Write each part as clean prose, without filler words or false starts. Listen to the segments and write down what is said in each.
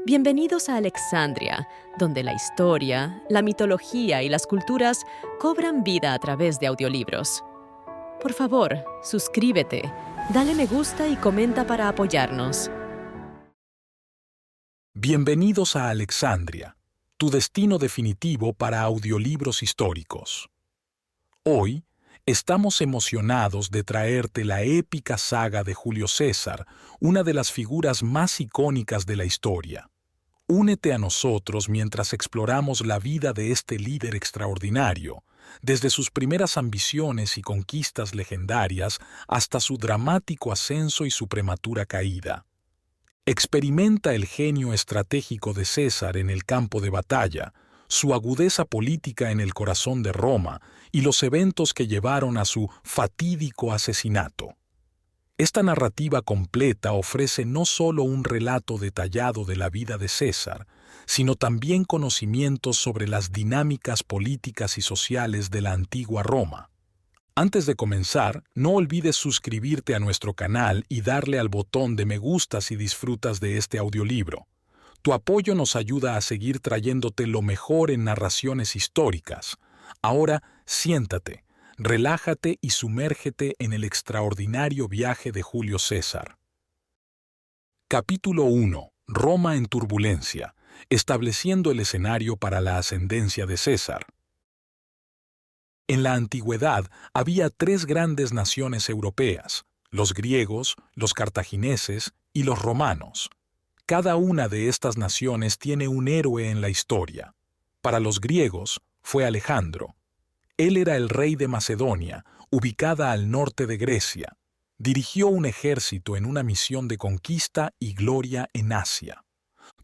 Bienvenidos a Alexandria, donde la historia, la mitología y las culturas cobran vida a través de audiolibros. Por favor, suscríbete, dale me gusta y comenta para apoyarnos. Bienvenidos a Alexandria, tu destino definitivo para audiolibros históricos. Hoy, estamos emocionados de traerte la épica saga de Julio César, una de las figuras más icónicas de la historia. Únete a nosotros mientras exploramos la vida de este líder extraordinario, desde sus primeras ambiciones y conquistas legendarias hasta su dramático ascenso y su prematura caída. Experimenta el genio estratégico de César en el campo de batalla, su agudeza política en el corazón de Roma y los eventos que llevaron a su fatídico asesinato. Esta narrativa completa ofrece no solo un relato detallado de la vida de César, sino también conocimientos sobre las dinámicas políticas y sociales de la antigua Roma. Antes de comenzar, no olvides suscribirte a nuestro canal y darle al botón de me gusta si disfrutas de este audiolibro. Tu apoyo nos ayuda a seguir trayéndote lo mejor en narraciones históricas. Ahora, siéntate. Relájate y sumérgete en el extraordinario viaje de Julio César. Capítulo 1. Roma en turbulencia, estableciendo el escenario para la ascendencia de César. En la antigüedad había tres grandes naciones europeas, los griegos, los cartagineses y los romanos. Cada una de estas naciones tiene un héroe en la historia. Para los griegos fue Alejandro. Él era el rey de Macedonia, ubicada al norte de Grecia. Dirigió un ejército en una misión de conquista y gloria en Asia.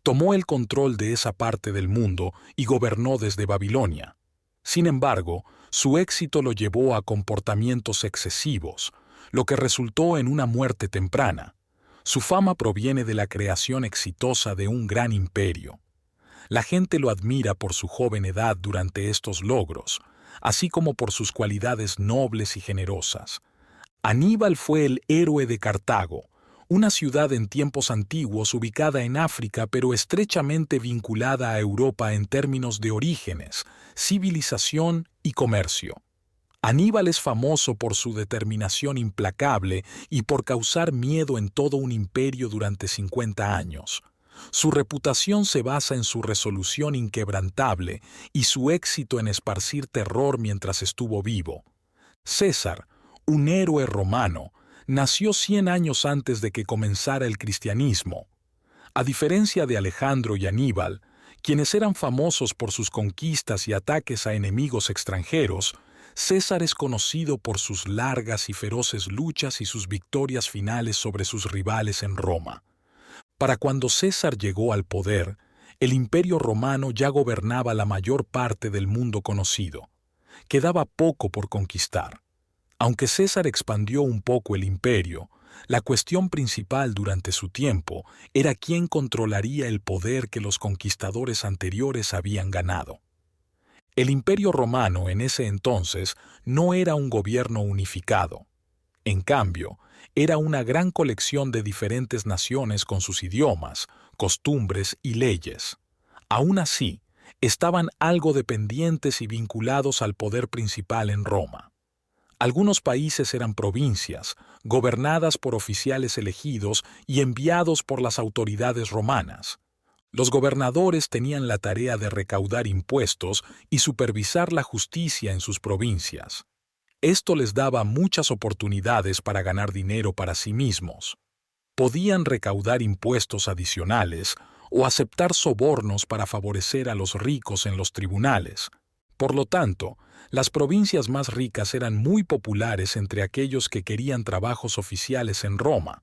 Tomó el control de esa parte del mundo y gobernó desde Babilonia. Sin embargo, su éxito lo llevó a comportamientos excesivos, lo que resultó en una muerte temprana. Su fama proviene de la creación exitosa de un gran imperio. La gente lo admira por su joven edad durante estos logros, así como por sus cualidades nobles y generosas. Aníbal fue el héroe de Cartago, una ciudad en tiempos antiguos ubicada en África pero estrechamente vinculada a Europa en términos de orígenes, civilización y comercio. Aníbal es famoso por su determinación implacable y por causar miedo en todo un imperio durante 50 años. Su reputación se basa en su resolución inquebrantable y su éxito en esparcir terror mientras estuvo vivo. César, un héroe romano, nació 100 años antes de que comenzara el cristianismo. A diferencia de Alejandro y Aníbal, quienes eran famosos por sus conquistas y ataques a enemigos extranjeros, César es conocido por sus largas y feroces luchas y sus victorias finales sobre sus rivales en Roma. Para cuando César llegó al poder, el Imperio Romano ya gobernaba la mayor parte del mundo conocido. Quedaba poco por conquistar. Aunque César expandió un poco el imperio, la cuestión principal durante su tiempo era quién controlaría el poder que los conquistadores anteriores habían ganado. El Imperio Romano en ese entonces no era un gobierno unificado. En cambio, era una gran colección de diferentes naciones con sus idiomas, costumbres y leyes. Aún así, estaban algo dependientes y vinculados al poder principal en Roma. Algunos países eran provincias, gobernadas por oficiales elegidos y enviados por las autoridades romanas. Los gobernadores tenían la tarea de recaudar impuestos y supervisar la justicia en sus provincias. Esto les daba muchas oportunidades para ganar dinero para sí mismos. Podían recaudar impuestos adicionales o aceptar sobornos para favorecer a los ricos en los tribunales. Por lo tanto, las provincias más ricas eran muy populares entre aquellos que querían trabajos oficiales en Roma.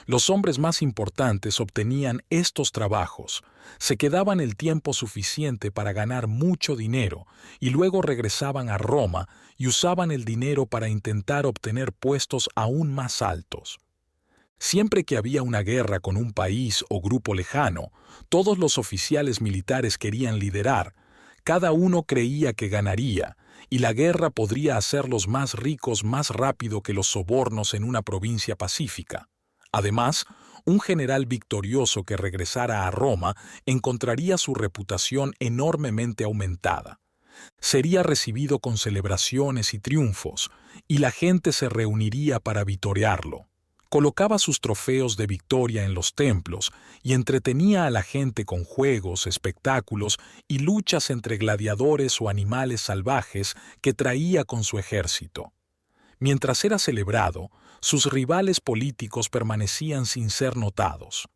Los hombres más importantes obtenían estos trabajos, se quedaban el tiempo suficiente para ganar mucho dinero y luego regresaban a Roma y usaban el dinero para intentar obtener puestos aún más altos. Siempre que había una guerra con un país o grupo lejano, todos los oficiales militares querían liderar. Cada uno creía que ganaría, y la guerra podría hacerlos más ricos más rápido que los sobornos en una provincia pacífica. Además, Un general victorioso que regresara a Roma encontraría su reputación enormemente aumentada. Sería recibido con celebraciones y triunfos, y la gente se reuniría para vitorearlo. Colocaba sus trofeos de victoria en los templos y entretenía a la gente con juegos, espectáculos y luchas entre gladiadores o animales salvajes que traía con su ejército. Mientras era celebrado, sus rivales políticos permanecían sin ser notados.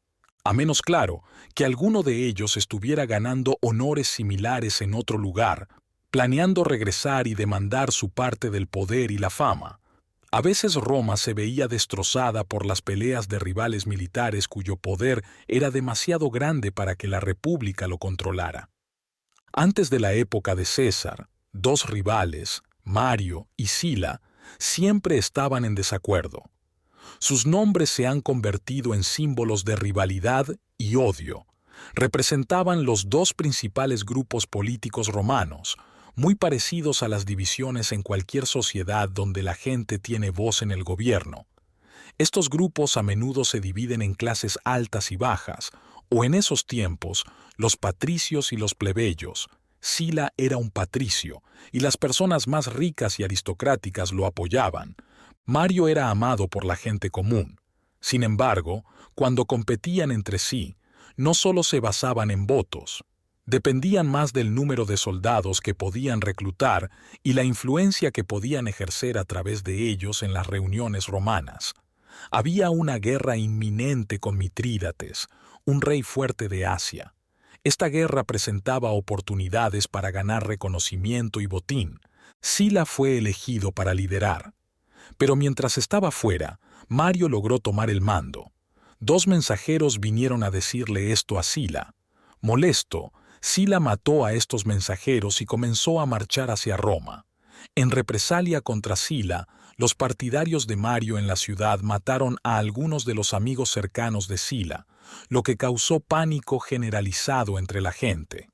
A menos claro que alguno de ellos estuviera ganando honores similares en otro lugar, planeando regresar y demandar su parte del poder y la fama. A veces Roma se veía destrozada por las peleas de rivales militares cuyo poder era demasiado grande para que la República lo controlara. Antes de la época de César, dos rivales, Mario y Sila, siempre estaban en desacuerdo. Sus nombres se han convertido en símbolos de rivalidad y odio. Representaban los dos principales grupos políticos romanos, muy parecidos a las divisiones en cualquier sociedad donde la gente tiene voz en el gobierno. Estos grupos a menudo se dividen en clases altas y bajas, o en esos tiempos, los patricios y los plebeyos. Sila era un patricio, y las personas más ricas y aristocráticas lo apoyaban. Mario era amado por la gente común. Sin embargo, cuando competían entre sí, no solo se basaban en votos. Dependían más del número de soldados que podían reclutar y la influencia que podían ejercer a través de ellos en las reuniones romanas. Había una guerra inminente con Mitrídates, un rey fuerte de Asia. Esta guerra presentaba oportunidades para ganar reconocimiento y botín. Sila fue elegido para liderar. Pero mientras estaba fuera, Mario logró tomar el mando. Dos mensajeros vinieron a decirle esto a Sila. Molesto, Sila mató a estos mensajeros y comenzó a marchar hacia Roma. En represalia contra Sila, los partidarios de Mario en la ciudad mataron a algunos de los amigos cercanos de Sila, lo que causó pánico generalizado entre la gente.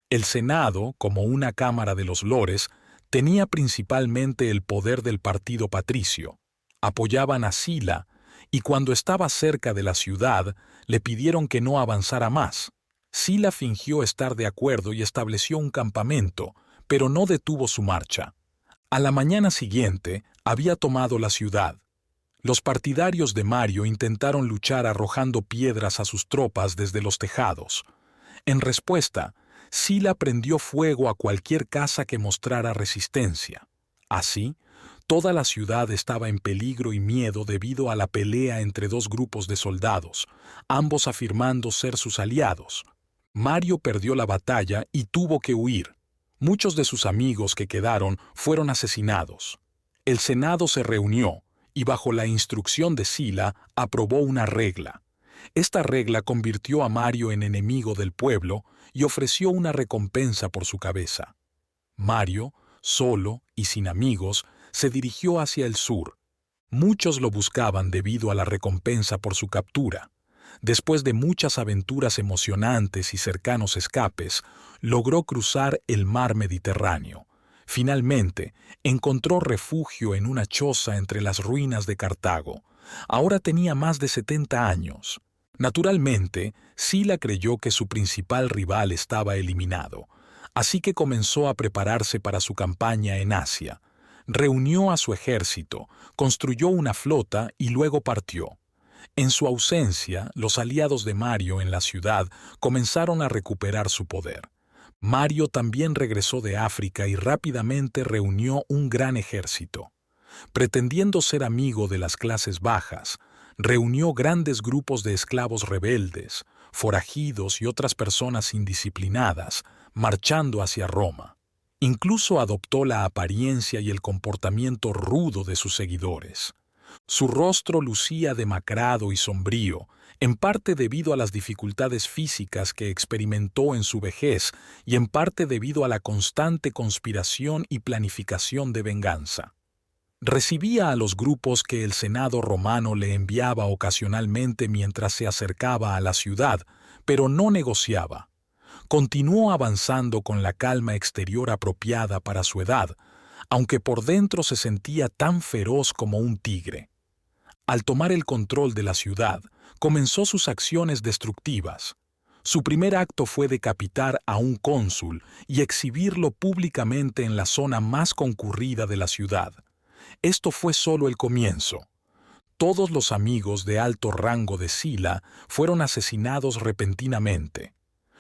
El Senado, como una cámara de los lores, tenía principalmente el poder del partido patricio. Apoyaban a Sila, y cuando estaba cerca de la ciudad, le pidieron que no avanzara más. Sila fingió estar de acuerdo y estableció un campamento, pero no detuvo su marcha. A la mañana siguiente, había tomado la ciudad. Los partidarios de Mario intentaron luchar arrojando piedras a sus tropas desde los tejados. En respuesta, Sila prendió fuego a cualquier casa que mostrara resistencia. Así, toda la ciudad estaba en peligro y miedo debido a la pelea entre dos grupos de soldados, ambos afirmando ser sus aliados. Mario perdió la batalla y tuvo que huir. Muchos de sus amigos que quedaron fueron asesinados. El Senado se reunió y bajo la instrucción de Sila aprobó una regla. Esta regla convirtió a Mario en enemigo del pueblo y ofreció una recompensa por su cabeza. Mario, solo y sin amigos, se dirigió hacia el sur. Muchos lo buscaban debido a la recompensa por su captura. Después de muchas aventuras emocionantes y cercanos escapes, logró cruzar el mar Mediterráneo. Finalmente, encontró refugio en una choza entre las ruinas de Cartago. Ahora tenía más de 70 años. Naturalmente, Sila creyó que su principal rival estaba eliminado, así que comenzó a prepararse para su campaña en Asia. Reunió a su ejército, construyó una flota y luego partió. En su ausencia, los aliados de Mario en la ciudad comenzaron a recuperar su poder. Mario también regresó de África y rápidamente reunió un gran ejército. Pretendiendo ser amigo de las clases bajas, reunió grandes grupos de esclavos rebeldes, forajidos y otras personas indisciplinadas, marchando hacia Roma. Incluso adoptó la apariencia y el comportamiento rudo de sus seguidores. Su rostro lucía demacrado y sombrío, en parte debido a las dificultades físicas que experimentó en su vejez y en parte debido a la constante conspiración y planificación de venganza. Recibía a los grupos que el Senado romano le enviaba ocasionalmente mientras se acercaba a la ciudad, pero no negociaba. Continuó avanzando con la calma exterior apropiada para su edad, aunque por dentro se sentía tan feroz como un tigre. Al tomar el control de la ciudad, comenzó sus acciones destructivas. Su primer acto fue decapitar a un cónsul y exhibirlo públicamente en la zona más concurrida de la ciudad. Esto fue solo el comienzo. Todos los amigos de alto rango de Sila fueron asesinados repentinamente.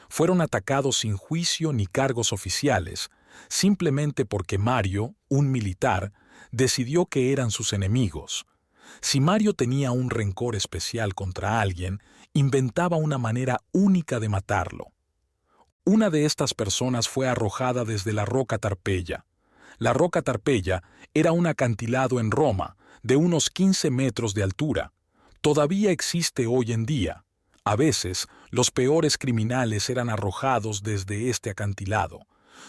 Fueron atacados sin juicio ni cargos oficiales, simplemente porque Mario, un militar, decidió que eran sus enemigos. Si Mario tenía un rencor especial contra alguien, inventaba una manera única de matarlo. Una de estas personas fue arrojada desde la Roca Tarpeia. La Roca Tarpeia era un acantilado en Roma, de unos 15 metros de altura. Todavía existe hoy en día. A veces, los peores criminales eran arrojados desde este acantilado.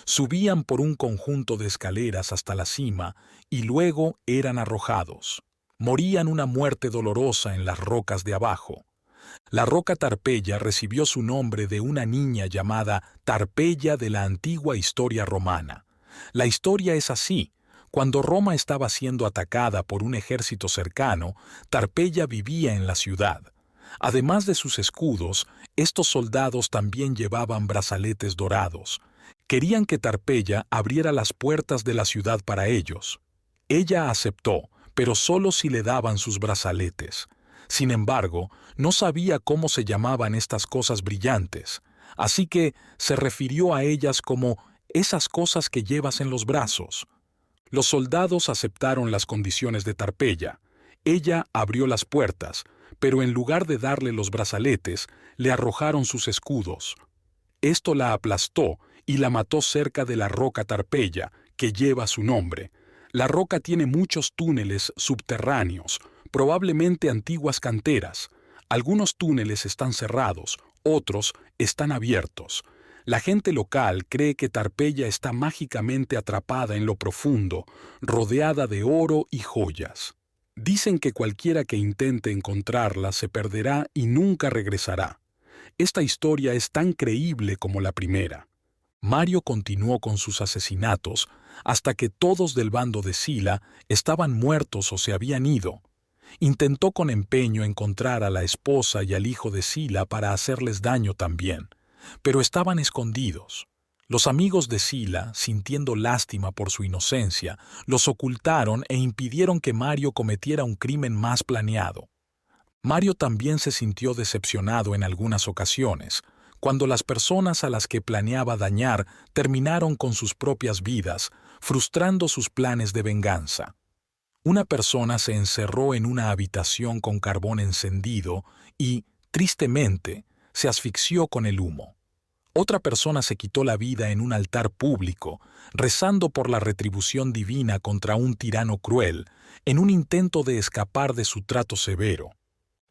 Subían por un conjunto de escaleras hasta la cima y luego eran arrojados. Morían una muerte dolorosa en las rocas de abajo. La Roca Tarpeia recibió su nombre de una niña llamada Tarpeia de la antigua historia romana. La historia es así. Cuando Roma estaba siendo atacada por un ejército cercano, Tarpeia vivía en la ciudad. Además de sus escudos, estos soldados también llevaban brazaletes dorados. Querían que Tarpeia abriera las puertas de la ciudad para ellos. Ella aceptó, pero solo si le daban sus brazaletes. Sin embargo, no sabía cómo se llamaban estas cosas brillantes, así que se refirió a ellas como esas cosas que llevas en los brazos. Los soldados aceptaron las condiciones de Tarpeia. Ella abrió las puertas, pero en lugar de darle los brazaletes, le arrojaron sus escudos. Esto la aplastó y la mató cerca de la Roca Tarpeia, que lleva su nombre. La roca tiene muchos túneles subterráneos, probablemente antiguas canteras. Algunos túneles están cerrados, otros están abiertos. La gente local cree que Tarpeia está mágicamente atrapada en lo profundo, rodeada de oro y joyas. Dicen que cualquiera que intente encontrarla se perderá y nunca regresará. Esta historia es tan creíble como la primera. Mario continuó con sus asesinatos hasta que todos del bando de Sila estaban muertos o se habían ido. Intentó con empeño encontrar a la esposa y al hijo de Sila para hacerles daño también, pero estaban escondidos. Los amigos de Sila, sintiendo lástima por su inocencia, los ocultaron e impidieron que Mario cometiera un crimen más planeado. Mario también se sintió decepcionado en algunas ocasiones, cuando las personas a las que planeaba dañar terminaron con sus propias vidas, frustrando sus planes de venganza. Una persona se encerró en una habitación con carbón encendido y, tristemente, se asfixió con el humo. Otra persona se quitó la vida en un altar público, rezando por la retribución divina contra un tirano cruel, en un intento de escapar de su trato severo.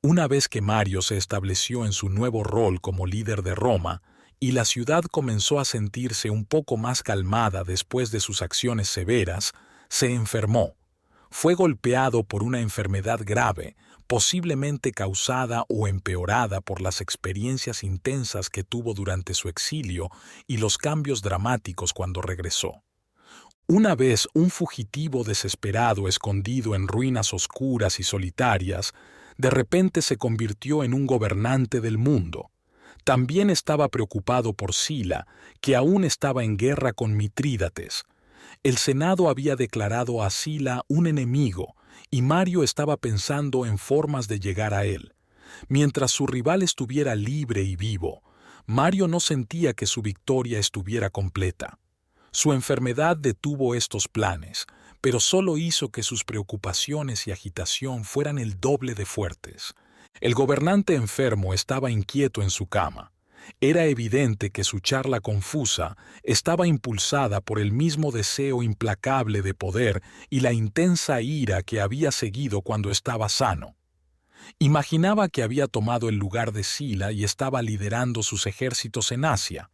Una vez que Mario se estableció en su nuevo rol como líder de Roma, y la ciudad comenzó a sentirse un poco más calmada después de sus acciones severas, se enfermó. Fue golpeado por una enfermedad grave, posiblemente causada o empeorada por las experiencias intensas que tuvo durante su exilio y los cambios dramáticos cuando regresó. Una vez un fugitivo desesperado escondido en ruinas oscuras y solitarias, de repente se convirtió en un gobernante del mundo. También estaba preocupado por Sila, que aún estaba en guerra con Mitrídates. El Senado había declarado a Sila un enemigo, y Mario estaba pensando en formas de llegar a él. Mientras su rival estuviera libre y vivo, Mario no sentía que su victoria estuviera completa. Su enfermedad detuvo estos planes, pero solo hizo que sus preocupaciones y agitación fueran el doble de fuertes. El gobernante enfermo estaba inquieto en su cama. Era evidente que su charla confusa estaba impulsada por el mismo deseo implacable de poder y la intensa ira que había seguido cuando estaba sano. Imaginaba que había tomado el lugar de Sila y estaba liderando sus ejércitos en Asia.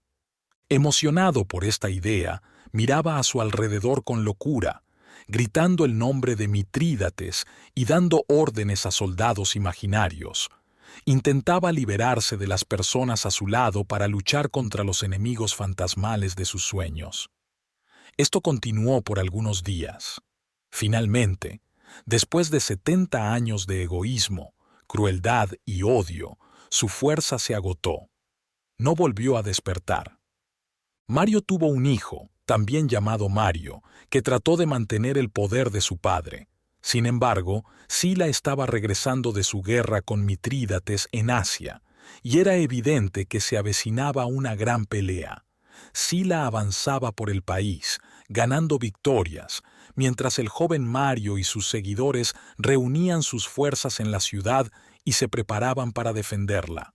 Emocionado por esta idea, miraba a su alrededor con locura, gritando el nombre de Mitrídates y dando órdenes a soldados imaginarios. Intentaba liberarse de las personas a su lado para luchar contra los enemigos fantasmales de sus sueños. Esto continuó por algunos días. Finalmente, después de 70 años de egoísmo, crueldad y odio, su fuerza se agotó. No volvió a despertar. Mario tuvo un hijo, también llamado Mario, que trató de mantener el poder de su padre. Sin embargo, Sila estaba regresando de su guerra con Mitrídates en Asia, y era evidente que se avecinaba una gran pelea. Sila avanzaba por el país, ganando victorias, mientras el joven Mario y sus seguidores reunían sus fuerzas en la ciudad y se preparaban para defenderla.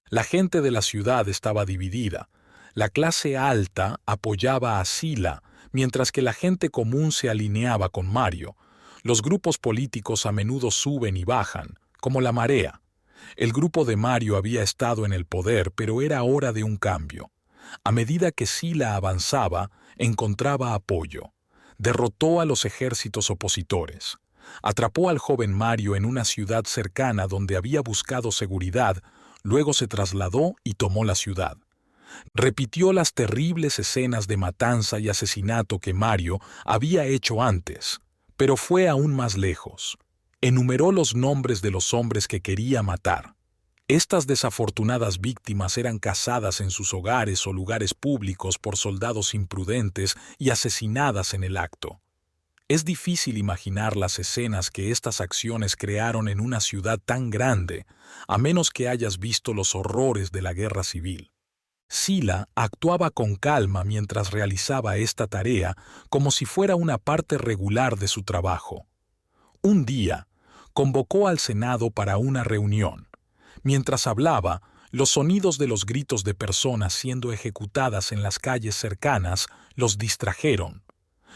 La gente de la ciudad estaba dividida. La clase alta apoyaba a Sila, mientras que la gente común se alineaba con Mario. Los grupos políticos a menudo suben y bajan, como la marea. El grupo de Mario había estado en el poder, pero era hora de un cambio. A medida que Sila avanzaba, encontraba apoyo. Derrotó a los ejércitos opositores. Atrapó al joven Mario en una ciudad cercana donde había buscado seguridad, luego se trasladó y tomó la ciudad. Repitió las terribles escenas de matanza y asesinato que Mario había hecho antes, pero fue aún más lejos. Enumeró los nombres de los hombres que quería matar. Estas desafortunadas víctimas eran cazadas en sus hogares o lugares públicos por soldados imprudentes y asesinadas en el acto. Es difícil imaginar las escenas que estas acciones crearon en una ciudad tan grande, a menos que hayas visto los horrores de la guerra civil. Sila actuaba con calma mientras realizaba esta tarea como si fuera una parte regular de su trabajo. Un día, convocó al Senado para una reunión. Mientras hablaba, los sonidos de los gritos de personas siendo ejecutadas en las calles cercanas los distrajeron.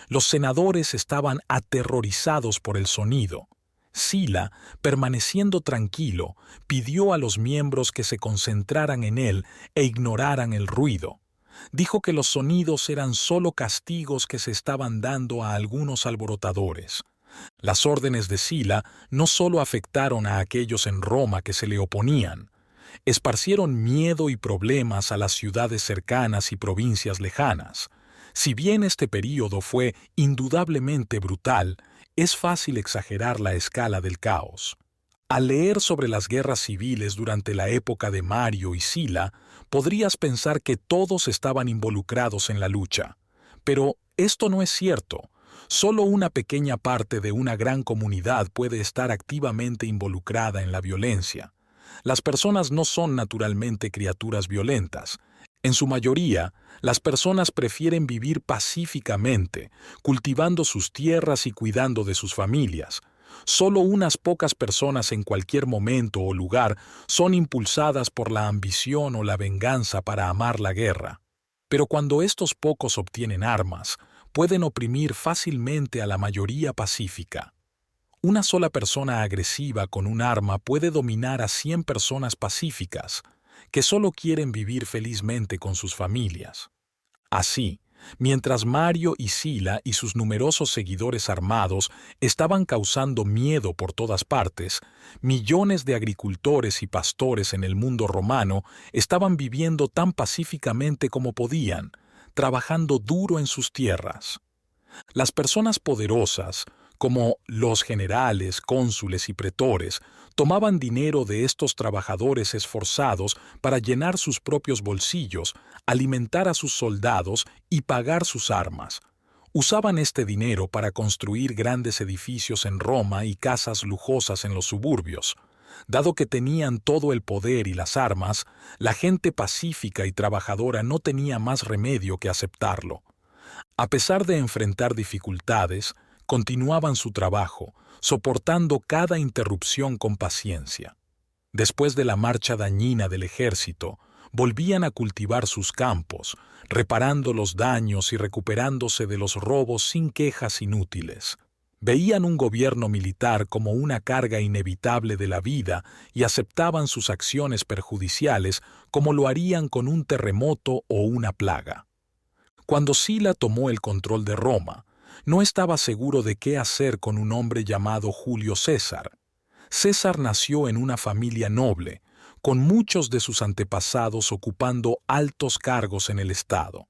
Los senadores estaban aterrorizados por el sonido. Sila, permaneciendo tranquilo, pidió a los miembros que se concentraran en él e ignoraran el ruido. Dijo que los sonidos eran solo castigos que se estaban dando a algunos alborotadores. Las órdenes de Sila no solo afectaron a aquellos en Roma que se le oponían, esparcieron miedo y problemas a las ciudades cercanas y provincias lejanas. Si bien este período fue indudablemente brutal, es fácil exagerar la escala del caos. Al leer sobre las guerras civiles durante la época de Mario y Sila, podrías pensar que todos estaban involucrados en la lucha. Pero esto no es cierto. Solo una pequeña parte de una gran comunidad puede estar activamente involucrada en la violencia. Las personas no son naturalmente criaturas violentas. En su mayoría, las personas prefieren vivir pacíficamente, cultivando sus tierras y cuidando de sus familias. Solo unas pocas personas en cualquier momento o lugar son impulsadas por la ambición o la venganza para amar la guerra. Pero cuando estos pocos obtienen armas, pueden oprimir fácilmente a la mayoría pacífica. Una sola persona agresiva con un arma puede dominar a 100 personas pacíficas, que solo quieren vivir felizmente con sus familias. Así, mientras Mario y Sila y sus numerosos seguidores armados estaban causando miedo por todas partes, millones de agricultores y pastores en el mundo romano estaban viviendo tan pacíficamente como podían, trabajando duro en sus tierras. Las personas poderosas, como los generales, cónsules y pretores, tomaban dinero de estos trabajadores esforzados para llenar sus propios bolsillos, alimentar a sus soldados y pagar sus armas. Usaban este dinero para construir grandes edificios en Roma y casas lujosas en los suburbios. Dado que tenían todo el poder y las armas, la gente pacífica y trabajadora no tenía más remedio que aceptarlo. A pesar de enfrentar dificultades, continuaban su trabajo, soportando cada interrupción con paciencia. Después de la marcha dañina del ejército, volvían a cultivar sus campos, reparando los daños y recuperándose de los robos sin quejas inútiles. Veían un gobierno militar como una carga inevitable de la vida y aceptaban sus acciones perjudiciales como lo harían con un terremoto o una plaga. Cuando Sila tomó el control de Roma, no estaba seguro de qué hacer con un hombre llamado Julio César. César nació en una familia noble, con muchos de sus antepasados ocupando altos cargos en el Estado.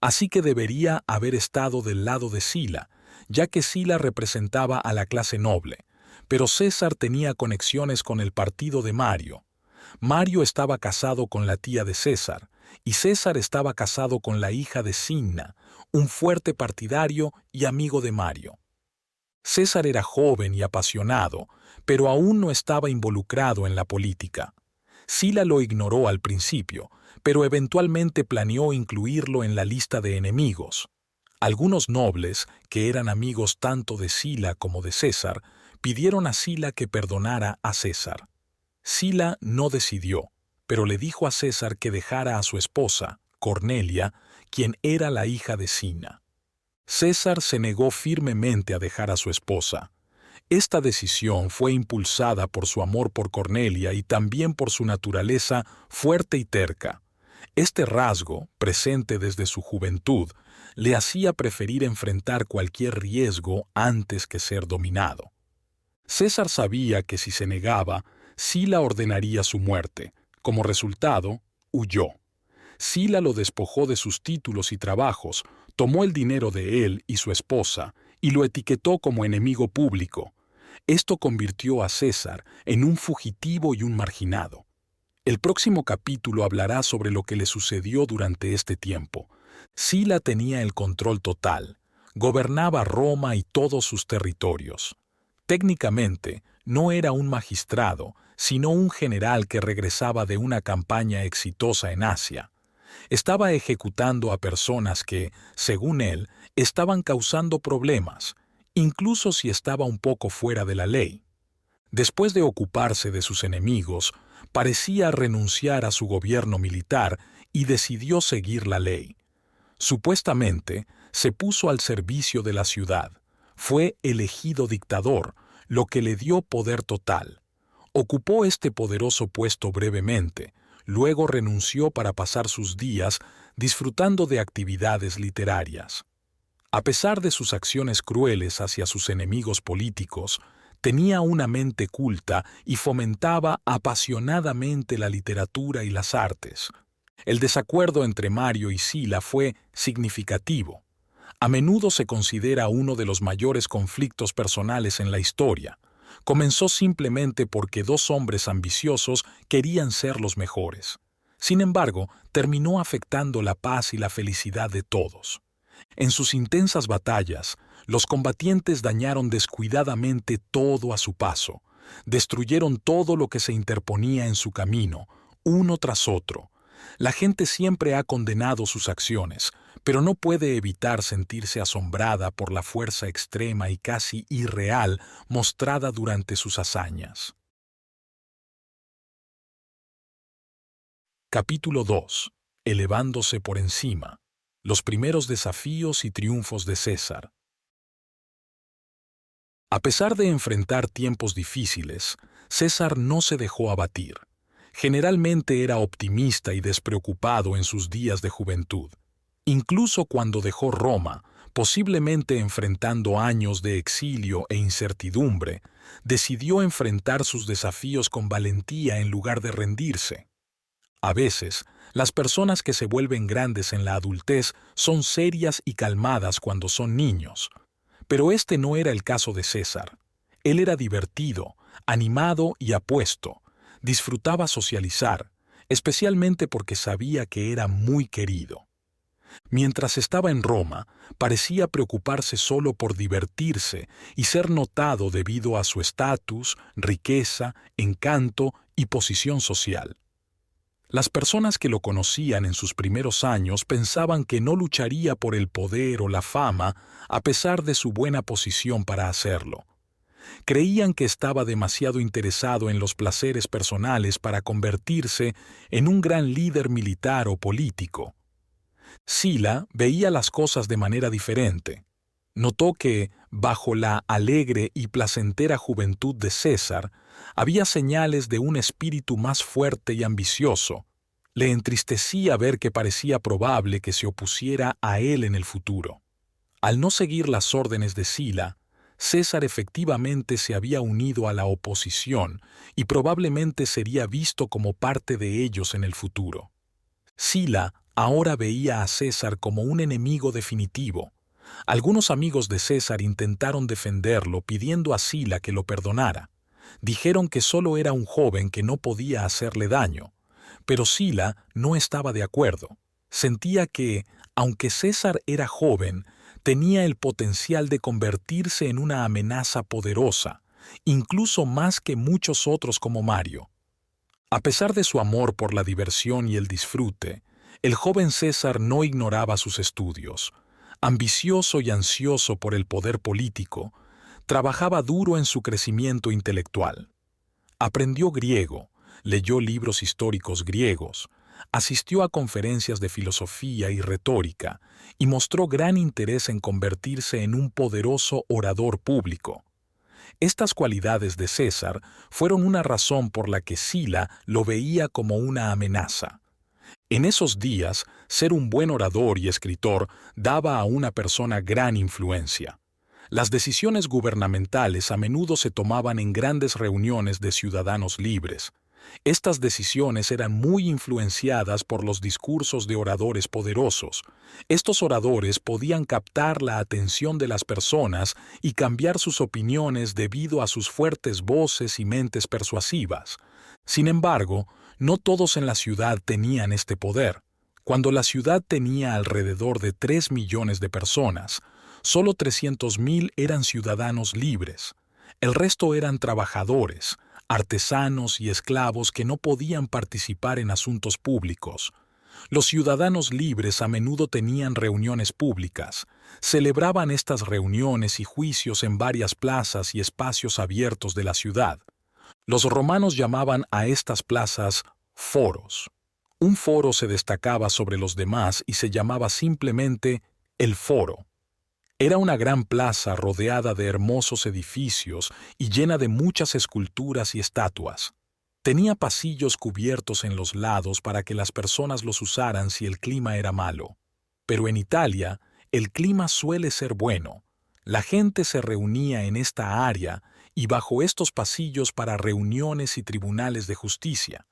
Así que debería haber estado del lado de Sila, ya que Sila representaba a la clase noble, pero César tenía conexiones con el partido de Mario. Mario estaba casado con la tía de César, y César estaba casado con la hija de Cinna, un fuerte partidario y amigo de Mario. César era joven y apasionado, pero aún no estaba involucrado en la política. Sila lo ignoró al principio, pero eventualmente planeó incluirlo en la lista de enemigos. Algunos nobles, que eran amigos tanto de Sila como de César, pidieron a Sila que perdonara a César. Sila no decidió, pero le dijo a César que dejara a su esposa, Cornelia, quien era la hija de Cinna. César se negó firmemente a dejar a su esposa. Esta decisión fue impulsada por su amor por Cornelia y también por su naturaleza fuerte y terca. Este rasgo, presente desde su juventud, le hacía preferir enfrentar cualquier riesgo antes que ser dominado. César sabía que si se negaba, Sila ordenaría su muerte. Como resultado, huyó. Sila lo despojó de sus títulos y trabajos, tomó el dinero de él y su esposa y lo etiquetó como enemigo público. Esto convirtió a César en un fugitivo y un marginado. El próximo capítulo hablará sobre lo que le sucedió durante este tiempo. Sila tenía el control total, gobernaba Roma y todos sus territorios. Técnicamente, no era un magistrado, sino un general que regresaba de una campaña exitosa en Asia. Estaba ejecutando a personas que, según él, estaban causando problemas, incluso si estaba un poco fuera de la ley. Después de ocuparse de sus enemigos, parecía renunciar a su gobierno militar y decidió seguir la ley. Supuestamente, se puso al servicio de la ciudad. Fue elegido dictador, lo que le dio poder total. Ocupó este poderoso puesto brevemente, luego renunció para pasar sus días disfrutando de actividades literarias. A pesar de sus acciones crueles hacia sus enemigos políticos, tenía una mente culta y fomentaba apasionadamente la literatura y las artes. El desacuerdo entre Mario y Sila fue significativo. A menudo se considera uno de los mayores conflictos personales en la historia. Comenzó simplemente porque dos hombres ambiciosos querían ser los mejores. Sin embargo, terminó afectando la paz y la felicidad de todos. En sus intensas batallas, los combatientes dañaron descuidadamente todo a su paso. Destruyeron todo lo que se interponía en su camino, uno tras otro. La gente siempre ha condenado sus acciones, pero no puede evitar sentirse asombrada por la fuerza extrema y casi irreal mostrada durante sus hazañas. Capítulo 2. Elevándose por encima. Los primeros desafíos y triunfos de César. A pesar de enfrentar tiempos difíciles, César no se dejó abatir. Generalmente era optimista y despreocupado en sus días de juventud. Incluso cuando dejó Roma, posiblemente enfrentando años de exilio e incertidumbre, decidió enfrentar sus desafíos con valentía en lugar de rendirse. A veces, las personas que se vuelven grandes en la adultez son serias y calmadas cuando son niños. Pero este no era el caso de César. Él era divertido, animado y apuesto. Disfrutaba socializar, especialmente porque sabía que era muy querido. Mientras estaba en Roma, parecía preocuparse solo por divertirse y ser notado debido a su estatus, riqueza, encanto y posición social. Las personas que lo conocían en sus primeros años pensaban que no lucharía por el poder o la fama a pesar de su buena posición para hacerlo. Creían que estaba demasiado interesado en los placeres personales para convertirse en un gran líder militar o político. Sila veía las cosas de manera diferente. Notó que, bajo la alegre y placentera juventud de César, había señales de un espíritu más fuerte y ambicioso. Le entristecía ver que parecía probable que se opusiera a él en el futuro. Al no seguir las órdenes de Sila, César efectivamente se había unido a la oposición y probablemente sería visto como parte de ellos en el futuro. Sila ahora veía a César como un enemigo definitivo. Algunos amigos de César intentaron defenderlo pidiendo a Sila que lo perdonara. Dijeron que solo era un joven que no podía hacerle daño. Pero Sila no estaba de acuerdo. Sentía que, aunque César era joven, tenía el potencial de convertirse en una amenaza poderosa, incluso más que muchos otros como Mario. A pesar de su amor por la diversión y el disfrute, el joven César no ignoraba sus estudios. Ambicioso y ansioso por el poder político, trabajaba duro en su crecimiento intelectual. Aprendió griego, leyó libros históricos griegos, asistió a conferencias de filosofía y retórica y mostró gran interés en convertirse en un poderoso orador público. Estas cualidades de César fueron una razón por la que Sila lo veía como una amenaza. En esos días, ser un buen orador y escritor daba a una persona gran influencia. Las decisiones gubernamentales a menudo se tomaban en grandes reuniones de ciudadanos libres. Estas decisiones eran muy influenciadas por los discursos de oradores poderosos. Estos oradores podían captar la atención de las personas y cambiar sus opiniones debido a sus fuertes voces y mentes persuasivas. Sin embargo, no todos en la ciudad tenían este poder. Cuando la ciudad tenía alrededor de 3 millones de personas, solo 300,000 eran ciudadanos libres. El resto eran trabajadores, artesanos y esclavos que no podían participar en asuntos públicos. Los ciudadanos libres a menudo tenían reuniones públicas. Celebraban estas reuniones y juicios en varias plazas y espacios abiertos de la ciudad. Los romanos llamaban a estas plazas foros. Un foro se destacaba sobre los demás y se llamaba simplemente el foro. Era una gran plaza rodeada de hermosos edificios y llena de muchas esculturas y estatuas. Tenía pasillos cubiertos en los lados para que las personas los usaran si el clima era malo. Pero en Italia, el clima suele ser bueno. La gente se reunía en esta área y bajo estos pasillos para reuniones y tribunales de justicia.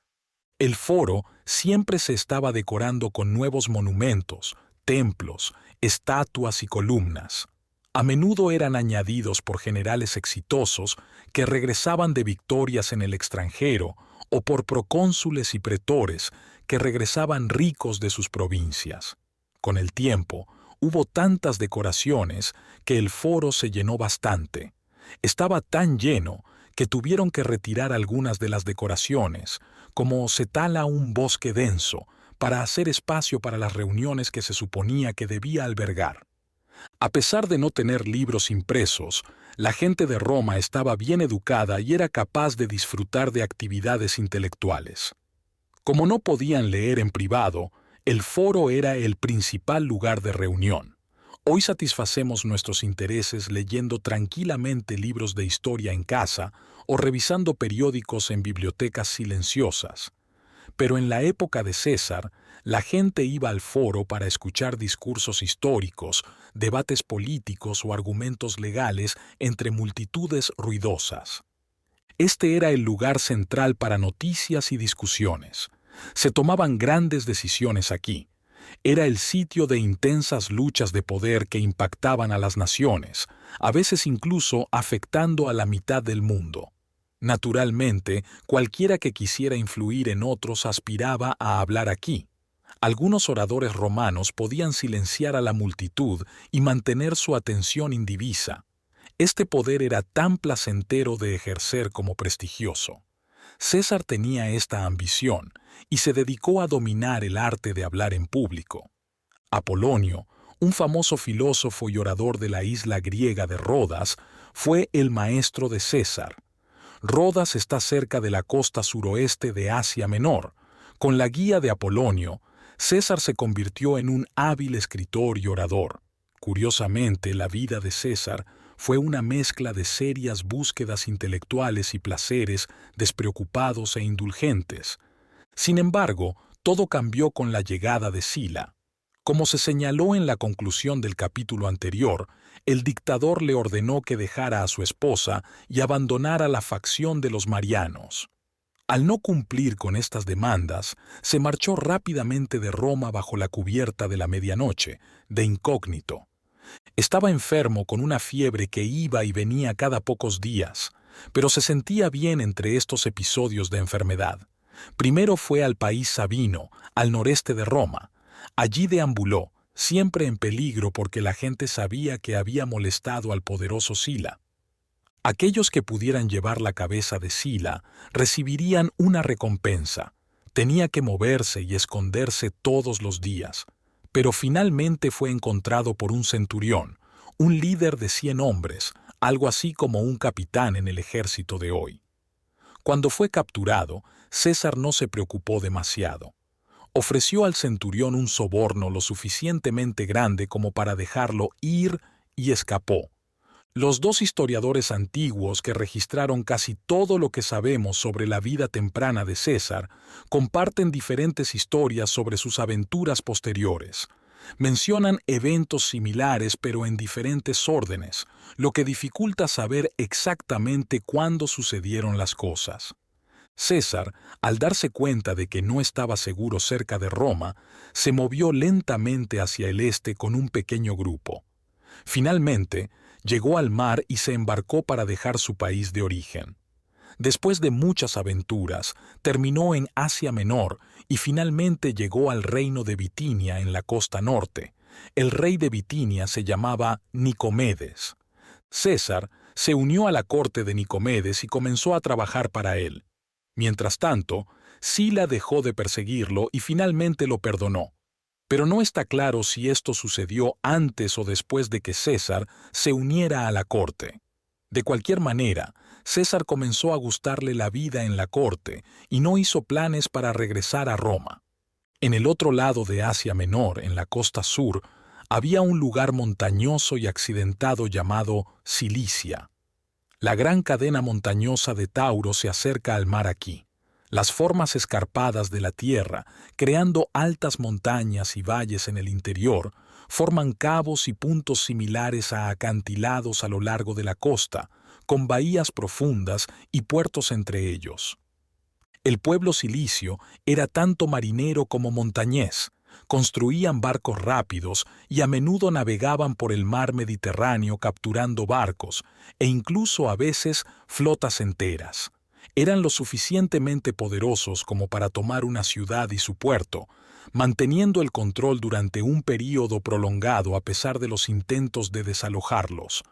El foro siempre se estaba decorando con nuevos monumentos, templos, estatuas y columnas. A menudo eran añadidos por generales exitosos que regresaban de victorias en el extranjero o por procónsules y pretores que regresaban ricos de sus provincias. Con el tiempo, hubo tantas decoraciones que el foro se llenó bastante. Estaba tan lleno que tuvieron que retirar algunas de las decoraciones, como se tala un bosque denso, para hacer espacio para las reuniones que se suponía que debía albergar. A pesar de no tener libros impresos, la gente de Roma estaba bien educada y era capaz de disfrutar de actividades intelectuales. Como no podían leer en privado, el foro era el principal lugar de reunión. Hoy satisfacemos nuestros intereses leyendo tranquilamente libros de historia en casa o revisando periódicos en bibliotecas silenciosas. Pero en la época de César, la gente iba al foro para escuchar discursos históricos, debates políticos o argumentos legales entre multitudes ruidosas. Este era el lugar central para noticias y discusiones. Se tomaban grandes decisiones aquí. Era el sitio de intensas luchas de poder que impactaban a las naciones, a veces incluso afectando a la mitad del mundo. Naturalmente, cualquiera que quisiera influir en otros aspiraba a hablar aquí. Algunos oradores romanos podían silenciar a la multitud y mantener su atención indivisa. Este poder era tan placentero de ejercer como prestigioso. César tenía esta ambición y se dedicó a dominar el arte de hablar en público. Apolonio, un famoso filósofo y orador de la isla griega de Rodas, fue el maestro de César. Rodas está cerca de la costa suroeste de Asia Menor. Con la guía de Apolonio, César se convirtió en un hábil escritor y orador. Curiosamente, la vida de César fue una mezcla de serias búsquedas intelectuales y placeres despreocupados e indulgentes. Sin embargo, todo cambió con la llegada de Sila. Como se señaló en la conclusión del capítulo anterior, el dictador le ordenó que dejara a su esposa y abandonara la facción de los marianos. Al no cumplir con estas demandas, se marchó rápidamente de Roma bajo la cubierta de la medianoche, de incógnito. Estaba enfermo con una fiebre que iba y venía cada pocos días, pero se sentía bien entre estos episodios de enfermedad. Primero fue al país Sabino, al noreste de Roma. Allí deambuló, siempre en peligro porque la gente sabía que había molestado al poderoso Sila. Aquellos que pudieran llevar la cabeza de Sila recibirían una recompensa. Tenía que moverse y esconderse todos los días, pero finalmente fue encontrado por un centurión, un líder de 100 hombres, algo así como un capitán en el ejército de hoy. Cuando fue capturado, César no se preocupó demasiado. Ofreció al centurión un soborno lo suficientemente grande como para dejarlo ir y escapó. Los dos historiadores antiguos que registraron casi todo lo que sabemos sobre la vida temprana de César comparten diferentes historias sobre sus aventuras posteriores. Mencionan eventos similares pero en diferentes órdenes, lo que dificulta saber exactamente cuándo sucedieron las cosas. César, al darse cuenta de que no estaba seguro cerca de Roma, se movió lentamente hacia el este con un pequeño grupo. Finalmente, llegó al mar y se embarcó para dejar su país de origen. Después de muchas aventuras, terminó en Asia Menor y finalmente llegó al reino de Bitinia en la costa norte. El rey de Bitinia se llamaba Nicomedes. César se unió a la corte de Nicomedes y comenzó a trabajar para él. Mientras tanto, Sila dejó de perseguirlo y finalmente lo perdonó. Pero no está claro si esto sucedió antes o después de que César se uniera a la corte. De cualquier manera, César comenzó a gustarle la vida en la corte y no hizo planes para regresar a Roma. En el otro lado de Asia Menor, en la costa sur, había un lugar montañoso y accidentado llamado Cilicia. La gran cadena montañosa de Tauro se acerca al mar aquí. Las formas escarpadas de la tierra, creando altas montañas y valles en el interior, forman cabos y puntos similares a acantilados a lo largo de la costa, con bahías profundas y puertos entre ellos. El pueblo cilicio era tanto marinero como montañés. Construían barcos rápidos y a menudo navegaban por el mar Mediterráneo capturando barcos e incluso a veces flotas enteras. Eran lo suficientemente poderosos como para tomar una ciudad y su puerto, manteniendo el control durante un período prolongado a pesar de los intentos de desalojarlos.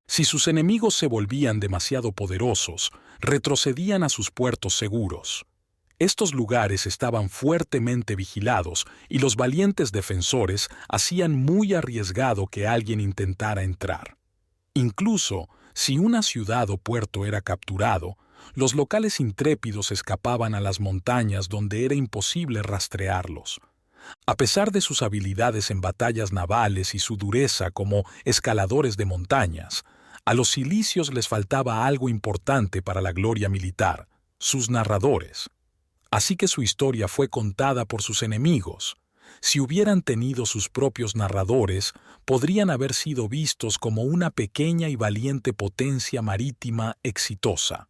Si sus enemigos se volvían demasiado poderosos, retrocedían a sus puertos seguros. Estos lugares estaban fuertemente vigilados y los valientes defensores hacían muy arriesgado que alguien intentara entrar. Incluso, si una ciudad o puerto era capturado, los locales intrépidos escapaban a las montañas donde era imposible rastrearlos. A pesar de sus habilidades en batallas navales y su dureza como escaladores de montañas, a los cilicios les faltaba algo importante para la gloria militar: sus narradores. Así que su historia fue contada por sus enemigos. Si hubieran tenido sus propios narradores, podrían haber sido vistos como una pequeña y valiente potencia marítima exitosa.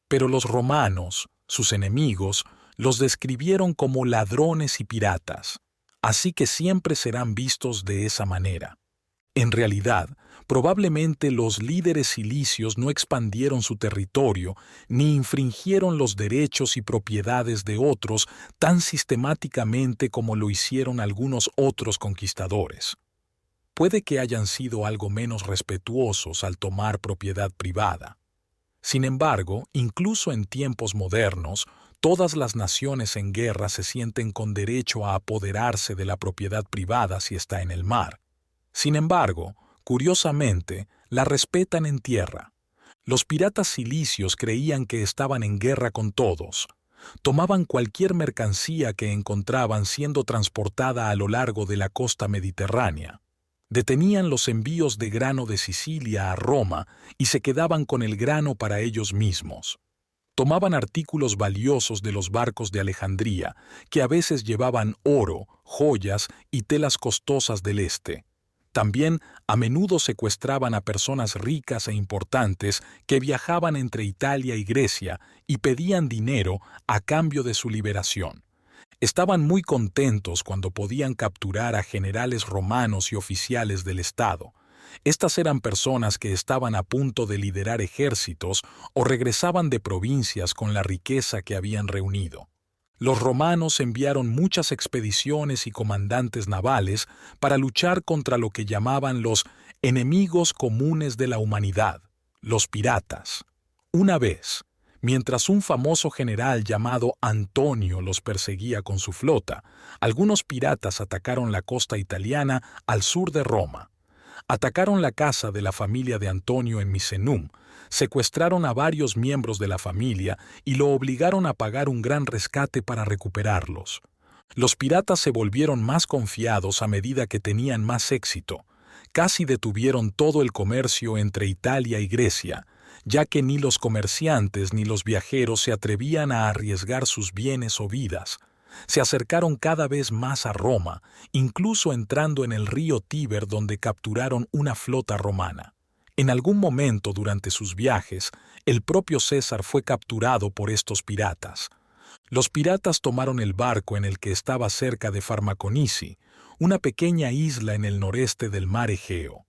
Pero los romanos, sus enemigos, los describieron como ladrones y piratas, así que siempre serán vistos de esa manera. En realidad, probablemente los líderes cilicios no expandieron su territorio ni infringieron los derechos y propiedades de otros tan sistemáticamente como lo hicieron algunos otros conquistadores. Puede que hayan sido algo menos respetuosos al tomar propiedad privada. Sin embargo, incluso en tiempos modernos, todas las naciones en guerra se sienten con derecho a apoderarse de la propiedad privada si está en el mar. Sin embargo, curiosamente, la respetan en tierra. Los piratas cilicios creían que estaban en guerra con todos. Tomaban cualquier mercancía que encontraban siendo transportada a lo largo de la costa mediterránea. Detenían los envíos de grano de Sicilia a Roma y se quedaban con el grano para ellos mismos. Tomaban artículos valiosos de los barcos de Alejandría, que a veces llevaban oro, joyas y telas costosas del este. También a menudo secuestraban a personas ricas e importantes que viajaban entre Italia y Grecia y pedían dinero a cambio de su liberación. Estaban muy contentos cuando podían capturar a generales romanos y oficiales del Estado. Estas eran personas que estaban a punto de liderar ejércitos o regresaban de provincias con la riqueza que habían reunido. Los romanos enviaron muchas expediciones y comandantes navales para luchar contra lo que llamaban los enemigos comunes de la humanidad, los piratas. Una vez, mientras un famoso general llamado Antonio los perseguía con su flota, algunos piratas atacaron la costa italiana al sur de Roma. Atacaron la casa de la familia de Antonio en Misenum, secuestraron a varios miembros de la familia y lo obligaron a pagar un gran rescate para recuperarlos. Los piratas se volvieron más confiados a medida que tenían más éxito. Casi detuvieron todo el comercio entre Italia y Grecia, ya que ni los comerciantes ni los viajeros se atrevían a arriesgar sus bienes o vidas. Se acercaron cada vez más a Roma, incluso entrando en el río Tíber, donde capturaron una flota romana. En algún momento durante sus viajes, el propio César fue capturado por estos piratas. Los piratas tomaron el barco en el que estaba cerca de Farmaconisi, una pequeña isla en el noreste del mar Egeo.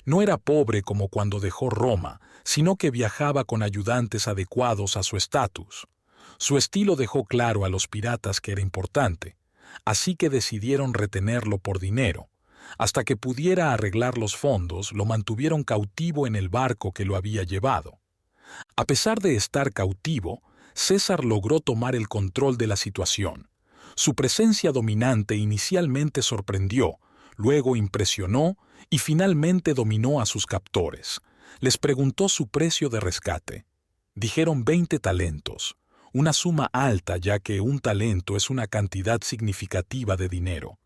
No era pobre como cuando dejó Roma, sino que viajaba con ayudantes adecuados a su estatus. Su estilo dejó claro a los piratas que era importante, así que decidieron retenerlo por dinero. Hasta que pudiera arreglar los fondos, lo mantuvieron cautivo en el barco que lo había llevado. A pesar de estar cautivo, César logró tomar el control de la situación. Su presencia dominante inicialmente sorprendió, luego impresionó y finalmente dominó a sus captores. Les preguntó su precio de rescate. Dijeron 20 talentos, una suma alta ya que un talento es una cantidad significativa de dinero.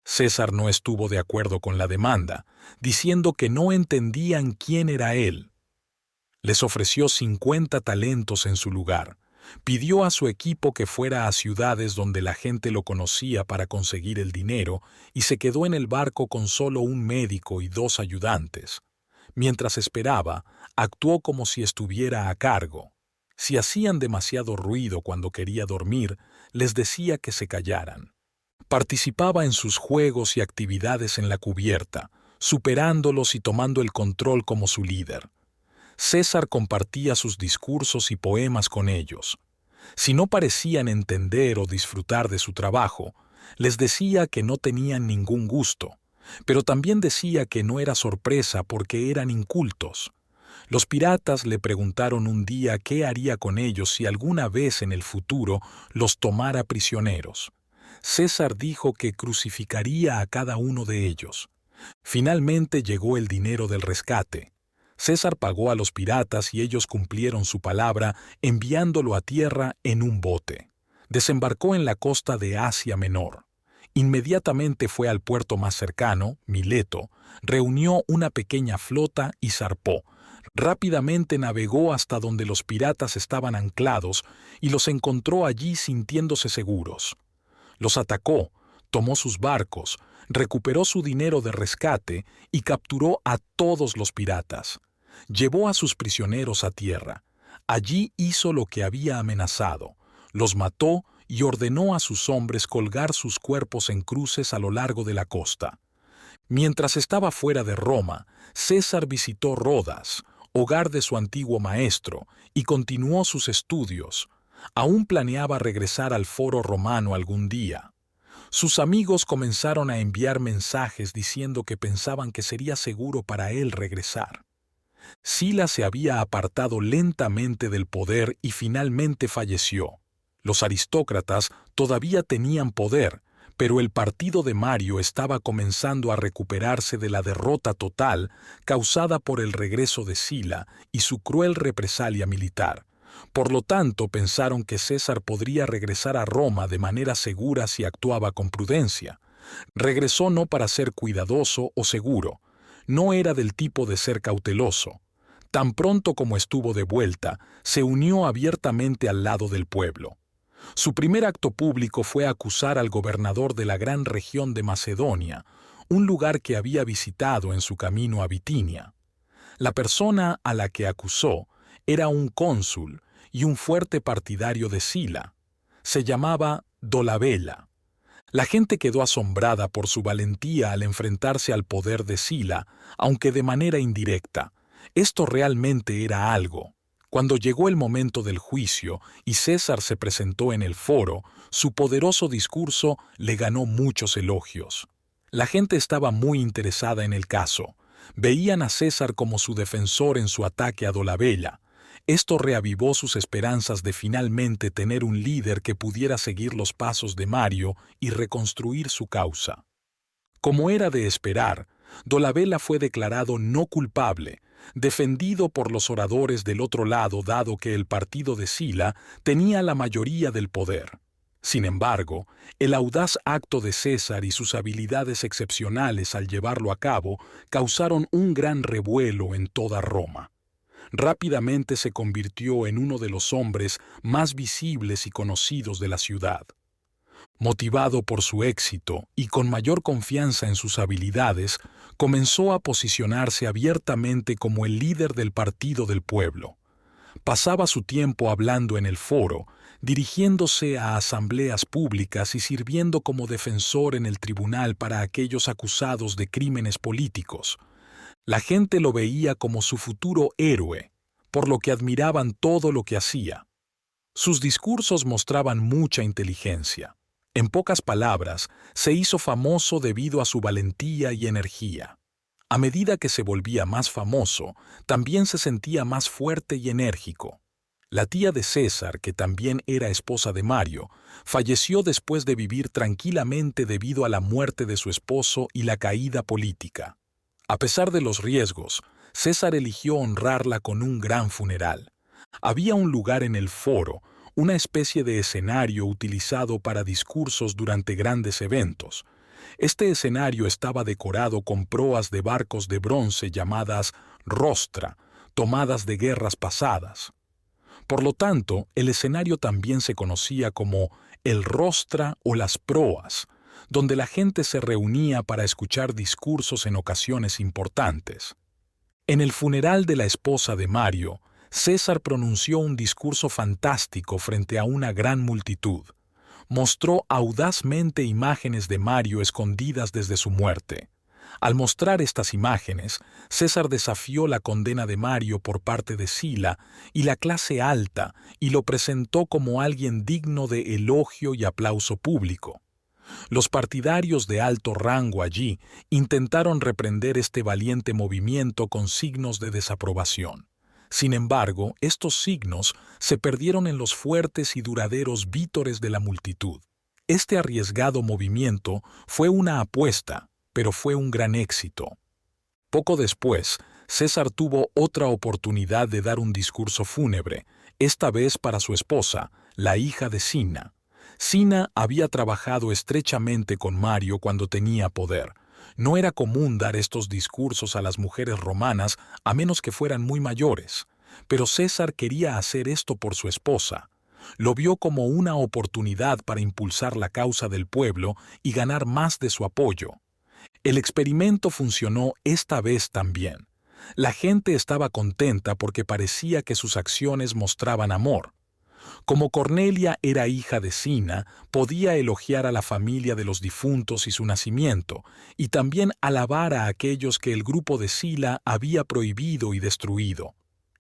César no estuvo de acuerdo con la demanda, diciendo que no entendían quién era él. Les ofreció 50 talentos en su lugar. Pidió a su equipo que fuera a ciudades donde la gente lo conocía para conseguir el dinero y se quedó en el barco con solo un médico y 2 ayudantes. Mientras esperaba, actuó como si estuviera a cargo. Si hacían demasiado ruido cuando quería dormir, les decía que se callaran. Participaba en sus juegos y actividades en la cubierta, superándolos y tomando el control como su líder. César compartía sus discursos y poemas con ellos. Si no parecían entender o disfrutar de su trabajo, les decía que no tenían ningún gusto, pero también decía que no era sorpresa porque eran incultos. Los piratas le preguntaron un día qué haría con ellos si alguna vez en el futuro los tomara prisioneros. César dijo que crucificaría a cada uno de ellos. Finalmente llegó el dinero del rescate. César pagó a los piratas y ellos cumplieron su palabra enviándolo a tierra en un bote. Desembarcó en la costa de Asia Menor. Inmediatamente fue al puerto más cercano, Mileto, reunió una pequeña flota y zarpó. Rápidamente navegó hasta donde los piratas estaban anclados y los encontró allí sintiéndose seguros. Los atacó, tomó sus barcos, recuperó su dinero de rescate y capturó a todos los piratas. Llevó a sus prisioneros a tierra. Allí hizo lo que había amenazado. Los mató y ordenó a sus hombres colgar sus cuerpos en cruces a lo largo de la costa. Mientras estaba fuera de Roma, César visitó Rodas, hogar de su antiguo maestro, y continuó sus estudios. Aún planeaba regresar al foro romano algún día. Sus amigos comenzaron a enviar mensajes diciendo que pensaban que sería seguro para él regresar. Sila se había apartado lentamente del poder y finalmente falleció. Los aristócratas todavía tenían poder, pero el partido de Mario estaba comenzando a recuperarse de la derrota total causada por el regreso de Sila y su cruel represalia militar. Por lo tanto, pensaron que César podría regresar a Roma de manera segura si actuaba con prudencia. Regresó no para ser cuidadoso o seguro. No era del tipo de ser cauteloso. Tan pronto como estuvo de vuelta, se unió abiertamente al lado del pueblo. Su primer acto público fue acusar al gobernador de la gran región de Macedonia, un lugar que había visitado en su camino a Bitinia. La persona a la que acusó era un cónsul y un fuerte partidario de Sila. Se llamaba Dolabella. La gente quedó asombrada por su valentía al enfrentarse al poder de Sila, aunque de manera indirecta. Esto realmente era algo. Cuando llegó el momento del juicio y César se presentó en el foro, su poderoso discurso le ganó muchos elogios. La gente estaba muy interesada en el caso. Veían a César como su defensor en su ataque a Dolabella. Esto reavivó sus esperanzas de finalmente tener un líder que pudiera seguir los pasos de Mario y reconstruir su causa. Como era de esperar, Dolabella fue declarado no culpable, defendido por los oradores del otro lado dado que el partido de Sila tenía la mayoría del poder. Sin embargo, el audaz acto de César y sus habilidades excepcionales al llevarlo a cabo causaron un gran revuelo en toda Roma. Rápidamente se convirtió en uno de los hombres más visibles y conocidos de la ciudad. Motivado por su éxito y con mayor confianza en sus habilidades, comenzó a posicionarse abiertamente como el líder del partido del pueblo. Pasaba su tiempo hablando en el foro, dirigiéndose a asambleas públicas y sirviendo como defensor en el tribunal para aquellos acusados de crímenes políticos. La gente lo veía como su futuro héroe, por lo que admiraban todo lo que hacía. Sus discursos mostraban mucha inteligencia. En pocas palabras, se hizo famoso debido a su valentía y energía. A medida que se volvía más famoso, también se sentía más fuerte y enérgico. La tía de César, que también era esposa de Mario, falleció después de vivir tranquilamente debido a la muerte de su esposo y la caída política. A pesar de los riesgos, César eligió honrarla con un gran funeral. Había un lugar en el foro, una especie de escenario utilizado para discursos durante grandes eventos. Este escenario estaba decorado con proas de barcos de bronce llamadas rostra, tomadas de guerras pasadas. Por lo tanto, el escenario también se conocía como el rostra o las proas, donde la gente se reunía para escuchar discursos en ocasiones importantes. En el funeral de la esposa de Mario, César pronunció un discurso fantástico frente a una gran multitud. Mostró audazmente imágenes de Mario escondidas desde su muerte. Al mostrar estas imágenes, César desafió la condena de Mario por parte de Sila y la clase alta y lo presentó como alguien digno de elogio y aplauso público. Los partidarios de alto rango allí intentaron reprender este valiente movimiento con signos de desaprobación. Sin embargo, estos signos se perdieron en los fuertes y duraderos vítores de la multitud. Este arriesgado movimiento fue una apuesta, pero fue un gran éxito. Poco después, César tuvo otra oportunidad de dar un discurso fúnebre, esta vez para su esposa, la hija de Cinna. Cinna había trabajado estrechamente con Mario cuando tenía poder. No era común dar estos discursos a las mujeres romanas a menos que fueran muy mayores, pero César quería hacer esto por su esposa. Lo vio como una oportunidad para impulsar la causa del pueblo y ganar más de su apoyo. El experimento funcionó esta vez también. La gente estaba contenta porque parecía que sus acciones mostraban amor. Como Cornelia era hija de Cinna, podía elogiar a la familia de los difuntos y su nacimiento, y también alabar a aquellos que el grupo de Sila había prohibido y destruido.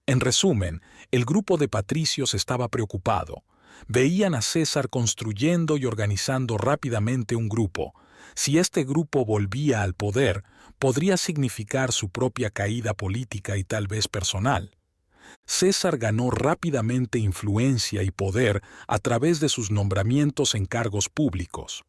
En resumen, el grupo de patricios estaba preocupado. Veían a César construyendo y organizando rápidamente un grupo. Si este grupo volvía al poder, podría significar su propia caída política y tal vez personal. César ganó rápidamente influencia y poder a través de sus nombramientos en cargos públicos.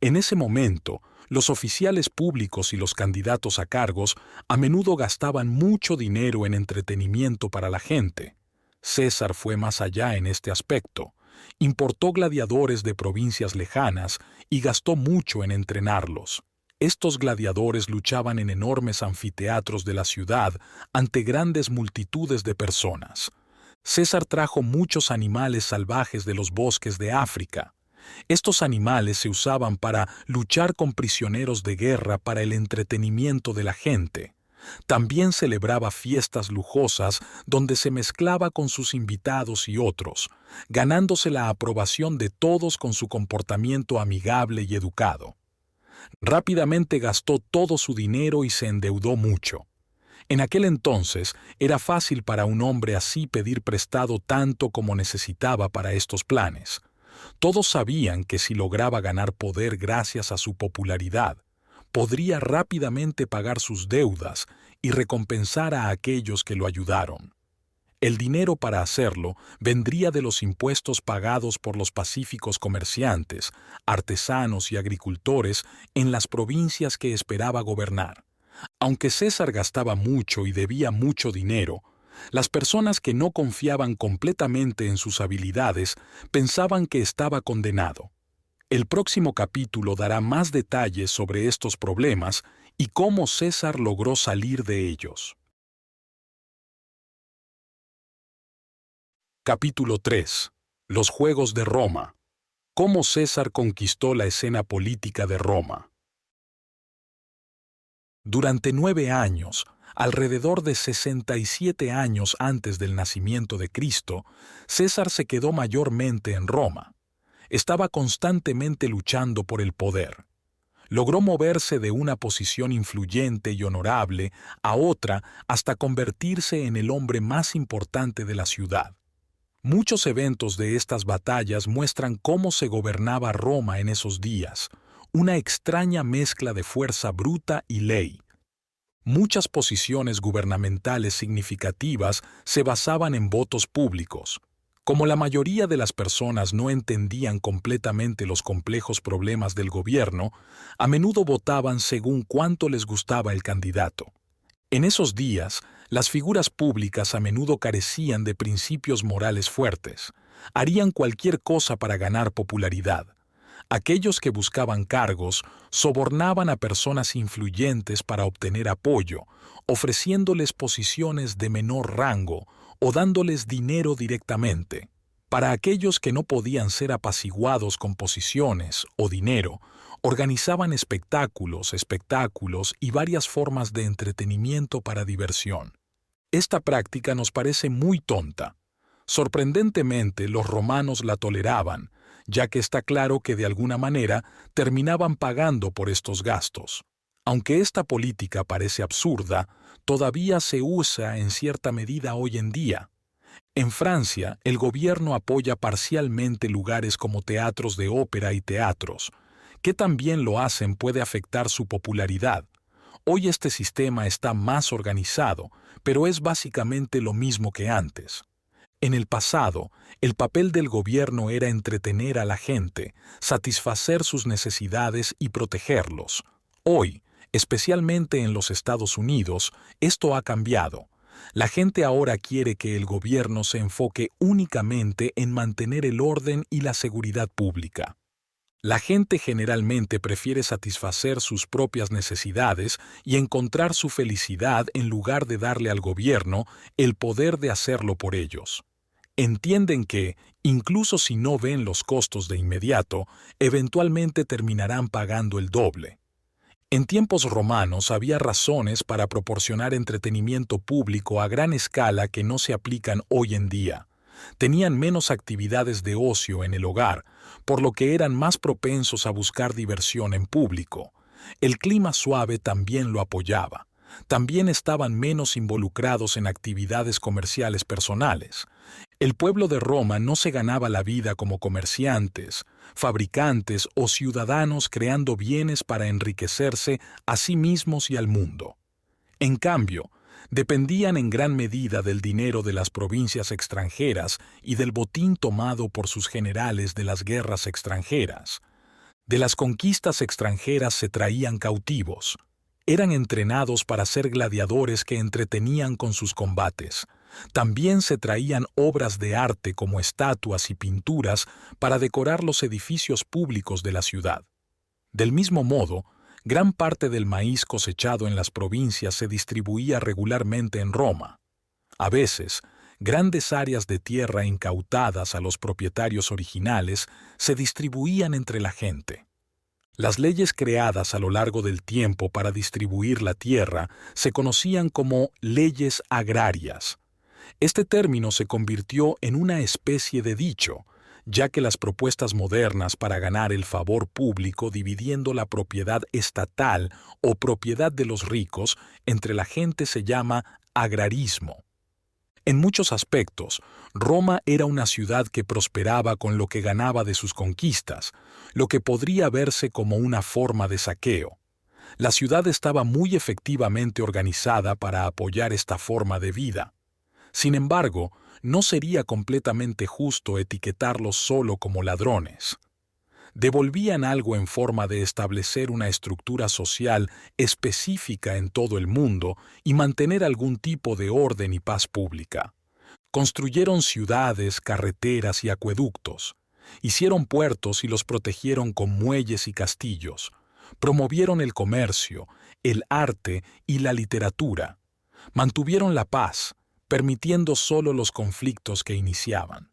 En ese momento, los oficiales públicos y los candidatos a cargos a menudo gastaban mucho dinero en entretenimiento para la gente. César fue más allá en este aspecto. Importó gladiadores de provincias lejanas y gastó mucho en entrenarlos. Estos gladiadores luchaban en enormes anfiteatros de la ciudad ante grandes multitudes de personas. César trajo muchos animales salvajes de los bosques de África. Estos animales se usaban para luchar con prisioneros de guerra para el entretenimiento de la gente. También celebraba fiestas lujosas donde se mezclaba con sus invitados y otros, ganándose la aprobación de todos con su comportamiento amigable y educado. Rápidamente gastó todo su dinero y se endeudó mucho. En aquel entonces era fácil para un hombre así pedir prestado tanto como necesitaba para estos planes. Todos sabían que si lograba ganar poder gracias a su popularidad, podría rápidamente pagar sus deudas y recompensar a aquellos que lo ayudaron. El dinero para hacerlo vendría de los impuestos pagados por los pacíficos comerciantes, artesanos y agricultores en las provincias que esperaba gobernar. Aunque César gastaba mucho y debía mucho dinero, las personas que no confiaban completamente en sus habilidades pensaban que estaba condenado. El próximo capítulo dará más detalles sobre estos problemas y cómo César logró salir de ellos. Capítulo 3. Los Juegos de Roma. Cómo César conquistó la escena política de Roma. Durante 9 años, alrededor de 67 años antes del nacimiento de Cristo, César se quedó mayormente en Roma. Estaba constantemente luchando por el poder. Logró moverse de una posición influyente y honorable a otra hasta convertirse en el hombre más importante de la ciudad. Muchos eventos de estas batallas muestran cómo se gobernaba Roma en esos días, una extraña mezcla de fuerza bruta y ley. Muchas posiciones gubernamentales significativas se basaban en votos públicos. Como la mayoría de las personas no entendían completamente los complejos problemas del gobierno, a menudo votaban según cuánto les gustaba el candidato. En esos días, las figuras públicas a menudo carecían de principios morales fuertes. Harían cualquier cosa para ganar popularidad. Aquellos que buscaban cargos sobornaban a personas influyentes para obtener apoyo, ofreciéndoles posiciones de menor rango o dándoles dinero directamente. Para aquellos que no podían ser apaciguados con posiciones o dinero, organizaban espectáculos y varias formas de entretenimiento para diversión. Esta práctica nos parece muy tonta. Sorprendentemente, los romanos la toleraban, ya que está claro que de alguna manera terminaban pagando por estos gastos. Aunque esta política parece absurda, todavía se usa en cierta medida hoy en día. En Francia, el gobierno apoya parcialmente lugares como teatros de ópera y teatros. Que también lo hacen puede afectar su popularidad. Hoy este sistema está más organizado, pero es básicamente lo mismo que antes. En el pasado, el papel del gobierno era entretener a la gente, satisfacer sus necesidades y protegerlos. Hoy, especialmente en los Estados Unidos, esto ha cambiado. La gente ahora quiere que el gobierno se enfoque únicamente en mantener el orden y la seguridad pública. La gente generalmente prefiere satisfacer sus propias necesidades y encontrar su felicidad en lugar de darle al gobierno el poder de hacerlo por ellos. Entienden que, incluso si no ven los costos de inmediato, eventualmente terminarán pagando el doble. En tiempos romanos había razones para proporcionar entretenimiento público a gran escala que no se aplican hoy en día. Tenían menos actividades de ocio en el hogar, por lo que eran más propensos a buscar diversión en público. El clima suave también lo apoyaba. También estaban menos involucrados en actividades comerciales personales. El pueblo de Roma no se ganaba la vida como comerciantes, fabricantes o ciudadanos creando bienes para enriquecerse a sí mismos y al mundo. En cambio, dependían en gran medida del dinero de las provincias extranjeras y del botín tomado por sus generales de las guerras extranjeras. De las conquistas extranjeras se traían cautivos. Eran entrenados para ser gladiadores que entretenían con sus combates. También se traían obras de arte como estatuas y pinturas para decorar los edificios públicos de la ciudad. Del mismo modo, gran parte del maíz cosechado en las provincias se distribuía regularmente en Roma. A veces, grandes áreas de tierra incautadas a los propietarios originales se distribuían entre la gente. Las leyes creadas a lo largo del tiempo para distribuir la tierra se conocían como leyes agrarias. Este término se convirtió en una especie de dicho, ya que las propuestas modernas para ganar el favor público dividiendo la propiedad estatal o propiedad de los ricos entre la gente se llama agrarismo. En muchos aspectos, Roma era una ciudad que prosperaba con lo que ganaba de sus conquistas, lo que podría verse como una forma de saqueo. La ciudad estaba muy efectivamente organizada para apoyar esta forma de vida. Sin embargo, no sería completamente justo etiquetarlos solo como ladrones. Devolvían algo en forma de establecer una estructura social específica en todo el mundo y mantener algún tipo de orden y paz pública. Construyeron ciudades, carreteras y acueductos. Hicieron puertos y los protegieron con muelles y castillos. Promovieron el comercio, el arte y la literatura. Mantuvieron la paz, permitiendo solo los conflictos que iniciaban.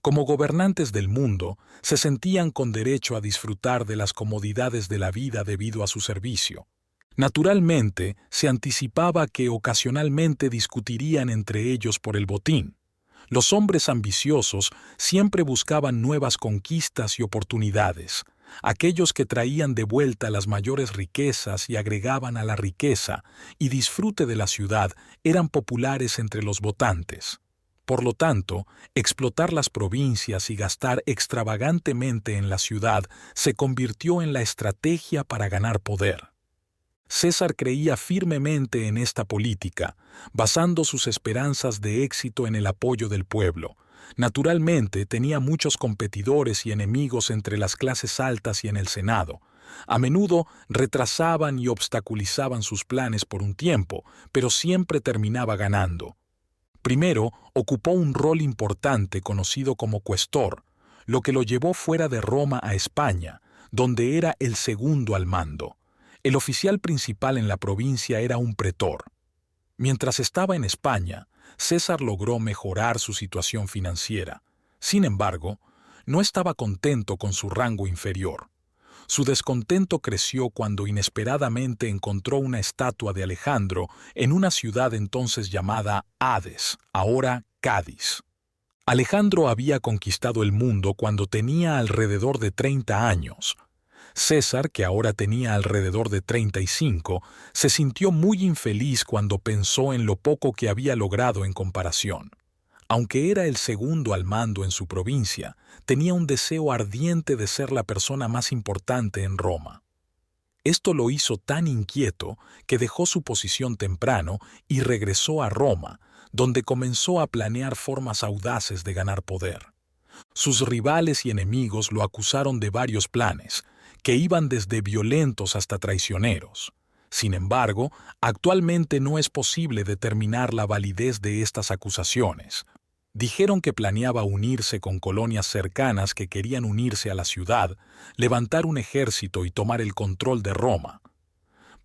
Como gobernantes del mundo, se sentían con derecho a disfrutar de las comodidades de la vida debido a su servicio. Naturalmente, se anticipaba que ocasionalmente discutirían entre ellos por el botín. Los hombres ambiciosos siempre buscaban nuevas conquistas y oportunidades. Aquellos que traían de vuelta las mayores riquezas y agregaban a la riqueza y disfrute de la ciudad eran populares entre los votantes. Por lo tanto, explotar las provincias y gastar extravagantemente en la ciudad se convirtió en la estrategia para ganar poder. César creía firmemente en esta política, basando sus esperanzas de éxito en el apoyo del pueblo. Naturalmente, tenía muchos competidores y enemigos entre las clases altas y en el Senado. A menudo retrasaban y obstaculizaban sus planes por un tiempo, pero siempre terminaba ganando. Primero, ocupó un rol importante conocido como cuestor, lo que lo llevó fuera de Roma a España, donde era el segundo al mando. El oficial principal en la provincia era un pretor. Mientras estaba en España, César logró mejorar su situación financiera. Sin embargo, no estaba contento con su rango inferior. Su descontento creció cuando inesperadamente encontró una estatua de Alejandro en una ciudad entonces llamada Hades, ahora Cádiz. Alejandro había conquistado el mundo cuando tenía alrededor de 30 años. César, que ahora tenía alrededor de 35, se sintió muy infeliz cuando pensó en lo poco que había logrado en comparación. Aunque era el segundo al mando en su provincia, tenía un deseo ardiente de ser la persona más importante en Roma. Esto lo hizo tan inquieto que dejó su posición temprano y regresó a Roma, donde comenzó a planear formas audaces de ganar poder. Sus rivales y enemigos lo acusaron de varios planes, que iban desde violentos hasta traicioneros. Sin embargo, actualmente no es posible determinar la validez de estas acusaciones. Dijeron que planeaba unirse con colonias cercanas que querían unirse a la ciudad, levantar un ejército y tomar el control de Roma.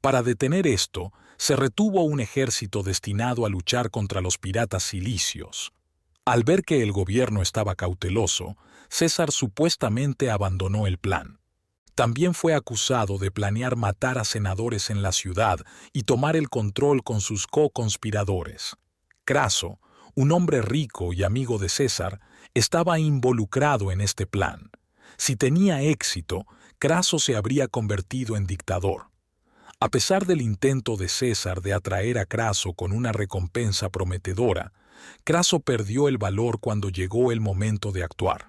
Para detener esto, se retuvo un ejército destinado a luchar contra los piratas cilicios. Al ver que el gobierno estaba cauteloso, César supuestamente abandonó el plan. También fue acusado de planear matar a senadores en la ciudad y tomar el control con sus co-conspiradores. Craso, un hombre rico y amigo de César, estaba involucrado en este plan. Si tenía éxito, Craso se habría convertido en dictador. A pesar del intento de César de atraer a Craso con una recompensa prometedora, Craso perdió el valor cuando llegó el momento de actuar.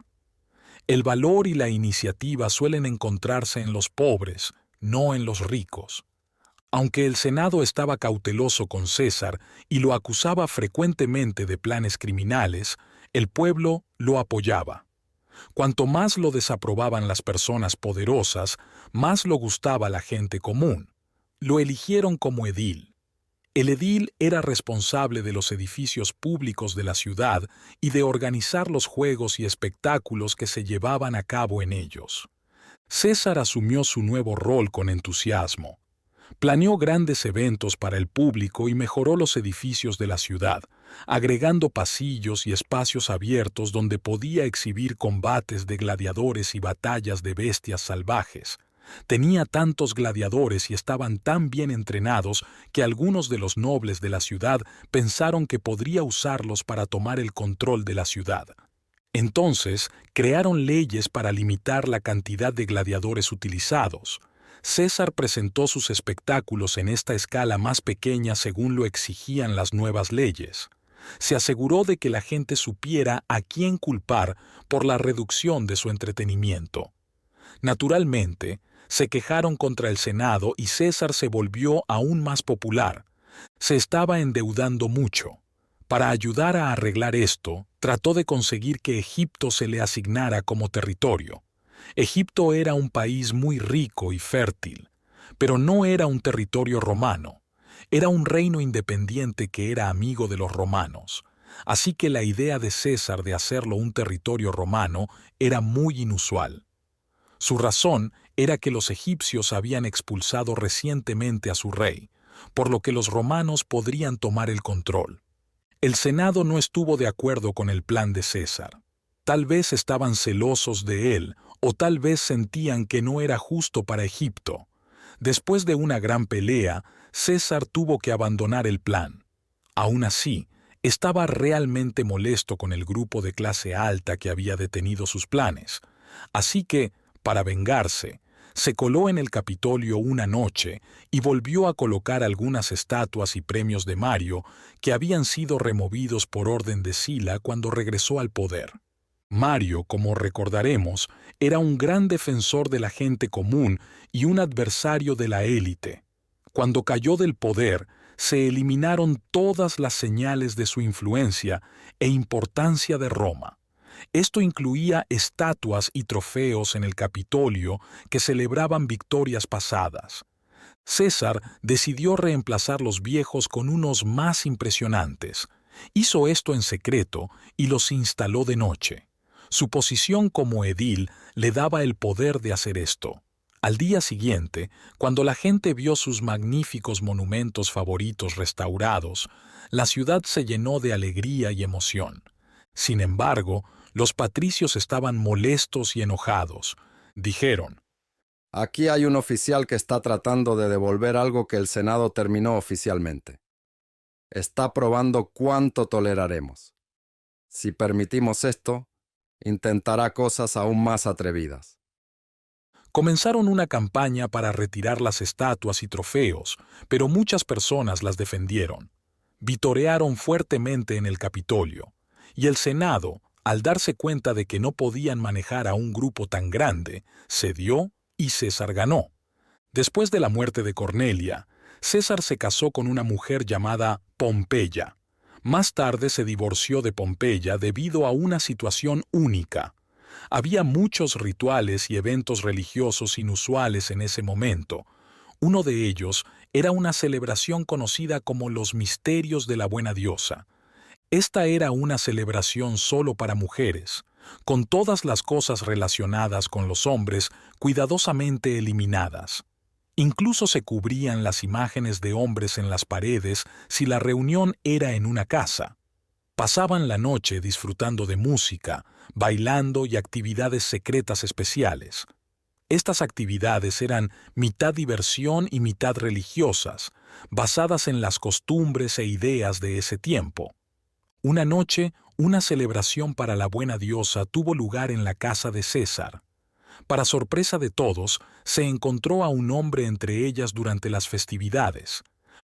El valor y la iniciativa suelen encontrarse en los pobres, no en los ricos. Aunque el Senado estaba cauteloso con César y lo acusaba frecuentemente de planes criminales, el pueblo lo apoyaba. Cuanto más lo desaprobaban las personas poderosas, más lo gustaba la gente común. Lo eligieron como edil. El edil era responsable de los edificios públicos de la ciudad y de organizar los juegos y espectáculos que se llevaban a cabo en ellos. César asumió su nuevo rol con entusiasmo. Planeó grandes eventos para el público y mejoró los edificios de la ciudad, agregando pasillos y espacios abiertos donde podía exhibir combates de gladiadores y batallas de bestias salvajes. Tenía tantos gladiadores y estaban tan bien entrenados que algunos de los nobles de la ciudad pensaron que podría usarlos para tomar el control de la ciudad. Entonces, crearon leyes para limitar la cantidad de gladiadores utilizados. César presentó sus espectáculos en esta escala más pequeña según lo exigían las nuevas leyes. Se aseguró de que la gente supiera a quién culpar por la reducción de su entretenimiento. Naturalmente, se quejaron contra el Senado y César se volvió aún más popular. Se estaba endeudando mucho. Para ayudar a arreglar esto, trató de conseguir que Egipto se le asignara como territorio. Egipto era un país muy rico y fértil, pero no era un territorio romano. Era un reino independiente que era amigo de los romanos. Así que la idea de César de hacerlo un territorio romano era muy inusual. Su razón era que los egipcios habían expulsado recientemente a su rey, por lo que los romanos podrían tomar el control. El Senado no estuvo de acuerdo con el plan de César. Tal vez estaban celosos de él, o tal vez sentían que no era justo para Egipto. Después de una gran pelea, César tuvo que abandonar el plan. Aún así, estaba realmente molesto con el grupo de clase alta que había detenido sus planes. Así que, para vengarse, se coló en el Capitolio una noche y volvió a colocar algunas estatuas y premios de Mario que habían sido removidos por orden de Sila cuando regresó al poder. Mario, como recordaremos, era un gran defensor de la gente común y un adversario de la élite. Cuando cayó del poder, se eliminaron todas las señales de su influencia e importancia de Roma. Esto incluía estatuas y trofeos en el Capitolio que celebraban victorias pasadas. César decidió reemplazar los viejos con unos más impresionantes. Hizo esto en secreto y los instaló de noche. Su posición como edil le daba el poder de hacer esto. Al día siguiente, cuando la gente vio sus magníficos monumentos favoritos restaurados, la ciudad se llenó de alegría y emoción. Sin embargo, los patricios estaban molestos y enojados. Dijeron: Aquí hay un oficial que está tratando de devolver algo que el Senado terminó oficialmente. Está probando cuánto toleraremos. Si permitimos esto, intentará cosas aún más atrevidas. Comenzaron una campaña para retirar las estatuas y trofeos, pero muchas personas las defendieron. Vitorearon fuertemente en el Capitolio, y el Senado, al darse cuenta de que no podían manejar a un grupo tan grande, cedió y César ganó. Después de la muerte de Cornelia, César se casó con una mujer llamada Pompeya. Más tarde se divorció de Pompeya debido a una situación única. Había muchos rituales y eventos religiosos inusuales en ese momento. Uno de ellos era una celebración conocida como los Misterios de la Buena Diosa. Esta era una celebración solo para mujeres, con todas las cosas relacionadas con los hombres cuidadosamente eliminadas. Incluso se cubrían las imágenes de hombres en las paredes si la reunión era en una casa. Pasaban la noche disfrutando de música, bailando y actividades secretas especiales. Estas actividades eran mitad diversión y mitad religiosas, basadas en las costumbres e ideas de ese tiempo. Una noche, una celebración para la buena diosa tuvo lugar en la casa de César. Para sorpresa de todos, se encontró a un hombre entre ellas durante las festividades.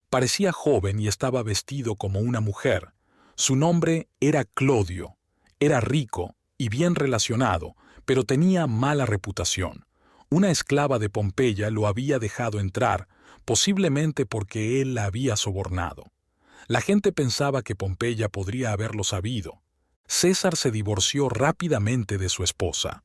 Parecía joven y estaba vestido como una mujer. Su nombre era Clodio. Era rico y bien relacionado, pero tenía mala reputación. Una esclava de Pompeya lo había dejado entrar, posiblemente porque él la había sobornado. La gente pensaba que Pompeya podría haberlo sabido. César se divorció rápidamente de su esposa.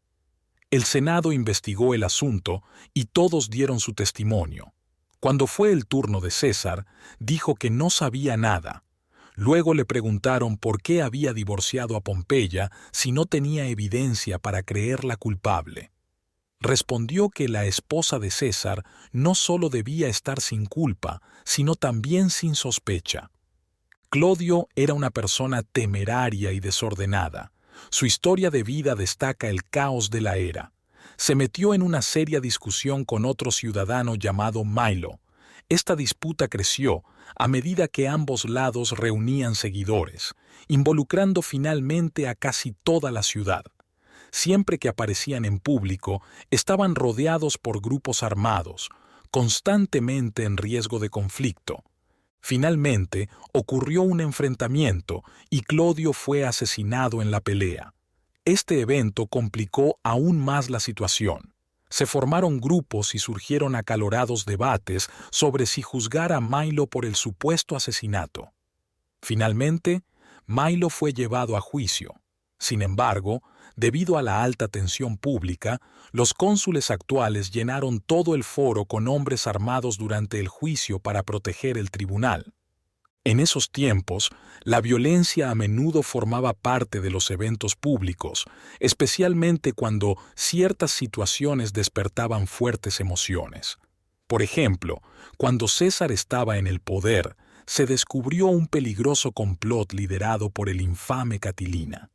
El Senado investigó el asunto y todos dieron su testimonio. Cuando fue el turno de César, dijo que no sabía nada. Luego le preguntaron por qué había divorciado a Pompeya si no tenía evidencia para creerla culpable. Respondió que la esposa de César no solo debía estar sin culpa, sino también sin sospecha. Clodio era una persona temeraria y desordenada. Su historia de vida destaca el caos de la era. se metió en una seria discusión con otro ciudadano llamado Milo. Esta disputa creció a medida que ambos lados reunían seguidores, involucrando finalmente a casi toda la ciudad. Siempre que aparecían en público, estaban rodeados por grupos armados, constantemente en riesgo de conflicto. Finalmente, ocurrió un enfrentamiento y Clodio fue asesinado en la pelea. Este evento complicó aún más la situación. Se formaron grupos y surgieron acalorados debates sobre si juzgar a Milo por el supuesto asesinato. Finalmente, Milo fue llevado a juicio. Sin embargo, debido a la alta tensión pública, los cónsules actuales llenaron todo el foro con hombres armados durante el juicio para proteger el tribunal. En esos tiempos, la violencia a menudo formaba parte de los eventos públicos, especialmente cuando ciertas situaciones despertaban fuertes emociones. Por ejemplo, cuando César estaba en el poder, se descubrió un peligroso complot liderado por el infame Catilina.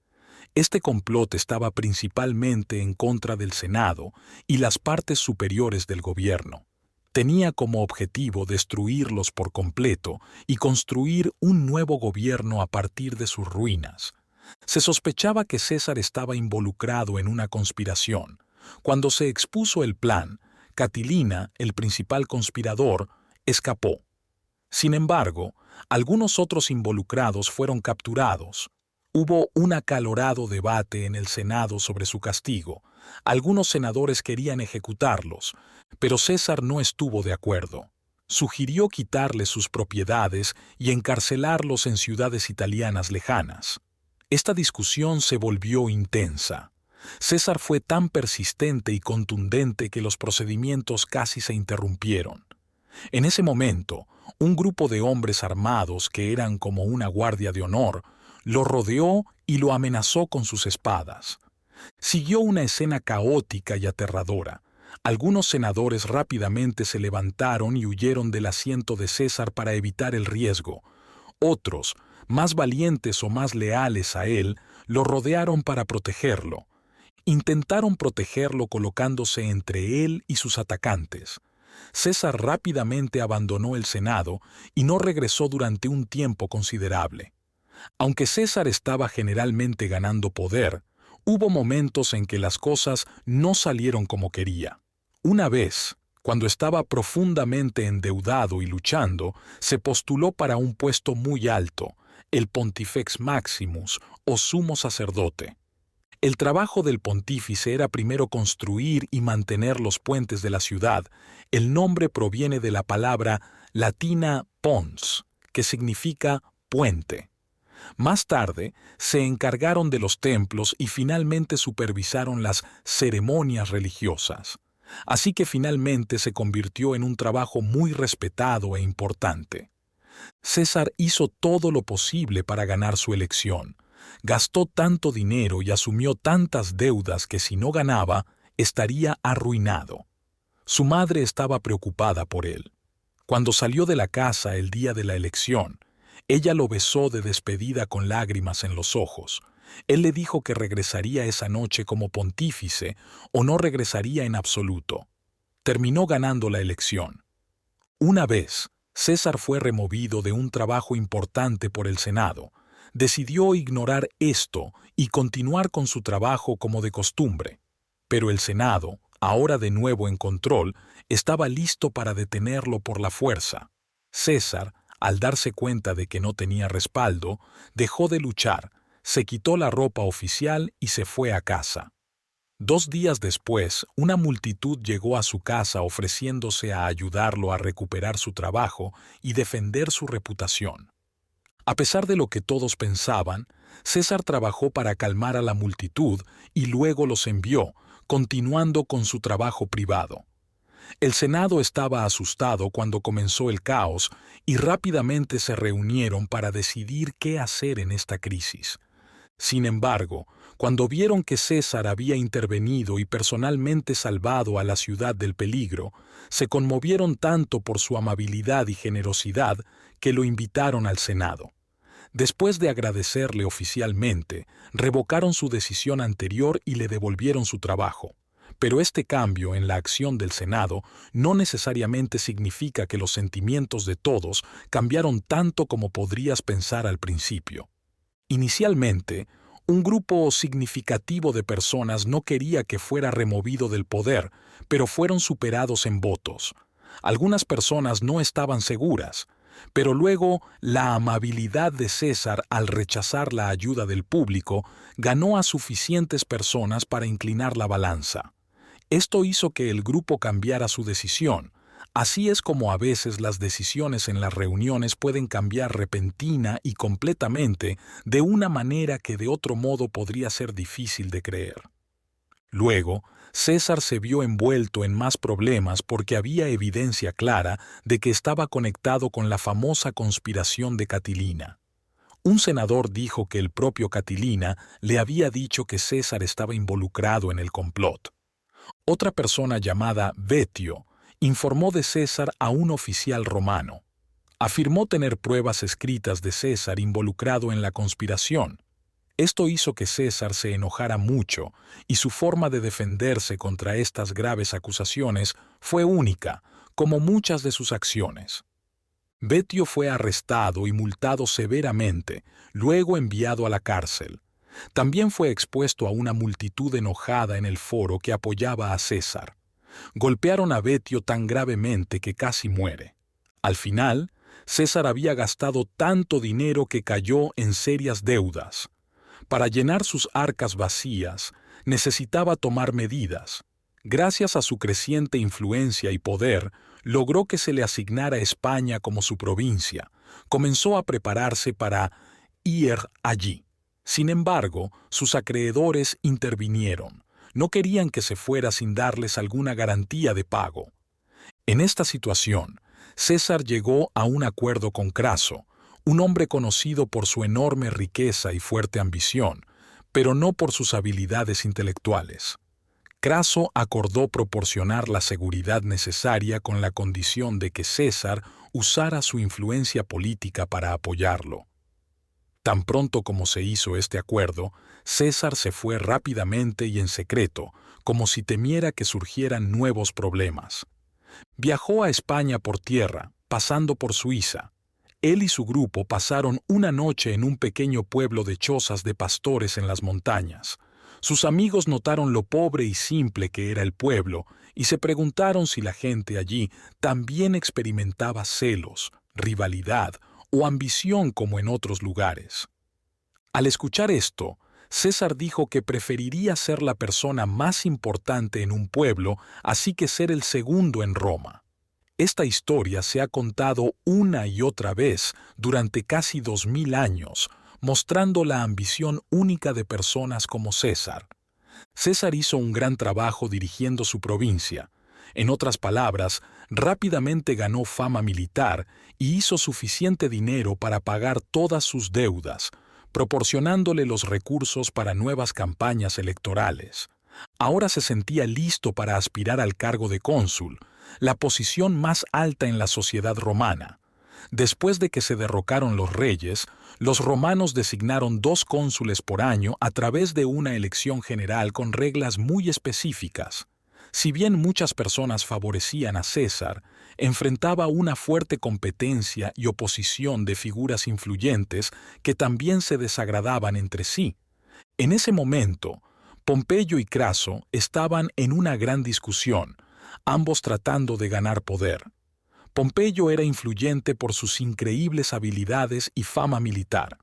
Este complot estaba principalmente en contra del Senado y las partes superiores del gobierno. Tenía como objetivo destruirlos por completo y construir un nuevo gobierno a partir de sus ruinas. Se sospechaba que César estaba involucrado en una conspiración. Cuando se expuso el plan, Catilina, el principal conspirador, escapó. Sin embargo, algunos otros involucrados fueron capturados. Hubo un acalorado debate en el Senado sobre su castigo. Algunos senadores querían ejecutarlos, pero César no estuvo de acuerdo. Sugirió quitarles sus propiedades y encarcelarlos en ciudades italianas lejanas. Esta discusión se volvió intensa. César fue tan persistente y contundente que los procedimientos casi se interrumpieron. En ese momento, un grupo de hombres armados que eran como una guardia de honor, lo rodeó y lo amenazó con sus espadas. Siguió una escena caótica y aterradora. Algunos senadores rápidamente se levantaron y huyeron del asiento de César para evitar el riesgo. Otros, más valientes o más leales a él, lo rodearon para protegerlo. Intentaron protegerlo colocándose entre él y sus atacantes. César rápidamente abandonó el Senado y no regresó durante un tiempo considerable. Aunque César estaba generalmente ganando poder, hubo momentos en que las cosas no salieron como quería. Una vez, cuando estaba profundamente endeudado y luchando, se postuló para un puesto muy alto, el Pontifex Maximus o sumo sacerdote. El trabajo del pontífice era primero construir y mantener los puentes de la ciudad. El nombre proviene de la palabra latina pons, que significa puente. Más tarde, se encargaron de los templos y finalmente supervisaron las ceremonias religiosas. Así que finalmente se convirtió en un trabajo muy respetado e importante. César hizo todo lo posible para ganar su elección. Gastó tanto dinero y asumió tantas deudas que si no ganaba, estaría arruinado. Su madre estaba preocupada por él. Cuando salió de la casa el día de la elección, ella lo besó de despedida con lágrimas en los ojos. Él le dijo que regresaría esa noche como pontífice o no regresaría en absoluto. Terminó ganando la elección. Una vez, César fue removido de un trabajo importante por el Senado. Decidió ignorar esto y continuar con su trabajo como de costumbre. Pero el Senado, ahora de nuevo en control, estaba listo para detenerlo por la fuerza. César, al darse cuenta de que no tenía respaldo, dejó de luchar, se quitó la ropa oficial y se fue a casa. 2 días después, una multitud llegó a su casa ofreciéndose a ayudarlo a recuperar su trabajo y defender su reputación. A pesar de lo que todos pensaban, César trabajó para calmar a la multitud y luego los envió, continuando con su trabajo privado. El Senado estaba asustado cuando comenzó el caos y rápidamente se reunieron para decidir qué hacer en esta crisis. Sin embargo, cuando vieron que César había intervenido y personalmente salvado a la ciudad del peligro, se conmovieron tanto por su amabilidad y generosidad que lo invitaron al Senado. Después de agradecerle oficialmente, revocaron su decisión anterior y le devolvieron su trabajo. Pero este cambio en la acción del Senado no necesariamente significa que los sentimientos de todos cambiaron tanto como podrías pensar al principio. Inicialmente, un grupo significativo de personas no quería que fuera removido del poder, pero fueron superados en votos. Algunas personas no estaban seguras, pero luego la amabilidad de César al rechazar la ayuda del público ganó a suficientes personas para inclinar la balanza. Esto hizo que el grupo cambiara su decisión. Así es como a veces las decisiones en las reuniones pueden cambiar repentina y completamente de una manera que de otro modo podría ser difícil de creer. Luego, César se vio envuelto en más problemas porque había evidencia clara de que estaba conectado con la famosa conspiración de Catilina. Un senador dijo que el propio Catilina le había dicho que César estaba involucrado en el complot. Otra persona llamada Vetio informó de César a un oficial romano. Afirmó tener pruebas escritas de César involucrado en la conspiración. Esto hizo que César se enojara mucho, y su forma de defenderse contra estas graves acusaciones fue única, como muchas de sus acciones. Vetio fue arrestado y multado severamente, luego enviado a la cárcel. También fue expuesto a una multitud enojada en el foro que apoyaba a César. Golpearon a Vetio tan gravemente que casi muere. Al final, César había gastado tanto dinero que cayó en serias deudas. Para llenar sus arcas vacías, necesitaba tomar medidas. Gracias a su creciente influencia y poder, logró que se le asignara España como su provincia. Comenzó a prepararse para ir allí. Sin embargo, sus acreedores intervinieron. No querían que se fuera sin darles alguna garantía de pago. En esta situación, César llegó a un acuerdo con Craso, un hombre conocido por su enorme riqueza y fuerte ambición, pero no por sus habilidades intelectuales. Craso acordó proporcionar la seguridad necesaria con la condición de que César usara su influencia política para apoyarlo. Tan pronto como se hizo este acuerdo, César se fue rápidamente y en secreto, como si temiera que surgieran nuevos problemas. Viajó a España por tierra, pasando por Suiza. Él y su grupo pasaron una noche en un pequeño pueblo de chozas de pastores en las montañas. Sus amigos notaron lo pobre y simple que era el pueblo y se preguntaron si la gente allí también experimentaba celos, rivalidad o ambición como en otros lugares. Al escuchar esto, César dijo que preferiría ser la persona más importante en un pueblo, así que ser el segundo en Roma. Esta historia se ha contado una y otra vez durante casi 2000 años, mostrando la ambición única de personas como César. César hizo un gran trabajo dirigiendo su provincia. En otras palabras, rápidamente ganó fama militar y hizo suficiente dinero para pagar todas sus deudas, proporcionándole los recursos para nuevas campañas electorales. Ahora se sentía listo para aspirar al cargo de cónsul, la posición más alta en la sociedad romana. Después de que se derrocaron los reyes, los romanos designaron 2 cónsules por año a través de una elección general con reglas muy específicas. Si bien muchas personas favorecían a César, enfrentaba una fuerte competencia y oposición de figuras influyentes que también se desagradaban entre sí. En ese momento, Pompeyo y Craso estaban en una gran discusión, ambos tratando de ganar poder. Pompeyo era influyente por sus increíbles habilidades y fama militar.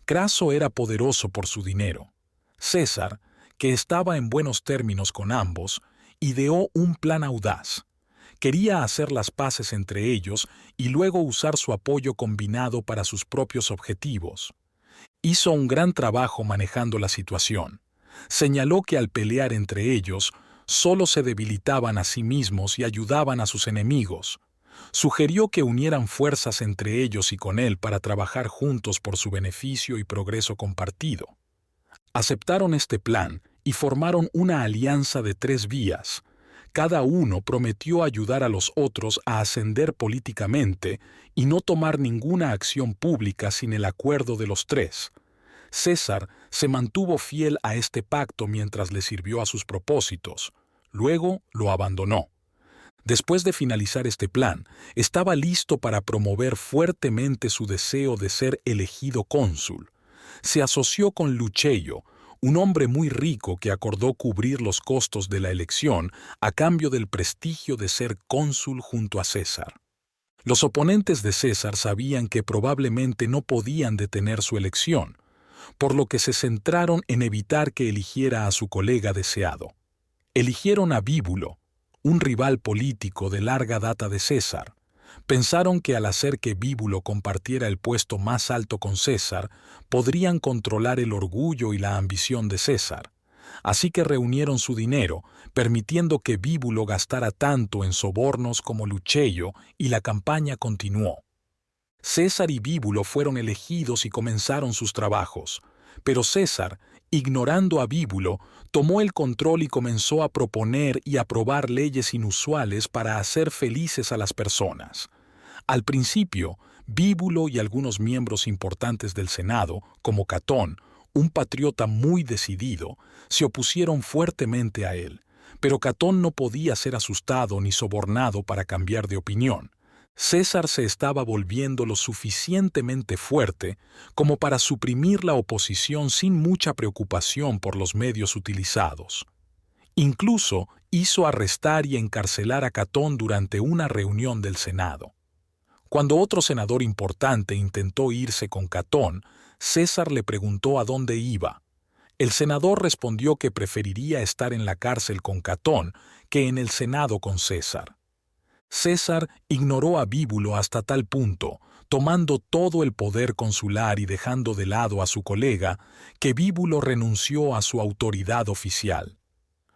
Craso era poderoso por su dinero. César, que estaba en buenos términos con ambos, ideó un plan audaz. Quería hacer las paces entre ellos y luego usar su apoyo combinado para sus propios objetivos. Hizo un gran trabajo manejando la situación. Señaló que al pelear entre ellos, solo se debilitaban a sí mismos y ayudaban a sus enemigos. Sugirió que unieran fuerzas entre ellos y con él para trabajar juntos por su beneficio y progreso compartido. Aceptaron este plan y formaron una alianza de 3 vías. Cada uno prometió ayudar a los otros a ascender políticamente y no tomar ninguna acción pública sin el acuerdo de los 3. César se mantuvo fiel a este pacto mientras le sirvió a sus propósitos. Luego lo abandonó. Después de finalizar este plan, estaba listo para promover fuertemente su deseo de ser elegido cónsul. Se asoció con Lucello, un hombre muy rico que acordó cubrir los costos de la elección a cambio del prestigio de ser cónsul junto a César. Los oponentes de César sabían que probablemente no podían detener su elección, por lo que se centraron en evitar que eligiera a su colega deseado. Eligieron a Bíbulo, un rival político de larga data de César. Pensaron que al hacer que Bíbulo compartiera el puesto más alto con César, podrían controlar el orgullo y la ambición de César. Así que reunieron su dinero, permitiendo que Bíbulo gastara tanto en sobornos como Lucello, y la campaña continuó. César y Bíbulo fueron elegidos y comenzaron sus trabajos, pero César, ignorando a Bíbulo, tomó el control y comenzó a proponer y aprobar leyes inusuales para hacer felices a las personas. Al principio, Bíbulo y algunos miembros importantes del Senado, como Catón, un patriota muy decidido, se opusieron fuertemente a él, pero Catón no podía ser asustado ni sobornado para cambiar de opinión. César se estaba volviendo lo suficientemente fuerte como para suprimir la oposición sin mucha preocupación por los medios utilizados. Incluso hizo arrestar y encarcelar a Catón durante una reunión del Senado. Cuando otro senador importante intentó irse con Catón, César le preguntó a dónde iba. El senador respondió que preferiría estar en la cárcel con Catón que en el Senado con César. César ignoró a Bíbulo hasta tal punto, tomando todo el poder consular y dejando de lado a su colega, que Bíbulo renunció a su autoridad oficial.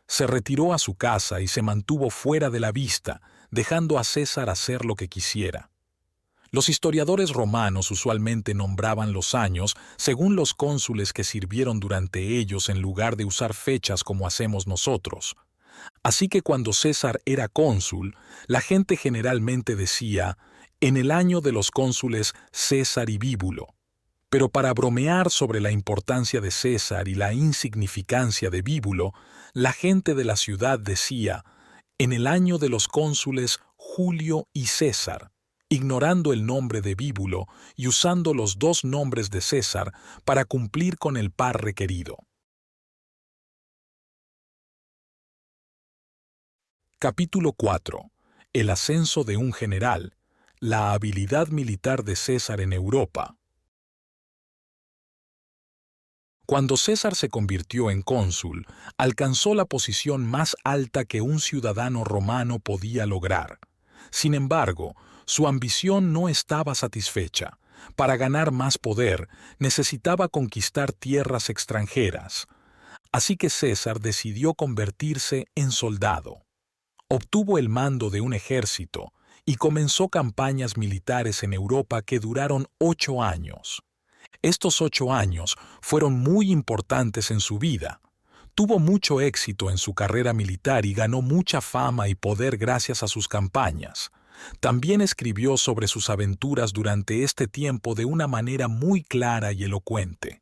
Se retiró a su casa y se mantuvo fuera de la vista, dejando a César hacer lo que quisiera. Los historiadores romanos usualmente nombraban los años según los cónsules que sirvieron durante ellos en lugar de usar fechas como hacemos nosotros. Así que cuando César era cónsul, la gente generalmente decía, en el año de los cónsules César y Bíbulo. Pero para bromear sobre la importancia de César y la insignificancia de Bíbulo, la gente de la ciudad decía, en el año de los cónsules Julio y César, ignorando el nombre de Bíbulo y usando los dos nombres de César para cumplir con el par requerido. Capítulo 4. El ascenso de un general. La habilidad militar de César en Europa. Cuando César se convirtió en cónsul, alcanzó la posición más alta que un ciudadano romano podía lograr. Sin embargo, su ambición no estaba satisfecha. Para ganar más poder, necesitaba conquistar tierras extranjeras. Así que César decidió convertirse en soldado. Obtuvo el mando de un ejército y comenzó campañas militares en Europa que duraron 8 años. Estos 8 años fueron muy importantes en su vida. Tuvo mucho éxito en su carrera militar y ganó mucha fama y poder gracias a sus campañas. También escribió sobre sus aventuras durante este tiempo de una manera muy clara y elocuente.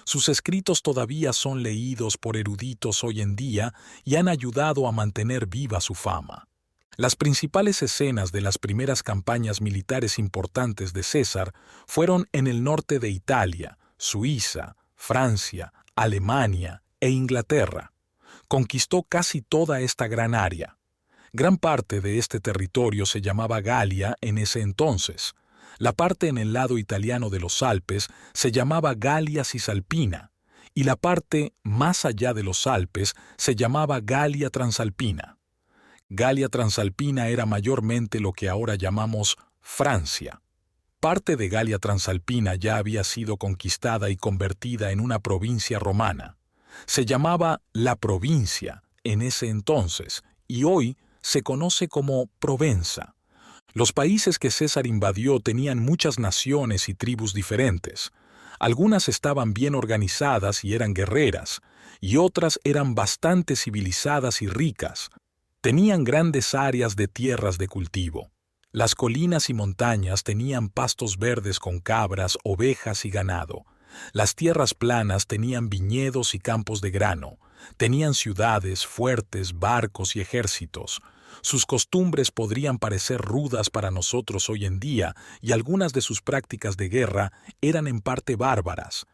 Sus escritos todavía son leídos por eruditos hoy en día y han ayudado a mantener viva su fama. Las principales escenas de las primeras campañas militares importantes de César fueron en el norte de Italia, Suiza, Francia, Alemania e Inglaterra. Conquistó casi toda esta gran área. Gran parte de este territorio se llamaba Galia en ese entonces. La parte en el lado italiano de los Alpes se llamaba Galia Cisalpina y la parte más allá de los Alpes se llamaba Galia Transalpina. Galia Transalpina era mayormente lo que ahora llamamos Francia. Parte de Galia Transalpina ya había sido conquistada y convertida en una provincia romana. Se llamaba la Provincia en ese entonces y hoy se conoce como Provenza. Los países que César invadió tenían muchas naciones y tribus diferentes. Algunas estaban bien organizadas y eran guerreras, y otras eran bastante civilizadas y ricas. Tenían grandes áreas de tierras de cultivo. Las colinas y montañas tenían pastos verdes con cabras, ovejas y ganado, Las tierras planas tenían viñedos y campos de grano, tenían ciudades, fuertes, barcos y ejércitos. Sus costumbres podrían parecer rudas para nosotros hoy en día, y algunas de sus prácticas de guerra eran en parte bárbaras.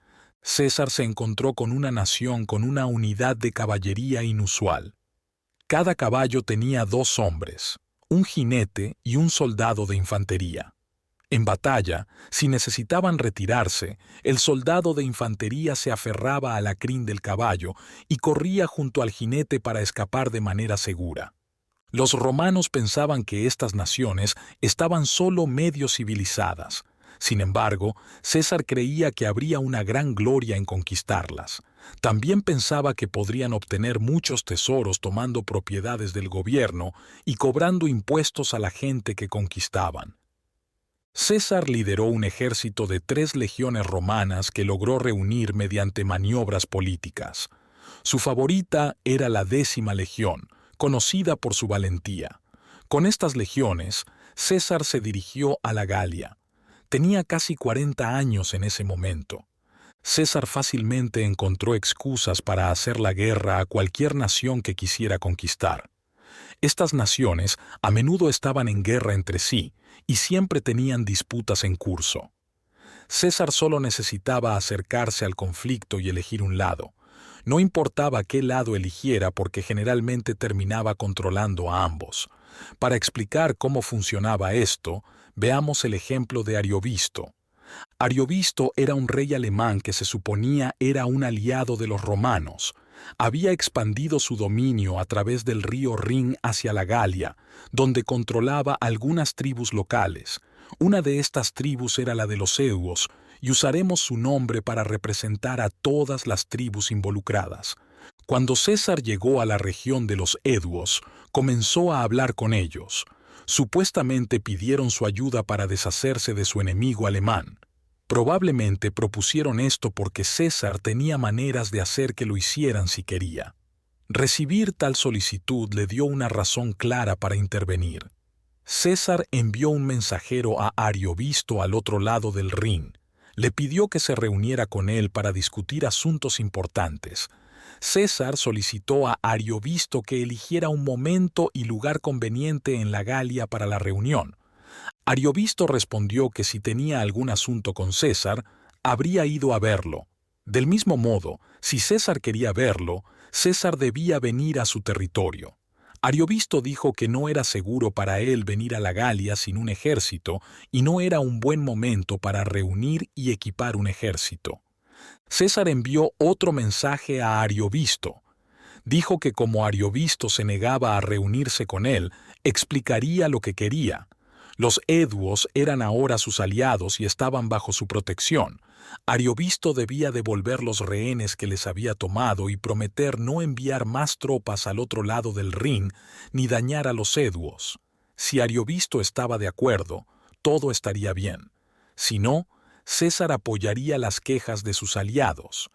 César se encontró con una nación con una unidad de caballería inusual. Cada caballo tenía 2 hombres, un jinete y un soldado de infantería. En batalla, si necesitaban retirarse, el soldado de infantería se aferraba a la crin del caballo y corría junto al jinete para escapar de manera segura. Los romanos pensaban que estas naciones estaban solo medio civilizadas. Sin embargo, César creía que habría una gran gloria en conquistarlas. También pensaba que podrían obtener muchos tesoros tomando propiedades del gobierno y cobrando impuestos a la gente que conquistaban. César lideró un ejército de 3 legiones romanas que logró reunir mediante maniobras políticas. Su favorita era la 10ª legión, conocida por su valentía. Con estas legiones, César se dirigió a la Galia. Tenía casi 40 años en ese momento. César fácilmente encontró excusas para hacer la guerra a cualquier nación que quisiera conquistar. Estas naciones a menudo estaban en guerra entre sí y siempre tenían disputas en curso. César solo necesitaba acercarse al conflicto y elegir un lado. No importaba qué lado eligiera porque generalmente terminaba controlando a ambos. Para explicar cómo funcionaba esto, veamos el ejemplo de Ariovisto. Ariovisto era un rey alemán que se suponía era un aliado de los romanos. Había expandido su dominio a través del río Rin hacia la Galia, donde controlaba algunas tribus locales. Una de estas tribus era la de los eduos, y usaremos su nombre para representar a todas las tribus involucradas. Cuando César llegó a la región de los eduos, comenzó a hablar con ellos. Supuestamente pidieron su ayuda para deshacerse de su enemigo alemán. Probablemente propusieron esto porque César tenía maneras de hacer que lo hicieran si quería. Recibir tal solicitud le dio una razón clara para intervenir. César envió un mensajero a Ariovisto al otro lado del Rin. Le pidió que se reuniera con él para discutir asuntos importantes. César solicitó a Ariovisto que eligiera un momento y lugar conveniente en la Galia para la reunión. Ariovisto respondió que si tenía algún asunto con César, habría ido a verlo. Del mismo modo, si César quería verlo, César debía venir a su territorio. Ariovisto dijo que no era seguro para él venir a la Galia sin un ejército y no era un buen momento para reunir y equipar un ejército. César envió otro mensaje a Ariovisto. Dijo que como Ariovisto se negaba a reunirse con él, explicaría lo que quería. Los eduos eran ahora sus aliados y estaban bajo su protección. Ariovisto debía devolver los rehenes que les había tomado y prometer no enviar más tropas al otro lado del Rin ni dañar a los eduos. Si Ariovisto estaba de acuerdo, todo estaría bien. Si no, César apoyaría las quejas de sus aliados.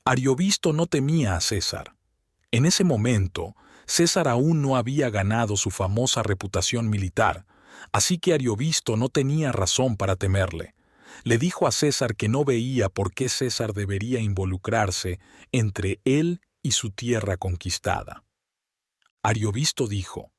Ariovisto no temía a César. En ese momento, César aún no había ganado su famosa reputación militar, así que Ariovisto no tenía razón para temerle. Le dijo a César que no veía por qué César debería involucrarse entre él y su tierra conquistada. Ariovisto dijo: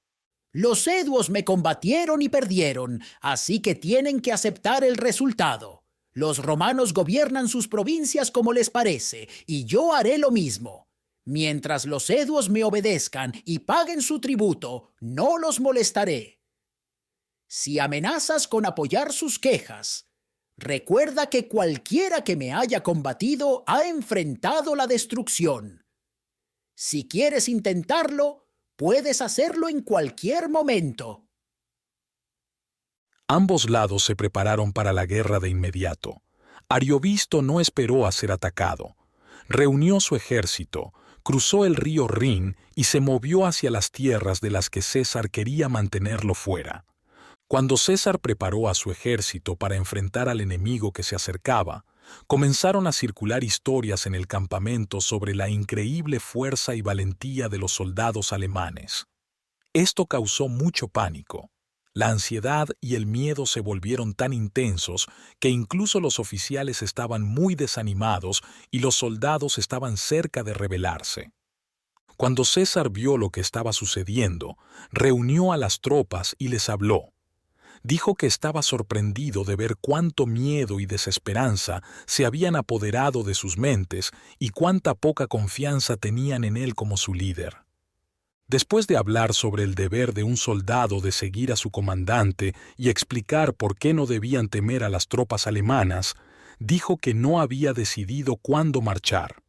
«Los eduos me combatieron y perdieron, así que tienen que aceptar el resultado. Los romanos gobiernan sus provincias como les parece, y yo haré lo mismo. Mientras los eduos me obedezcan y paguen su tributo, no los molestaré. Si amenazas con apoyar sus quejas, recuerda que cualquiera que me haya combatido ha enfrentado la destrucción. Si quieres intentarlo, puedes hacerlo en cualquier momento». Ambos lados se prepararon para la guerra de inmediato. Ariovisto no esperó a ser atacado. Reunió su ejército, cruzó el río Rin y se movió hacia las tierras de las que César quería mantenerlo fuera. Cuando César preparó a su ejército para enfrentar al enemigo que se acercaba, comenzaron a circular historias en el campamento sobre la increíble fuerza y valentía de los soldados alemanes. Esto causó mucho pánico. La ansiedad y el miedo se volvieron tan intensos que incluso los oficiales estaban muy desanimados y los soldados estaban cerca de rebelarse. Cuando César vio lo que estaba sucediendo, reunió a las tropas y les habló. Dijo que estaba sorprendido de ver cuánto miedo y desesperanza se habían apoderado de sus mentes y cuánta poca confianza tenían en él como su líder. Después de hablar sobre el deber de un soldado de seguir a su comandante y explicar por qué no debían temer a las tropas alemanas, dijo que no había decidido cuándo marchar.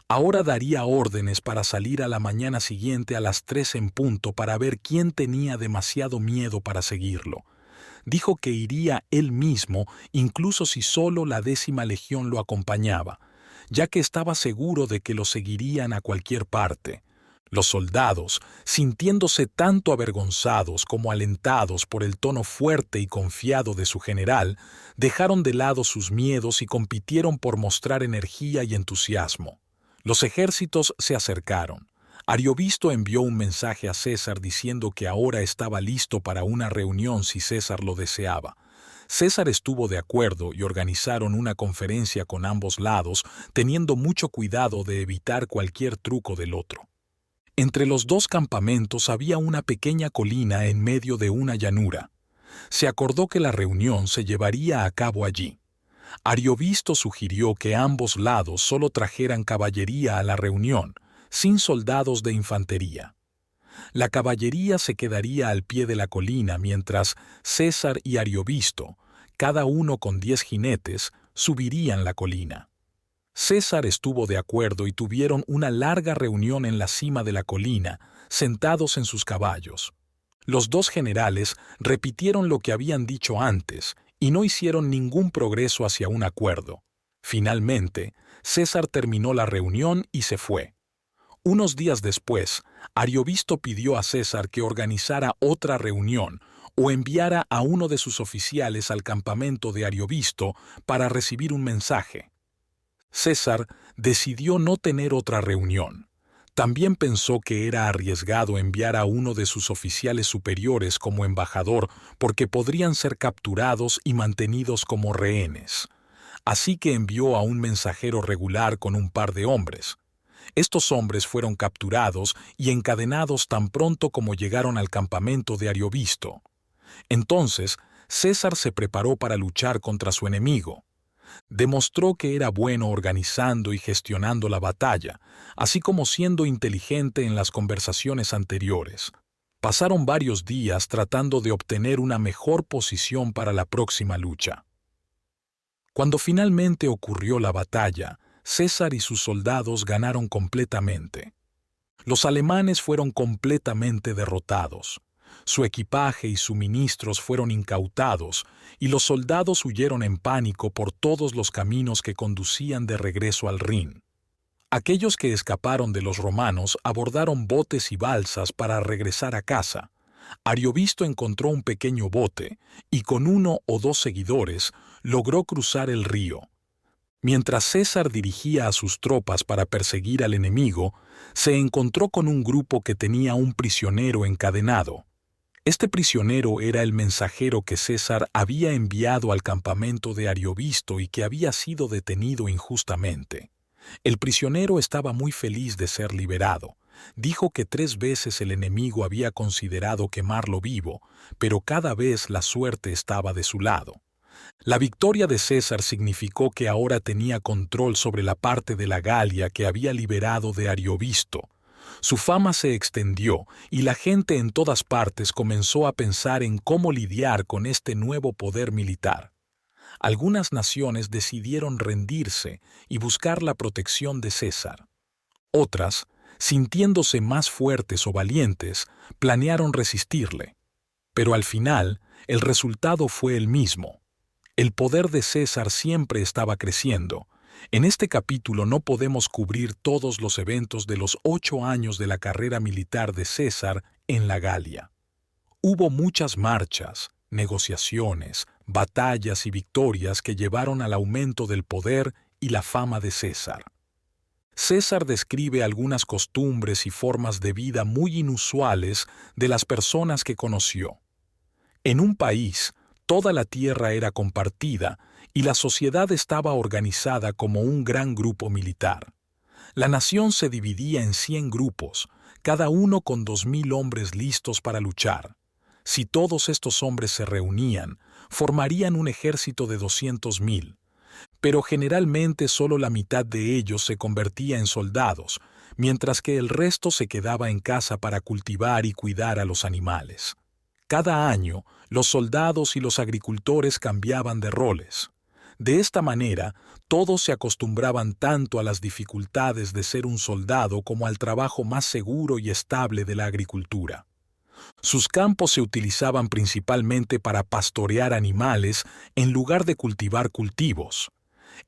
Ahora daría órdenes para salir a la mañana siguiente a las 3 en punto para ver quién tenía demasiado miedo para seguirlo. Dijo que iría él mismo, incluso si solo la 10ª Legión lo acompañaba, ya que estaba seguro de que lo seguirían a cualquier parte. Los soldados, sintiéndose tanto avergonzados como alentados por el tono fuerte y confiado de su general, dejaron de lado sus miedos y compitieron por mostrar energía y entusiasmo. Los ejércitos se acercaron. Ariovisto envió un mensaje a César diciendo que ahora estaba listo para una reunión si César lo deseaba. César estuvo de acuerdo y organizaron una conferencia con ambos lados, teniendo mucho cuidado de evitar cualquier truco del otro. Entre los dos campamentos había una pequeña colina en medio de una llanura. Se acordó que la reunión se llevaría a cabo allí. Ariovisto sugirió que ambos lados solo trajeran caballería a la reunión, sin soldados de infantería. La caballería se quedaría al pie de la colina mientras César y Ariovisto, cada uno con 10 jinetes, subirían la colina. César estuvo de acuerdo y tuvieron una larga reunión en la cima de la colina, sentados en sus caballos. Los dos generales repitieron lo que habían dicho antes y no hicieron ningún progreso hacia un acuerdo. Finalmente, César terminó la reunión y se fue. Unos días después, Ariovisto pidió a César que organizara otra reunión o enviara a uno de sus oficiales al campamento de Ariovisto para recibir un mensaje. César decidió no tener otra reunión. También pensó que era arriesgado enviar a uno de sus oficiales superiores como embajador porque podrían ser capturados y mantenidos como rehenes. Así que envió a un mensajero regular con un par de hombres. Estos hombres fueron capturados y encadenados tan pronto como llegaron al campamento de Ariovisto. Entonces, César se preparó para luchar contra su enemigo. Demostró que era bueno organizando y gestionando la batalla, así como siendo inteligente en las conversaciones anteriores. Pasaron varios días tratando de obtener una mejor posición para la próxima lucha. Cuando finalmente ocurrió la batalla, César y sus soldados ganaron completamente. Los alemanes fueron completamente derrotados. Su equipaje y suministros fueron incautados y los soldados huyeron en pánico por todos los caminos que conducían de regreso al Rin. Aquellos que escaparon de los romanos abordaron botes y balsas para regresar a casa. Ariovisto encontró un pequeño bote y con 1 o 2 seguidores logró cruzar el río. Mientras César dirigía a sus tropas para perseguir al enemigo, se encontró con un grupo que tenía un prisionero encadenado. Este prisionero era el mensajero que César había enviado al campamento de Ariovisto y que había sido detenido injustamente. El prisionero estaba muy feliz de ser liberado. Dijo que 3 veces el enemigo había considerado quemarlo vivo, pero cada vez la suerte estaba de su lado. La victoria de César significó que ahora tenía control sobre la parte de la Galia que había liberado de Ariovisto. Su fama se extendió y la gente en todas partes comenzó a pensar en cómo lidiar con este nuevo poder militar. Algunas naciones decidieron rendirse y buscar la protección de César. Otras, sintiéndose más fuertes o valientes, planearon resistirle. Pero al final, el resultado fue el mismo. El poder de César siempre estaba creciendo. En este capítulo no podemos cubrir todos los eventos de los 8 años de la carrera militar de César en la Galia. Hubo muchas marchas, negociaciones, batallas y victorias que llevaron al aumento del poder y la fama de César. César describe algunas costumbres y formas de vida muy inusuales de las personas que conoció. En un país, toda la tierra era compartida y la sociedad estaba organizada como un gran grupo militar. La nación se dividía en 100 grupos, cada uno con 2000 hombres listos para luchar. Si todos estos hombres se reunían, formarían un ejército de 200.000, pero generalmente solo la mitad de ellos se convertía en soldados, mientras que el resto se quedaba en casa para cultivar y cuidar a los animales. Cada año, los soldados y los agricultores cambiaban de roles. De esta manera, todos se acostumbraban tanto a las dificultades de ser un soldado como al trabajo más seguro y estable de la agricultura. Sus campos se utilizaban principalmente para pastorear animales en lugar de cultivar cultivos.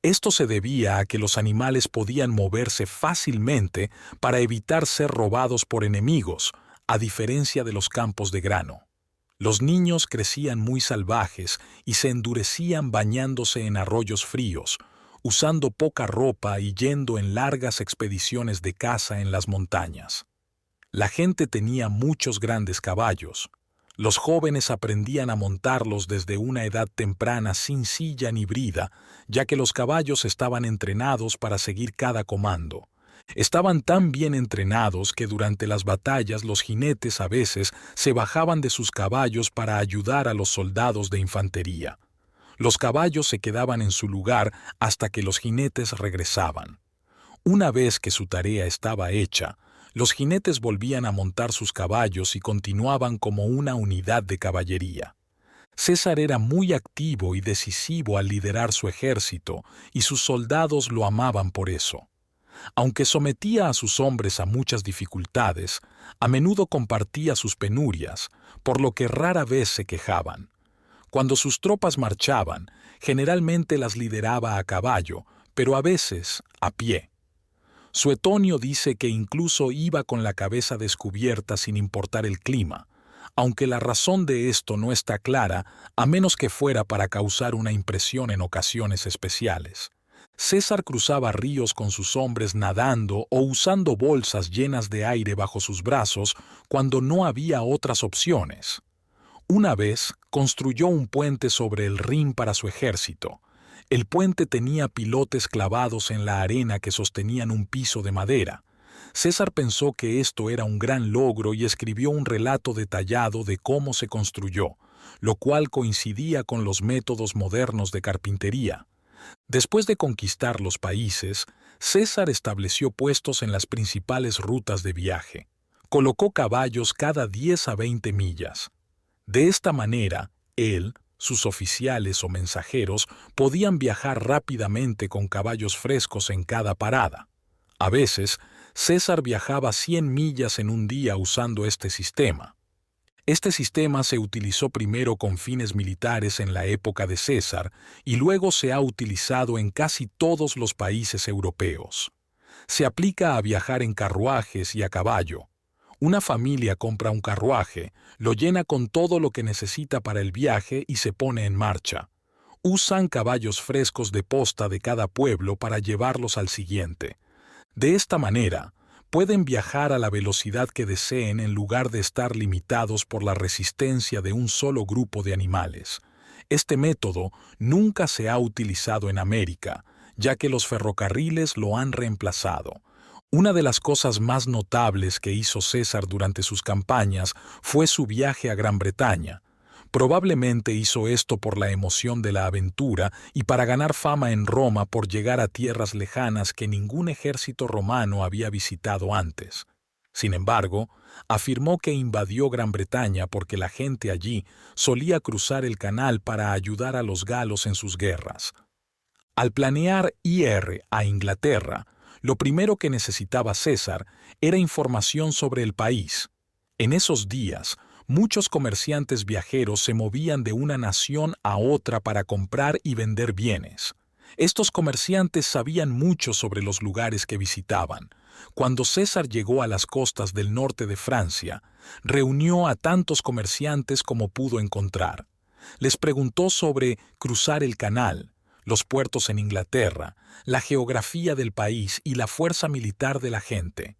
Esto se debía a que los animales podían moverse fácilmente para evitar ser robados por enemigos, a diferencia de los campos de grano. Los niños crecían muy salvajes y se endurecían bañándose en arroyos fríos, usando poca ropa y yendo en largas expediciones de caza en las montañas. La gente tenía muchos grandes caballos. Los jóvenes aprendían a montarlos desde una edad temprana sin silla ni brida, ya que los caballos estaban entrenados para seguir cada comando. Estaban tan bien entrenados que durante las batallas los jinetes a veces se bajaban de sus caballos para ayudar a los soldados de infantería. Los caballos se quedaban en su lugar hasta que los jinetes regresaban. Una vez que su tarea estaba hecha, los jinetes volvían a montar sus caballos y continuaban como una unidad de caballería. César era muy activo y decisivo al liderar su ejército, y sus soldados lo amaban por eso. Aunque sometía a sus hombres a muchas dificultades, a menudo compartía sus penurias, por lo que rara vez se quejaban. Cuando sus tropas marchaban, generalmente las lideraba a caballo, pero a veces a pie. Suetonio dice que incluso iba con la cabeza descubierta sin importar el clima, aunque la razón de esto no está clara, a menos que fuera para causar una impresión en ocasiones especiales. César cruzaba ríos con sus hombres nadando o usando bolsas llenas de aire bajo sus brazos cuando no había otras opciones. Una vez construyó un puente sobre el Rin para su ejército. El puente tenía pilotes clavados en la arena que sostenían un piso de madera. César pensó que esto era un gran logro y escribió un relato detallado de cómo se construyó, lo cual coincidía con los métodos modernos de carpintería. Después de conquistar los países, César estableció puestos en las principales rutas de viaje. Colocó caballos cada 10 a 20 millas. De esta manera, él, sus oficiales o mensajeros podían viajar rápidamente con caballos frescos en cada parada. A veces, César viajaba 100 millas en un día usando este sistema. Este sistema se utilizó primero con fines militares en la época de César y luego se ha utilizado en casi todos los países europeos. Se aplica a viajar en carruajes y a caballo. Una familia compra un carruaje, lo llena con todo lo que necesita para el viaje y se pone en marcha. Usan caballos frescos de posta de cada pueblo para llevarlos al siguiente. De esta manera, pueden viajar a la velocidad que deseen en lugar de estar limitados por la resistencia de un solo grupo de animales. Este método nunca se ha utilizado en América, ya que los ferrocarriles lo han reemplazado. Una de las cosas más notables que hizo César durante sus campañas fue su viaje a Gran Bretaña. Probablemente hizo esto por la emoción de la aventura y para ganar fama en Roma por llegar a tierras lejanas que ningún ejército romano había visitado antes. Sin embargo, afirmó que invadió Gran Bretaña porque la gente allí solía cruzar el canal para ayudar a los galos en sus guerras. Al planear ir a Inglaterra, lo primero que necesitaba César era información sobre el país. En esos días, muchos comerciantes viajeros se movían de una nación a otra para comprar y vender bienes. Estos comerciantes sabían mucho sobre los lugares que visitaban. Cuando César llegó a las costas del norte de Francia, reunió a tantos comerciantes como pudo encontrar. Les preguntó sobre cruzar el canal, los puertos en Inglaterra, la geografía del país y la fuerza militar de la gente.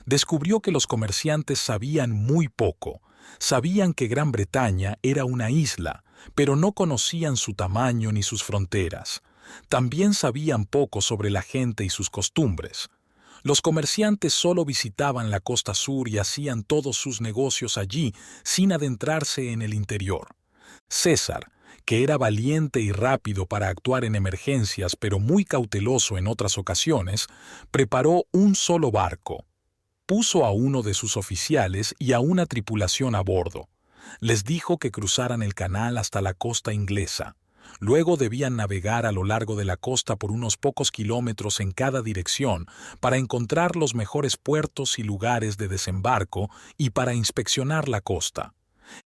Descubrió que los comerciantes sabían muy poco, Sabían que Gran Bretaña era una isla, pero no conocían su tamaño ni sus fronteras. También sabían poco sobre la gente y sus costumbres. Los comerciantes solo visitaban la costa sur y hacían todos sus negocios allí sin adentrarse en el interior. César, que era valiente y rápido para actuar en emergencias pero muy cauteloso en otras ocasiones, preparó un solo barco. Puso a uno de sus oficiales y a una tripulación a bordo. Les dijo que cruzaran el canal hasta la costa inglesa. Luego debían navegar a lo largo de la costa por unos pocos kilómetros en cada dirección para encontrar los mejores puertos y lugares de desembarco y para inspeccionar la costa.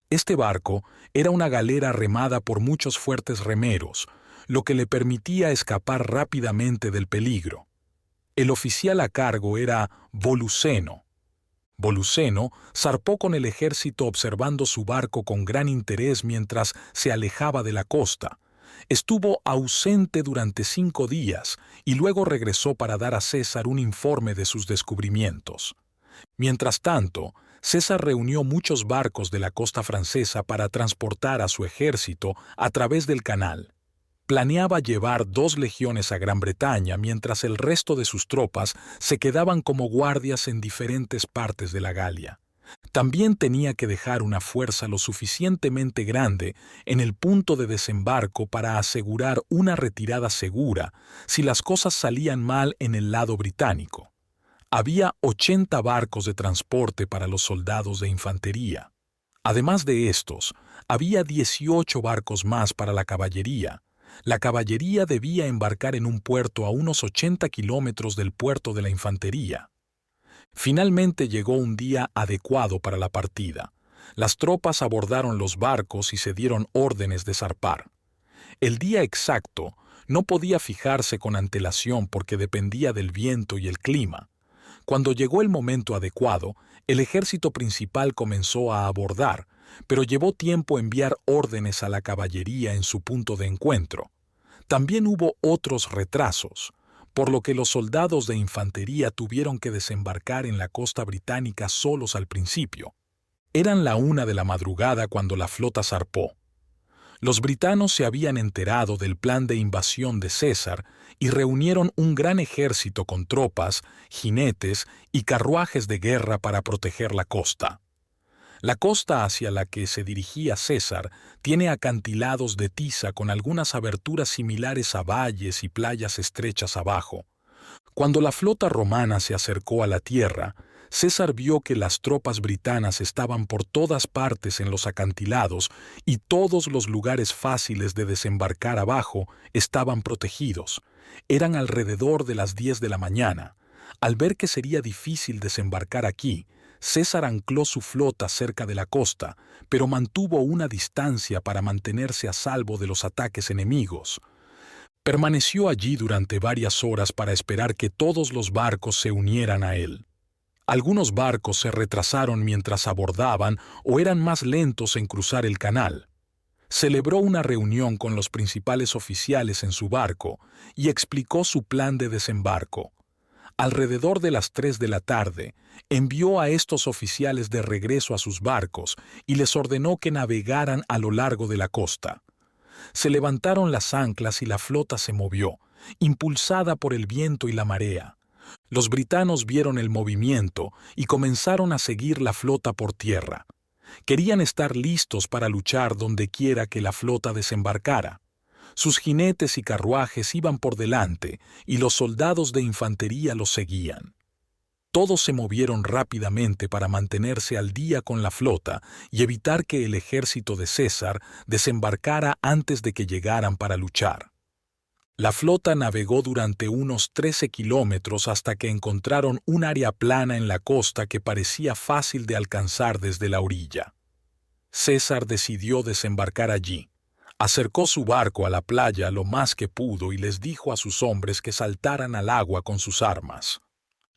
Este barco era una galera remada por muchos fuertes remeros, lo que le permitía escapar rápidamente del peligro. El oficial a cargo era Voluceno. Voluceno zarpó con el ejército observando su barco con gran interés mientras se alejaba de la costa. Estuvo ausente durante 5 días y luego regresó para dar a César un informe de sus descubrimientos. Mientras tanto, César reunió muchos barcos de la costa francesa para transportar a su ejército a través del canal. Planeaba llevar 2 legiones a Gran Bretaña mientras el resto de sus tropas se quedaban como guardias en diferentes partes de la Galia. También tenía que dejar una fuerza lo suficientemente grande en el punto de desembarco para asegurar una retirada segura si las cosas salían mal en el lado británico. Había 80 barcos de transporte para los soldados de infantería. Además de estos, había 18 barcos más para la caballería. La caballería debía embarcar en un puerto a unos 80 kilómetros del puerto de la infantería. Finalmente llegó un día adecuado para la partida. Las tropas abordaron los barcos y se dieron órdenes de zarpar. El día exacto no podía fijarse con antelación porque dependía del viento y el clima. Cuando llegó el momento adecuado, el ejército principal comenzó a abordar, pero llevó tiempo enviar órdenes a la caballería en su punto de encuentro. También hubo otros retrasos, por lo que los soldados de infantería tuvieron que desembarcar en la costa británica solos al principio. Eran la 1 de la madrugada cuando la flota zarpó. Los britanos se habían enterado del plan de invasión de César y reunieron un gran ejército con tropas, jinetes y carruajes de guerra para proteger la costa. La costa hacia la que se dirigía César tiene acantilados de tiza con algunas aberturas similares a valles y playas estrechas abajo. Cuando la flota romana se acercó a la tierra, César vio que las tropas britanas estaban por todas partes en los acantilados y todos los lugares fáciles de desembarcar abajo estaban protegidos. Eran alrededor de las 10 de la mañana. Al ver que sería difícil desembarcar aquí, César ancló su flota cerca de la costa, pero mantuvo una distancia para mantenerse a salvo de los ataques enemigos. Permaneció allí durante varias horas para esperar que todos los barcos se unieran a él. Algunos barcos se retrasaron mientras abordaban o eran más lentos en cruzar el canal. Celebró una reunión con los principales oficiales en su barco y explicó su plan de desembarco. Alrededor de las 3 de la tarde, envió a estos oficiales de regreso a sus barcos y les ordenó que navegaran a lo largo de la costa. Se levantaron las anclas y la flota se movió, impulsada por el viento y la marea. Los britanos vieron el movimiento y comenzaron a seguir la flota por tierra. Querían estar listos para luchar donde quiera que la flota desembarcara. Sus jinetes y carruajes iban por delante y los soldados de infantería los seguían. Todos se movieron rápidamente para mantenerse al día con la flota y evitar que el ejército de César desembarcara antes de que llegaran para luchar. La flota navegó durante unos 13 kilómetros hasta que encontraron un área plana en la costa que parecía fácil de alcanzar desde la orilla. César decidió desembarcar allí. Acercó su barco a la playa lo más que pudo y les dijo a sus hombres que saltaran al agua con sus armas.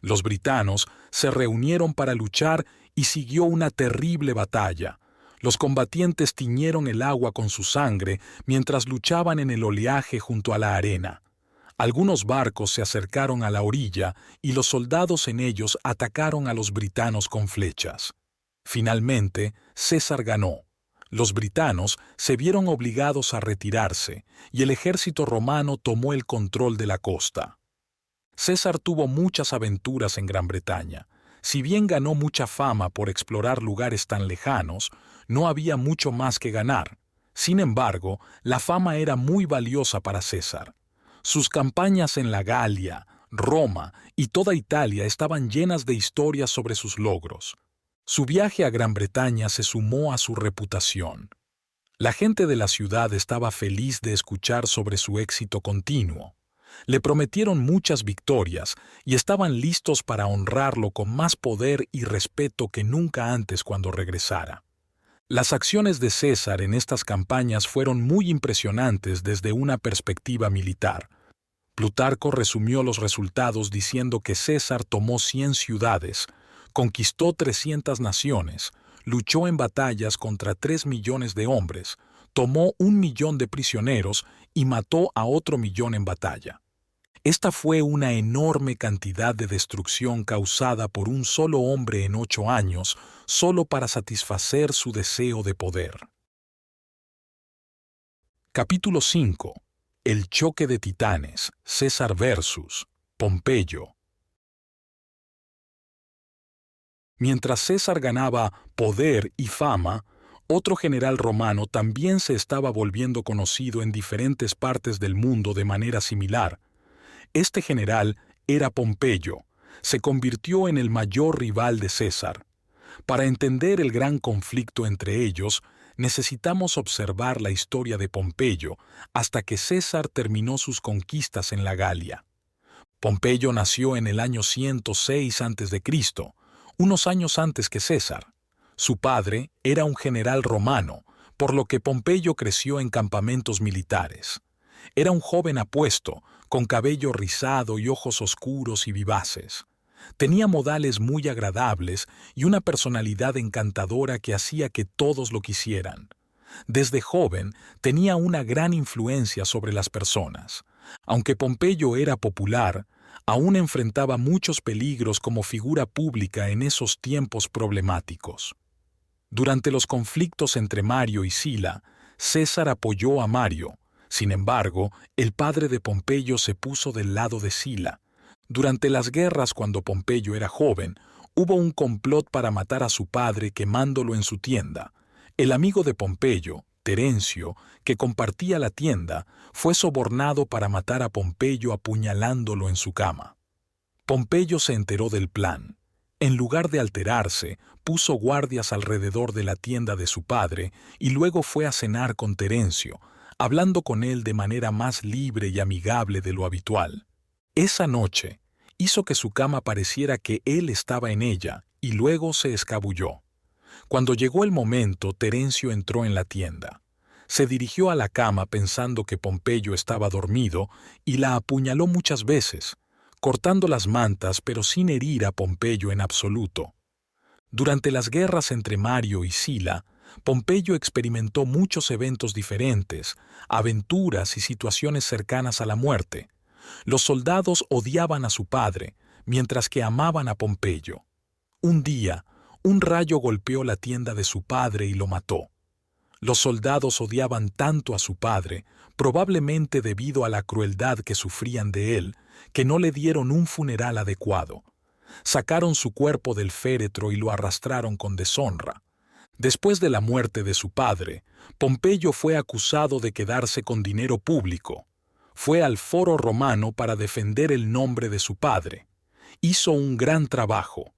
Los britanos se reunieron para luchar y siguió una terrible batalla. Los combatientes tiñeron el agua con su sangre mientras luchaban en el oleaje junto a la arena. Algunos barcos se acercaron a la orilla y los soldados en ellos atacaron a los britanos con flechas. Finalmente, César ganó. Los britanos se vieron obligados a retirarse y el ejército romano tomó el control de la costa. César tuvo muchas aventuras en Gran Bretaña. Si bien ganó mucha fama por explorar lugares tan lejanos, no había mucho más que ganar. Sin embargo, la fama era muy valiosa para César. Sus campañas en la Galia, Roma y toda Italia estaban llenas de historias sobre sus logros. Su viaje a Gran Bretaña se sumó a su reputación. La gente de la ciudad estaba feliz de escuchar sobre su éxito continuo. Le prometieron muchas victorias y estaban listos para honrarlo con más poder y respeto que nunca antes cuando regresara. Las acciones de César en estas campañas fueron muy impresionantes desde una perspectiva militar. Plutarco resumió los resultados diciendo que César tomó 100 ciudades, conquistó 300 naciones, luchó en batallas contra 3 millones de hombres, tomó 1 millón de prisioneros y mató a otro millón en batalla. Esta fue una enorme cantidad de destrucción causada por un solo hombre en 8 años, solo para satisfacer su deseo de poder. Capítulo 5. El choque de titanes, César versus Pompeyo. Mientras César ganaba poder y fama, otro general romano también se estaba volviendo conocido en diferentes partes del mundo de manera similar. Este general era Pompeyo. Se convirtió en el mayor rival de César. Para entender el gran conflicto entre ellos, necesitamos observar la historia de Pompeyo hasta que César terminó sus conquistas en la Galia. Pompeyo nació en el año 106 a.C., unos años antes que César. Su padre era un general romano, por lo que Pompeyo creció en campamentos militares. Era un joven apuesto, con cabello rizado y ojos oscuros y vivaces. Tenía modales muy agradables y una personalidad encantadora que hacía que todos lo quisieran. Desde joven tenía una gran influencia sobre las personas. Aunque Pompeyo era popular, aún enfrentaba muchos peligros como figura pública en esos tiempos problemáticos. Durante los conflictos entre Mario y Sila, César apoyó a Mario. Sin embargo, el padre de Pompeyo se puso del lado de Sila. Durante las guerras, cuando Pompeyo era joven, hubo un complot para matar a su padre quemándolo en su tienda. El amigo de Pompeyo, Terencio, que compartía la tienda, fue sobornado para matar a Pompeyo apuñalándolo en su cama. Pompeyo se enteró del plan. En lugar de alterarse, puso guardias alrededor de la tienda de su padre y luego fue a cenar con Terencio, hablando con él de manera más libre y amigable de lo habitual. Esa noche, hizo que su cama pareciera que él estaba en ella y luego se escabulló. Cuando llegó el momento, Terencio entró en la tienda. Se dirigió a la cama pensando que Pompeyo estaba dormido y la apuñaló muchas veces, cortando las mantas pero sin herir a Pompeyo en absoluto. Durante las guerras entre Mario y Sila, Pompeyo experimentó muchos eventos diferentes, aventuras y situaciones cercanas a la muerte. Los soldados odiaban a su padre, mientras que amaban a Pompeyo. Un día, un rayo golpeó la tienda de su padre y lo mató. Los soldados odiaban tanto a su padre, probablemente debido a la crueldad que sufrían de él, que no le dieron un funeral adecuado. Sacaron su cuerpo del féretro y lo arrastraron con deshonra. Después de la muerte de su padre, Pompeyo fue acusado de quedarse con dinero público. Fue al foro romano para defender el nombre de su padre. Hizo un gran trabajo.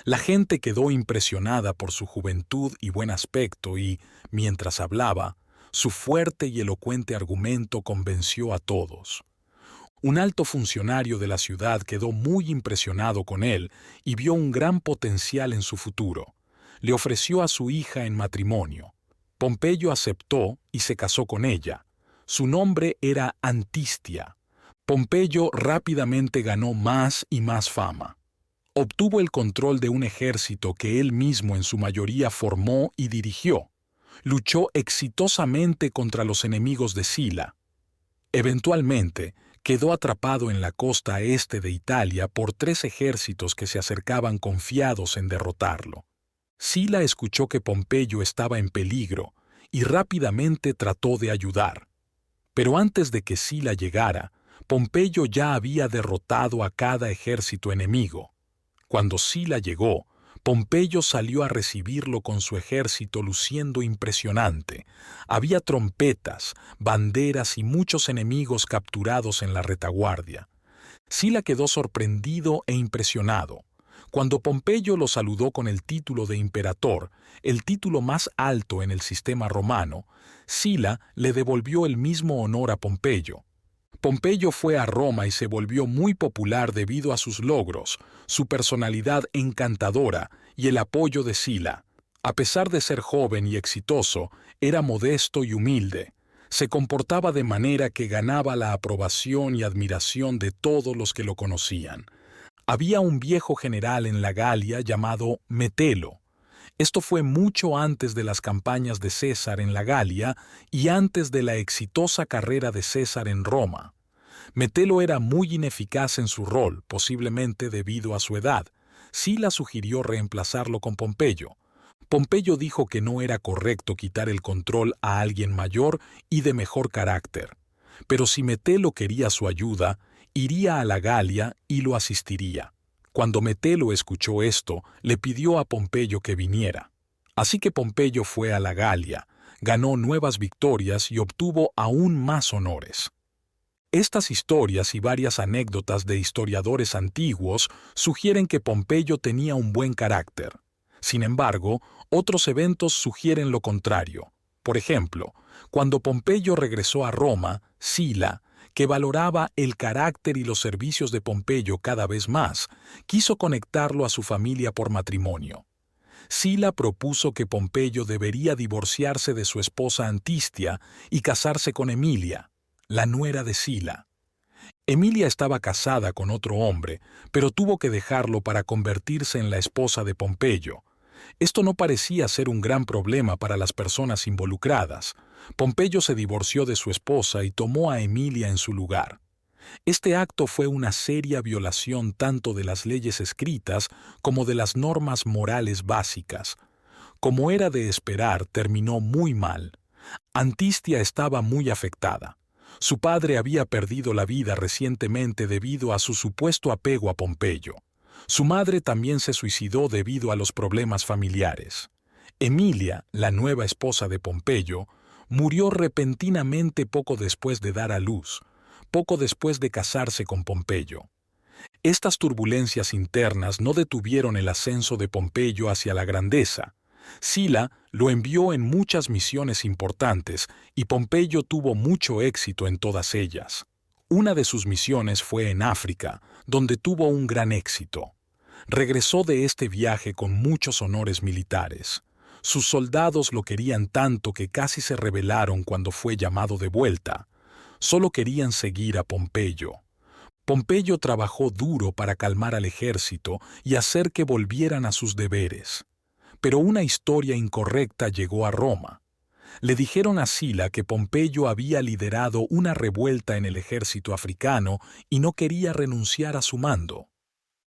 La gente quedó impresionada por su juventud y buen aspecto y, mientras hablaba, su fuerte y elocuente argumento convenció a todos. Un alto funcionario de la ciudad quedó muy impresionado con él y vio un gran potencial en su futuro. Le ofreció a su hija en matrimonio. Pompeyo aceptó y se casó con ella. Su nombre era Antistia. Pompeyo rápidamente ganó más y más fama. Obtuvo el control de un ejército que él mismo en su mayoría formó y dirigió. Luchó exitosamente contra los enemigos de Sila. Eventualmente, quedó atrapado en la costa este de Italia por 3 ejércitos que se acercaban confiados en derrotarlo. Sila escuchó que Pompeyo estaba en peligro y rápidamente trató de ayudar. Pero antes de que Sila llegara, Pompeyo ya había derrotado a cada ejército enemigo. Cuando Sila llegó, Pompeyo salió a recibirlo con su ejército luciendo impresionante. Había trompetas, banderas y muchos enemigos capturados en la retaguardia. Sila quedó sorprendido e impresionado. Cuando Pompeyo lo saludó con el título de imperator, el título más alto en el sistema romano, Sila le devolvió el mismo honor a Pompeyo. Pompeyo fue a Roma y se volvió muy popular debido a sus logros, su personalidad encantadora y el apoyo de Sila. A pesar de ser joven y exitoso, era modesto y humilde. Se comportaba de manera que ganaba la aprobación y admiración de todos los que lo conocían. Había un viejo general en la Galia llamado Metelo. Esto fue mucho antes de las campañas de César en la Galia y antes de la exitosa carrera de César en Roma. Metelo era muy ineficaz en su rol, posiblemente debido a su edad. Sila sugirió reemplazarlo con Pompeyo. Pompeyo dijo que no era correcto quitar el control a alguien mayor y de mejor carácter. Pero si Metelo quería su ayuda, iría a la Galia y lo asistiría. Cuando Metelo escuchó esto, le pidió a Pompeyo que viniera. Así que Pompeyo fue a la Galia, ganó nuevas victorias y obtuvo aún más honores. Estas historias y varias anécdotas de historiadores antiguos sugieren que Pompeyo tenía un buen carácter. Sin embargo, otros eventos sugieren lo contrario. Por ejemplo, cuando Pompeyo regresó a Roma, Sila, que valoraba el carácter y los servicios de Pompeyo cada vez más, quiso conectarlo a su familia por matrimonio. Sila propuso que Pompeyo debería divorciarse de su esposa Antistia y casarse con Emilia, la nuera de Sila. Emilia estaba casada con otro hombre, pero tuvo que dejarlo para convertirse en la esposa de Pompeyo. Esto no parecía ser un gran problema para las personas involucradas. Pompeyo se divorció de su esposa y tomó a Emilia en su lugar. Este acto fue una seria violación tanto de las leyes escritas como de las normas morales básicas. Como era de esperar, terminó muy mal. Antistia estaba muy afectada. Su padre había perdido la vida recientemente debido a su supuesto apego a Pompeyo. Su madre también se suicidó debido a los problemas familiares. Emilia, la nueva esposa de Pompeyo, murió repentinamente poco después de dar a luz, poco después de casarse con Pompeyo. Estas turbulencias internas no detuvieron el ascenso de Pompeyo hacia la grandeza. Sila lo envió en muchas misiones importantes y Pompeyo tuvo mucho éxito en todas ellas. Una de sus misiones fue en África, donde tuvo un gran éxito. Regresó de este viaje con muchos honores militares. Sus soldados lo querían tanto que casi se rebelaron cuando fue llamado de vuelta. Solo querían seguir a Pompeyo. Pompeyo trabajó duro para calmar al ejército y hacer que volvieran a sus deberes. Pero una historia incorrecta llegó a Roma. Le dijeron a Sila que Pompeyo había liderado una revuelta en el ejército africano y no quería renunciar a su mando.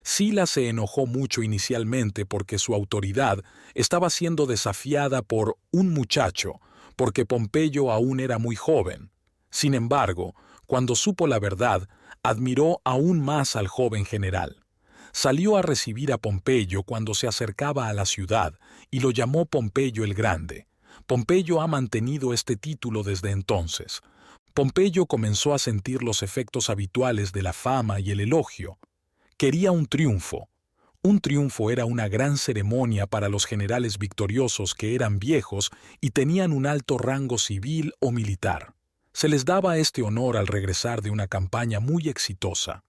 Sila se enojó mucho inicialmente porque su autoridad estaba siendo desafiada por un muchacho, porque Pompeyo aún era muy joven. Sin embargo, cuando supo la verdad, admiró aún más al joven general. Salió a recibir a Pompeyo cuando se acercaba a la ciudad y lo llamó Pompeyo el Grande. Pompeyo ha mantenido este título desde entonces. Pompeyo comenzó a sentir los efectos habituales de la fama y el elogio. Quería un triunfo. Un triunfo era una gran ceremonia para los generales victoriosos que eran viejos y tenían un alto rango civil o militar. Se les daba este honor al regresar de una campaña muy exitosa.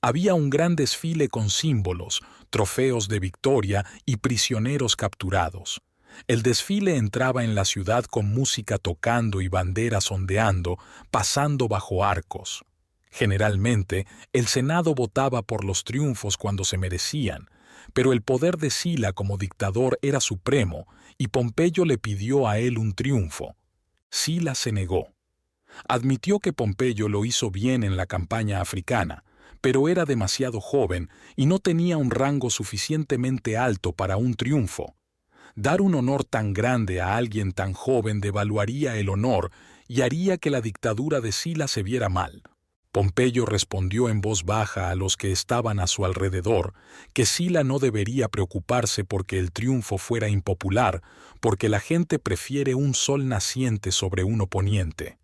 Había un gran desfile con símbolos, trofeos de victoria y prisioneros capturados. El desfile entraba en la ciudad con música tocando y banderas ondeando, pasando bajo arcos. Generalmente, el Senado votaba por los triunfos cuando se merecían, pero el poder de Sila como dictador era supremo y Pompeyo le pidió a él un triunfo. Sila se negó. Admitió que Pompeyo lo hizo bien en la campaña africana, pero era demasiado joven y no tenía un rango suficientemente alto para un triunfo. Dar un honor tan grande a alguien tan joven devaluaría el honor y haría que la dictadura de Sila se viera mal. Pompeyo respondió en voz baja a los que estaban a su alrededor que Sila no debería preocuparse porque el triunfo fuera impopular, porque la gente prefiere un sol naciente sobre uno poniente.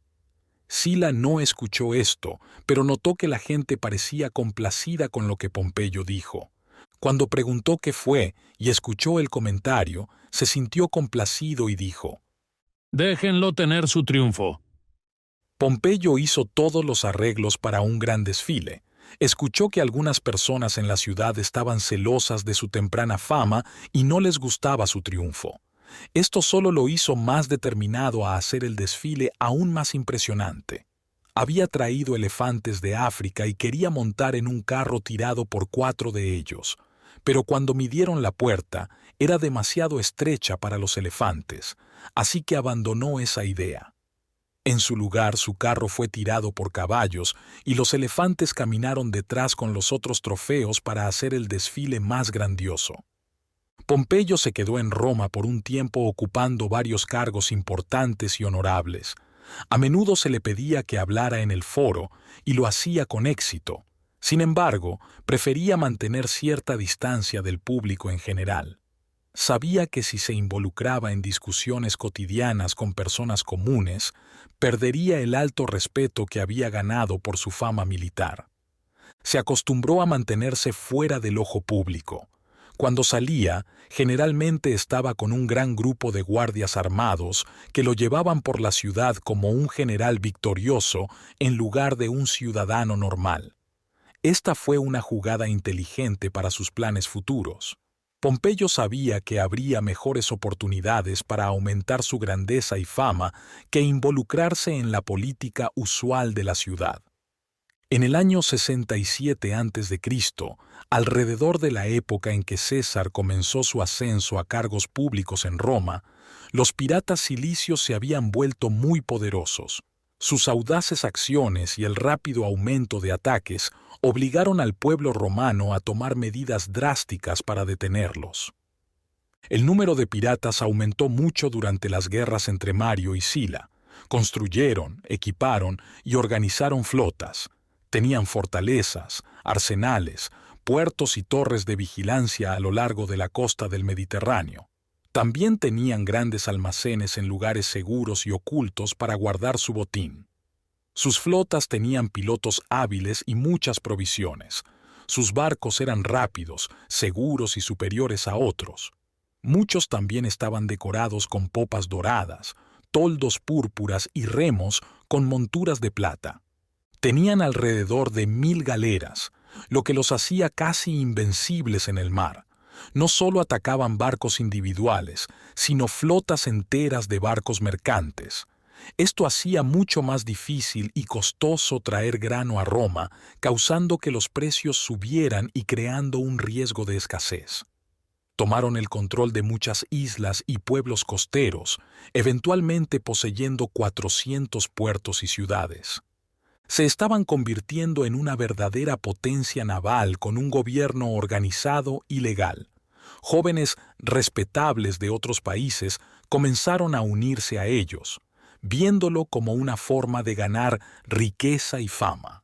Sila no escuchó esto, pero notó que la gente parecía complacida con lo que Pompeyo dijo. Cuando preguntó qué fue y escuchó el comentario, se sintió complacido y dijo: Déjenlo tener su triunfo. Pompeyo hizo todos los arreglos para un gran desfile. Escuchó que algunas personas en la ciudad estaban celosas de su temprana fama y no les gustaba su triunfo. Esto solo lo hizo más determinado a hacer el desfile aún más impresionante. Había traído elefantes de África y quería montar en un carro tirado por 4 de ellos. Pero cuando midieron la puerta, era demasiado estrecha para los elefantes, así que abandonó esa idea. En su lugar, su carro fue tirado por caballos y los elefantes caminaron detrás con los otros trofeos para hacer el desfile más grandioso. Pompeyo se quedó en Roma por un tiempo ocupando varios cargos importantes y honorables. A menudo se le pedía que hablara en el foro y lo hacía con éxito. Sin embargo, prefería mantener cierta distancia del público en general. Sabía que si se involucraba en discusiones cotidianas con personas comunes, perdería el alto respeto que había ganado por su fama militar. Se acostumbró a mantenerse fuera del ojo público. Cuando salía, generalmente estaba con un gran grupo de guardias armados que lo llevaban por la ciudad como un general victorioso en lugar de un ciudadano normal. Esta fue una jugada inteligente para sus planes futuros. Pompeyo sabía que habría mejores oportunidades para aumentar su grandeza y fama que involucrarse en la política usual de la ciudad. En el año 67 a.C., alrededor de la época en que César comenzó su ascenso a cargos públicos en Roma, los piratas cilicios se habían vuelto muy poderosos. Sus audaces acciones y el rápido aumento de ataques obligaron al pueblo romano a tomar medidas drásticas para detenerlos. El número de piratas aumentó mucho durante las guerras entre Mario y Sila. Construyeron, equiparon y organizaron flotas. Tenían fortalezas, arsenales, puertos y torres de vigilancia a lo largo de la costa del Mediterráneo. También tenían grandes almacenes en lugares seguros y ocultos para guardar su botín. Sus flotas tenían pilotos hábiles y muchas provisiones. Sus barcos eran rápidos, seguros y superiores a otros. Muchos también estaban decorados con popas doradas, toldos púrpuras y remos con monturas de plata. Tenían alrededor de 1000 galeras, lo que los hacía casi invencibles en el mar. No solo atacaban barcos individuales, sino flotas enteras de barcos mercantes. Esto hacía mucho más difícil y costoso traer grano a Roma, causando que los precios subieran y creando un riesgo de escasez. Tomaron el control de muchas islas y pueblos costeros, eventualmente poseyendo 400 puertos y ciudades. Se estaban convirtiendo en una verdadera potencia naval con un gobierno organizado y legal. Jóvenes respetables de otros países comenzaron a unirse a ellos, viéndolo como una forma de ganar riqueza y fama.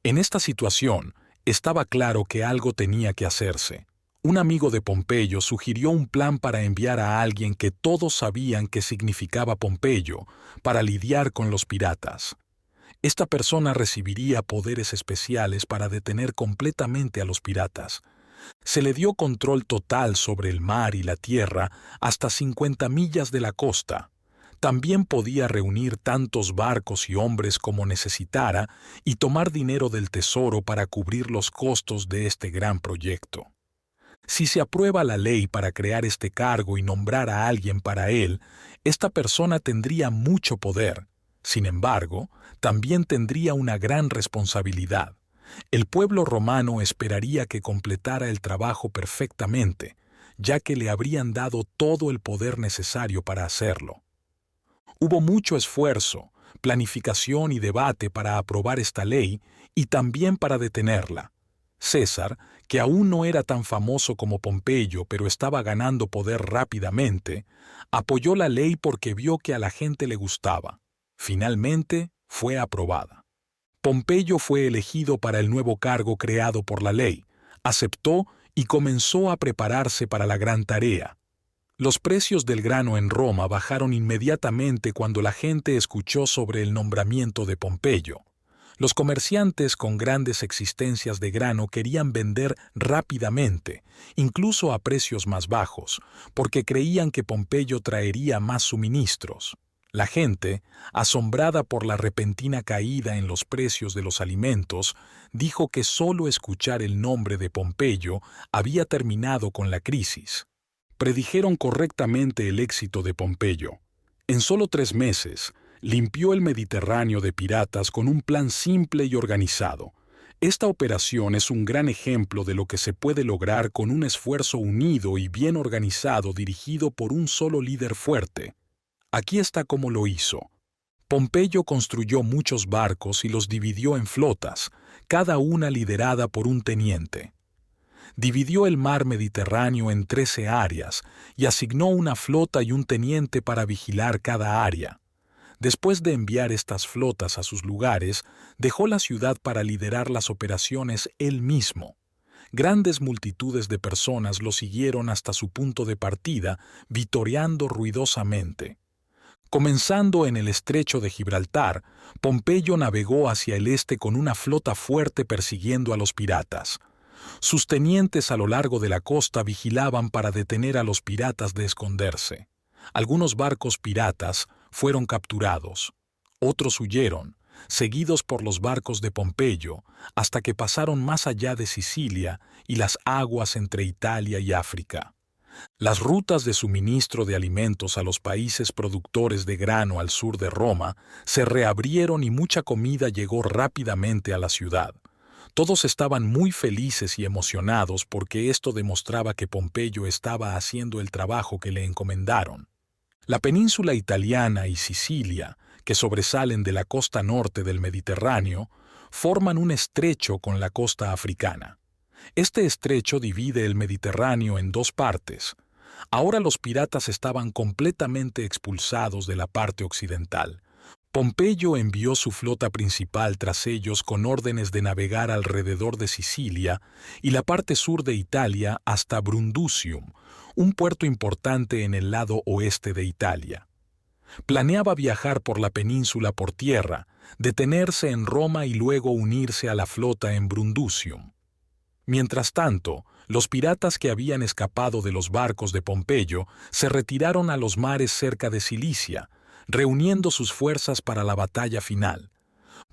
En esta situación, estaba claro que algo tenía que hacerse. Un amigo de Pompeyo sugirió un plan para enviar a alguien que todos sabían que significaba Pompeyo para lidiar con los piratas. Esta persona recibiría poderes especiales para detener completamente a los piratas. Se le dio control total sobre el mar y la tierra hasta 50 millas de la costa. También podía reunir tantos barcos y hombres como necesitara y tomar dinero del tesoro para cubrir los costos de este gran proyecto. Si se aprueba la ley para crear este cargo y nombrar a alguien para él, esta persona tendría mucho poder. Sin embargo, también tendría una gran responsabilidad. El pueblo romano esperaría que completara el trabajo perfectamente, ya que le habrían dado todo el poder necesario para hacerlo. Hubo mucho esfuerzo, planificación y debate para aprobar esta ley y también para detenerla. César, que aún no era tan famoso como Pompeyo, pero estaba ganando poder rápidamente, apoyó la ley porque vio que a la gente le gustaba. Finalmente, fue aprobada. Pompeyo fue elegido para el nuevo cargo creado por la ley, aceptó y comenzó a prepararse para la gran tarea. Los precios del grano en Roma bajaron inmediatamente cuando la gente escuchó sobre el nombramiento de Pompeyo. Los comerciantes con grandes existencias de grano querían vender rápidamente, incluso a precios más bajos, porque creían que Pompeyo traería más suministros. La gente, asombrada por la repentina caída en los precios de los alimentos, dijo que solo escuchar el nombre de Pompeyo había terminado con la crisis. Predijeron correctamente el éxito de Pompeyo. En solo 3 meses, limpió el Mediterráneo de piratas con un plan simple y organizado. Esta operación es un gran ejemplo de lo que se puede lograr con un esfuerzo unido y bien organizado dirigido por un solo líder fuerte. Aquí está cómo lo hizo. Pompeyo construyó muchos barcos y los dividió en flotas, cada una liderada por un teniente. Dividió el mar Mediterráneo en 13 áreas y asignó una flota y un teniente para vigilar cada área. Después de enviar estas flotas a sus lugares, dejó la ciudad para liderar las operaciones él mismo. Grandes multitudes de personas lo siguieron hasta su punto de partida, vitoreando ruidosamente. Comenzando en el estrecho de Gibraltar, Pompeyo navegó hacia el este con una flota fuerte persiguiendo a los piratas. Sus tenientes a lo largo de la costa vigilaban para detener a los piratas de esconderse. Algunos barcos piratas fueron capturados. Otros huyeron, seguidos por los barcos de Pompeyo, hasta que pasaron más allá de Sicilia y las aguas entre Italia y África. Las rutas de suministro de alimentos a los países productores de grano al sur de Roma se reabrieron y mucha comida llegó rápidamente a la ciudad. Todos estaban muy felices y emocionados porque esto demostraba que Pompeyo estaba haciendo el trabajo que le encomendaron. La península italiana y Sicilia, que sobresalen de la costa norte del Mediterráneo, forman un estrecho con la costa africana. Este estrecho divide el Mediterráneo en 2 partes. Ahora los piratas estaban completamente expulsados de la parte occidental. Pompeyo envió su flota principal tras ellos con órdenes de navegar alrededor de Sicilia y la parte sur de Italia hasta Brundusium, un puerto importante en el lado oeste de Italia. Planeaba viajar por la península por tierra, detenerse en Roma y luego unirse a la flota en Brundusium. Mientras tanto, los piratas que habían escapado de los barcos de Pompeyo se retiraron a los mares cerca de Cilicia, reuniendo sus fuerzas para la batalla final.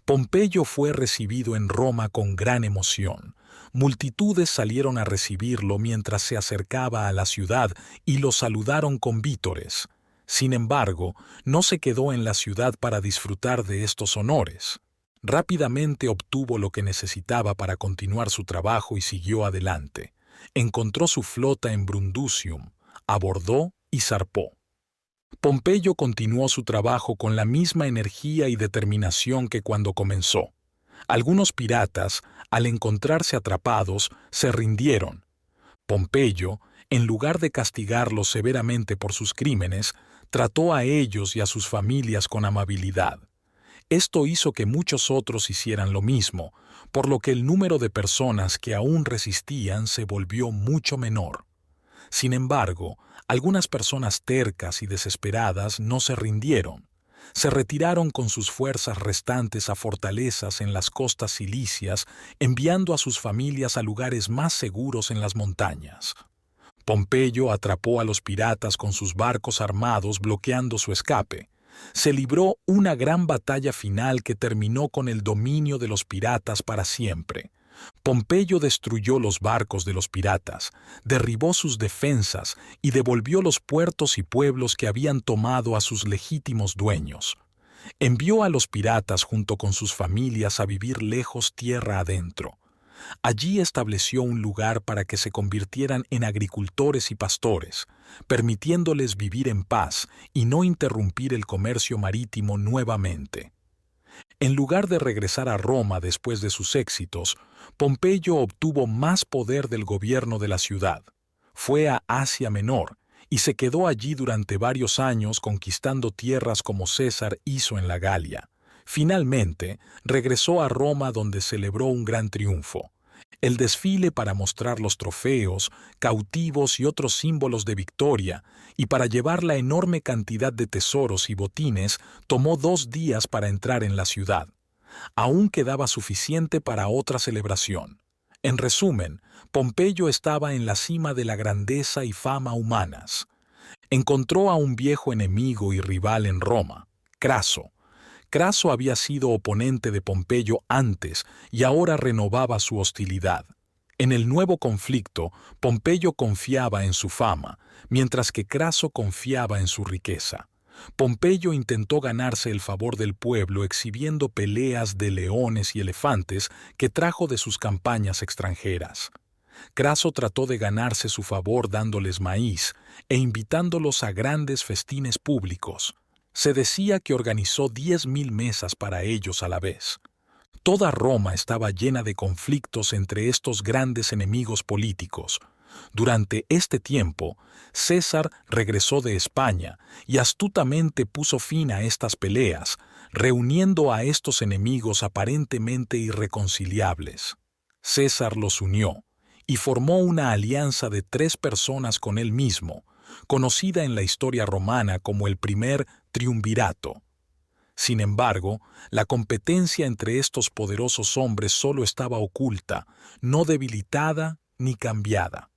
Pompeyo fue recibido en Roma con gran emoción. Multitudes salieron a recibirlo mientras se acercaba a la ciudad y lo saludaron con vítores. Sin embargo, no se quedó en la ciudad para disfrutar de estos honores. Rápidamente obtuvo lo que necesitaba para continuar su trabajo y siguió adelante. Encontró su flota en Brundusium, abordó y zarpó. Pompeyo continuó su trabajo con la misma energía y determinación que cuando comenzó. Algunos piratas, al encontrarse atrapados, se rindieron. Pompeyo, en lugar de castigarlos severamente por sus crímenes, trató a ellos y a sus familias con amabilidad. Esto hizo que muchos otros hicieran lo mismo, por lo que el número de personas que aún resistían se volvió mucho menor. Sin embargo, algunas personas tercas y desesperadas no se rindieron. Se retiraron con sus fuerzas restantes a fortalezas en las costas cilicias, enviando a sus familias a lugares más seguros en las montañas. Pompeyo atrapó a los piratas con sus barcos armados bloqueando su escape. Se libró una gran batalla final que terminó con el dominio de los piratas para siempre. Pompeyo destruyó los barcos de los piratas, derribó sus defensas y devolvió los puertos y pueblos que habían tomado a sus legítimos dueños. Envió a los piratas junto con sus familias a vivir lejos tierra adentro. Allí estableció un lugar para que se convirtieran en agricultores y pastores, permitiéndoles vivir en paz y no interrumpir el comercio marítimo nuevamente. En lugar de regresar a Roma después de sus éxitos, Pompeyo obtuvo más poder del gobierno de la ciudad. Fue a Asia Menor y se quedó allí durante varios años conquistando tierras como César hizo en la Galia. Finalmente, regresó a Roma donde celebró un gran triunfo. El desfile para mostrar los trofeos, cautivos y otros símbolos de victoria, y para llevar la enorme cantidad de tesoros y botines, tomó 2 días para entrar en la ciudad. Aún quedaba suficiente para otra celebración. En resumen, Pompeyo estaba en la cima de la grandeza y fama humanas. Encontró a un viejo enemigo y rival en Roma, Craso. Craso había sido oponente de Pompeyo antes y ahora renovaba su hostilidad. En el nuevo conflicto, Pompeyo confiaba en su fama, mientras que Craso confiaba en su riqueza. Pompeyo intentó ganarse el favor del pueblo exhibiendo peleas de leones y elefantes que trajo de sus campañas extranjeras. Craso trató de ganarse su favor dándoles maíz e invitándolos a grandes festines públicos. Se decía que organizó 10.000 mesas para ellos a la vez. Toda Roma estaba llena de conflictos entre estos grandes enemigos políticos. Durante este tiempo, César regresó de España y astutamente puso fin a estas peleas, reuniendo a estos enemigos aparentemente irreconciliables. César los unió y formó una alianza de 3 personas con él mismo, conocida en la historia romana como el primer triunvirato. Sin embargo, la competencia entre estos poderosos hombres solo estaba oculta, no debilitada ni cambiada.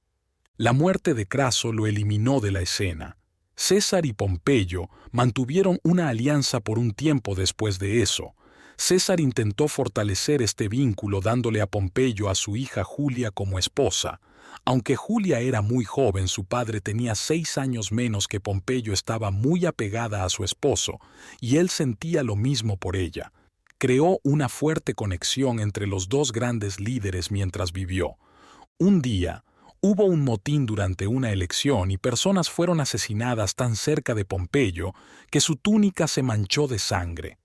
La muerte de Craso lo eliminó de la escena. César y Pompeyo mantuvieron una alianza por un tiempo después de eso. César intentó fortalecer este vínculo dándole a Pompeyo a su hija Julia como esposa. Aunque Julia era muy joven, su padre tenía 6 años menos que Pompeyo, estaba muy apegada a su esposo, y él sentía lo mismo por ella. Creó una fuerte conexión entre los 2 grandes líderes mientras vivió. Un día, hubo un motín durante una elección y personas fueron asesinadas tan cerca de Pompeyo que su túnica se manchó de sangre.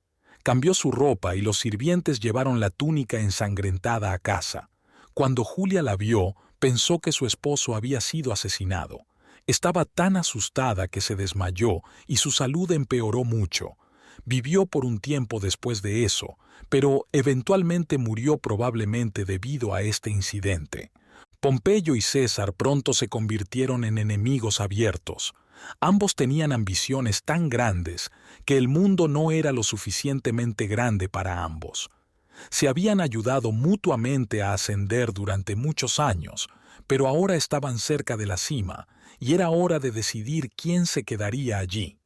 Cambió su ropa y los sirvientes llevaron la túnica ensangrentada a casa. Cuando Julia la vio, pensó que su esposo había sido asesinado. Estaba tan asustada que se desmayó y su salud empeoró mucho. Vivió por un tiempo después de eso, pero eventualmente murió probablemente debido a este incidente. Pompeyo y César pronto se convirtieron en enemigos abiertos. Ambos tenían ambiciones tan grandes que el mundo no era lo suficientemente grande para ambos. Se habían ayudado mutuamente a ascender durante muchos años, pero ahora estaban cerca de la cima y era hora de decidir quién se quedaría allí.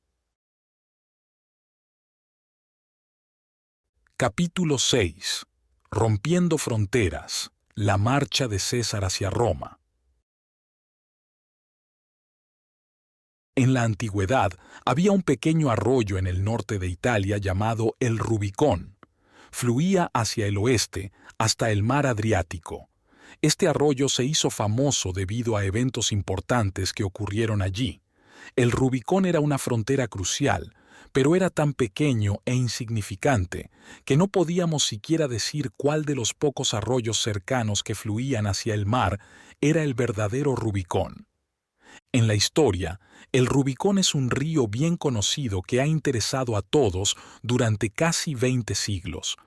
Capítulo 6. Rompiendo fronteras. La marcha de César hacia Roma. En la antigüedad había un pequeño arroyo en el norte de Italia llamado el Rubicón. Fluía hacia el oeste hasta el mar Adriático. Este arroyo se hizo famoso debido a eventos importantes que ocurrieron allí. El Rubicón era una frontera crucial, pero era tan pequeño e insignificante que no podíamos siquiera decir cuál de los pocos arroyos cercanos que fluían hacia el mar era el verdadero Rubicón. En la historia, el Rubicón es un río bien conocido que ha interesado a todos durante casi 20 siglos.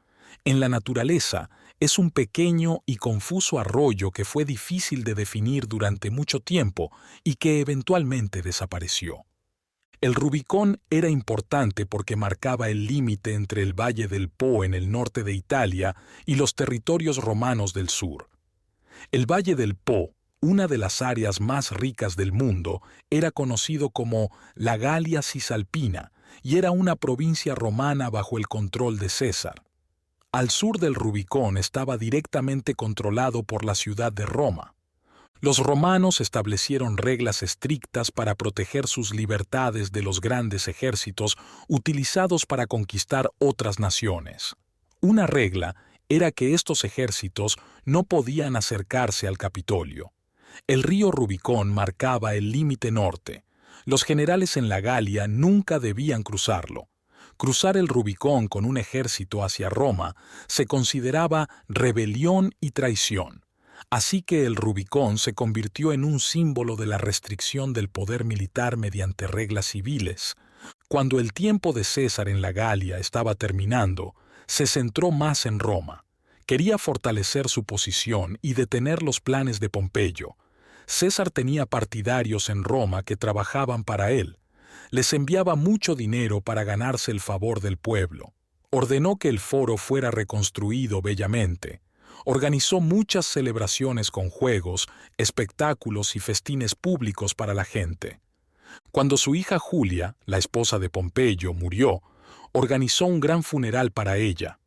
En la naturaleza, es un pequeño y confuso arroyo que fue difícil de definir durante mucho tiempo y que eventualmente desapareció. El Rubicón era importante porque marcaba el límite entre el Valle del Po en el norte de Italia y los territorios romanos del sur. El Valle del Po, una de las áreas más ricas del mundo, era conocido como la Galia Cisalpina y era una provincia romana bajo el control de César. Al sur del Rubicón estaba directamente controlado por la ciudad de Roma. Los romanos establecieron reglas estrictas para proteger sus libertades de los grandes ejércitos utilizados para conquistar otras naciones. Una regla era que estos ejércitos no podían acercarse al Capitolio. El río Rubicón marcaba el límite norte. Los generales en la Galia nunca debían cruzarlo. Cruzar el Rubicón con un ejército hacia Roma se consideraba rebelión y traición, así que el Rubicón se convirtió en un símbolo de la restricción del poder militar mediante reglas civiles. Cuando el tiempo de César en la Galia estaba terminando, se centró más en Roma. Quería fortalecer su posición y detener los planes de Pompeyo. César tenía partidarios en Roma que trabajaban para él. Les enviaba mucho dinero para ganarse el favor del pueblo. Ordenó que el foro fuera reconstruido bellamente. Organizó muchas celebraciones con juegos, espectáculos y festines públicos para la gente. Cuando su hija Julia, la esposa de Pompeyo, murió, organizó un gran funeral para ella.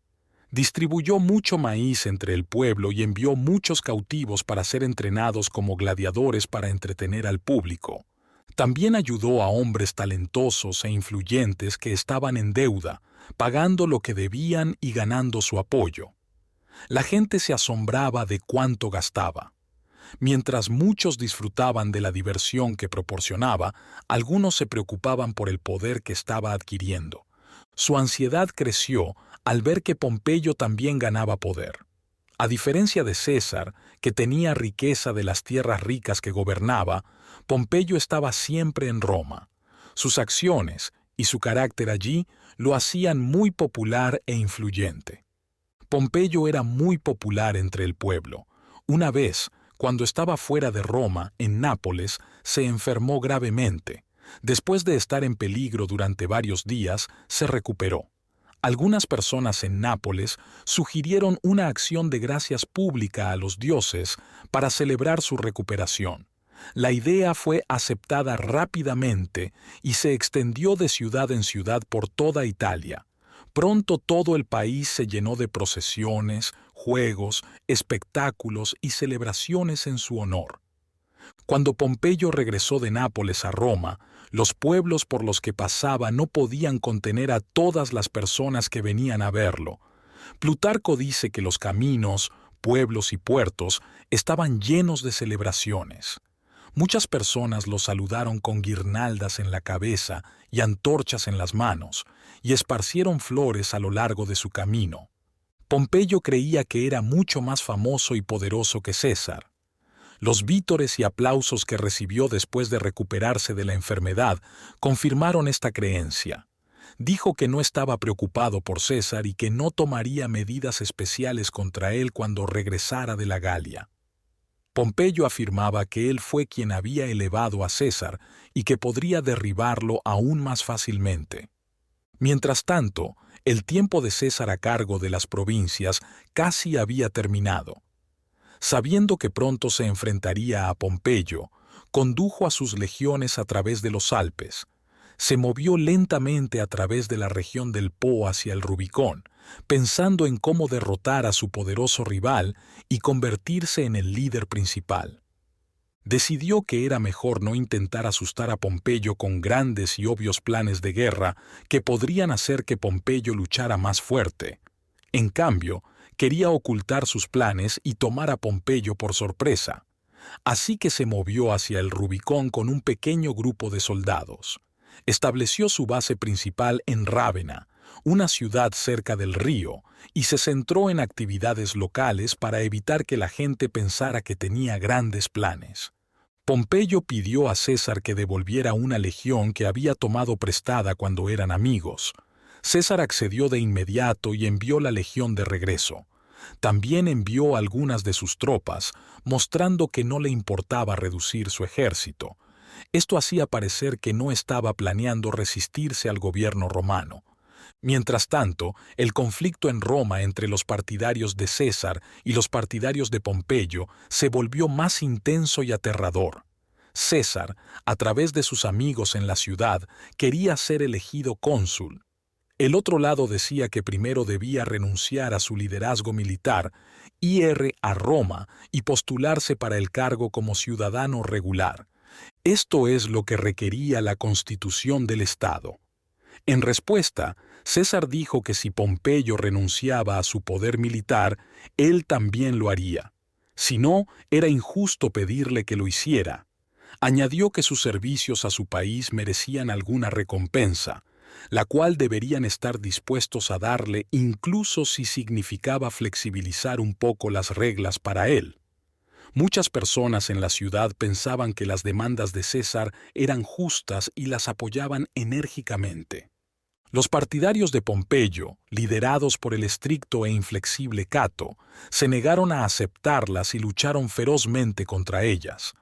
Distribuyó mucho maíz entre el pueblo y envió muchos cautivos para ser entrenados como gladiadores para entretener al público. También ayudó a hombres talentosos e influyentes que estaban en deuda, pagando lo que debían y ganando su apoyo. La gente se asombraba de cuánto gastaba. Mientras muchos disfrutaban de la diversión que proporcionaba, algunos se preocupaban por el poder que estaba adquiriendo. Su ansiedad creció al ver que Pompeyo también ganaba poder. A diferencia de César, que tenía riqueza de las tierras ricas que gobernaba, Pompeyo estaba siempre en Roma. Sus acciones y su carácter allí lo hacían muy popular e influyente. Pompeyo era muy popular entre el pueblo. Una vez, cuando estaba fuera de Roma, en Nápoles, se enfermó gravemente. Después de estar en peligro durante varios días, se recuperó. Algunas personas en Nápoles sugirieron una acción de gracias pública a los dioses para celebrar su recuperación. La idea fue aceptada rápidamente y se extendió de ciudad en ciudad por toda Italia. Pronto todo el país se llenó de procesiones, juegos, espectáculos y celebraciones en su honor. Cuando Pompeyo regresó de Nápoles a Roma, los pueblos por los que pasaba no podían contener a todas las personas que venían a verlo. Plutarco dice que los caminos, pueblos y puertos estaban llenos de celebraciones. Muchas personas lo saludaron con guirnaldas en la cabeza y antorchas en las manos, y esparcieron flores a lo largo de su camino. Pompeyo creía que era mucho más famoso y poderoso que César. Los vítores y aplausos que recibió después de recuperarse de la enfermedad confirmaron esta creencia. Dijo que no estaba preocupado por César y que no tomaría medidas especiales contra él cuando regresara de la Galia. Pompeyo afirmaba que él fue quien había elevado a César y que podría derribarlo aún más fácilmente. Mientras tanto, el tiempo de César a cargo de las provincias casi había terminado. Sabiendo que pronto se enfrentaría a Pompeyo, condujo a sus legiones a través de los Alpes. Se movió lentamente a través de la región del Po hacia el Rubicón, pensando en cómo derrotar a su poderoso rival y convertirse en el líder principal. Decidió que era mejor no intentar asustar a Pompeyo con grandes y obvios planes de guerra que podrían hacer que Pompeyo luchara más fuerte. En cambio, quería ocultar sus planes y tomar a Pompeyo por sorpresa. Así que se movió hacia el Rubicón con un pequeño grupo de soldados. Estableció su base principal en Rávena, una ciudad cerca del río, y se centró en actividades locales para evitar que la gente pensara que tenía grandes planes. Pompeyo pidió a César que devolviera una legión que había tomado prestada cuando eran amigos. César accedió de inmediato y envió la legión de regreso. También envió algunas de sus tropas, mostrando que no le importaba reducir su ejército. Esto hacía parecer que no estaba planeando resistirse al gobierno romano. Mientras tanto, el conflicto en Roma entre los partidarios de César y los partidarios de Pompeyo se volvió más intenso y aterrador. César, a través de sus amigos en la ciudad, quería ser elegido cónsul. El otro lado decía que primero debía renunciar a su liderazgo militar, ir a Roma y postularse para el cargo como ciudadano regular. Esto es lo que requería la constitución del Estado. En respuesta, César dijo que si Pompeyo renunciaba a su poder militar, él también lo haría. Si no, era injusto pedirle que lo hiciera. Añadió que sus servicios a su país merecían alguna recompensa. la cual deberían estar dispuestos a darle incluso si significaba flexibilizar un poco las reglas para él. Muchas personas en la ciudad pensaban que las demandas de César eran justas y las apoyaban enérgicamente. Los partidarios de Pompeyo, liderados por el estricto e inflexible Cato, se negaron a aceptarlas y lucharon ferozmente contra ellas.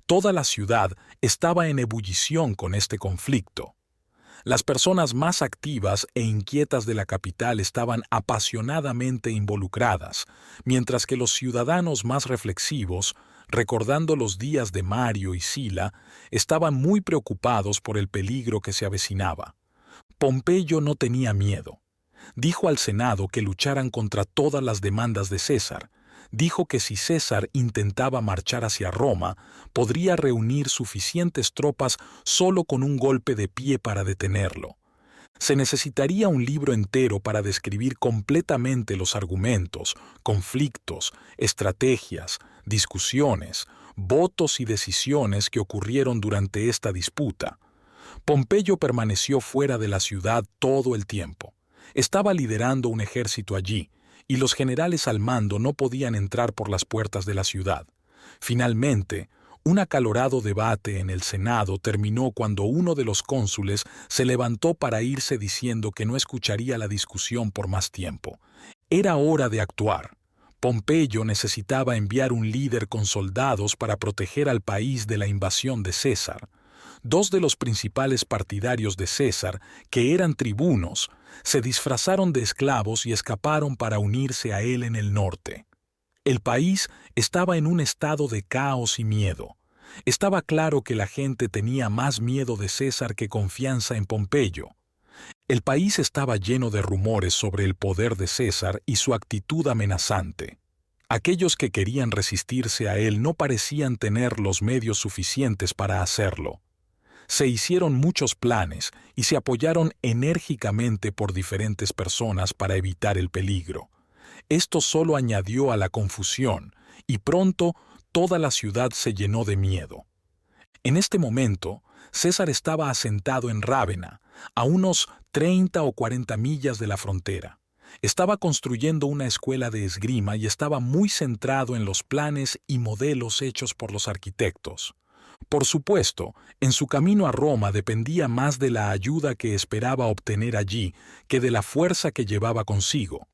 Toda la ciudad estaba en ebullición con este conflicto. Las personas más activas e inquietas de la capital estaban apasionadamente involucradas, mientras que los ciudadanos más reflexivos, recordando los días de Mario y Sila, estaban muy preocupados por el peligro que se avecinaba. Pompeyo no tenía miedo. Dijo al Senado que lucharan contra todas las demandas de César. Dijo que si César intentaba marchar hacia Roma, podría reunir suficientes tropas solo con un golpe de pie para detenerlo. Se necesitaría un libro entero para describir completamente los argumentos, conflictos, estrategias, discusiones, votos y decisiones que ocurrieron durante esta disputa. Pompeyo permaneció fuera de la ciudad todo el tiempo. Estaba liderando un ejército allí, y los generales al mando no podían entrar por las puertas de la ciudad. Finalmente, un acalorado debate en el Senado terminó cuando uno de los cónsules se levantó para irse diciendo que no escucharía la discusión por más tiempo. Era hora de actuar. Pompeyo necesitaba enviar un líder con soldados para proteger al país de la invasión de César. Dos de los principales partidarios de César, que eran tribunos, se disfrazaron de esclavos y escaparon para unirse a él en el norte. El país estaba en un estado de caos y miedo. Estaba claro que la gente tenía más miedo de César que confianza en Pompeyo. El país estaba lleno de rumores sobre el poder de César y su actitud amenazante. Aquellos que querían resistirse a él no parecían tener los medios suficientes para hacerlo. Se hicieron muchos planes y se apoyaron enérgicamente por diferentes personas para evitar el peligro. Esto solo añadió a la confusión, y pronto toda la ciudad se llenó de miedo. En este momento, César estaba asentado en Rávena, a unos 30 o 40 millas de la frontera. Estaba construyendo una escuela de esgrima y estaba muy centrado en los planes y modelos hechos por los arquitectos. Por supuesto, en su camino a Roma dependía más de la ayuda que esperaba obtener allí que de la fuerza que llevaba consigo.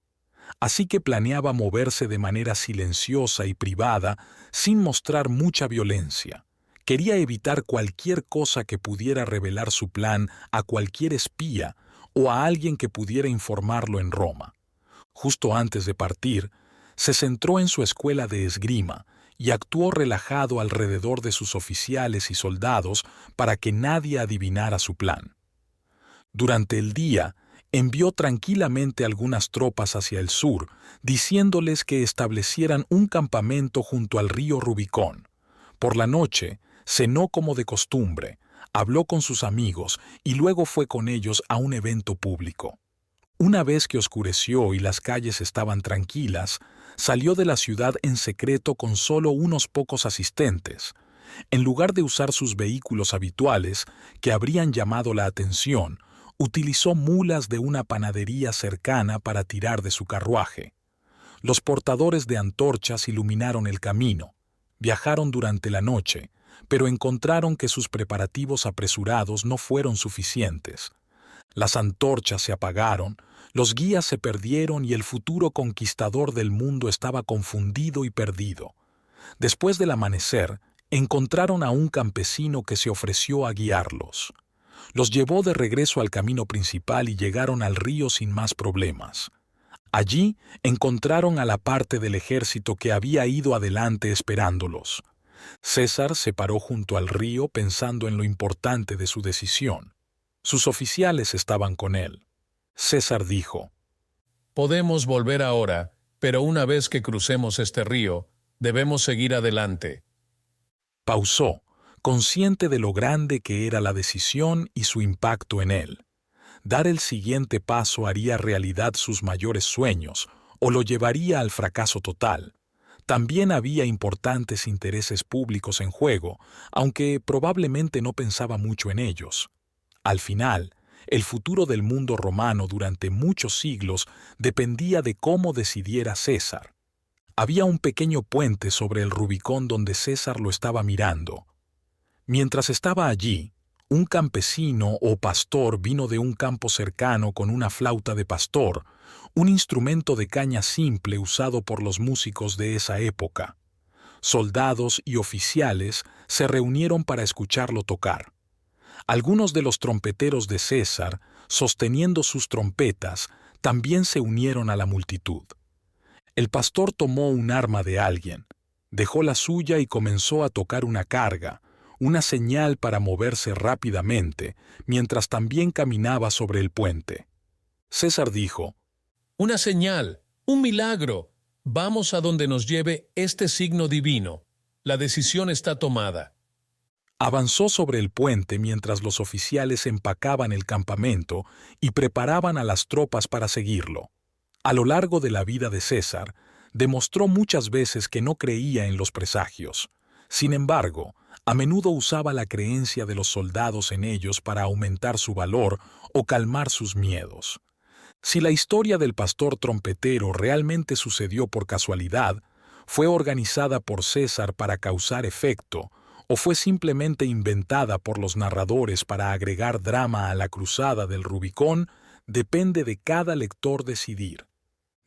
Así que planeaba moverse de manera silenciosa y privada, sin mostrar mucha violencia. Quería evitar cualquier cosa que pudiera revelar su plan a cualquier espía o a alguien que pudiera informarlo en Roma. Justo antes de partir, se centró en su escuela de esgrima y actuó relajado alrededor de sus oficiales y soldados para que nadie adivinara su plan. Durante el día, envió tranquilamente algunas tropas hacia el sur, diciéndoles que establecieran un campamento junto al río Rubicón. Por la noche, cenó como de costumbre, habló con sus amigos y luego fue con ellos a un evento público. Una vez que oscureció y las calles estaban tranquilas, salió de la ciudad en secreto con solo unos pocos asistentes. En lugar de usar sus vehículos habituales, que habrían llamado la atención, utilizó mulas de una panadería cercana para tirar de su carruaje. Los portadores de antorchas iluminaron el camino. Viajaron durante la noche, pero encontraron que sus preparativos apresurados no fueron suficientes. Las antorchas se apagaron, los guías se perdieron y el futuro conquistador del mundo estaba confundido y perdido. Después del amanecer, encontraron a un campesino que se ofreció a guiarlos. Los llevó de regreso al camino principal y llegaron al río sin más problemas. Allí encontraron a la parte del ejército que había ido adelante esperándolos. César se paró junto al río pensando en lo importante de su decisión. Sus oficiales estaban con él. César dijo: Podemos volver ahora, pero una vez que crucemos este río, debemos seguir adelante. Pausó, consciente de lo grande que era la decisión y su impacto en él. Dar el siguiente paso haría realidad sus mayores sueños o lo llevaría al fracaso total. También había importantes intereses públicos en juego, aunque probablemente no pensaba mucho en ellos. Al final, El futuro del mundo romano durante muchos siglos dependía de cómo decidiera César. Había un pequeño puente sobre el Rubicón donde César lo estaba mirando. Mientras estaba allí, un campesino o pastor vino de un campo cercano con una flauta de pastor, un instrumento de caña simple usado por los músicos de esa época. Soldados y oficiales se reunieron para escucharlo tocar. Algunos de los trompeteros de César, sosteniendo sus trompetas, también se unieron a la multitud. El pastor tomó un arma de alguien, dejó la suya y comenzó a tocar una carga, una señal para moverse rápidamente, mientras también caminaba sobre el puente. César dijo: Una señal, un milagro. Vamos a donde nos lleve este signo divino. La decisión está tomada. Avanzó sobre el puente mientras los oficiales empacaban el campamento y preparaban a las tropas para seguirlo. A lo largo de la vida de César, demostró muchas veces que no creía en los presagios. Sin embargo, a menudo usaba la creencia de los soldados en ellos para aumentar su valor o calmar sus miedos. Si la historia del pastor trompetero realmente sucedió por casualidad, fue organizada por César para causar efecto, o fue simplemente inventada por los narradores para agregar drama a la cruzada del Rubicón, depende de cada lector decidir.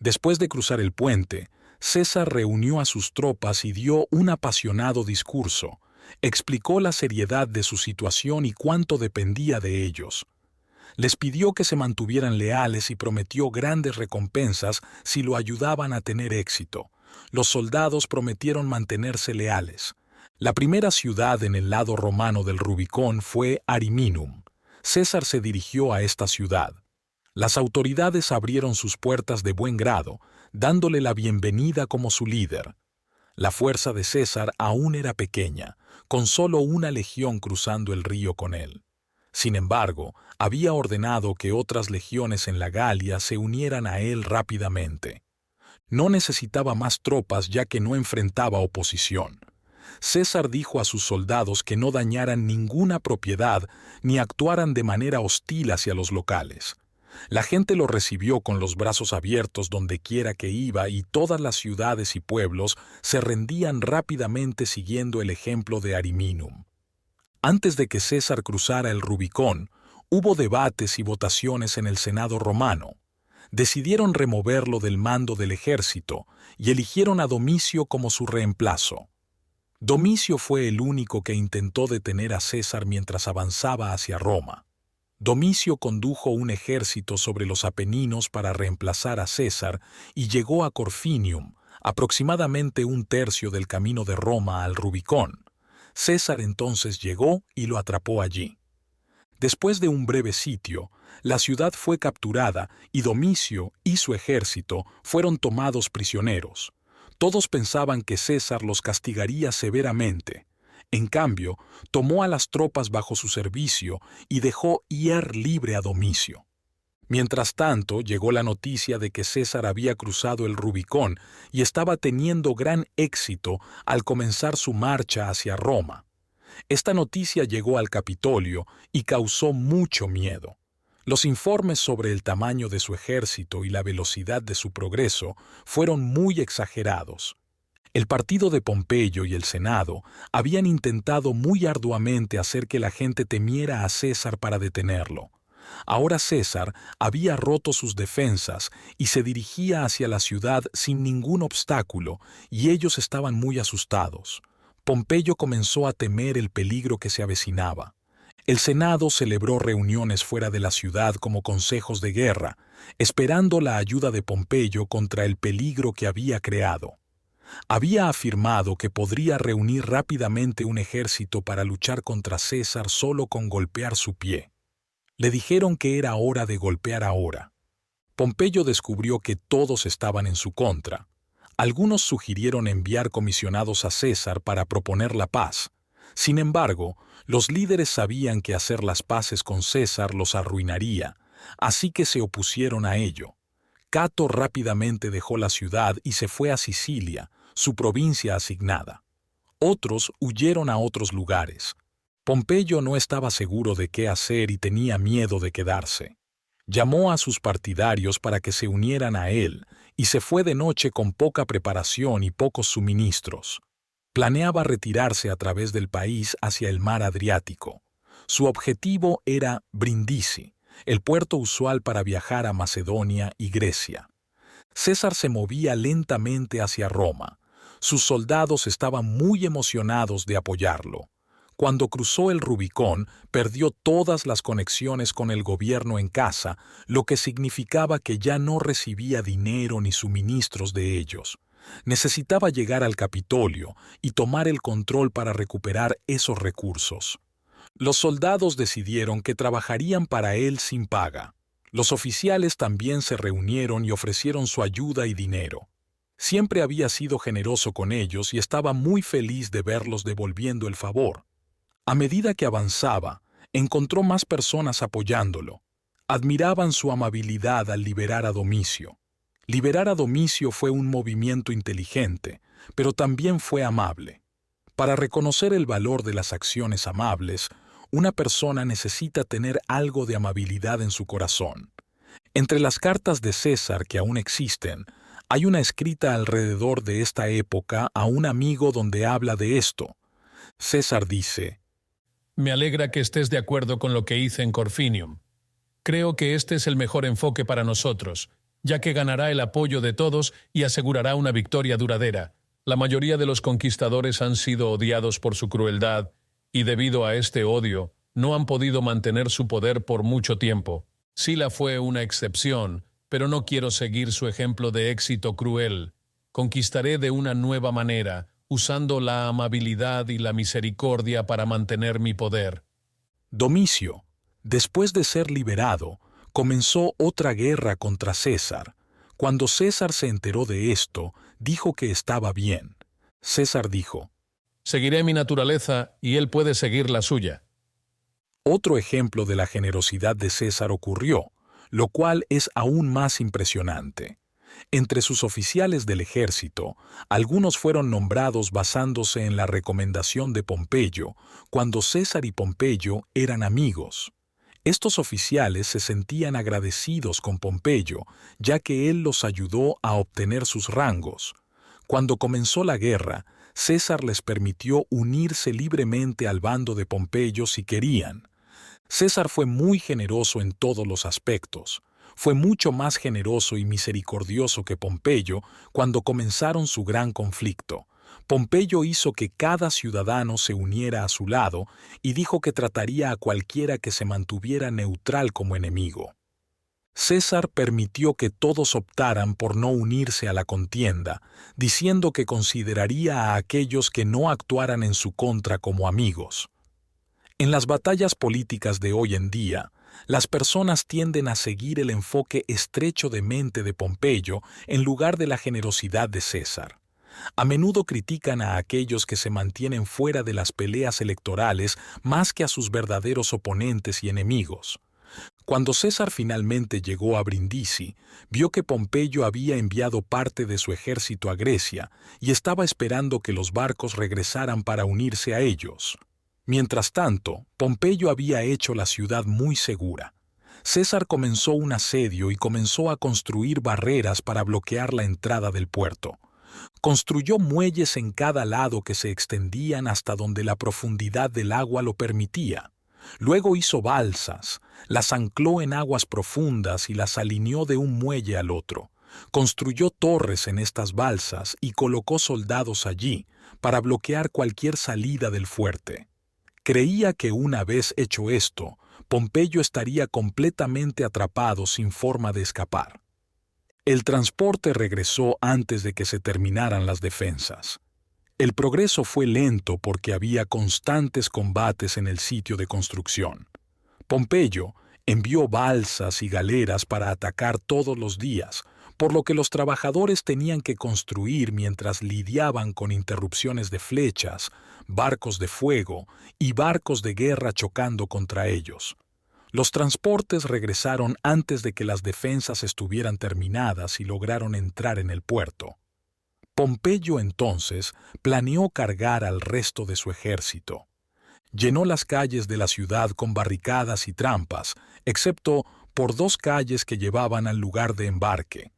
Después de cruzar el puente, César reunió a sus tropas y dio un apasionado discurso. Explicó la seriedad de su situación y cuánto dependía de ellos. Les pidió que se mantuvieran leales y prometió grandes recompensas si lo ayudaban a tener éxito. Los soldados prometieron mantenerse leales. La primera ciudad en el lado romano del Rubicón fue Ariminum. César se dirigió a esta ciudad. Las autoridades abrieron sus puertas de buen grado, dándole la bienvenida como su líder. La fuerza de César aún era pequeña, con solo una legión cruzando el río con él. Sin embargo, había ordenado que otras legiones en la Galia se unieran a él rápidamente. No necesitaba más tropas ya que no enfrentaba oposición. César dijo a sus soldados que no dañaran ninguna propiedad ni actuaran de manera hostil hacia los locales. La gente lo recibió con los brazos abiertos donde quiera que iba y todas las ciudades y pueblos se rendían rápidamente siguiendo el ejemplo de Ariminum. Antes de que César cruzara el Rubicón, hubo debates y votaciones en el Senado romano. Decidieron removerlo del mando del ejército y eligieron a Domicio como su reemplazo. Domicio fue el único que intentó detener a César mientras avanzaba hacia Roma. Domicio condujo un ejército sobre los Apeninos para reemplazar a César y llegó a Corfinium, aproximadamente un tercio del camino de Roma al Rubicón. César entonces llegó y lo atrapó allí. Después de un breve sitio, la ciudad fue capturada y Domicio y su ejército fueron tomados prisioneros. Todos pensaban que César los castigaría severamente. En cambio, tomó a las tropas bajo su servicio y dejó ir libre a Domicio. Mientras tanto, llegó la noticia de que César había cruzado el Rubicón y estaba teniendo gran éxito al comenzar su marcha hacia Roma. Esta noticia llegó al Capitolio y causó mucho miedo. Los informes sobre el tamaño de su ejército y la velocidad de su progreso fueron muy exagerados. El partido de Pompeyo y el Senado habían intentado muy arduamente hacer que la gente temiera a César para detenerlo. Ahora César había roto sus defensas y se dirigía hacia la ciudad sin ningún obstáculo, y ellos estaban muy asustados. Pompeyo comenzó a temer el peligro que se avecinaba. El Senado celebró reuniones fuera de la ciudad como consejos de guerra, esperando la ayuda de Pompeyo contra el peligro que había creado. Había afirmado que podría reunir rápidamente un ejército para luchar contra César solo con golpear su pie. Le dijeron que era hora de golpear ahora. Pompeyo descubrió que todos estaban en su contra. Algunos sugirieron enviar comisionados a César para proponer la paz. Sin embargo, los líderes sabían que hacer las paces con César los arruinaría, así que se opusieron a ello. Cato rápidamente dejó la ciudad y se fue a Sicilia, su provincia asignada. Otros huyeron a otros lugares. Pompeyo no estaba seguro de qué hacer y tenía miedo de quedarse. Llamó a sus partidarios para que se unieran a él y se fue de noche con poca preparación y pocos suministros. Planeaba retirarse a través del país hacia el mar Adriático. Su objetivo era Brindisi, el puerto usual para viajar a Macedonia y Grecia. César se movía lentamente hacia Roma. Sus soldados estaban muy emocionados de apoyarlo. Cuando cruzó el Rubicón, perdió todas las conexiones con el gobierno en casa, lo que significaba que ya no recibía dinero ni suministros de ellos. Necesitaba llegar al Capitolio y tomar el control para recuperar esos recursos. Los soldados decidieron que trabajarían para él sin paga. Los oficiales también se reunieron y ofrecieron su ayuda y dinero. Siempre había sido generoso con ellos y estaba muy feliz de verlos devolviendo el favor. A medida que avanzaba, encontró más personas apoyándolo. Admiraban su amabilidad al liberar a Domicio. Liberar a Domicio fue un movimiento inteligente, pero también fue amable. Para reconocer el valor de las acciones amables, una persona necesita tener algo de amabilidad en su corazón. Entre las cartas de César que aún existen, hay una escrita alrededor de esta época a un amigo donde habla de esto. César dice: Me alegra que estés de acuerdo con lo que hice en Corfinium. Creo que este es el mejor enfoque para nosotros, ya que ganará el apoyo de todos y asegurará una victoria duradera. La mayoría de los conquistadores han sido odiados por su crueldad, y debido a este odio, no han podido mantener su poder por mucho tiempo. Sila fue una excepción, pero no quiero seguir su ejemplo de éxito cruel. Conquistaré de una nueva manera, usando la amabilidad y la misericordia para mantener mi poder. Domicio, después de ser liberado, comenzó otra guerra contra César. Cuando César se enteró de esto, dijo que estaba bien. César dijo: Seguiré mi naturaleza y él puede seguir la suya. Otro ejemplo de la generosidad de César ocurrió, lo cual es aún más impresionante. Entre sus oficiales del ejército, algunos fueron nombrados basándose en la recomendación de Pompeyo, cuando César y Pompeyo eran amigos. Estos oficiales se sentían agradecidos con Pompeyo, ya que él los ayudó a obtener sus rangos. Cuando comenzó la guerra, César les permitió unirse libremente al bando de Pompeyo si querían. César fue muy generoso en todos los aspectos. Fue mucho más generoso y misericordioso que Pompeyo cuando comenzaron su gran conflicto. Pompeyo hizo que cada ciudadano se uniera a su lado y dijo que trataría a cualquiera que se mantuviera neutral como enemigo. César permitió que todos optaran por no unirse a la contienda, diciendo que consideraría a aquellos que no actuaran en su contra como amigos. En las batallas políticas de hoy en día, las personas tienden a seguir el enfoque estrecho de mente de Pompeyo en lugar de la generosidad de César. A menudo critican a aquellos que se mantienen fuera de las peleas electorales más que a sus verdaderos oponentes y enemigos. Cuando César finalmente llegó a Brindisi, vio que Pompeyo había enviado parte de su ejército a Grecia y estaba esperando que los barcos regresaran para unirse a ellos. Mientras tanto, Pompeyo había hecho la ciudad muy segura. César comenzó un asedio y comenzó a construir barreras para bloquear la entrada del puerto. Construyó muelles en cada lado que se extendían hasta donde la profundidad del agua lo permitía. Luego hizo balsas, las ancló en aguas profundas y las alineó de un muelle al otro. Construyó torres en estas balsas y colocó soldados allí para bloquear cualquier salida del fuerte. Creía que una vez hecho esto, Pompeyo estaría completamente atrapado sin forma de escapar. El transporte regresó antes de que se terminaran las defensas. El progreso fue lento porque había constantes combates en el sitio de construcción. Pompeyo envió balsas y galeras para atacar todos los días, por lo que los trabajadores tenían que construir mientras lidiaban con interrupciones de flechas, barcos de fuego y barcos de guerra chocando contra ellos. Los transportes regresaron antes de que las defensas estuvieran terminadas y lograron entrar en el puerto. Pompeyo entonces planeó cargar al resto de su ejército. Llenó las calles de la ciudad con barricadas y trampas, excepto por 2 calles que llevaban al lugar de embarque.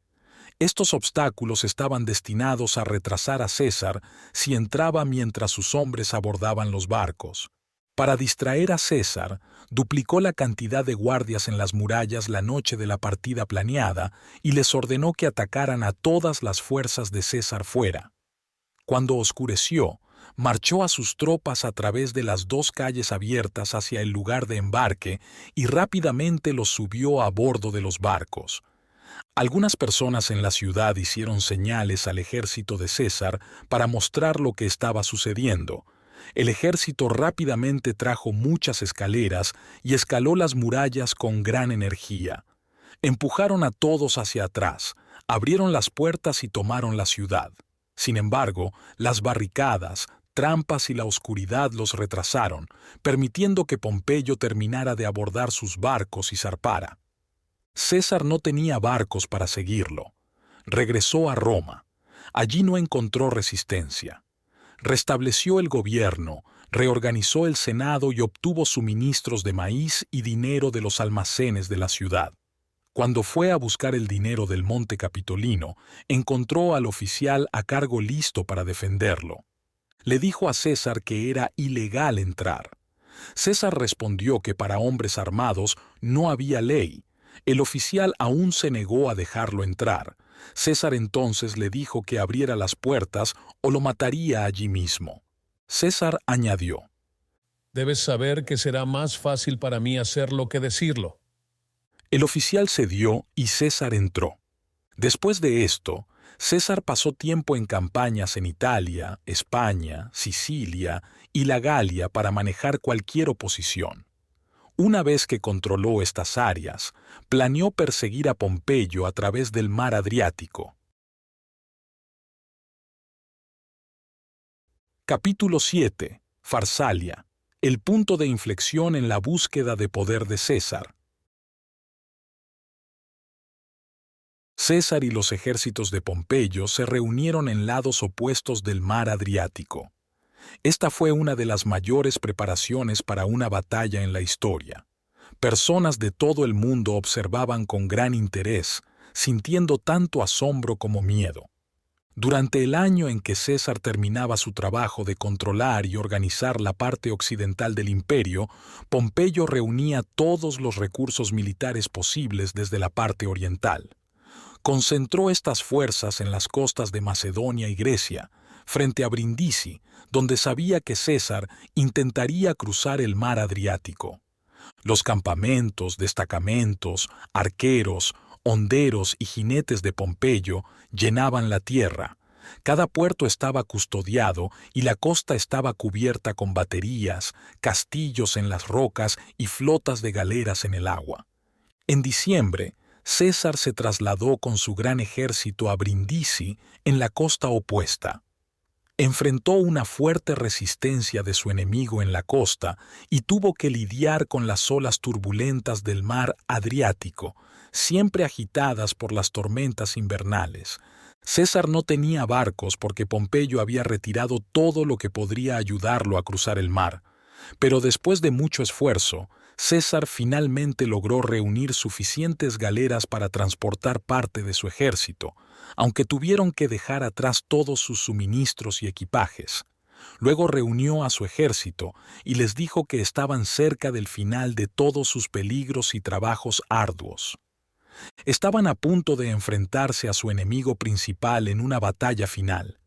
Estos obstáculos estaban destinados a retrasar a César si entraba mientras sus hombres abordaban los barcos. Para distraer a César, duplicó la cantidad de guardias en las murallas la noche de la partida planeada y les ordenó que atacaran a todas las fuerzas de César fuera. Cuando oscureció, marchó a sus tropas a través de las 2 calles abiertas hacia el lugar de embarque y rápidamente los subió a bordo de los barcos. Algunas personas en la ciudad hicieron señales al ejército de César para mostrar lo que estaba sucediendo. El ejército rápidamente trajo muchas escaleras y escaló las murallas con gran energía. Empujaron a todos hacia atrás, abrieron las puertas y tomaron la ciudad. Sin embargo, las barricadas, trampas y la oscuridad los retrasaron, permitiendo que Pompeyo terminara de abordar sus barcos y zarpara. César no tenía barcos para seguirlo. Regresó a Roma. Allí no encontró resistencia. Restableció el gobierno, reorganizó el Senado y obtuvo suministros de maíz y dinero de los almacenes de la ciudad. Cuando fue a buscar el dinero del Monte Capitolino, encontró al oficial a cargo listo para defenderlo. Le dijo a César que era ilegal entrar. César respondió que para hombres armados no había ley. El oficial aún se negó a dejarlo entrar. César entonces le dijo que abriera las puertas o lo mataría allí mismo. César añadió: Debes saber que será más fácil para mí hacerlo que decirlo. El oficial cedió y César entró. Después de esto, César pasó tiempo en campañas en Italia, España, Sicilia y la Galia para manejar cualquier oposición. Una vez que controló estas áreas, planeó perseguir a Pompeyo a través del mar Adriático. Capítulo 7. Farsalia. El punto de inflexión en la búsqueda de poder de César. César y los ejércitos de Pompeyo se reunieron en lados opuestos del mar Adriático. Esta fue una de las mayores preparaciones para una batalla en la historia. Personas de todo el mundo observaban con gran interés, sintiendo tanto asombro como miedo. Durante el año en que César terminaba su trabajo de controlar y organizar la parte occidental del imperio, Pompeyo reunía todos los recursos militares posibles desde la parte oriental. Concentró estas fuerzas en las costas de Macedonia y Grecia, frente a Brindisi, donde sabía que César intentaría cruzar el mar Adriático. Los campamentos, destacamentos, arqueros, honderos y jinetes de Pompeyo llenaban la tierra. Cada puerto estaba custodiado y la costa estaba cubierta con baterías, castillos en las rocas y flotas de galeras en el agua. En diciembre, César se trasladó con su gran ejército a Brindisi, en la costa opuesta. Enfrentó una fuerte resistencia de su enemigo en la costa y tuvo que lidiar con las olas turbulentas del mar Adriático, siempre agitadas por las tormentas invernales. César no tenía barcos porque Pompeyo había retirado todo lo que podría ayudarlo a cruzar el mar. Pero después de mucho esfuerzo, César finalmente logró reunir suficientes galeras para transportar parte de su ejército, aunque tuvieron que dejar atrás todos sus suministros y equipajes. Luego reunió a su ejército y les dijo que estaban cerca del final de todos sus peligros y trabajos arduos. Estaban a punto de enfrentarse a su enemigo principal en una batalla final.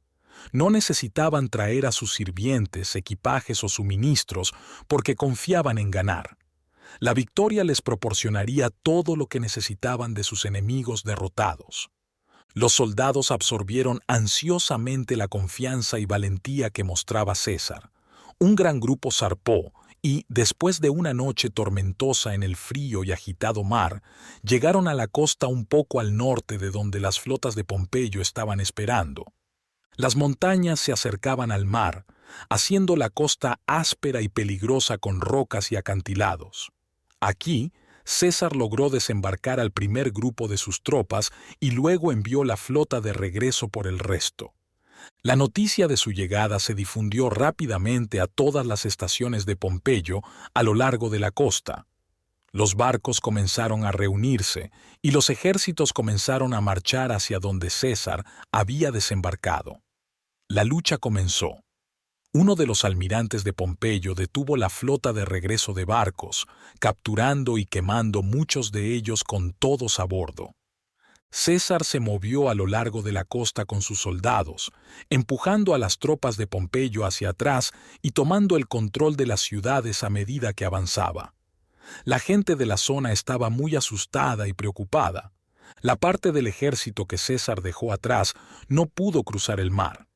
No necesitaban traer a sus sirvientes, equipajes o suministros porque confiaban en ganar. La victoria les proporcionaría todo lo que necesitaban de sus enemigos derrotados. Los soldados absorbieron ansiosamente la confianza y valentía que mostraba César. Un gran grupo zarpó y, después de una noche tormentosa en el frío y agitado mar, llegaron a la costa un poco al norte de donde las flotas de Pompeyo estaban esperando. Las montañas se acercaban al mar, haciendo la costa áspera y peligrosa con rocas y acantilados. Aquí, César logró desembarcar al primer grupo de sus tropas y luego envió la flota de regreso por el resto. La noticia de su llegada se difundió rápidamente a todas las estaciones de Pompeyo a lo largo de la costa. Los barcos comenzaron a reunirse y los ejércitos comenzaron a marchar hacia donde César había desembarcado. La lucha comenzó. Uno de los almirantes de Pompeyo detuvo la flota de regreso de barcos, capturando y quemando muchos de ellos con todos a bordo. César se movió a lo largo de la costa con sus soldados, empujando a las tropas de Pompeyo hacia atrás y tomando el control de las ciudades a medida que avanzaba. La gente de la zona estaba muy asustada y preocupada. La parte del ejército que César dejó atrás no pudo cruzar el mar.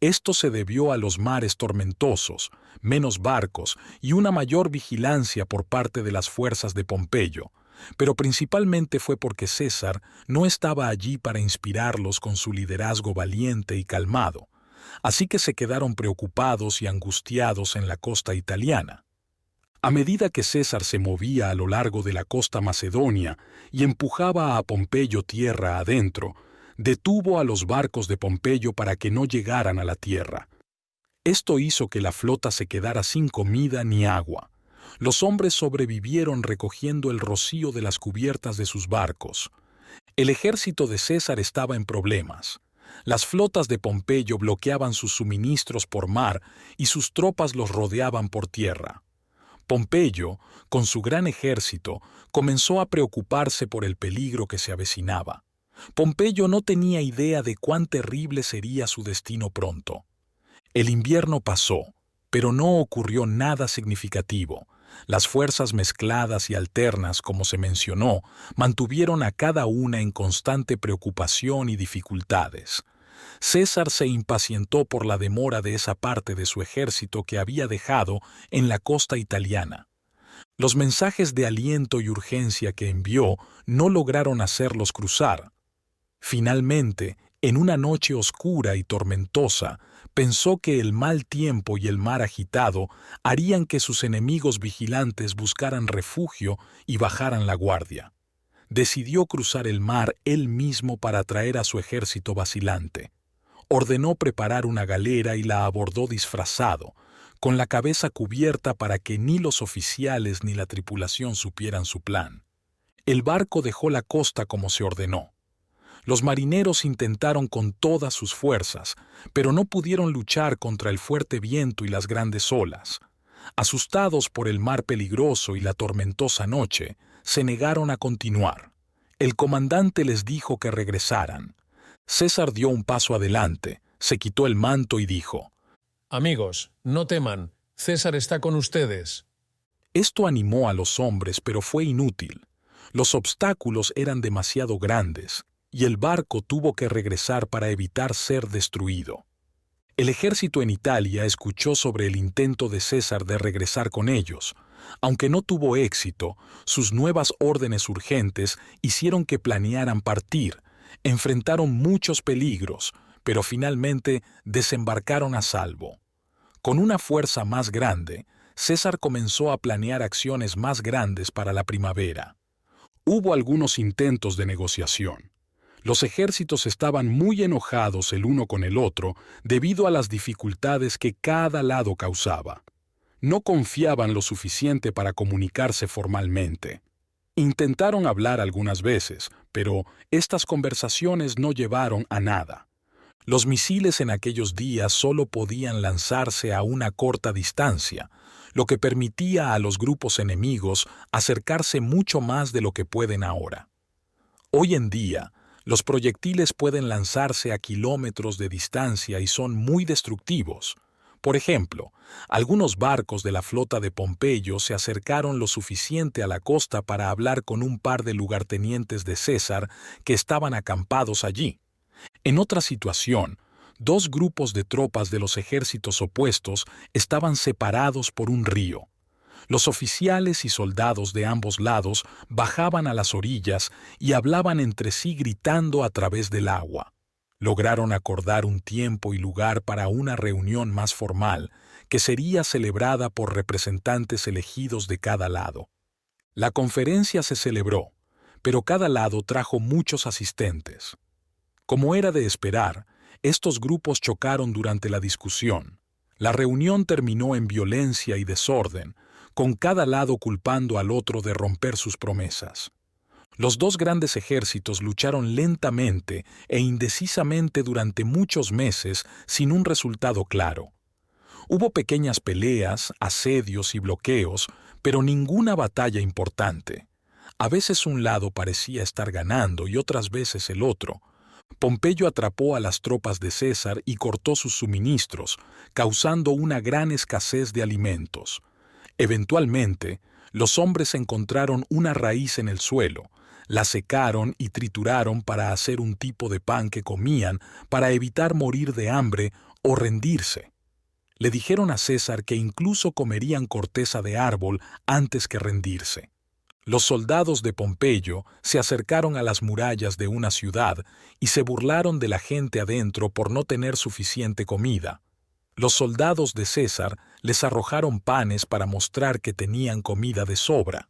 Esto se debió a los mares tormentosos, menos barcos y una mayor vigilancia por parte de las fuerzas de Pompeyo, pero principalmente fue porque César no estaba allí para inspirarlos con su liderazgo valiente y calmado, así que se quedaron preocupados y angustiados en la costa italiana. A medida que César se movía a lo largo de la costa macedonia y empujaba a Pompeyo tierra adentro, detuvo a los barcos de Pompeyo para que no llegaran a la tierra. Esto hizo que la flota se quedara sin comida ni agua. Los hombres sobrevivieron recogiendo el rocío de las cubiertas de sus barcos. El ejército de César estaba en problemas. Las flotas de Pompeyo bloqueaban sus suministros por mar y sus tropas los rodeaban por tierra. Pompeyo, con su gran ejército, comenzó a preocuparse por el peligro que se avecinaba. Pompeyo no tenía idea de cuán terrible sería su destino pronto. El invierno pasó, pero no ocurrió nada significativo. Las fuerzas mezcladas y alternas, como se mencionó, mantuvieron a cada una en constante preocupación y dificultades. César se impacientó por la demora de esa parte de su ejército que había dejado en la costa italiana. Los mensajes de aliento y urgencia que envió no lograron hacerlos cruzar. Finalmente, en una noche oscura y tormentosa, pensó que el mal tiempo y el mar agitado harían que sus enemigos vigilantes buscaran refugio y bajaran la guardia. Decidió cruzar el mar él mismo para atraer a su ejército vacilante. Ordenó preparar una galera y la abordó disfrazado, con la cabeza cubierta para que ni los oficiales ni la tripulación supieran su plan. El barco dejó la costa como se ordenó. Los marineros intentaron con todas sus fuerzas, pero no pudieron luchar contra el fuerte viento y las grandes olas. Asustados por el mar peligroso y la tormentosa noche, se negaron a continuar. El comandante les dijo que regresaran. César dio un paso adelante, se quitó el manto y dijo: Amigos, no teman, César está con ustedes. Esto animó a los hombres, pero fue inútil. Los obstáculos eran demasiado grandes, y el barco tuvo que regresar para evitar ser destruido. El ejército en Italia escuchó sobre el intento de César de regresar con ellos. Aunque no tuvo éxito, sus nuevas órdenes urgentes hicieron que planearan partir. Enfrentaron muchos peligros, pero finalmente desembarcaron a salvo. Con una fuerza más grande, César comenzó a planear acciones más grandes para la primavera. Hubo algunos intentos de negociación. Los ejércitos estaban muy enojados el uno con el otro debido a las dificultades que cada lado causaba. No confiaban lo suficiente para comunicarse formalmente. Intentaron hablar algunas veces, pero estas conversaciones no llevaron a nada. Los misiles en aquellos días solo podían lanzarse a una corta distancia, lo que permitía a los grupos enemigos acercarse mucho más de lo que pueden ahora. Hoy en día, los proyectiles pueden lanzarse a kilómetros de distancia y son muy destructivos. Por ejemplo, algunos barcos de la flota de Pompeyo se acercaron lo suficiente a la costa para hablar con un par de lugartenientes de César que estaban acampados allí. En otra situación, dos grupos de tropas de los ejércitos opuestos estaban separados por un río. Los oficiales y soldados de ambos lados bajaban a las orillas y hablaban entre sí gritando a través del agua. Lograron acordar un tiempo y lugar para una reunión más formal, que sería celebrada por representantes elegidos de cada lado. La conferencia se celebró, pero cada lado trajo muchos asistentes. Como era de esperar, Estos grupos chocaron durante la discusión. La reunión terminó en violencia y desorden, con cada lado culpando al otro de romper sus promesas. Los dos grandes ejércitos lucharon lentamente e indecisamente durante muchos meses sin un resultado claro. Hubo pequeñas peleas, asedios y bloqueos, pero ninguna batalla importante. A veces un lado parecía estar ganando y otras veces el otro. Pompeyo atrapó a las tropas de César y cortó sus suministros, causando una gran escasez de alimentos. Eventualmente, los hombres encontraron una raíz en el suelo, la secaron y trituraron para hacer un tipo de pan que comían para evitar morir de hambre o rendirse. Le dijeron a César que incluso comerían corteza de árbol antes que rendirse. Los soldados de Pompeyo se acercaron a las murallas de una ciudad y se burlaron de la gente adentro por no tener suficiente comida. Los soldados de César les arrojaron panes para mostrar que tenían comida de sobra.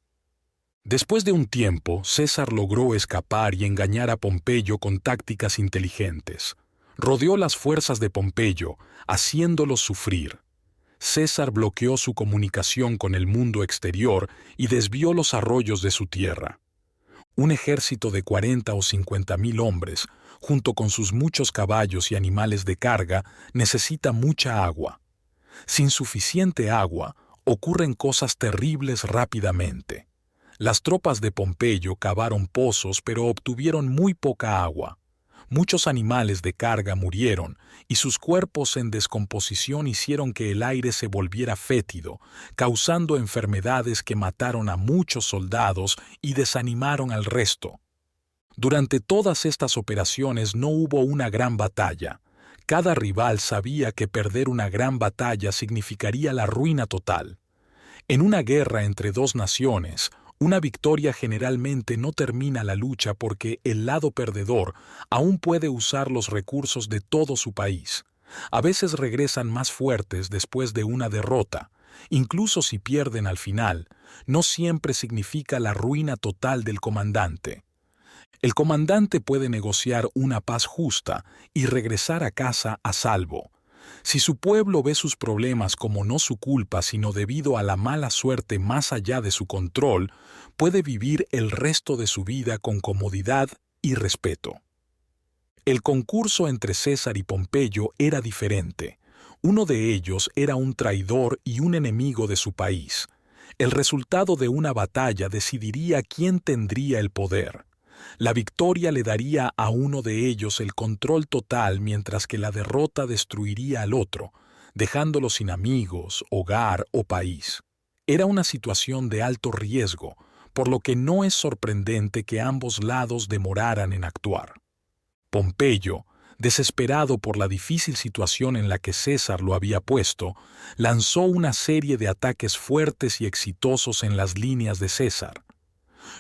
Después de un tiempo, César logró escapar y engañar a Pompeyo con tácticas inteligentes. Rodeó las fuerzas de Pompeyo, haciéndolos sufrir. César bloqueó su comunicación con el mundo exterior y desvió los arroyos de su tierra. Un ejército de 40 o 50,000 hombres, junto con sus muchos caballos y animales de carga, necesita mucha agua. Sin suficiente agua, ocurren cosas terribles rápidamente. Las tropas de Pompeyo cavaron pozos, pero obtuvieron muy poca agua. Muchos animales de carga murieron y sus cuerpos en descomposición hicieron que el aire se volviera fétido, causando enfermedades que mataron a muchos soldados y desanimaron al resto. Durante todas estas operaciones no hubo una gran batalla. Cada rival sabía que perder una gran batalla significaría la ruina total. En una guerra entre dos naciones, una victoria generalmente no termina la lucha porque el lado perdedor aún puede usar los recursos de todo su país. A veces regresan más fuertes después de una derrota. Incluso si pierden al final, no siempre significa la ruina total del comandante. El comandante puede negociar una paz justa y regresar a casa a salvo. Si su pueblo ve sus problemas como no su culpa, sino debido a la mala suerte más allá de su control, puede vivir el resto de su vida con comodidad y respeto. El concurso entre César y Pompeyo era diferente. Uno de ellos era un traidor y un enemigo de su país. El resultado de una batalla decidiría quién tendría el poder. La victoria le daría a uno de ellos el control total, mientras que la derrota destruiría al otro, dejándolo sin amigos, hogar o país. Era una situación de alto riesgo, por lo que no es sorprendente que ambos lados demoraran en actuar. Pompeyo, desesperado por la difícil situación en la que César lo había puesto, lanzó una serie de ataques fuertes y exitosos en las líneas de César.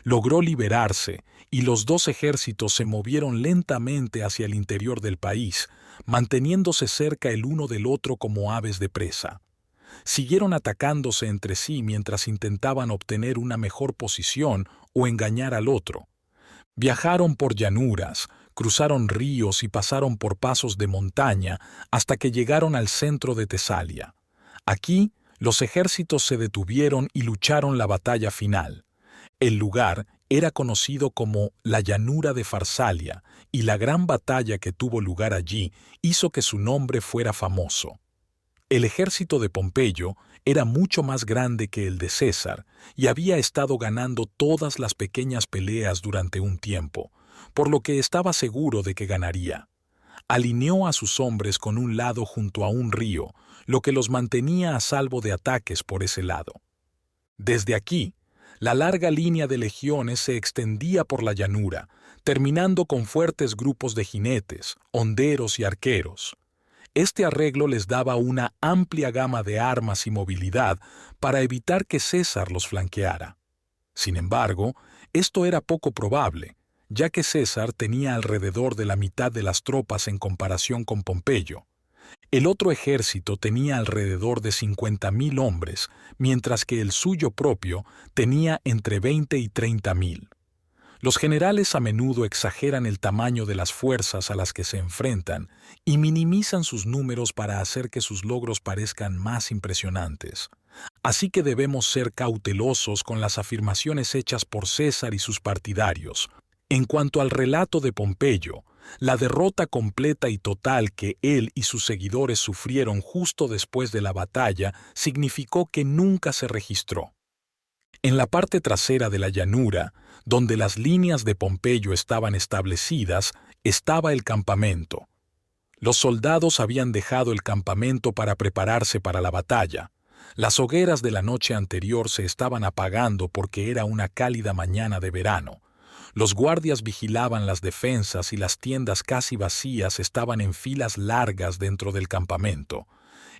Logró liberarse y los dos ejércitos se movieron lentamente hacia el interior del país, manteniéndose cerca el uno del otro como aves de presa. Siguieron atacándose entre sí mientras intentaban obtener una mejor posición o engañar al otro. Viajaron por llanuras, cruzaron ríos y pasaron por pasos de montaña hasta que llegaron al centro de Tesalia. Aquí, los ejércitos se detuvieron y lucharon la batalla final. El lugar era conocido como la llanura de Farsalia, y la gran batalla que tuvo lugar allí hizo que su nombre fuera famoso. El ejército de Pompeyo era mucho más grande que el de César y había estado ganando todas las pequeñas peleas durante un tiempo, por lo que estaba seguro de que ganaría. Alineó a sus hombres con un lado junto a un río, lo que los mantenía a salvo de ataques por ese lado. Desde aquí, la larga línea de legiones se extendía por la llanura, terminando con fuertes grupos de jinetes, honderos y arqueros. Este arreglo les daba una amplia gama de armas y movilidad para evitar que César los flanqueara. Sin embargo, esto era poco probable, ya que César tenía alrededor de la mitad de las tropas en comparación con Pompeyo. El otro ejército tenía alrededor de 50,000 hombres, mientras que el suyo propio tenía entre 20 y 30,000. Los generales a menudo exageran el tamaño de las fuerzas a las que se enfrentan y minimizan sus números para hacer que sus logros parezcan más impresionantes. Así que debemos ser cautelosos con las afirmaciones hechas por César y sus partidarios. En cuanto al relato de Pompeyo, la derrota completa y total que él y sus seguidores sufrieron justo después de la batalla significó que nunca se registró. En la parte trasera de la llanura, donde las líneas de Pompeyo estaban establecidas, estaba el campamento. Los soldados habían dejado el campamento para prepararse para la batalla. Las hogueras de la noche anterior se estaban apagando porque era una cálida mañana de verano. Los guardias vigilaban las defensas y las tiendas casi vacías estaban en filas largas dentro del campamento.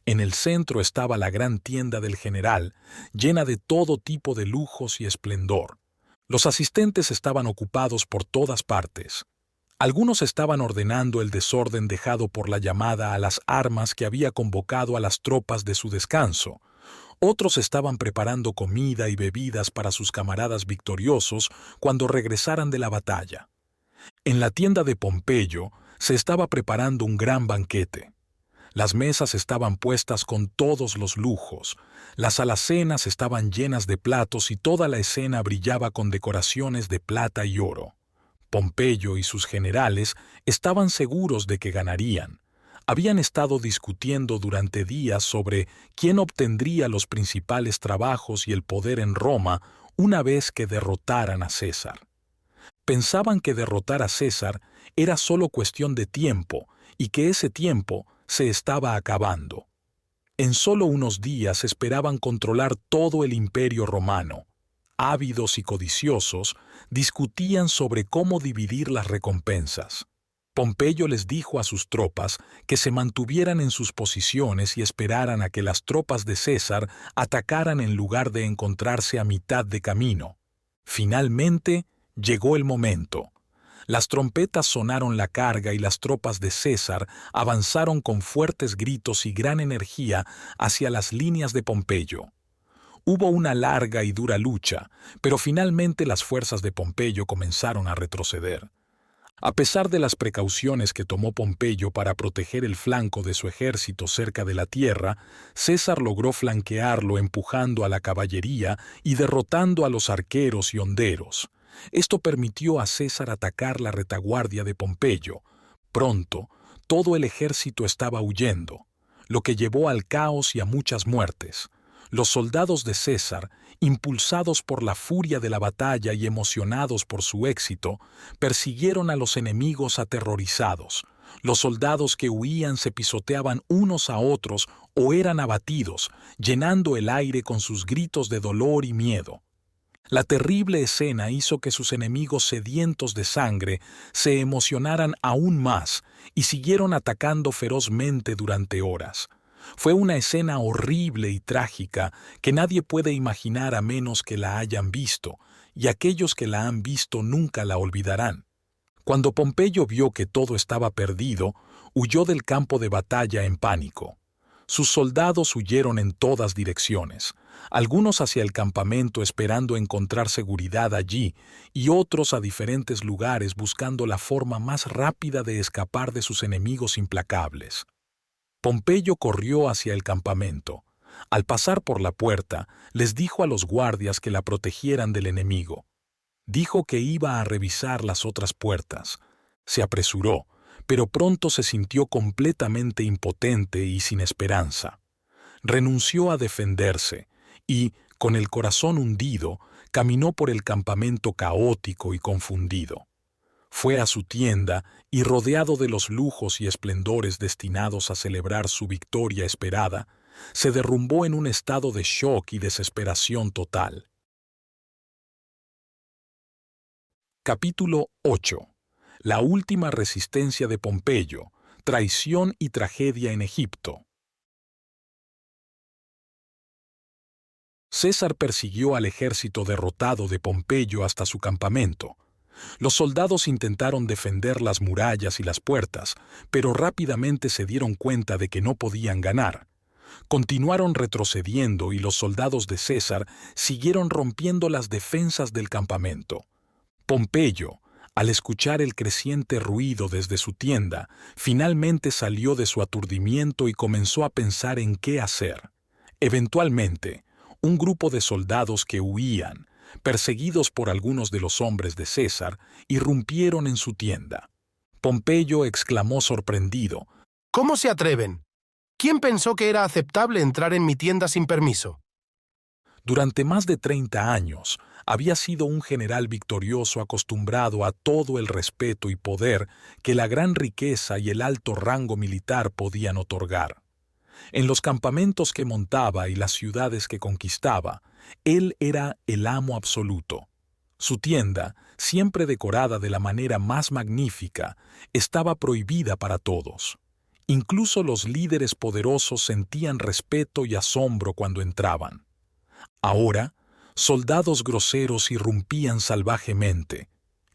En el centro estaba la gran tienda del general, llena de todo tipo de lujos y esplendor. Los asistentes estaban ocupados por todas partes. Algunos estaban ordenando el desorden dejado por la llamada a las armas que había convocado a las tropas de su descanso. Otros estaban preparando comida y bebidas para sus camaradas victoriosos cuando regresaran de la batalla. En la tienda de Pompeyo se estaba preparando un gran banquete. Las mesas estaban puestas con todos los lujos, las alacenas estaban llenas de platos y toda la escena brillaba con decoraciones de plata y oro. Pompeyo y sus generales estaban seguros de que ganarían. Habían estado discutiendo durante días sobre quién obtendría los principales trabajos y el poder en Roma una vez que derrotaran a César. Pensaban que derrotar a César era solo cuestión de tiempo y que ese tiempo se estaba acabando. En solo unos días esperaban controlar todo el imperio romano. Ávidos y codiciosos, discutían sobre cómo dividir las recompensas. Pompeyo les dijo a sus tropas que se mantuvieran en sus posiciones y esperaran a que las tropas de César atacaran en lugar de encontrarse a mitad de camino. Finalmente, llegó el momento. Las trompetas sonaron la carga y las tropas de César avanzaron con fuertes gritos y gran energía hacia las líneas de Pompeyo. Hubo una larga y dura lucha, pero finalmente las fuerzas de Pompeyo comenzaron a retroceder. A pesar de las precauciones que tomó Pompeyo para proteger el flanco de su ejército cerca de la tierra, César logró flanquearlo empujando a la caballería y derrotando a los arqueros y honderos. Esto permitió a César atacar la retaguardia de Pompeyo. Pronto, todo el ejército estaba huyendo, lo que llevó al caos y a muchas muertes. Los soldados de César, impulsados por la furia de la batalla y emocionados por su éxito, persiguieron a los enemigos aterrorizados. Los soldados que huían se pisoteaban unos a otros o eran abatidos, llenando el aire con sus gritos de dolor y miedo. La terrible escena hizo que sus enemigos sedientos de sangre se emocionaran aún más y siguieron atacando ferozmente durante horas. Fue una escena horrible y trágica que nadie puede imaginar a menos que la hayan visto, y aquellos que la han visto nunca la olvidarán. Cuando Pompeyo vio que todo estaba perdido, huyó del campo de batalla en pánico. Sus soldados huyeron en todas direcciones, algunos hacia el campamento esperando encontrar seguridad allí y otros a diferentes lugares buscando la forma más rápida de escapar de sus enemigos implacables. Pompeyo corrió hacia el campamento. Al pasar por la puerta, les dijo a los guardias que la protegieran del enemigo. Dijo que iba a revisar las otras puertas. Se apresuró, pero pronto se sintió completamente impotente y sin esperanza. Renunció a defenderse y, con el corazón hundido, caminó por el campamento caótico y confundido. Fue a su tienda y, rodeado de los lujos y esplendores destinados a celebrar su victoria esperada, se derrumbó en un estado de shock y desesperación total. Capítulo 8. La última resistencia de Pompeyo, traición y tragedia en Egipto. César persiguió al ejército derrotado de Pompeyo hasta su campamento. Los soldados intentaron defender las murallas y las puertas, pero rápidamente se dieron cuenta de que no podían ganar. Continuaron retrocediendo y los soldados de César siguieron rompiendo las defensas del campamento. Pompeyo, al escuchar el creciente ruido desde su tienda, finalmente salió de su aturdimiento y comenzó a pensar en qué hacer. Eventualmente, un grupo de soldados que huían, perseguidos por algunos de los hombres de César, irrumpieron en su tienda. Pompeyo exclamó sorprendido: ¿Cómo se atreven? ¿Quién pensó que era aceptable entrar en mi tienda sin permiso? Durante más de 30 años, había sido un general victorioso acostumbrado a todo el respeto y poder que la gran riqueza y el alto rango militar podían otorgar. En los campamentos que montaba y las ciudades que conquistaba, él era el amo absoluto. Su tienda, siempre decorada de la manera más magnífica, estaba prohibida para todos. Incluso los líderes poderosos sentían respeto y asombro cuando entraban. Ahora, soldados groseros irrumpían salvajemente.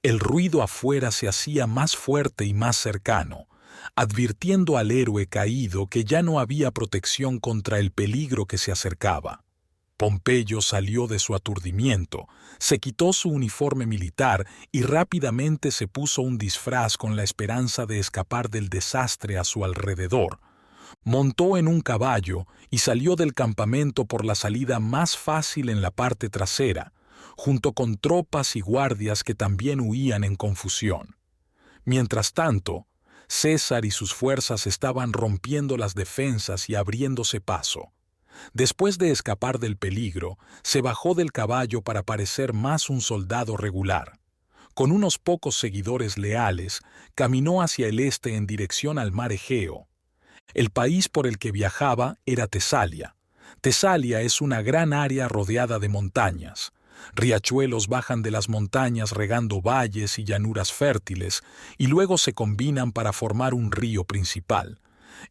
El ruido afuera se hacía más fuerte y más cercano, advirtiendo al héroe caído que ya no había protección contra el peligro que se acercaba. Pompeyo salió de su aturdimiento, se quitó su uniforme militar y rápidamente se puso un disfraz con la esperanza de escapar del desastre a su alrededor. Montó en un caballo y salió del campamento por la salida más fácil en la parte trasera, junto con tropas y guardias que también huían en confusión. Mientras tanto, César y sus fuerzas estaban rompiendo las defensas y abriéndose paso. Después de escapar del peligro, se bajó del caballo para parecer más un soldado regular. Con unos pocos seguidores leales, caminó hacia el este en dirección al mar Egeo. El país por el que viajaba era Tesalia. Tesalia es una gran área rodeada de montañas. Riachuelos bajan de las montañas regando valles y llanuras fértiles y luego se combinan para formar un río principal.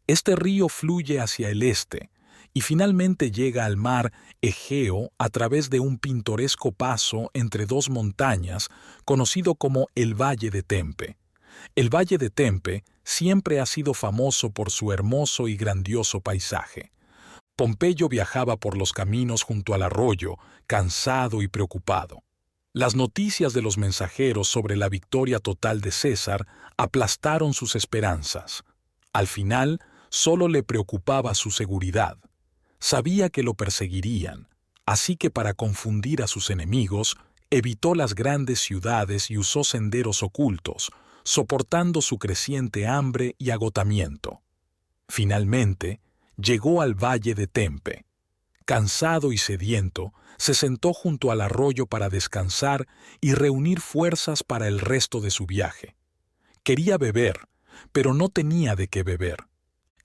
Este río fluye hacia el este y finalmente llega al mar Egeo a través de un pintoresco paso entre dos montañas conocido como el Valle de Tempe. El Valle de Tempe siempre ha sido famoso por su hermoso y grandioso paisaje. Pompeyo viajaba por los caminos junto al arroyo, cansado y preocupado. Las noticias de los mensajeros sobre la victoria total de César aplastaron sus esperanzas. Al final, solo le preocupaba su seguridad. Sabía que lo perseguirían, así que para confundir a sus enemigos, evitó las grandes ciudades y usó senderos ocultos, soportando su creciente hambre y agotamiento. Finalmente, llegó al Valle de Tempe. Cansado y sediento, se sentó junto al arroyo para descansar y reunir fuerzas para el resto de su viaje. Quería beber, pero no tenía de qué beber.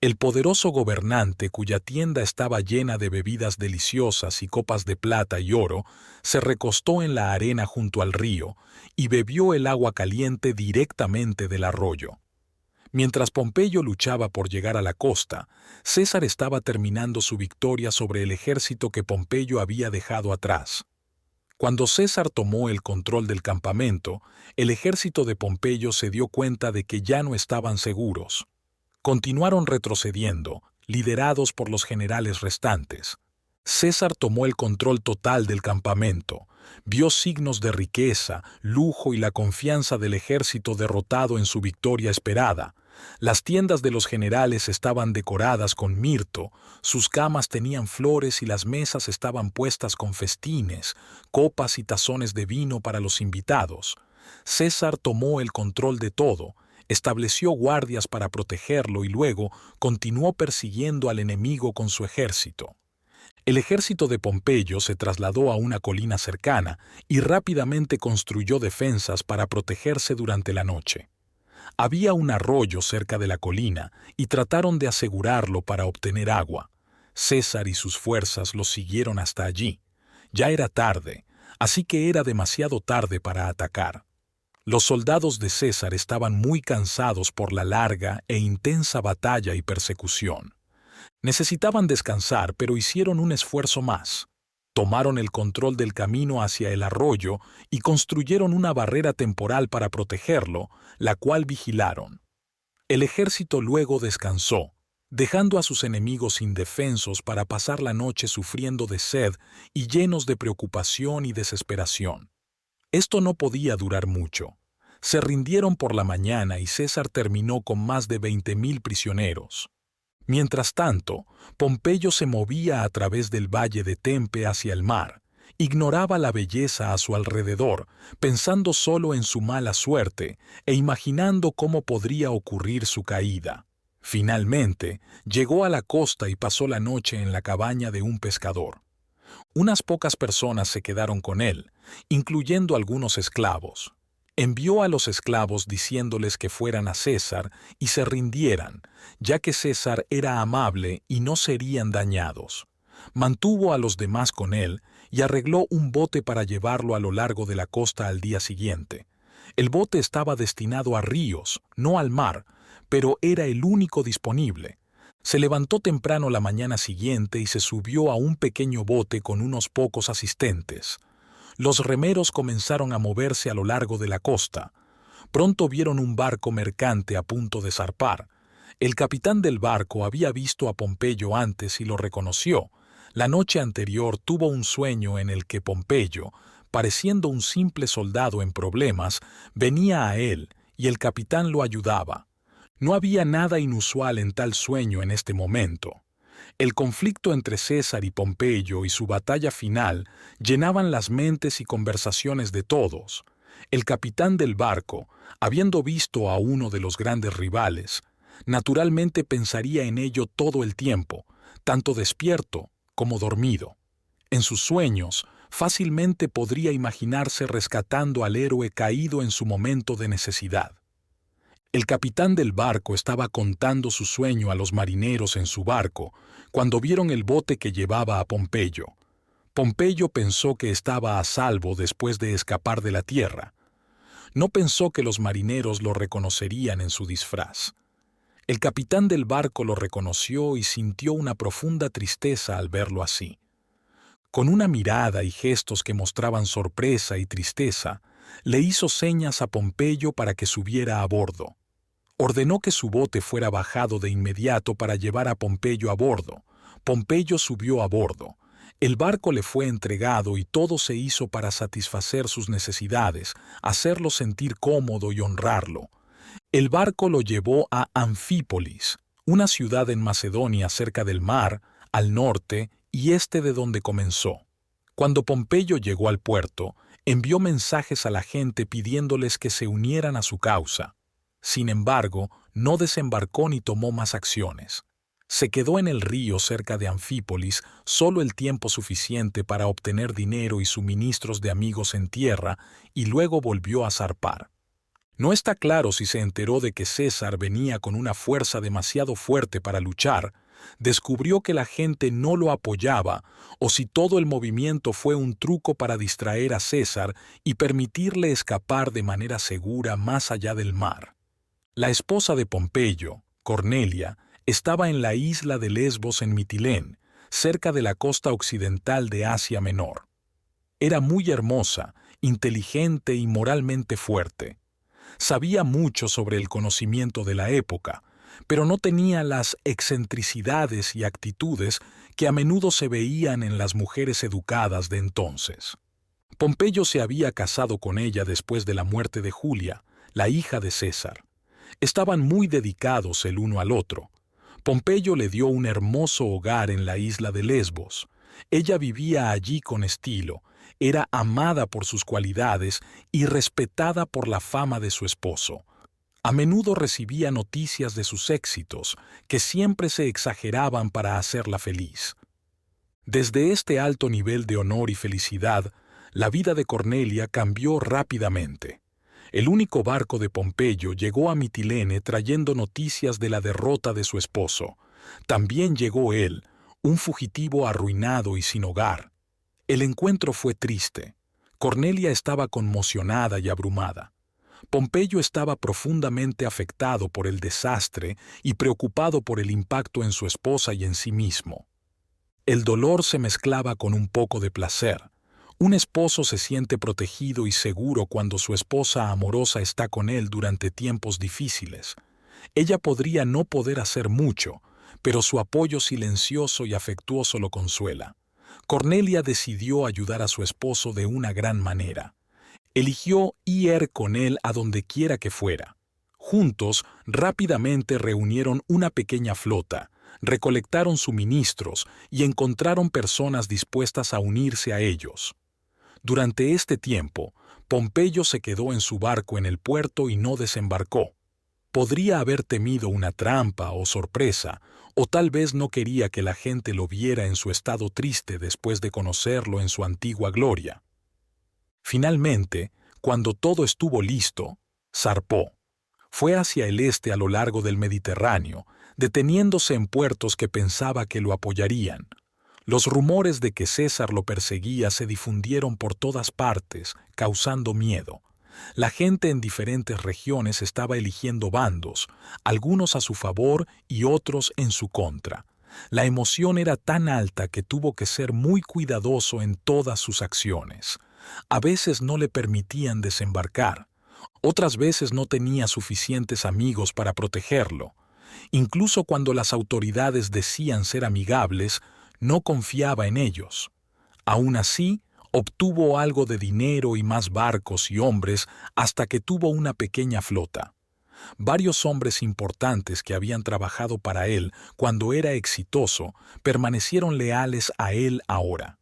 El poderoso gobernante, cuya tienda estaba llena de bebidas deliciosas y copas de plata y oro, se recostó en la arena junto al río y bebió el agua caliente directamente del arroyo. Mientras Pompeyo luchaba por llegar a la costa, César estaba terminando su victoria sobre el ejército que Pompeyo había dejado atrás. Cuando César tomó el control del campamento, el ejército de Pompeyo se dio cuenta de que ya no estaban seguros. Continuaron retrocediendo, liderados por los generales restantes. César tomó el control total del campamento, vio signos de riqueza, lujo y la confianza del ejército derrotado en su victoria esperada. Las tiendas de los generales estaban decoradas con mirto, sus camas tenían flores y las mesas estaban puestas con festines, copas y tazones de vino para los invitados. César tomó el control de todo, estableció guardias para protegerlo y luego continuó persiguiendo al enemigo con su ejército. El ejército de Pompeyo se trasladó a una colina cercana y rápidamente construyó defensas para protegerse durante la noche. Había un arroyo cerca de la colina y trataron de asegurarlo para obtener agua. César y sus fuerzas los siguieron hasta allí. Ya era tarde, así que era demasiado tarde para atacar. Los soldados de César estaban muy cansados por la larga e intensa batalla y persecución. Necesitaban descansar, pero hicieron un esfuerzo más. Tomaron el control del camino hacia el arroyo y construyeron una barrera temporal para protegerlo, la cual vigilaron. El ejército luego descansó, dejando a sus enemigos indefensos para pasar la noche sufriendo de sed y llenos de preocupación y desesperación. Esto no podía durar mucho. Se rindieron por la mañana y César terminó con más de 20.000 prisioneros. Mientras tanto, Pompeyo se movía a través del valle de Tempe hacia el mar. Ignoraba la belleza a su alrededor, pensando solo en su mala suerte e imaginando cómo podría ocurrir su caída. Finalmente, llegó a la costa y pasó la noche en la cabaña de un pescador. Unas pocas personas se quedaron con él, incluyendo algunos esclavos. Envió a los esclavos diciéndoles que fueran a César y se rindieran, ya que César era amable y no serían dañados. Mantuvo a los demás con él y arregló un bote para llevarlo a lo largo de la costa al día siguiente. El bote estaba destinado a ríos, no al mar, pero era el único disponible. Se levantó temprano la mañana siguiente y se subió a un pequeño bote con unos pocos asistentes. Los remeros comenzaron a moverse a lo largo de la costa. Pronto vieron un barco mercante a punto de zarpar. El capitán del barco había visto a Pompeyo antes y lo reconoció. La noche anterior tuvo un sueño en el que Pompeyo, pareciendo un simple soldado en problemas, venía a él y el capitán lo ayudaba. No había nada inusual en tal sueño en este momento. El conflicto entre César y Pompeyo y su batalla final llenaban las mentes y conversaciones de todos. El capitán del barco, habiendo visto a uno de los grandes rivales, naturalmente pensaría en ello todo el tiempo, tanto despierto como dormido. En sus sueños, fácilmente podría imaginarse rescatando al héroe caído en su momento de necesidad. El capitán del barco estaba contando su sueño a los marineros en su barco cuando vieron el bote que llevaba a Pompeyo. Pompeyo pensó que estaba a salvo después de escapar de la tierra. No pensó que los marineros lo reconocerían en su disfraz. El capitán del barco lo reconoció y sintió una profunda tristeza al verlo así. Con una mirada y gestos que mostraban sorpresa y tristeza, le hizo señas a Pompeyo para que subiera a bordo. Ordenó que su bote fuera bajado de inmediato para llevar a Pompeyo a bordo. Pompeyo subió a bordo. El barco le fue entregado y todo se hizo para satisfacer sus necesidades, hacerlo sentir cómodo y honrarlo. El barco lo llevó a Anfípolis, una ciudad en Macedonia cerca del mar, al norte y este de donde comenzó. Cuando Pompeyo llegó al puerto, envió mensajes a la gente pidiéndoles que se unieran a su causa. Sin embargo, no desembarcó ni tomó más acciones. Se quedó en el río cerca de Anfípolis solo el tiempo suficiente para obtener dinero y suministros de amigos en tierra y luego volvió a zarpar. No está claro si se enteró de que César venía con una fuerza demasiado fuerte para luchar, descubrió que la gente no lo apoyaba o si todo el movimiento fue un truco para distraer a César y permitirle escapar de manera segura más allá del mar. La esposa de Pompeyo, Cornelia, estaba en la isla de Lesbos en Mitilén, cerca de la costa occidental de Asia Menor. Era muy hermosa, inteligente y moralmente fuerte. Sabía mucho sobre el conocimiento de la época, pero no tenía las excentricidades y actitudes que a menudo se veían en las mujeres educadas de entonces. Pompeyo se había casado con ella después de la muerte de Julia, la hija de César. Estaban muy dedicados el uno al otro. Pompeyo le dio un hermoso hogar en la isla de Lesbos. Ella vivía allí con estilo, era amada por sus cualidades y respetada por la fama de su esposo. A menudo recibía noticias de sus éxitos, que siempre se exageraban para hacerla feliz. Desde este alto nivel de honor y felicidad, la vida de Cornelia cambió rápidamente. El único barco de Pompeyo llegó a Mitilene trayendo noticias de la derrota de su esposo. También llegó él, un fugitivo arruinado y sin hogar. El encuentro fue triste. Cornelia estaba conmocionada y abrumada. Pompeyo estaba profundamente afectado por el desastre y preocupado por el impacto en su esposa y en sí mismo. El dolor se mezclaba con un poco de placer. Un esposo se siente protegido y seguro cuando su esposa amorosa está con él durante tiempos difíciles. Ella podría no poder hacer mucho, pero su apoyo silencioso y afectuoso lo consuela. Cornelia decidió ayudar a su esposo de una gran manera. Eligió ir con él a donde quiera que fuera. Juntos, rápidamente reunieron una pequeña flota, recolectaron suministros y encontraron personas dispuestas a unirse a ellos. Durante este tiempo, Pompeyo se quedó en su barco en el puerto y no desembarcó. Podría haber temido una trampa o sorpresa, o tal vez no quería que la gente lo viera en su estado triste después de conocerlo en su antigua gloria. Finalmente, cuando todo estuvo listo, zarpó. Fue hacia el este a lo largo del Mediterráneo, deteniéndose en puertos que pensaba que lo apoyarían. Los rumores de que César lo perseguía se difundieron por todas partes, causando miedo. La gente en diferentes regiones estaba eligiendo bandos, algunos a su favor y otros en su contra. La emoción era tan alta que tuvo que ser muy cuidadoso en todas sus acciones. A veces no le permitían desembarcar. Otras veces no tenía suficientes amigos para protegerlo. Incluso cuando las autoridades decían ser amigables, no confiaba en ellos. Aún así, obtuvo algo de dinero y más barcos y hombres hasta que tuvo una pequeña flota. Varios hombres importantes que habían trabajado para él cuando era exitoso permanecieron leales a él ahora.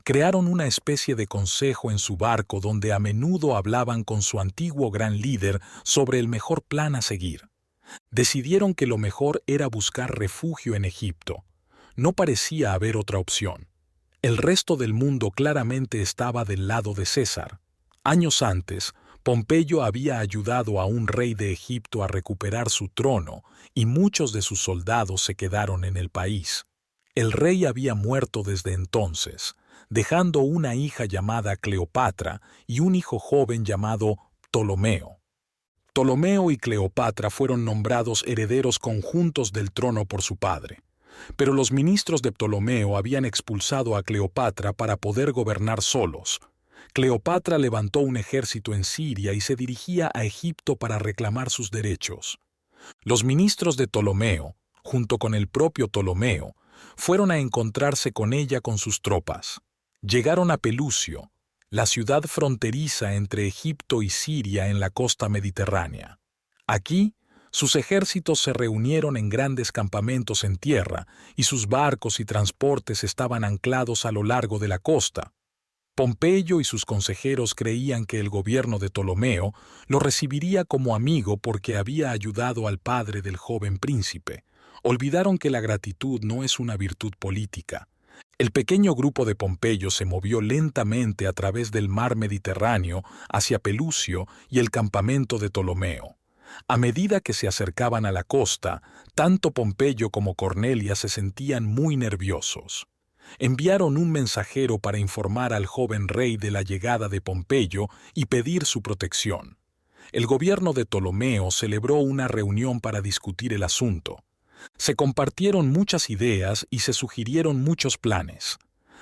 Crearon una especie de consejo en su barco donde a menudo hablaban con su antiguo gran líder sobre el mejor plan a seguir. Decidieron que lo mejor era buscar refugio en Egipto. No parecía haber otra opción. El resto del mundo claramente estaba del lado de César. Años antes, Pompeyo había ayudado a un rey de Egipto a recuperar su trono y muchos de sus soldados se quedaron en el país. El rey había muerto desde entonces, dejando una hija llamada Cleopatra y un hijo joven llamado Ptolomeo. Ptolomeo y Cleopatra fueron nombrados herederos conjuntos del trono por su padre. Pero los ministros de Ptolomeo habían expulsado a Cleopatra para poder gobernar solos. Cleopatra levantó un ejército en Siria y se dirigía a Egipto para reclamar sus derechos. Los ministros de Ptolomeo, junto con el propio Ptolomeo, fueron a encontrarse con ella con sus tropas. Llegaron a Pelucio, la ciudad fronteriza entre Egipto y Siria en la costa mediterránea. Aquí, sus ejércitos se reunieron en grandes campamentos en tierra y sus barcos y transportes estaban anclados a lo largo de la costa. Pompeyo y sus consejeros creían que el gobierno de Ptolomeo lo recibiría como amigo porque había ayudado al padre del joven príncipe. Olvidaron que la gratitud no es una virtud política. El pequeño grupo de Pompeyo se movió lentamente a través del mar Mediterráneo hacia Pelucio y el campamento de Ptolomeo. A medida que se acercaban a la costa, tanto Pompeyo como Cornelia se sentían muy nerviosos. Enviaron un mensajero para informar al joven rey de la llegada de Pompeyo y pedir su protección. El gobierno de Ptolomeo celebró una reunión para discutir el asunto. Se compartieron muchas ideas y se sugirieron muchos planes.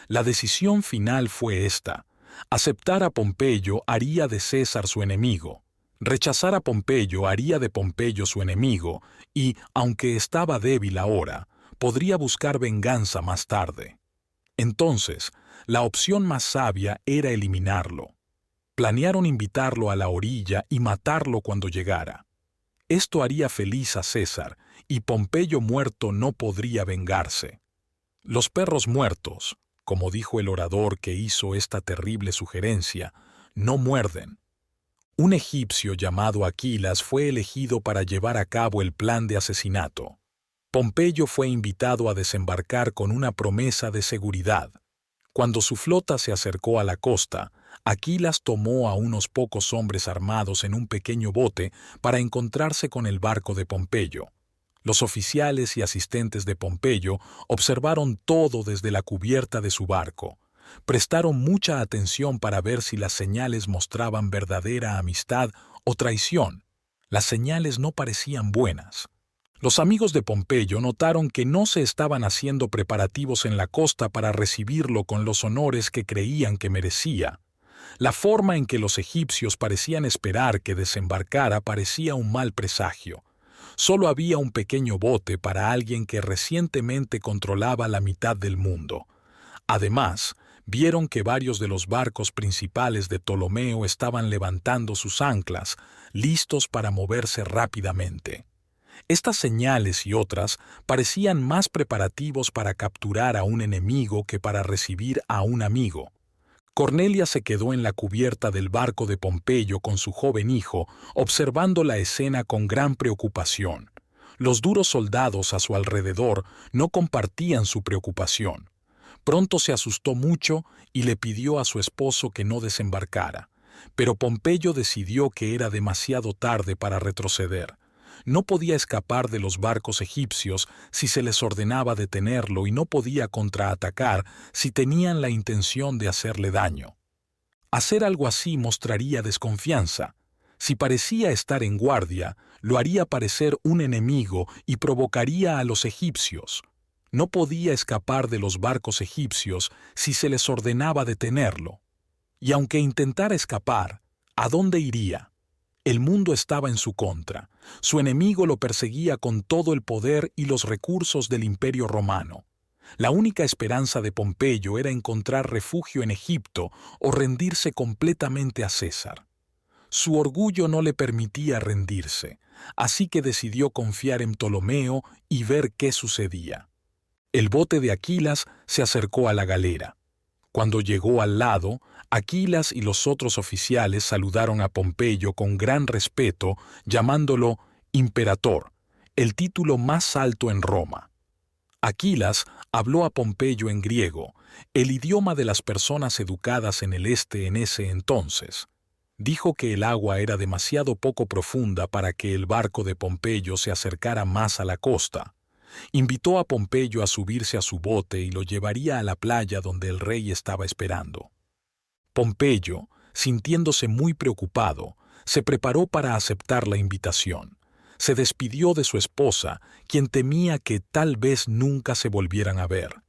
La decisión final fue esta: aceptar a Pompeyo haría de César su enemigo. Rechazar a Pompeyo haría de Pompeyo su enemigo y, aunque estaba débil ahora, podría buscar venganza más tarde. Entonces, la opción más sabia era eliminarlo. Planearon invitarlo a la orilla y matarlo cuando llegara. Esto haría feliz a César, y Pompeyo muerto no podría vengarse. Los perros muertos, como dijo el orador que hizo esta terrible sugerencia, no muerden. Un egipcio llamado Aquilas fue elegido para llevar a cabo el plan de asesinato. Pompeyo fue invitado a desembarcar con una promesa de seguridad. Cuando su flota se acercó a la costa, Aquilas tomó a unos pocos hombres armados en un pequeño bote para encontrarse con el barco de Pompeyo. Los oficiales y asistentes de Pompeyo observaron todo desde la cubierta de su barco. Prestaron mucha atención para ver si las señales mostraban verdadera amistad o traición. Las señales no parecían buenas. Los amigos de Pompeyo notaron que no se estaban haciendo preparativos en la costa para recibirlo con los honores que creían que merecía. La forma en que los egipcios parecían esperar que desembarcara parecía un mal presagio. Solo había un pequeño bote para alguien que recientemente controlaba la mitad del mundo. Además, vieron que varios de los barcos principales de Ptolomeo estaban levantando sus anclas, listos para moverse rápidamente. Estas señales y otras parecían más preparativos para capturar a un enemigo que para recibir a un amigo. Cornelia se quedó en la cubierta del barco de Pompeyo con su joven hijo, observando la escena con gran preocupación. Los duros soldados a su alrededor no compartían su preocupación. Pronto se asustó mucho y le pidió a su esposo que no desembarcara. Pero Pompeyo decidió que era demasiado tarde para retroceder. No podía escapar de los barcos egipcios si se les ordenaba detenerlo y no podía contraatacar si tenían la intención de hacerle daño. Hacer algo así mostraría desconfianza. Si parecía estar en guardia, lo haría parecer un enemigo y provocaría a los egipcios. No podía escapar de los barcos egipcios si se les ordenaba detenerlo. Y aunque intentara escapar, ¿a dónde iría? El mundo estaba en su contra. Su enemigo lo perseguía con todo el poder y los recursos del Imperio Romano. La única esperanza de Pompeyo era encontrar refugio en Egipto o rendirse completamente a César. Su orgullo no le permitía rendirse, así que decidió confiar en Ptolomeo y ver qué sucedía. El bote de Aquilas se acercó a la galera. Cuando llegó al lado, Aquilas y los otros oficiales saludaron a Pompeyo con gran respeto, llamándolo Imperator, el título más alto en Roma. Aquilas habló a Pompeyo en griego, el idioma de las personas educadas en el este en ese entonces. Dijo que el agua era demasiado poco profunda para que el barco de Pompeyo se acercara más a la costa. Invitó a Pompeyo a subirse a su bote y lo llevaría a la playa donde el rey estaba esperando. Pompeyo, sintiéndose muy preocupado, se preparó para aceptar la invitación. Se despidió de su esposa, quien temía que tal vez nunca se volvieran a ver.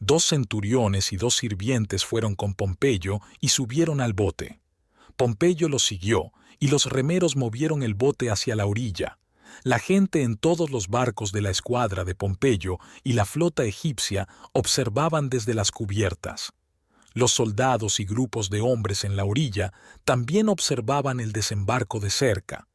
2 centuriones y 2 sirvientes fueron con Pompeyo y subieron al bote. Pompeyo los siguió y los remeros movieron el bote hacia la orilla. La gente en todos los barcos de la escuadra de Pompeyo y la flota egipcia observaban desde las cubiertas. Los soldados y grupos de hombres en la orilla también observaban el desembarco de cerca.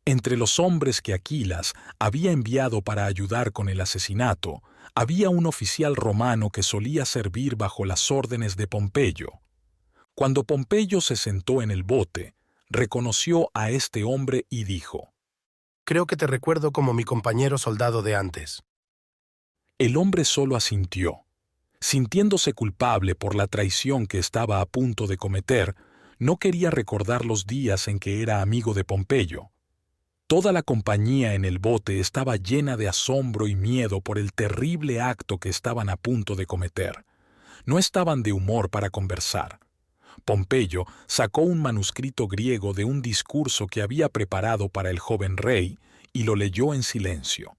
Entre los hombres que Aquilas había enviado para ayudar con el asesinato, había un oficial romano que solía servir bajo las órdenes de Pompeyo. Cuando Pompeyo se sentó en el bote, reconoció a este hombre y dijo: Creo que te recuerdo como mi compañero soldado de antes. El hombre solo asintió. Sintiéndose culpable por la traición que estaba a punto de cometer, no quería recordar los días en que era amigo de Pompeyo. Toda la compañía en el bote estaba llena de asombro y miedo por el terrible acto que estaban a punto de cometer. No estaban de humor para conversar. Pompeyo sacó un manuscrito griego de un discurso que había preparado para el joven rey y lo leyó en silencio.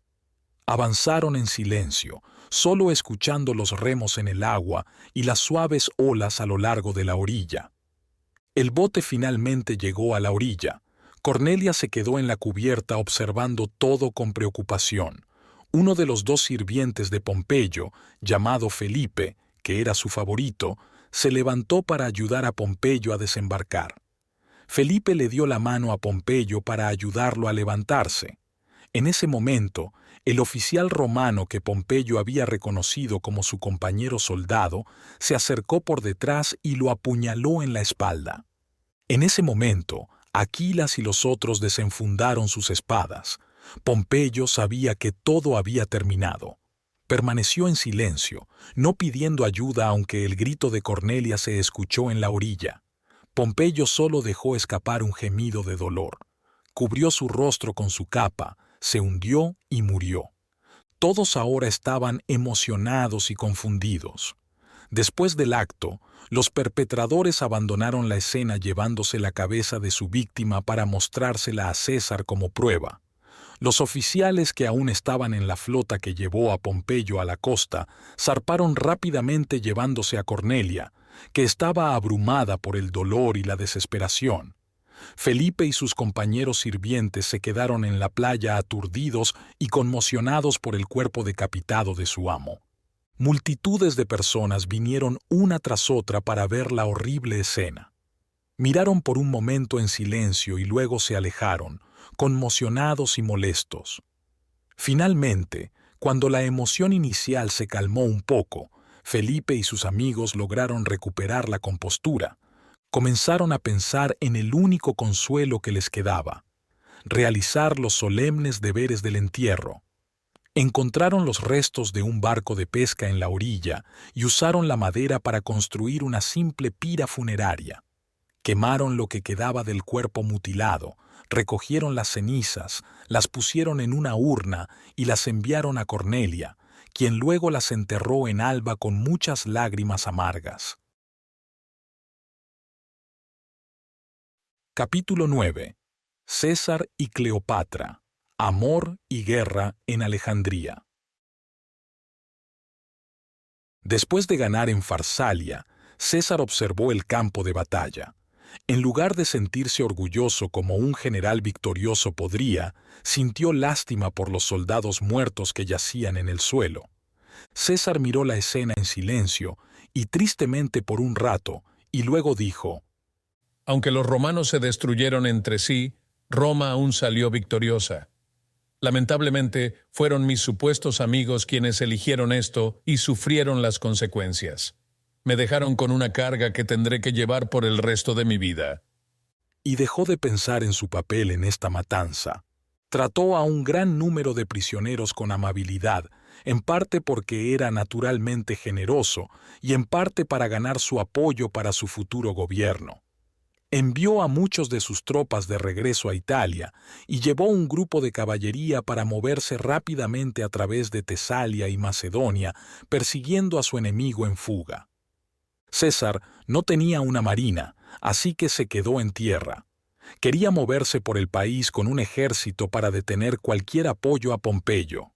Avanzaron en silencio, solo escuchando los remos en el agua y las suaves olas a lo largo de la orilla. El bote finalmente llegó a la orilla. Cornelia se quedó en la cubierta observando todo con preocupación. Uno de los 2 sirvientes de Pompeyo, llamado Felipe, que era su favorito, se levantó para ayudar a Pompeyo a desembarcar. Felipe le dio la mano a Pompeyo para ayudarlo a levantarse. En ese momento, el oficial romano que Pompeyo había reconocido como su compañero soldado se acercó por detrás y lo apuñaló en la espalda. En ese momento, Aquilas y los otros desenfundaron sus espadas. Pompeyo sabía que todo había terminado. Permaneció en silencio, no pidiendo ayuda aunque el grito de Cornelia se escuchó en la orilla. Pompeyo solo dejó escapar un gemido de dolor. Cubrió su rostro con su capa, se hundió y murió. Todos ahora estaban emocionados y confundidos. Después del acto, los perpetradores abandonaron la escena llevándose la cabeza de su víctima para mostrársela a César como prueba. Los oficiales que aún estaban en la flota que llevó a Pompeyo a la costa zarparon rápidamente llevándose a Cornelia, que estaba abrumada por el dolor y la desesperación. Felipe y sus compañeros sirvientes se quedaron en la playa aturdidos y conmocionados por el cuerpo decapitado de su amo. Multitudes de personas vinieron una tras otra para ver la horrible escena. Miraron por un momento en silencio y luego se alejaron, conmocionados y molestos. Finalmente, cuando la emoción inicial se calmó un poco, Felipe y sus amigos lograron recuperar la compostura. Comenzaron a pensar en el único consuelo que les quedaba: realizar los solemnes deberes del entierro. Encontraron los restos de un barco de pesca en la orilla y usaron la madera para construir una simple pira funeraria. Quemaron lo que quedaba del cuerpo mutilado, recogieron las cenizas, las pusieron en una urna y las enviaron a Cornelia, quien luego las enterró en Alba con muchas lágrimas amargas. Capítulo 9. César y Cleopatra. Amor y guerra en Alejandría. Después de ganar en Farsalia, César observó el campo de batalla. En lugar de sentirse orgulloso como un general victorioso podría, sintió lástima por los soldados muertos que yacían en el suelo. César miró la escena en silencio y tristemente por un rato, y luego dijo: Aunque los romanos se destruyeron entre sí, Roma aún salió victoriosa. Lamentablemente, fueron mis supuestos amigos quienes eligieron esto y sufrieron las consecuencias. Me dejaron con una carga que tendré que llevar por el resto de mi vida. Y dejó de pensar en su papel en esta matanza. Trató a un gran número de prisioneros con amabilidad, en parte porque era naturalmente generoso y en parte para ganar su apoyo para su futuro gobierno. Envió a muchos de sus tropas de regreso a Italia y llevó un grupo de caballería para moverse rápidamente a través de Tesalia y Macedonia, persiguiendo a su enemigo en fuga. César no tenía una marina, así que se quedó en tierra. Quería moverse por el país con un ejército para detener cualquier apoyo a Pompeyo.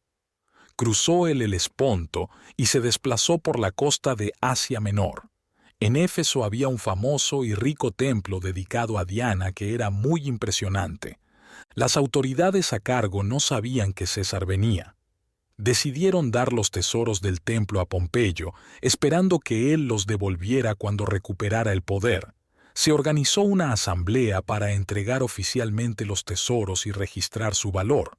Cruzó el Helesponto y se desplazó por la costa de Asia Menor. En Éfeso había un famoso y rico templo dedicado a Diana que era muy impresionante. Las autoridades a cargo no sabían que César venía. Decidieron dar los tesoros del templo a Pompeyo, esperando que él los devolviera cuando recuperara el poder. Se organizó una asamblea para entregar oficialmente los tesoros y registrar su valor.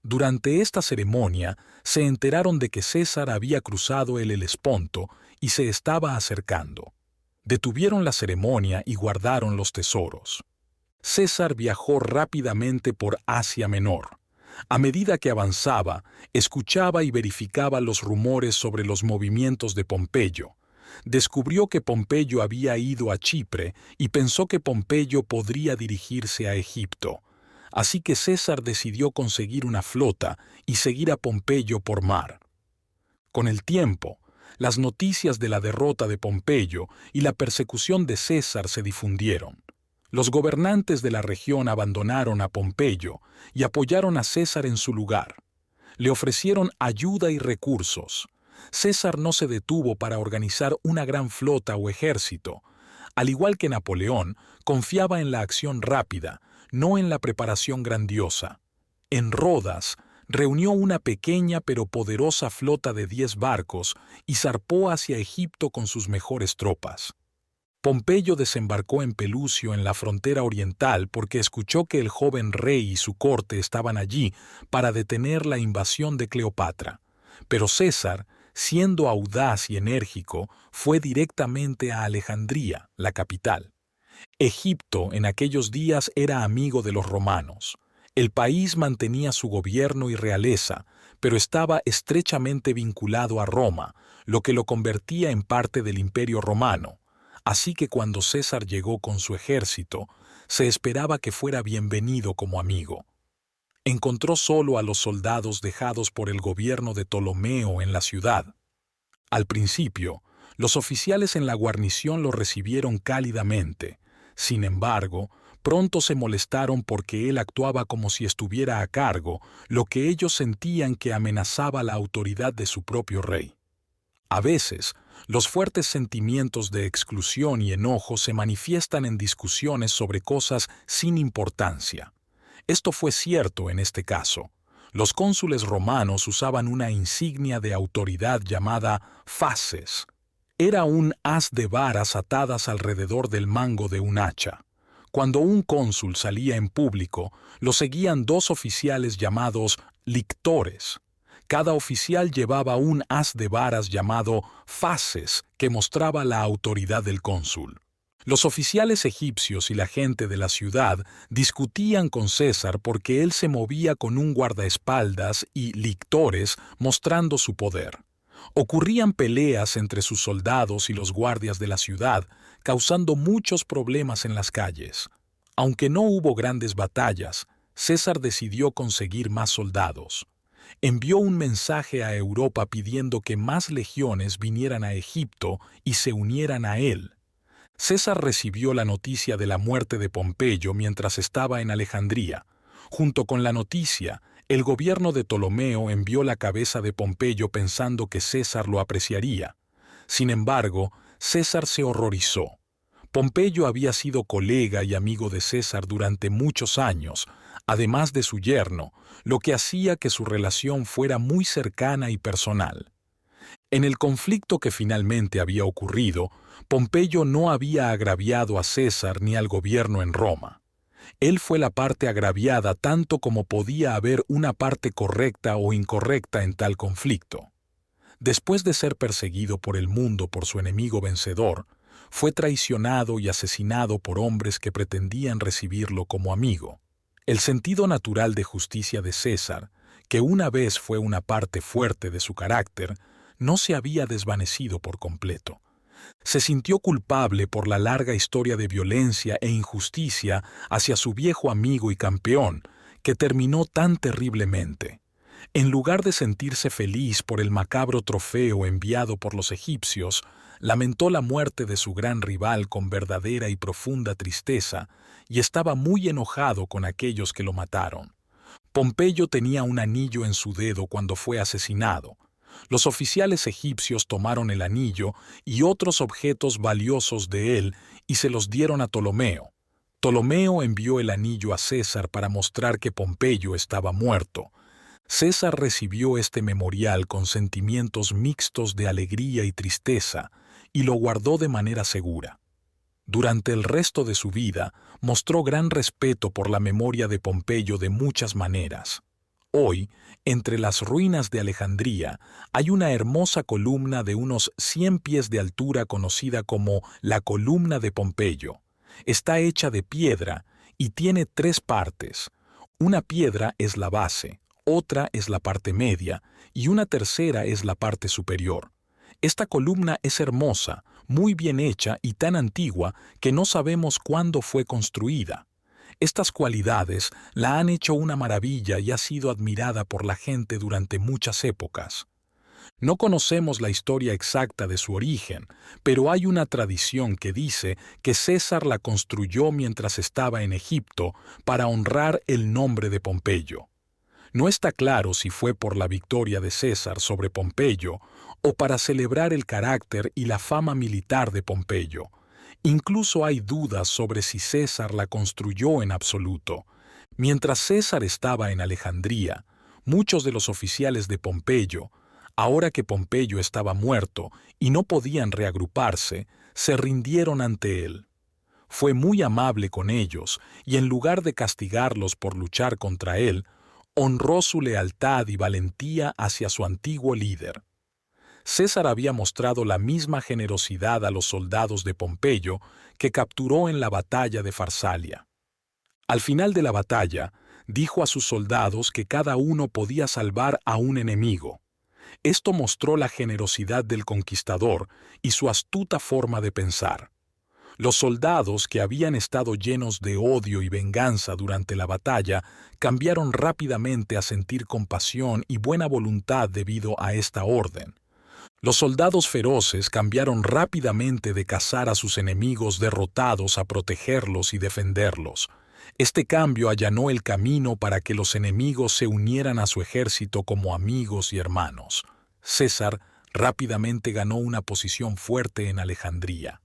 Durante esta ceremonia se enteraron de que César había cruzado el Helesponto y se estaba acercando. Detuvieron la ceremonia y guardaron los tesoros. César viajó rápidamente por Asia Menor. A medida que avanzaba, escuchaba y verificaba los rumores sobre los movimientos de Pompeyo. Descubrió que Pompeyo había ido a Chipre y pensó que Pompeyo podría dirigirse a Egipto. Así que César decidió conseguir una flota y seguir a Pompeyo por mar. Con el tiempo, las noticias de la derrota de Pompeyo y la persecución de César se difundieron. Los gobernantes de la región abandonaron a Pompeyo y apoyaron a César en su lugar. Le ofrecieron ayuda y recursos. César no se detuvo para organizar una gran flota o ejército. Al igual que Napoleón, confiaba en la acción rápida, no en la preparación grandiosa. En Rodas, reunió una pequeña pero poderosa flota de 10 barcos y zarpó hacia Egipto con sus mejores tropas. Pompeyo desembarcó en Pelucio en la frontera oriental porque escuchó que el joven rey y su corte estaban allí para detener la invasión de Cleopatra. Pero César, siendo audaz y enérgico, fue directamente a Alejandría, la capital. Egipto en aquellos días era amigo de los romanos. El país mantenía su gobierno y realeza, pero estaba estrechamente vinculado a Roma, lo que lo convertía en parte del Imperio Romano. Así que cuando César llegó con su ejército, se esperaba que fuera bienvenido como amigo. Encontró solo a los soldados dejados por el gobierno de Ptolomeo en la ciudad. Al principio, los oficiales en la guarnición lo recibieron cálidamente. Sin embargo, pronto se molestaron porque él actuaba como si estuviera a cargo, lo que ellos sentían que amenazaba la autoridad de su propio rey. A veces, los fuertes sentimientos de exclusión y enojo se manifiestan en discusiones sobre cosas sin importancia. Esto fue cierto en este caso. Los cónsules romanos usaban una insignia de autoridad llamada fasces. Era un haz de varas atadas alrededor del mango de un hacha. Cuando un cónsul salía en público, lo seguían 2 oficiales llamados lictores. Cada oficial llevaba un haz de varas llamado fasces que mostraba la autoridad del cónsul. Los oficiales egipcios y la gente de la ciudad discutían con César porque él se movía con un guardaespaldas y lictores mostrando su poder. Ocurrían peleas entre sus soldados y los guardias de la ciudad, causando muchos problemas en las calles. Aunque no hubo grandes batallas, César decidió conseguir más soldados. Envió un mensaje a Europa pidiendo que más legiones vinieran a Egipto y se unieran a él. César recibió la noticia de la muerte de Pompeyo mientras estaba en Alejandría. Junto con la noticia, el gobierno de Ptolomeo envió la cabeza de Pompeyo pensando que César lo apreciaría. Sin embargo, César se horrorizó. Pompeyo había sido colega y amigo de César durante muchos años, además de su yerno, lo que hacía que su relación fuera muy cercana y personal. En el conflicto que finalmente había ocurrido, Pompeyo no había agraviado a César ni al gobierno en Roma. Él fue la parte agraviada tanto como podía haber una parte correcta o incorrecta en tal conflicto. Después de ser perseguido por el mundo por su enemigo vencedor, fue traicionado y asesinado por hombres que pretendían recibirlo como amigo. El sentido natural de justicia de César, que una vez fue una parte fuerte de su carácter, no se había desvanecido por completo. Se sintió culpable por la larga historia de violencia e injusticia hacia su viejo amigo y campeón, que terminó tan terriblemente. En lugar de sentirse feliz por el macabro trofeo enviado por los egipcios, lamentó la muerte de su gran rival con verdadera y profunda tristeza y estaba muy enojado con aquellos que lo mataron. Pompeyo tenía un anillo en su dedo cuando fue asesinado. Los oficiales egipcios tomaron el anillo y otros objetos valiosos de él y se los dieron a Ptolomeo. Ptolomeo envió el anillo a César para mostrar que Pompeyo estaba muerto. César recibió este memorial con sentimientos mixtos de alegría y tristeza y lo guardó de manera segura. Durante el resto de su vida, mostró gran respeto por la memoria de Pompeyo de muchas maneras. Hoy, entre las ruinas de Alejandría, hay una hermosa columna de unos 100 pies de altura conocida como la columna de Pompeyo. Está hecha de piedra y tiene 3 partes. Una piedra es la base, otra es la parte media y una tercera es la parte superior. Esta columna es hermosa, muy bien hecha y tan antigua que no sabemos cuándo fue construida. Estas cualidades la han hecho una maravilla y ha sido admirada por la gente durante muchas épocas. No conocemos la historia exacta de su origen, pero hay una tradición que dice que César la construyó mientras estaba en Egipto para honrar el nombre de Pompeyo. No está claro si fue por la victoria de César sobre Pompeyo o para celebrar el carácter y la fama militar de Pompeyo. Incluso hay dudas sobre si César la construyó en absoluto. Mientras César estaba en Alejandría, muchos de los oficiales de Pompeyo, ahora que Pompeyo estaba muerto y no podían reagruparse, se rindieron ante él. Fue muy amable con ellos y en lugar de castigarlos por luchar contra él, honró su lealtad y valentía hacia su antiguo líder. César había mostrado la misma generosidad a los soldados de Pompeyo que capturó en la batalla de Farsalia. Al final de la batalla, dijo a sus soldados que cada uno podía salvar a un enemigo. Esto mostró la generosidad del conquistador y su astuta forma de pensar. Los soldados, que habían estado llenos de odio y venganza durante la batalla, cambiaron rápidamente a sentir compasión y buena voluntad debido a esta orden. Los soldados feroces cambiaron rápidamente de cazar a sus enemigos derrotados a protegerlos y defenderlos. Este cambio allanó el camino para que los enemigos se unieran a su ejército como amigos y hermanos. César rápidamente ganó una posición fuerte en Alejandría.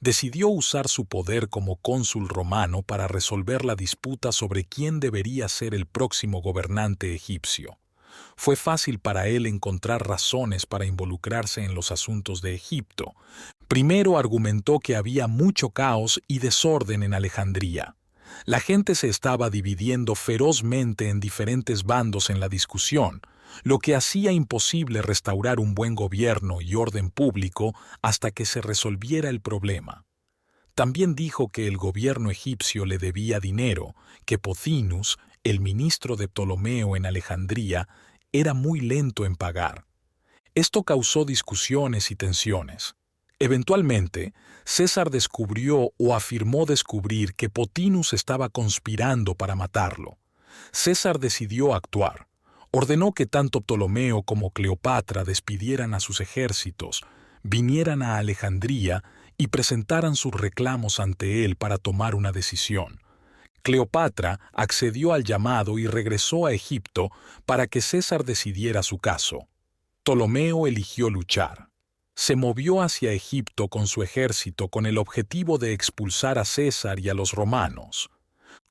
decidió usar su poder como cónsul romano para resolver la disputa sobre quién debería ser el próximo gobernante egipcio. Fue fácil para él encontrar razones para involucrarse en los asuntos de Egipto. Primero argumentó que había mucho caos y desorden en Alejandría. La gente se estaba dividiendo ferozmente en diferentes bandos en la discusión, lo que hacía imposible restaurar un buen gobierno y orden público hasta que se resolviera el problema. También dijo que el gobierno egipcio le debía dinero, que Pothinus, el ministro de Ptolomeo en Alejandría, era muy lento en pagar. Esto causó discusiones y tensiones. Eventualmente, César descubrió o afirmó descubrir que Pothinus estaba conspirando para matarlo. César decidió actuar. Ordenó que tanto Ptolomeo como Cleopatra despidieran a sus ejércitos, vinieran a Alejandría y presentaran sus reclamos ante él para tomar una decisión. Cleopatra accedió al llamado y regresó a Egipto para que César decidiera su caso. Ptolomeo eligió luchar. Se movió hacia Egipto con su ejército con el objetivo de expulsar a César y a los romanos.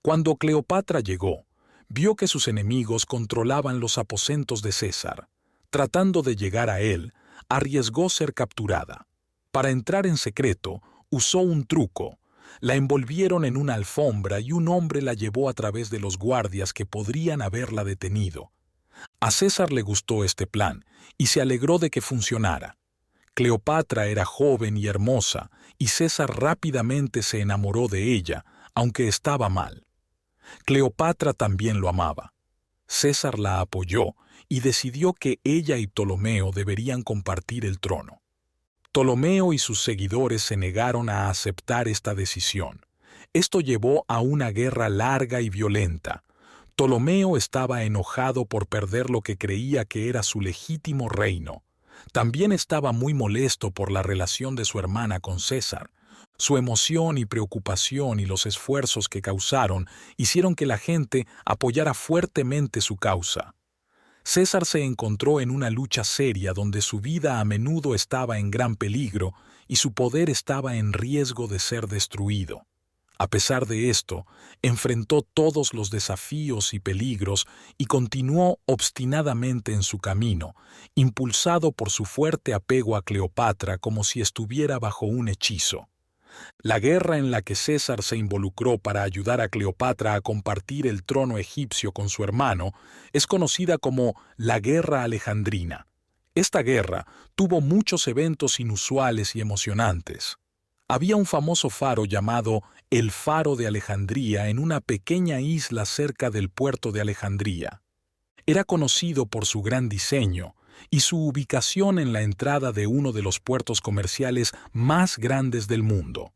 Cuando Cleopatra llegó, vio que sus enemigos controlaban los aposentos de César. Tratando de llegar a él, arriesgó ser capturada. Para entrar en secreto, usó un truco. La envolvieron en una alfombra y un hombre la llevó a través de los guardias que podrían haberla detenido. A César le gustó este plan y se alegró de que funcionara. Cleopatra era joven y hermosa, y César rápidamente se enamoró de ella, aunque estaba mal. Cleopatra también lo amaba. César la apoyó y decidió que ella y Ptolomeo deberían compartir el trono. Ptolomeo y sus seguidores se negaron a aceptar esta decisión. Esto llevó a una guerra larga y violenta. Ptolomeo estaba enojado por perder lo que creía que era su legítimo reino. También estaba muy molesto por la relación de su hermana con César. Su emoción y preocupación y los esfuerzos que causaron hicieron que la gente apoyara fuertemente su causa. César se encontró en una lucha seria donde su vida a menudo estaba en gran peligro y su poder estaba en riesgo de ser destruido. A pesar de esto, enfrentó todos los desafíos y peligros y continuó obstinadamente en su camino, impulsado por su fuerte apego a Cleopatra como si estuviera bajo un hechizo. La guerra en la que César se involucró para ayudar a Cleopatra a compartir el trono egipcio con su hermano es conocida como la Guerra Alejandrina. Esta guerra tuvo muchos eventos inusuales y emocionantes. Había un famoso faro llamado el Faro de Alejandría en una pequeña isla cerca del puerto de Alejandría. Era conocido por su gran diseño y su ubicación en la entrada de uno de los puertos comerciales más grandes del mundo.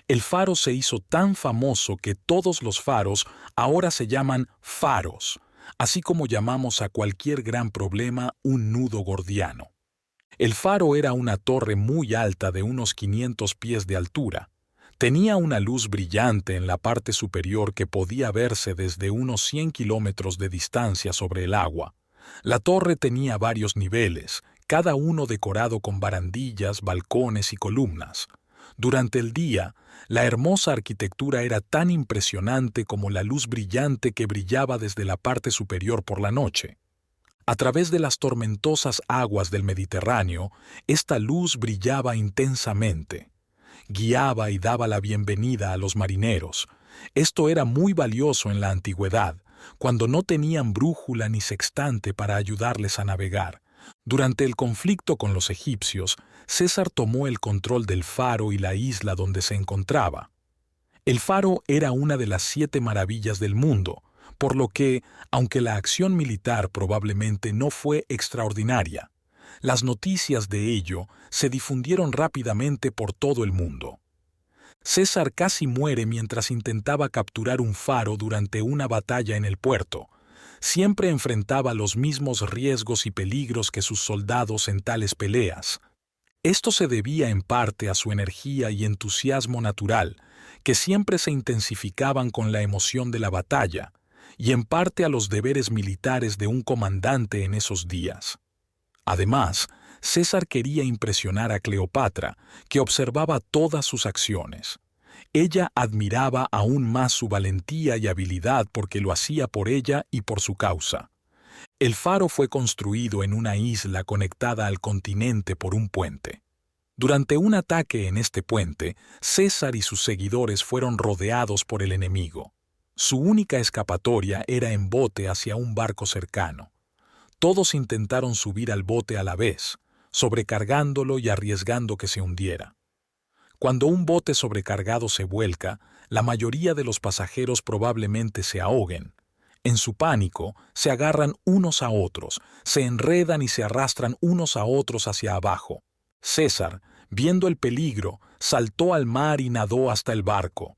El faro se hizo tan famoso que todos los faros ahora se llaman faros, así como llamamos a cualquier gran problema un nudo gordiano. El faro era una torre muy alta de unos 500 pies de altura. Tenía una luz brillante en la parte superior que podía verse desde unos 100 kilómetros de distancia sobre el agua. La torre tenía varios niveles, cada uno decorado con barandillas, balcones y columnas. Durante el día, la hermosa arquitectura era tan impresionante como la luz brillante que brillaba desde la parte superior por la noche. A través de las tormentosas aguas del Mediterráneo, esta luz brillaba intensamente. Guiaba y daba la bienvenida a los marineros. Esto era muy valioso en la antigüedad, cuando no tenían brújula ni sextante para ayudarles a navegar. Durante el conflicto con los egipcios, César tomó el control del faro y la isla donde se encontraba. El faro era una de las 7 maravillas del mundo, por lo que, aunque la acción militar probablemente no fue extraordinaria, las noticias de ello se difundieron rápidamente por todo el mundo. César casi muere mientras intentaba capturar un faro durante una batalla en el puerto. Siempre enfrentaba los mismos riesgos y peligros que sus soldados en tales peleas. Esto se debía en parte a su energía y entusiasmo natural, que siempre se intensificaban con la emoción de la batalla, y en parte a los deberes militares de un comandante en esos días. Además, César quería impresionar a Cleopatra, que observaba todas sus acciones. Ella admiraba aún más su valentía y habilidad porque lo hacía por ella y por su causa. El faro fue construido en una isla conectada al continente por un puente. Durante un ataque en este puente, César y sus seguidores fueron rodeados por el enemigo. Su única escapatoria era en bote hacia un barco cercano. Todos intentaron subir al bote a la vez, sobrecargándolo y arriesgando que se hundiera. Cuando un bote sobrecargado se vuelca, la mayoría de los pasajeros probablemente se ahoguen. En su pánico, se agarran unos a otros, se enredan y se arrastran unos a otros hacia abajo. César, viendo el peligro, saltó al mar y nadó hasta el barco.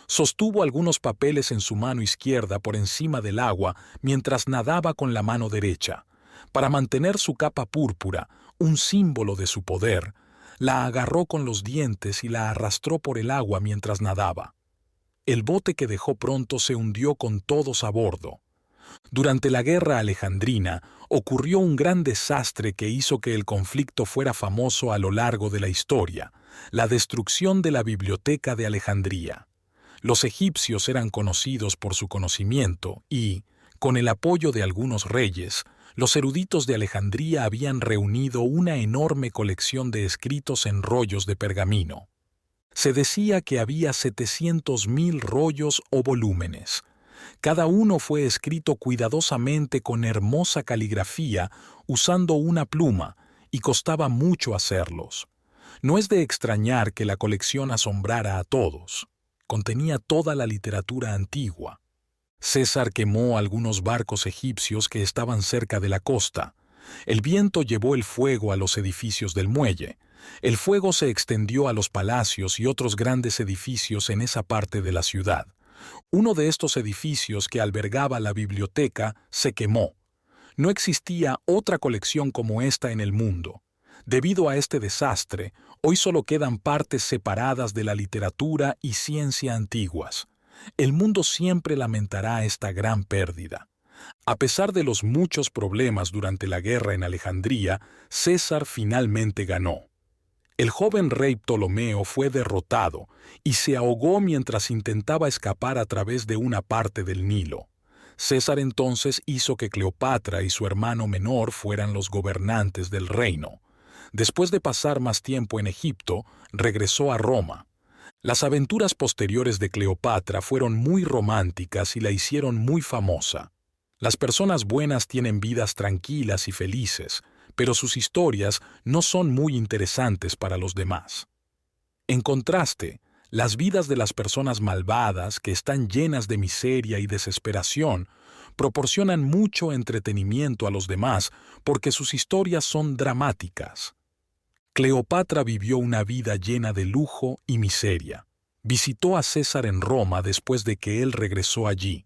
Sostuvo algunos papeles en su mano izquierda por encima del agua mientras nadaba con la mano derecha. Para mantener su capa púrpura, un símbolo de su poder, la agarró con los dientes y la arrastró por el agua mientras nadaba. El bote que dejó pronto se hundió con todos a bordo. Durante la guerra alejandrina ocurrió un gran desastre que hizo que el conflicto fuera famoso a lo largo de la historia, la destrucción de la biblioteca de Alejandría. Los egipcios eran conocidos por su conocimiento y, con el apoyo de algunos reyes, los eruditos de Alejandría habían reunido una enorme colección de escritos en rollos de pergamino. Se decía que había 700.000 rollos o volúmenes. Cada uno fue escrito cuidadosamente con hermosa caligrafía usando una pluma y costaba mucho hacerlos. No es de extrañar que la colección asombrara a todos. Contenía toda la literatura antigua. César quemó algunos barcos egipcios que estaban cerca de la costa. El viento llevó el fuego a los edificios del muelle. El fuego se extendió a los palacios y otros grandes edificios en esa parte de la ciudad. Uno de estos edificios que albergaba la biblioteca se quemó. No existía otra colección como esta en el mundo. Debido a este desastre, hoy solo quedan partes separadas de la literatura y ciencia antiguas. El mundo siempre lamentará esta gran pérdida. A pesar de los muchos problemas durante la guerra en Alejandría, César finalmente ganó. El joven rey Ptolomeo fue derrotado y se ahogó mientras intentaba escapar a través de una parte del Nilo. César entonces hizo que Cleopatra y su hermano menor fueran los gobernantes del reino. Después de pasar más tiempo en Egipto, regresó a Roma. Las aventuras posteriores de Cleopatra fueron muy románticas y la hicieron muy famosa. Las personas buenas tienen vidas tranquilas y felices, pero sus historias no son muy interesantes para los demás. En contraste, las vidas de las personas malvadas, que están llenas de miseria y desesperación, proporcionan mucho entretenimiento a los demás porque sus historias son dramáticas. Cleopatra vivió una vida llena de lujo y miseria. Visitó a César en Roma después de que él regresó allí.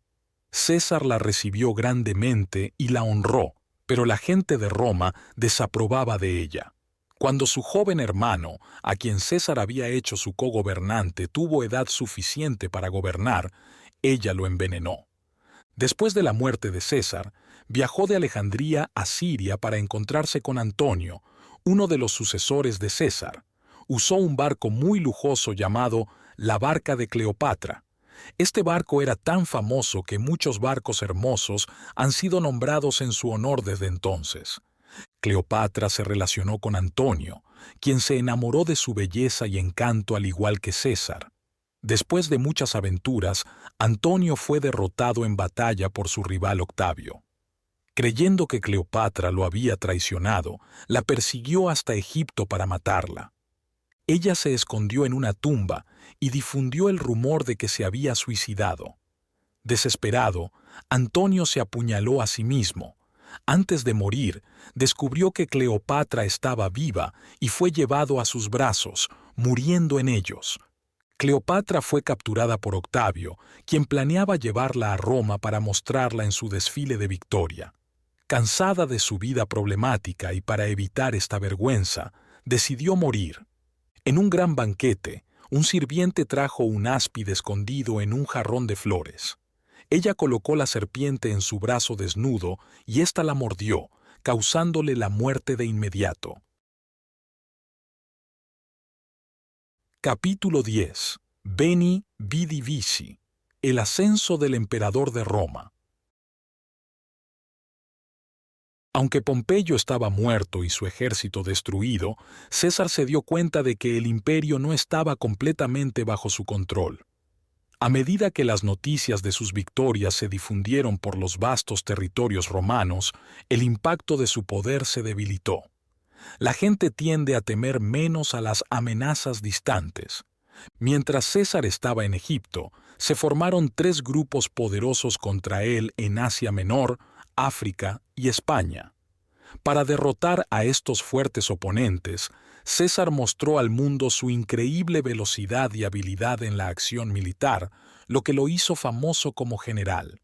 César la recibió grandemente y la honró, pero la gente de Roma desaprobaba de ella. Cuando su joven hermano, a quien César había hecho su cogobernante, tuvo edad suficiente para gobernar, ella lo envenenó. Después de la muerte de César, viajó de Alejandría a Siria para encontrarse con Antonio, uno de los sucesores de César. Usó un barco muy lujoso llamado la Barca de Cleopatra. Este barco era tan famoso que muchos barcos hermosos han sido nombrados en su honor desde entonces. Cleopatra se relacionó con Antonio, quien se enamoró de su belleza y encanto al igual que César. Después de muchas aventuras, Antonio fue derrotado en batalla por su rival Octavio. Creyendo que Cleopatra lo había traicionado, la persiguió hasta Egipto para matarla. Ella se escondió en una tumba y difundió el rumor de que se había suicidado. Desesperado, Antonio se apuñaló a sí mismo. Antes de morir, descubrió que Cleopatra estaba viva y fue llevado a sus brazos, muriendo en ellos. Cleopatra fue capturada por Octavio, quien planeaba llevarla a Roma para mostrarla en su desfile de victoria. Cansada de su vida problemática y para evitar esta vergüenza, decidió morir. En un gran banquete, un sirviente trajo un áspide escondido en un jarrón de flores. Ella colocó la serpiente en su brazo desnudo y ésta la mordió, causándole la muerte de inmediato. Capítulo 10. Veni, Vidi, Vici. El ascenso del emperador de Roma. Aunque Pompeyo estaba muerto y su ejército destruido, César se dio cuenta de que el imperio no estaba completamente bajo su control. A medida que las noticias de sus victorias se difundieron por los vastos territorios romanos, el impacto de su poder se debilitó. La gente tiende a temer menos a las amenazas distantes. Mientras César estaba en Egipto, se formaron 3 grupos poderosos contra él en Asia Menor, África y España. Para derrotar a estos fuertes oponentes, César mostró al mundo su increíble velocidad y habilidad en la acción militar, lo que lo hizo famoso como general.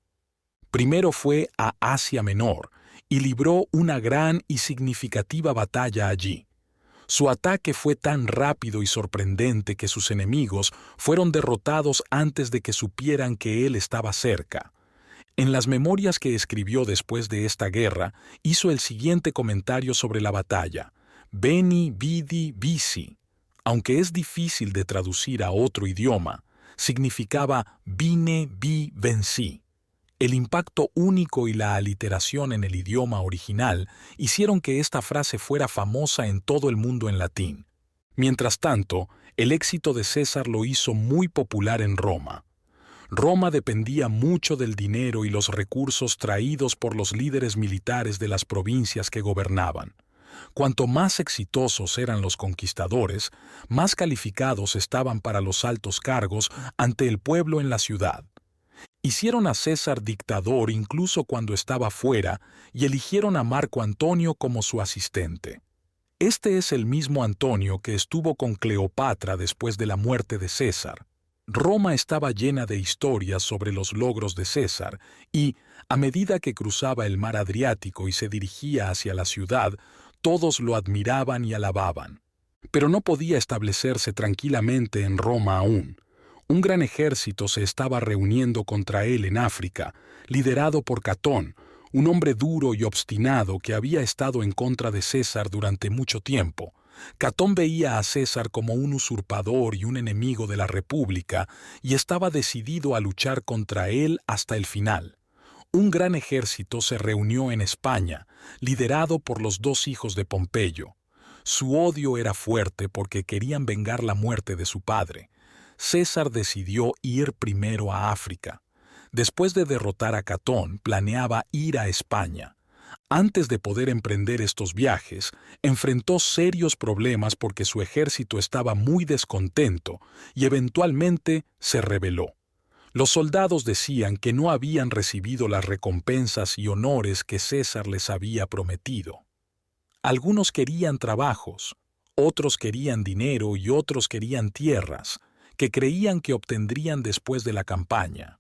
Primero fue a Asia Menor y libró una gran y significativa batalla allí. Su ataque fue tan rápido y sorprendente que sus enemigos fueron derrotados antes de que supieran que él estaba cerca. En las memorias que escribió después de esta guerra, hizo el siguiente comentario sobre la batalla: Veni, Vidi, Vici. Aunque es difícil de traducir a otro idioma, significaba vine, vi, vencí. El impacto único y la aliteración en el idioma original hicieron que esta frase fuera famosa en todo el mundo en latín. Mientras tanto, el éxito de César lo hizo muy popular en Roma. Roma dependía mucho del dinero y los recursos traídos por los líderes militares de las provincias que gobernaban. Cuanto más exitosos eran los conquistadores, más calificados estaban para los altos cargos ante el pueblo en la ciudad. Hicieron a César dictador incluso cuando estaba fuera y eligieron a Marco Antonio como su asistente. Este es el mismo Antonio que estuvo con Cleopatra después de la muerte de César. Roma estaba llena de historias sobre los logros de César y, a medida que cruzaba el mar Adriático y se dirigía hacia la ciudad, todos lo admiraban y alababan. Pero no podía establecerse tranquilamente en Roma aún. Un gran ejército se estaba reuniendo contra él en África, liderado por Catón, un hombre duro y obstinado que había estado en contra de César durante mucho tiempo. Catón veía a César como un usurpador y un enemigo de la República y estaba decidido a luchar contra él hasta el final. Un gran ejército se reunió en España, liderado por los 2 hijos de Pompeyo. Su odio era fuerte porque querían vengar la muerte de su padre. César decidió ir primero a África. Después de derrotar a Catón, planeaba ir a España. Antes de poder emprender estos viajes, enfrentó serios problemas porque su ejército estaba muy descontento y eventualmente se rebeló. Los soldados decían que no habían recibido las recompensas y honores que César les había prometido. Algunos querían trabajos, otros querían dinero y otros querían tierras, que creían que obtendrían después de la campaña.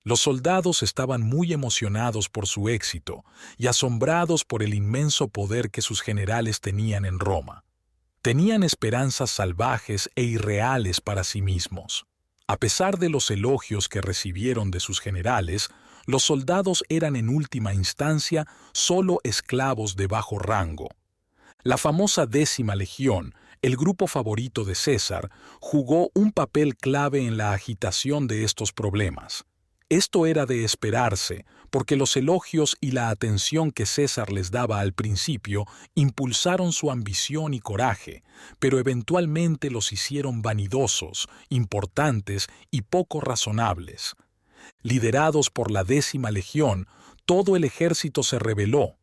Los soldados estaban muy emocionados por su éxito y asombrados por el inmenso poder que sus generales tenían en Roma. Tenían esperanzas salvajes e irreales para sí mismos. A pesar de los elogios que recibieron de sus generales, los soldados eran en última instancia solo esclavos de bajo rango. La famosa 10ª Legión, el grupo favorito de César, jugó un papel clave en la agitación de estos problemas. Esto era de esperarse, porque los elogios y la atención que César les daba al principio impulsaron su ambición y coraje, pero eventualmente los hicieron vanidosos, importantes y poco razonables. Liderados por la 10ª Legión, todo el ejército se rebeló.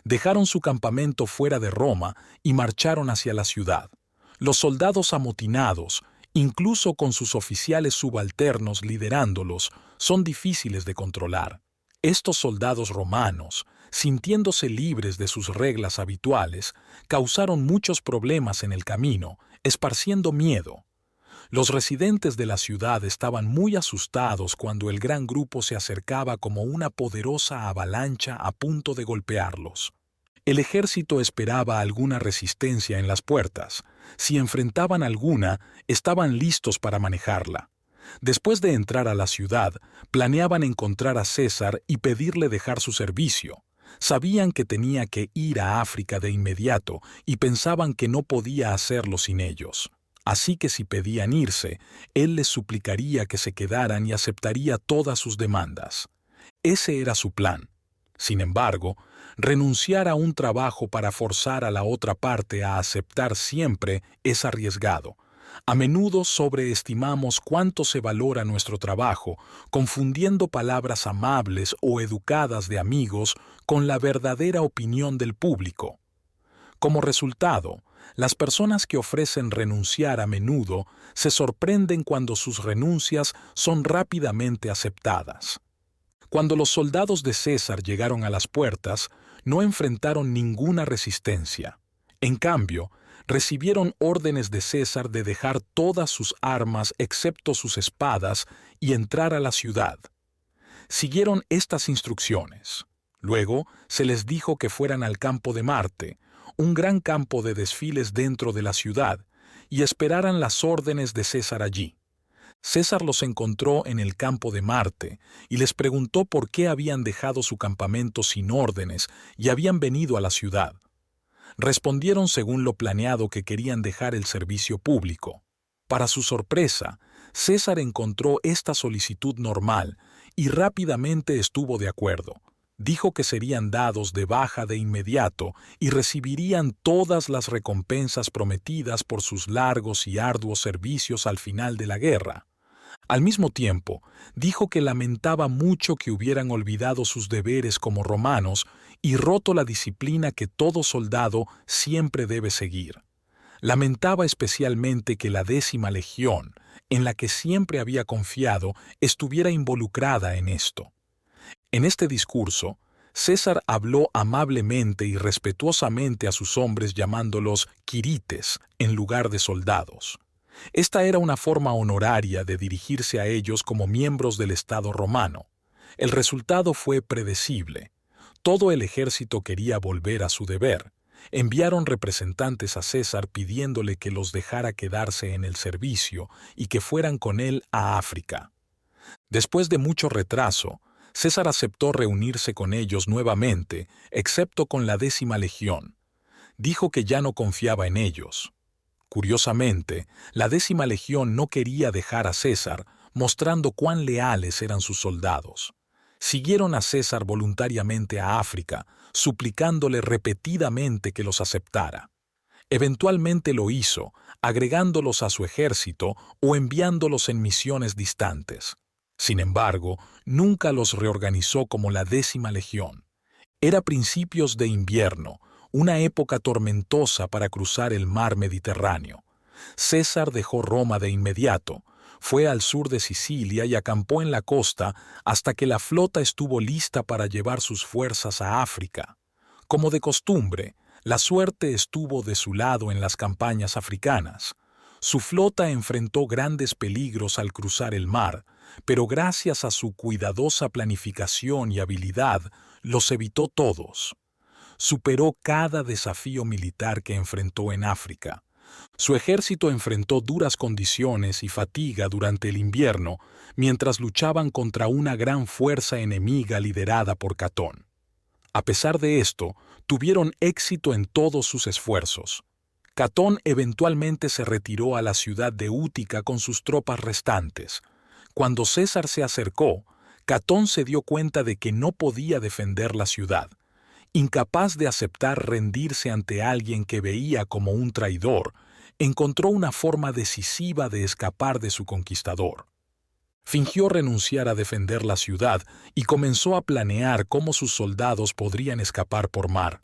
Dejaron su campamento fuera de Roma y marcharon hacia la ciudad. Los soldados amotinados, incluso con sus oficiales subalternos liderándolos, son difíciles de controlar. Estos soldados romanos, sintiéndose libres de sus reglas habituales, causaron muchos problemas en el camino, esparciendo miedo. Los residentes de la ciudad estaban muy asustados cuando el gran grupo se acercaba como una poderosa avalancha a punto de golpearlos. El ejército esperaba alguna resistencia en las puertas. Si enfrentaban alguna, estaban listos para manejarla. Después de entrar a la ciudad, planeaban encontrar a César y pedirle dejar su servicio. Sabían que tenía que ir a África de inmediato y pensaban que no podía hacerlo sin ellos. Así que si pedían irse, él les suplicaría que se quedaran y aceptaría todas sus demandas. Ese era su plan. Sin embargo, renunciar a un trabajo para forzar a la otra parte a aceptar siempre es arriesgado. A menudo sobreestimamos cuánto se valora nuestro trabajo, confundiendo palabras amables o educadas de amigos con la verdadera opinión del público. Como resultado, las personas que ofrecen renunciar a menudo se sorprenden cuando sus renuncias son rápidamente aceptadas. Cuando los soldados de César llegaron a las puertas, no enfrentaron ninguna resistencia. En cambio, recibieron órdenes de César de dejar todas sus armas excepto sus espadas y entrar a la ciudad. Siguieron estas instrucciones. Luego se les dijo que fueran al campo de Marte, un gran campo de desfiles dentro de la ciudad, y esperaran las órdenes de César allí. César los encontró en el campo de Marte y les preguntó por qué habían dejado su campamento sin órdenes y habían venido a la ciudad. Respondieron según lo planeado que querían dejar el servicio público. Para su sorpresa, César encontró esta solicitud normal y rápidamente estuvo de acuerdo. Dijo que serían dados de baja de inmediato y recibirían todas las recompensas prometidas por sus largos y arduos servicios al final de la guerra. Al mismo tiempo, dijo que lamentaba mucho que hubieran olvidado sus deberes como romanos y roto la disciplina que todo soldado siempre debe seguir. Lamentaba especialmente que la 10ª Legión, en la que siempre había confiado, estuviera involucrada en esto. En este discurso, César habló amablemente y respetuosamente a sus hombres llamándolos quirites en lugar de soldados. Esta era una forma honoraria de dirigirse a ellos como miembros del Estado romano. El resultado fue predecible. Todo el ejército quería volver a su deber. Enviaron representantes a César pidiéndole que los dejara quedarse en el servicio y que fueran con él a África. Después de mucho retraso, César aceptó reunirse con ellos nuevamente, excepto con la 10ª Legión. Dijo que ya no confiaba en ellos. Curiosamente, la 10ª Legión no quería dejar a César, mostrando cuán leales eran sus soldados. Siguieron a César voluntariamente a África, suplicándole repetidamente que los aceptara. Eventualmente lo hizo, agregándolos a su ejército o enviándolos en misiones distantes. Sin embargo, nunca los reorganizó como la 10ª Legión. Era principios de invierno, una época tormentosa para cruzar el mar Mediterráneo. César dejó Roma de inmediato, fue al sur de Sicilia y acampó en la costa hasta que la flota estuvo lista para llevar sus fuerzas a África. Como de costumbre, la suerte estuvo de su lado en las campañas africanas. Su flota enfrentó grandes peligros al cruzar el mar, pero gracias a su cuidadosa planificación y habilidad, los evitó todos. Superó cada desafío militar que enfrentó en África. Su ejército enfrentó duras condiciones y fatiga durante el invierno, mientras luchaban contra una gran fuerza enemiga liderada por Catón. A pesar de esto, tuvieron éxito en todos sus esfuerzos. Catón eventualmente se retiró a la ciudad de Útica con sus tropas restantes. Cuando César se acercó, Catón se dio cuenta de que no podía defender la ciudad. Incapaz de aceptar rendirse ante alguien que veía como un traidor, encontró una forma decisiva de escapar de su conquistador. Fingió renunciar a defender la ciudad y comenzó a planear cómo sus soldados podrían escapar por mar.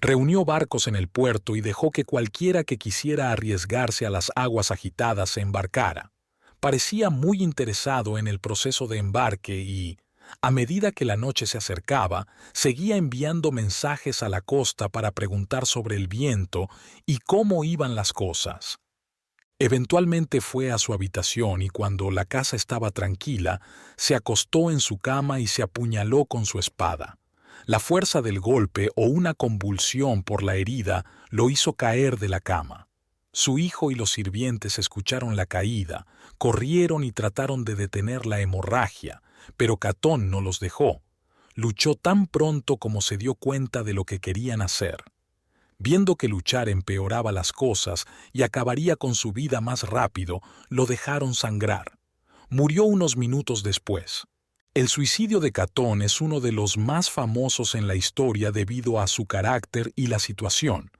Reunió barcos en el puerto y dejó que cualquiera que quisiera arriesgarse a las aguas agitadas se embarcara. Parecía muy interesado en el proceso de embarque y, a medida que la noche se acercaba, seguía enviando mensajes a la costa para preguntar sobre el viento y cómo iban las cosas. Eventualmente fue a su habitación y cuando la casa estaba tranquila, se acostó en su cama y se apuñaló con su espada. La fuerza del golpe o una convulsión por la herida lo hizo caer de la cama. Su hijo y los sirvientes escucharon la caída, corrieron y trataron de detener la hemorragia, pero Catón no los dejó. Luchó tan pronto como se dio cuenta de lo que querían hacer. Viendo que luchar empeoraba las cosas y acabaría con su vida más rápido, lo dejaron sangrar. Murió unos minutos después. El suicidio de Catón es uno de los más famosos en la historia debido a su carácter y la situación.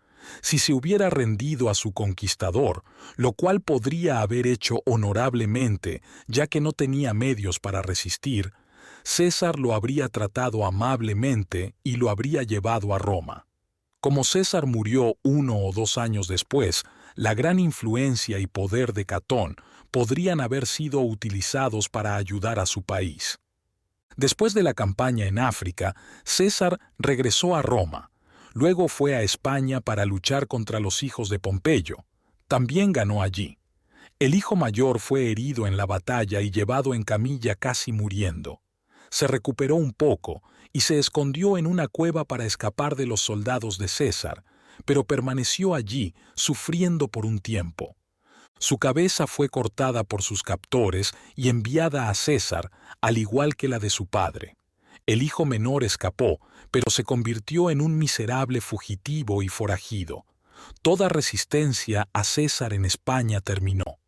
Si se hubiera rendido a su conquistador, lo cual podría haber hecho honorablemente, ya que no tenía medios para resistir, César lo habría tratado amablemente y lo habría llevado a Roma. Como César murió 1 o 2 años después, la gran influencia y poder de Catón podrían haber sido utilizados para ayudar a su país. Después de la campaña en África, César regresó a Roma. Luego fue a España para luchar contra los hijos de Pompeyo. También ganó allí. El hijo mayor fue herido en la batalla y llevado en camilla casi muriendo. Se recuperó un poco y se escondió en una cueva para escapar de los soldados de César, pero permaneció allí sufriendo por un tiempo. Su cabeza fue cortada por sus captores y enviada a César, al igual que la de su padre. El hijo menor escapó, pero se convirtió en un miserable fugitivo y forajido. Toda resistencia a César en España terminó.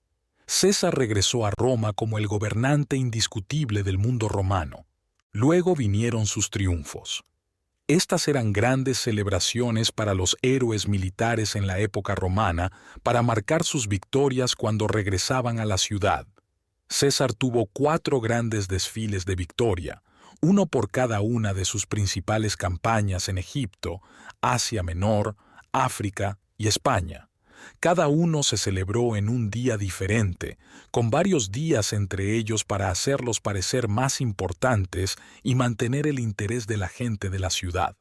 César regresó a Roma como el gobernante indiscutible del mundo romano. Luego vinieron sus triunfos. Estas eran grandes celebraciones para los héroes militares en la época romana para marcar sus victorias cuando regresaban a la ciudad. César tuvo 4 grandes desfiles de victoria, uno por cada una de sus principales campañas en Egipto, Asia Menor, África y España. Cada uno se celebró en un día diferente, con varios días entre ellos para hacerlos parecer más importantes y mantener el interés de la gente de la ciudad.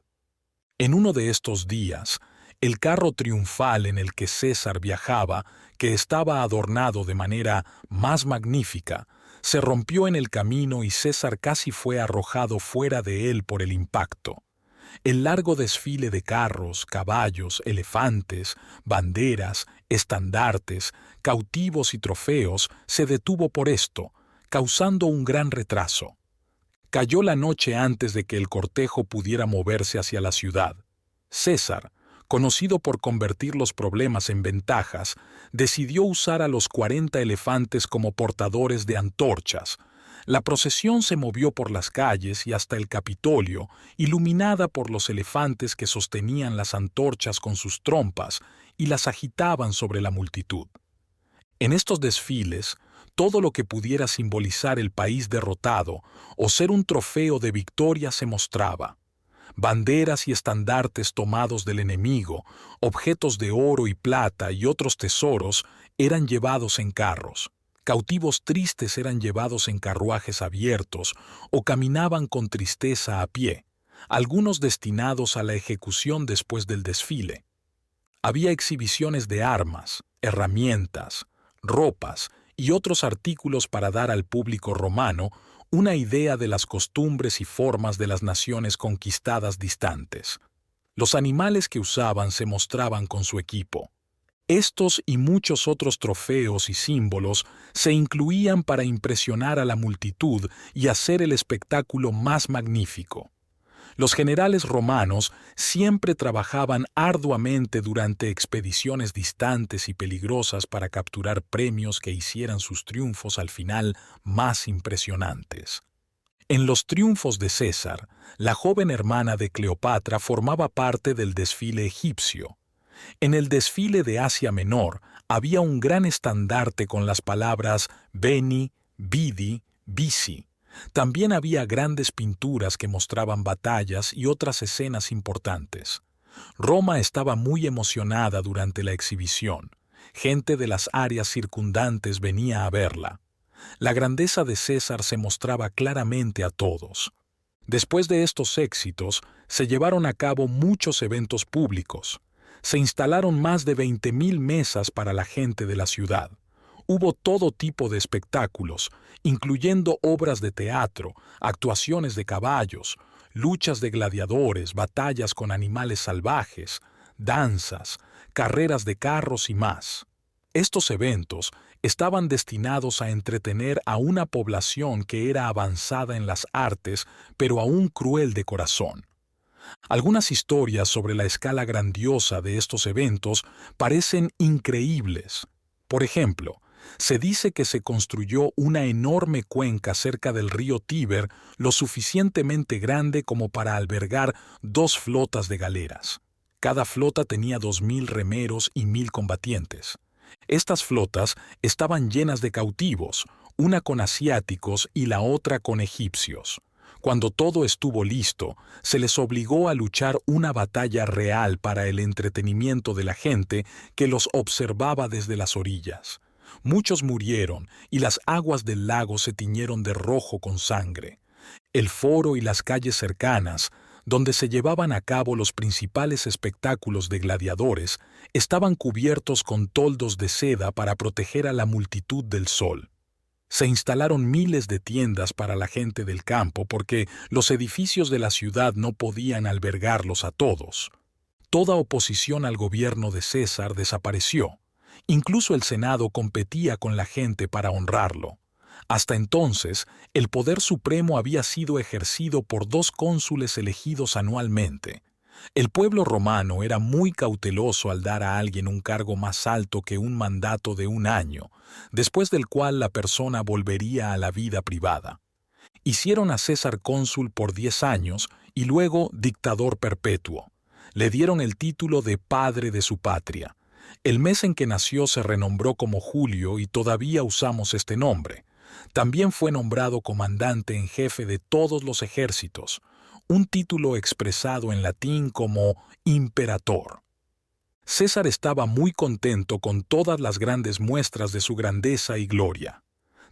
En uno de estos días, el carro triunfal en el que César viajaba, que estaba adornado de manera más magnífica, se rompió en el camino y César casi fue arrojado fuera de él por el impacto. El largo desfile de carros, caballos, elefantes, banderas, estandartes, cautivos y trofeos se detuvo por esto, causando un gran retraso. Cayó la noche antes de que el cortejo pudiera moverse hacia la ciudad. César, conocido por convertir los problemas en ventajas, decidió usar a los 40 elefantes como portadores de antorchas. La procesión se movió por las calles y hasta el Capitolio, iluminada por los elefantes que sostenían las antorchas con sus trompas y las agitaban sobre la multitud. En estos desfiles, todo lo que pudiera simbolizar el país derrotado o ser un trofeo de victoria se mostraba. Banderas y estandartes tomados del enemigo, objetos de oro y plata y otros tesoros eran llevados en carros. Cautivos tristes eran llevados en carruajes abiertos o caminaban con tristeza a pie, algunos destinados a la ejecución después del desfile. Había exhibiciones de armas, herramientas, ropas y otros artículos para dar al público romano una idea de las costumbres y formas de las naciones conquistadas distantes. Los animales que usaban se mostraban con su equipo. Estos y muchos otros trofeos y símbolos se incluían para impresionar a la multitud y hacer el espectáculo más magnífico. Los generales romanos siempre trabajaban arduamente durante expediciones distantes y peligrosas para capturar premios que hicieran sus triunfos al final más impresionantes. En los triunfos de César, la joven hermana de Cleopatra formaba parte del desfile egipcio. En el desfile de Asia Menor había un gran estandarte con las palabras Veni, Vidi, Vici. También había grandes pinturas que mostraban batallas y otras escenas importantes. Roma estaba muy emocionada durante la exhibición. Gente de las áreas circundantes venía a verla. La grandeza de César se mostraba claramente a todos. Después de estos éxitos, se llevaron a cabo muchos eventos públicos. Se instalaron más de 20,000 mesas para la gente de la ciudad. Hubo todo tipo de espectáculos, incluyendo obras de teatro, actuaciones de caballos, luchas de gladiadores, batallas con animales salvajes, danzas, carreras de carros y más. Estos eventos estaban destinados a entretener a una población que era avanzada en las artes, pero aún cruel de corazón. Algunas historias sobre la escala grandiosa de estos eventos parecen increíbles. Por ejemplo, se dice que se construyó una enorme cuenca cerca del río Tíber lo suficientemente grande como para albergar 2 flotas de galeras. Cada flota tenía 2000 remeros y 1000 combatientes. Estas flotas estaban llenas de cautivos, una con asiáticos y la otra con egipcios. Cuando todo estuvo listo, se les obligó a luchar una batalla real para el entretenimiento de la gente que los observaba desde las orillas. Muchos murieron y las aguas del lago se tiñeron de rojo con sangre. El foro y las calles cercanas, donde se llevaban a cabo los principales espectáculos de gladiadores, estaban cubiertos con toldos de seda para proteger a la multitud del sol. Se instalaron miles de tiendas para la gente del campo porque los edificios de la ciudad no podían albergarlos a todos. Toda oposición al gobierno de César desapareció. Incluso el Senado competía con la gente para honrarlo. Hasta entonces, el poder supremo había sido ejercido por 2 cónsules elegidos anualmente. El pueblo romano era muy cauteloso al dar a alguien un cargo más alto que un mandato de 1 año, después del cual la persona volvería a la vida privada. Hicieron a César cónsul por 10 años y luego dictador perpetuo. Le dieron el título de padre de su patria. El mes en que nació se renombró como Julio y todavía usamos este nombre. También fue nombrado comandante en jefe de todos los ejércitos, un título expresado en latín como imperator. César estaba muy contento con todas las grandes muestras de su grandeza y gloria.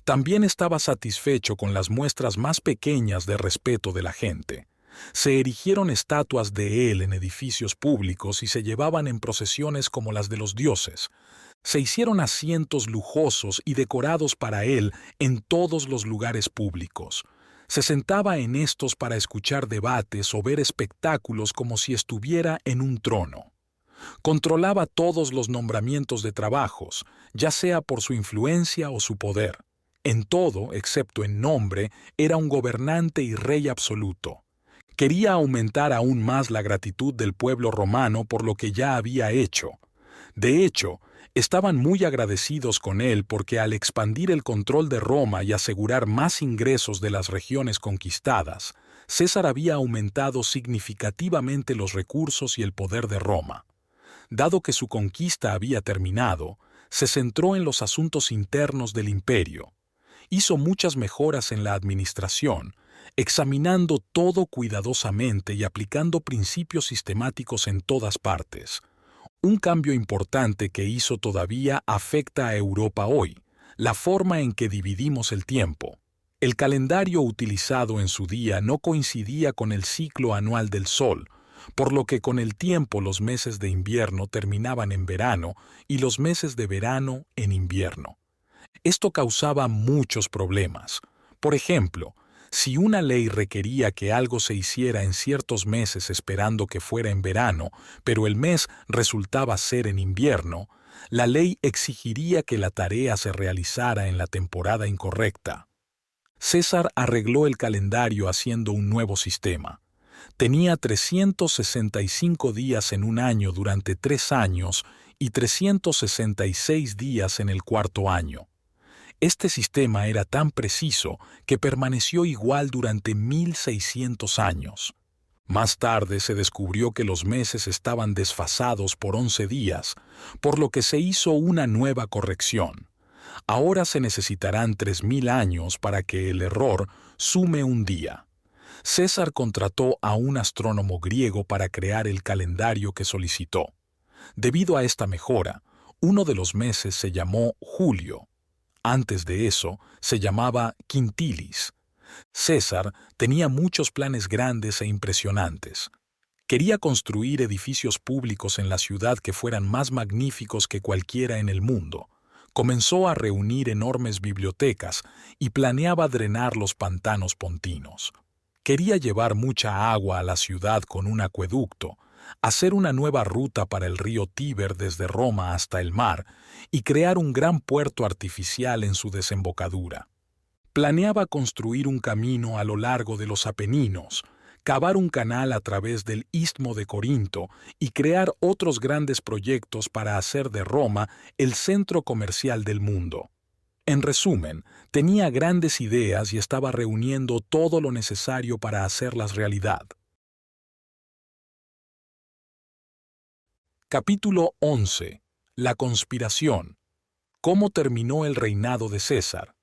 También estaba satisfecho con las muestras más pequeñas de respeto de la gente. Se erigieron estatuas de él en edificios públicos y se llevaban en procesiones como las de los dioses. Se hicieron asientos lujosos y decorados para él en todos los lugares públicos. Se sentaba en estos para escuchar debates o ver espectáculos como si estuviera en un trono. Controlaba todos los nombramientos de trabajos, ya sea por su influencia o su poder. En todo, excepto en nombre, era un gobernante y rey absoluto. Quería aumentar aún más la gratitud del pueblo romano por lo que ya había hecho. De hecho, estaban muy agradecidos con él porque al expandir el control de Roma y asegurar más ingresos de las regiones conquistadas, César había aumentado significativamente los recursos y el poder de Roma. Dado que su conquista había terminado, se centró en los asuntos internos del imperio. Hizo muchas mejoras en la administración, examinando todo cuidadosamente y aplicando principios sistemáticos en todas partes. Un cambio importante que hizo todavía afecta a Europa hoy, la forma en que dividimos el tiempo. El calendario utilizado en su día no coincidía con el ciclo anual del Sol, por lo que con el tiempo los meses de invierno terminaban en verano y los meses de verano en invierno. Esto causaba muchos problemas. Por ejemplo, si una ley requería que algo se hiciera en ciertos meses esperando que fuera en verano, pero el mes resultaba ser en invierno, la ley exigiría que la tarea se realizara en la temporada incorrecta. César arregló el calendario haciendo un nuevo sistema. Tenía 365 días en un año durante 3 años y 366 días en el 4º año. Este sistema era tan preciso que permaneció igual durante 1600 años. Más tarde se descubrió que los meses estaban desfasados por 11 días, por lo que se hizo una nueva corrección. Ahora se necesitarán 3000 años para que el error sume un día. César contrató a un astrónomo griego para crear el calendario que solicitó. Debido a esta mejora, uno de los meses se llamó Julio. Antes de eso, se llamaba Quintilis. César tenía muchos planes grandes e impresionantes. Quería construir edificios públicos en la ciudad que fueran más magníficos que cualquiera en el mundo. Comenzó a reunir enormes bibliotecas y planeaba drenar los pantanos pontinos. Quería llevar mucha agua a la ciudad con un acueducto, hacer una nueva ruta para el río Tíber desde Roma hasta el mar y crear un gran puerto artificial en su desembocadura. Planeaba construir un camino a lo largo de los Apeninos, cavar un canal a través del Istmo de Corinto y crear otros grandes proyectos para hacer de Roma el centro comercial del mundo. En resumen, tenía grandes ideas y estaba reuniendo todo lo necesario para hacerlas realidad. Capítulo 11. La conspiración. ¿Cómo terminó el reinado de César?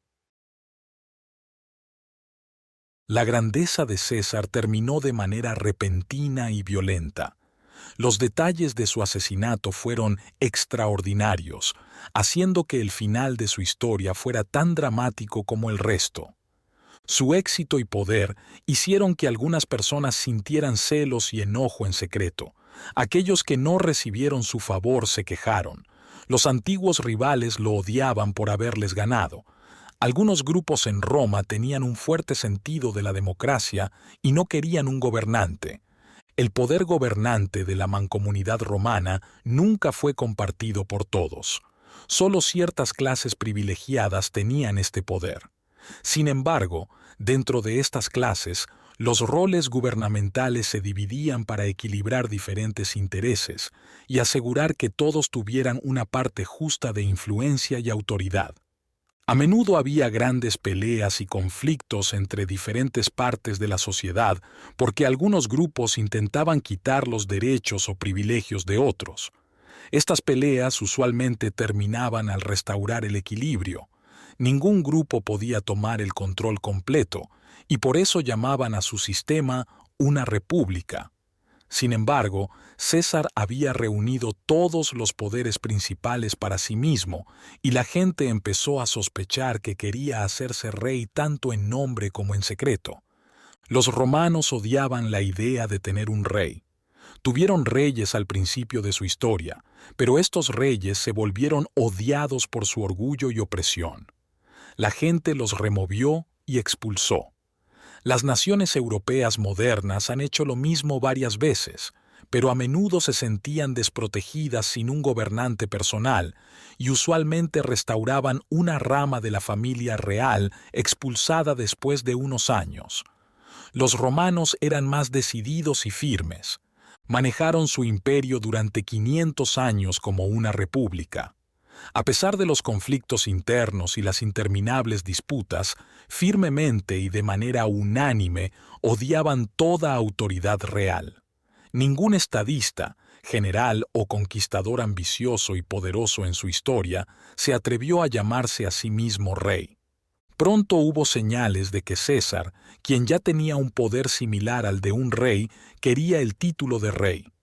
La grandeza de César terminó de manera repentina y violenta. Los detalles de su asesinato fueron extraordinarios, haciendo que el final de su historia fuera tan dramático como el resto. Su éxito y poder hicieron que algunas personas sintieran celos y enojo en secreto. Aquellos que no recibieron su favor se quejaron. Los antiguos rivales lo odiaban por haberles ganado. Algunos grupos en Roma tenían un fuerte sentido de la democracia y no querían un gobernante. El poder gobernante de la mancomunidad romana nunca fue compartido por todos. Solo ciertas clases privilegiadas tenían este poder. Sin embargo, dentro de estas clases, los roles gubernamentales se dividían para equilibrar diferentes intereses y asegurar que todos tuvieran una parte justa de influencia y autoridad. A menudo había grandes peleas y conflictos entre diferentes partes de la sociedad porque algunos grupos intentaban quitar los derechos o privilegios de otros. Estas peleas usualmente terminaban al restaurar el equilibrio. Ningún grupo podía tomar el control completo, y por eso llamaban a su sistema una república. Sin embargo, César había reunido todos los poderes principales para sí mismo, y la gente empezó a sospechar que quería hacerse rey tanto en nombre como en secreto. Los romanos odiaban la idea de tener un rey. Tuvieron reyes al principio de su historia, pero estos reyes se volvieron odiados por su orgullo y opresión. La gente los removió y expulsó. Las naciones europeas modernas han hecho lo mismo varias veces, pero a menudo se sentían desprotegidas sin un gobernante personal y usualmente restauraban una rama de la familia real expulsada después de unos años. Los romanos eran más decididos y firmes. Manejaron su imperio durante 500 años como una república. A pesar de los conflictos internos y las interminables disputas, firmemente y de manera unánime odiaban toda autoridad real. Ningún estadista, general o conquistador ambicioso y poderoso en su historia se atrevió a llamarse a sí mismo rey. Pronto hubo señales de que César, quien ya tenía un poder similar al de un rey, quería el título de rey.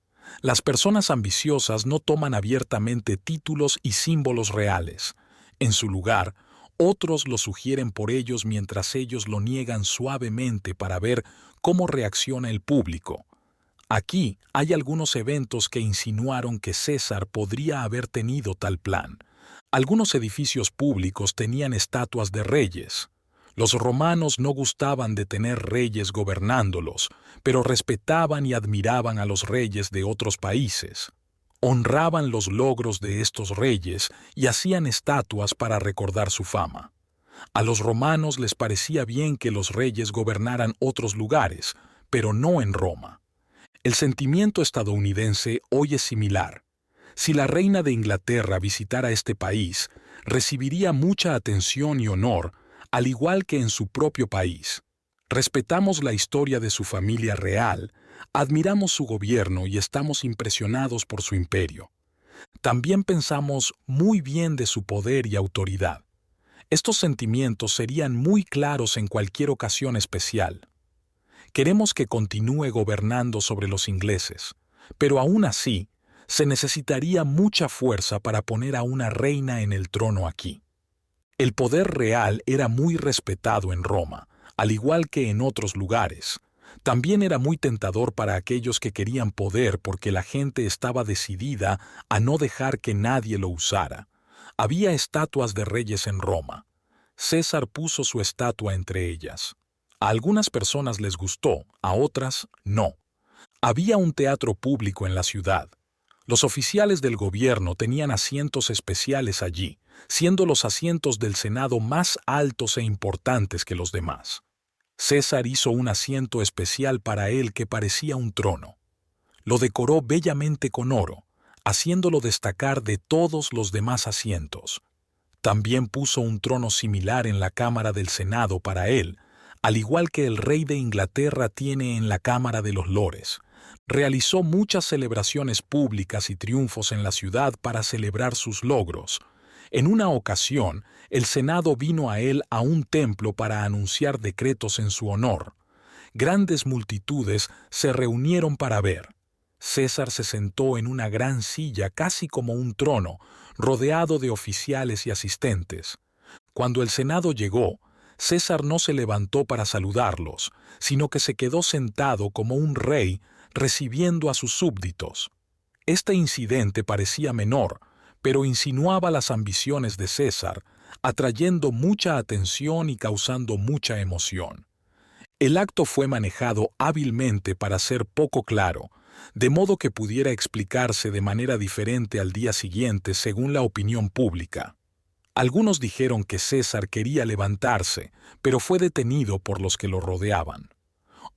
Las personas ambiciosas no toman abiertamente títulos y símbolos reales. En su lugar, otros lo sugieren por ellos mientras ellos lo niegan suavemente para ver cómo reacciona el público. Aquí hay algunos eventos que insinuaron que César podría haber tenido tal plan. Algunos edificios públicos tenían estatuas de reyes. Los romanos no gustaban de tener reyes gobernándolos, pero respetaban y admiraban a los reyes de otros países. Honraban los logros de estos reyes y hacían estatuas para recordar su fama. A los romanos les parecía bien que los reyes gobernaran otros lugares, pero no en Roma. El sentimiento estadounidense hoy es similar. Si la reina de Inglaterra visitara este país, recibiría mucha atención y honor, al igual que en su propio país. Respetamos la historia de su familia real, admiramos su gobierno y estamos impresionados por su imperio. También pensamos muy bien de su poder y autoridad. Estos sentimientos serían muy claros en cualquier ocasión especial. Queremos que continúe gobernando sobre los ingleses, pero aún así, se necesitaría mucha fuerza para poner a una reina en el trono aquí. El poder real era muy respetado en Roma, al igual que en otros lugares. También era muy tentador para aquellos que querían poder porque la gente estaba decidida a no dejar que nadie lo usara. Había estatuas de reyes en Roma. César puso su estatua entre ellas. A algunas personas les gustó, a otras no. Había un teatro público en la ciudad. Los oficiales del gobierno tenían asientos especiales allí, siendo los asientos del Senado más altos e importantes que los demás. César hizo un asiento especial para él que parecía un trono. Lo decoró bellamente con oro, haciéndolo destacar de todos los demás asientos. También puso un trono similar en la Cámara del Senado para él, al igual que el rey de Inglaterra tiene en la Cámara de los Lores. Realizó muchas celebraciones públicas y triunfos en la ciudad para celebrar sus logros. En una ocasión, el Senado vino a él a un templo para anunciar decretos en su honor. Grandes multitudes se reunieron para ver. César se sentó en una gran silla casi como un trono, rodeado de oficiales y asistentes. Cuando el Senado llegó, César no se levantó para saludarlos, sino que se quedó sentado como un rey recibiendo a sus súbditos. Este incidente parecía menor, pero insinuaba las ambiciones de César, atrayendo mucha atención y causando mucha emoción. El acto fue manejado hábilmente para ser poco claro, de modo que pudiera explicarse de manera diferente al día siguiente según la opinión pública. Algunos dijeron que César quería levantarse, pero fue detenido por los que lo rodeaban.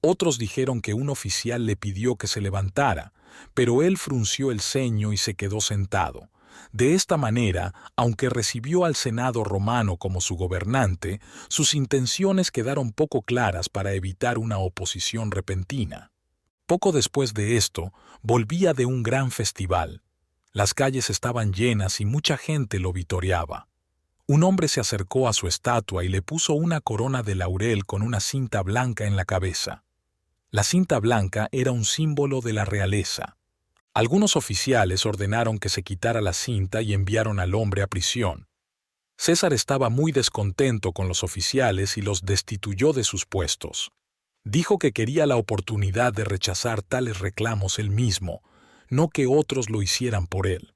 Otros dijeron que un oficial le pidió que se levantara, pero él frunció el ceño y se quedó sentado. De esta manera, aunque recibió al Senado romano como su gobernante, sus intenciones quedaron poco claras para evitar una oposición repentina. Poco después de esto, volvía de un gran festival. Las calles estaban llenas y mucha gente lo vitoreaba. Un hombre se acercó a su estatua y le puso una corona de laurel con una cinta blanca en la cabeza. La cinta blanca era un símbolo de la realeza. Algunos oficiales ordenaron que se quitara la cinta y enviaron al hombre a prisión. César estaba muy descontento con los oficiales y los destituyó de sus puestos. Dijo que quería la oportunidad de rechazar tales reclamos él mismo, no que otros lo hicieran por él.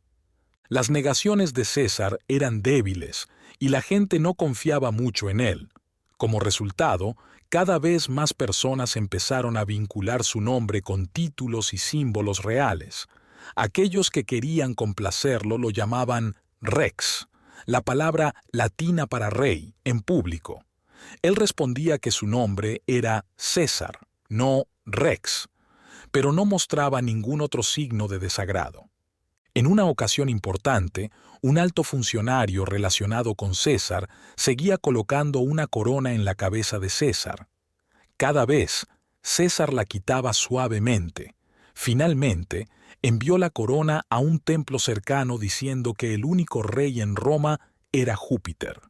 Las negaciones de César eran débiles y la gente no confiaba mucho en él. Como resultado, cada vez más personas empezaron a vincular su nombre con títulos y símbolos reales. Aquellos que querían complacerlo lo llamaban rex, la palabra latina para rey, en público. Él respondía que su nombre era César, no Rex, pero no mostraba ningún otro signo de desagrado. En una ocasión importante, un alto funcionario relacionado con César seguía colocando una corona en la cabeza de César. Cada vez, César la quitaba suavemente. Finalmente, envió la corona a un templo cercano diciendo que el único rey en Roma era Júpiter.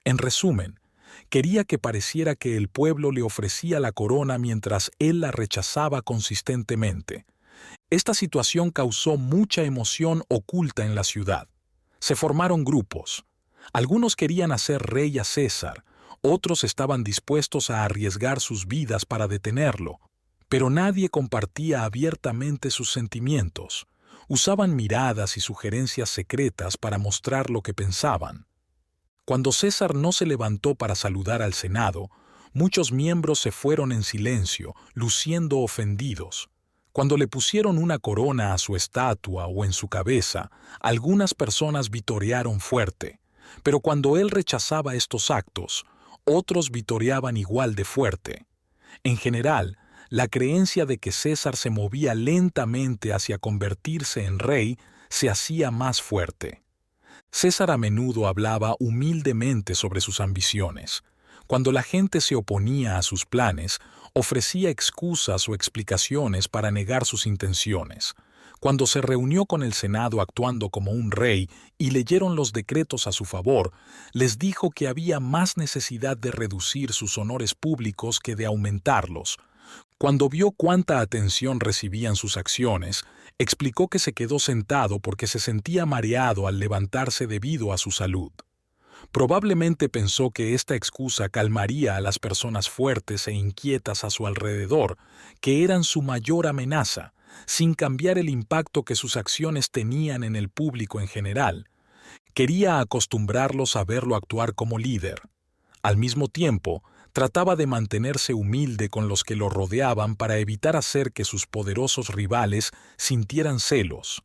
En resumen, quería que pareciera que el pueblo le ofrecía la corona mientras él la rechazaba consistentemente. Esta situación causó mucha emoción oculta en la ciudad. Se formaron grupos. Algunos querían hacer rey a César, otros estaban dispuestos a arriesgar sus vidas para detenerlo, pero nadie compartía abiertamente sus sentimientos. Usaban miradas y sugerencias secretas para mostrar lo que pensaban. Cuando César no se levantó para saludar al Senado, muchos miembros se fueron en silencio, luciendo ofendidos. Cuando le pusieron una corona a su estatua o en su cabeza, algunas personas vitorearon fuerte, pero cuando él rechazaba estos actos, otros vitoreaban igual de fuerte. En general, la creencia de que César se movía lentamente hacia convertirse en rey se hacía más fuerte. César a menudo hablaba humildemente sobre sus ambiciones. Cuando la gente se oponía a sus planes, ofrecía excusas o explicaciones para negar sus intenciones. Cuando se reunió con el Senado actuando como un rey y leyeron los decretos a su favor, les dijo que había más necesidad de reducir sus honores públicos que de aumentarlos. Cuando vio cuánta atención recibían sus acciones, explicó que se quedó sentado porque se sentía mareado al levantarse debido a su salud. Probablemente pensó que esta excusa calmaría a las personas fuertes e inquietas a su alrededor, que eran su mayor amenaza, sin cambiar el impacto que sus acciones tenían en el público en general. Quería acostumbrarlos a verlo actuar como líder. Al mismo tiempo, trataba de mantenerse humilde con los que lo rodeaban para evitar hacer que sus poderosos rivales sintieran celos.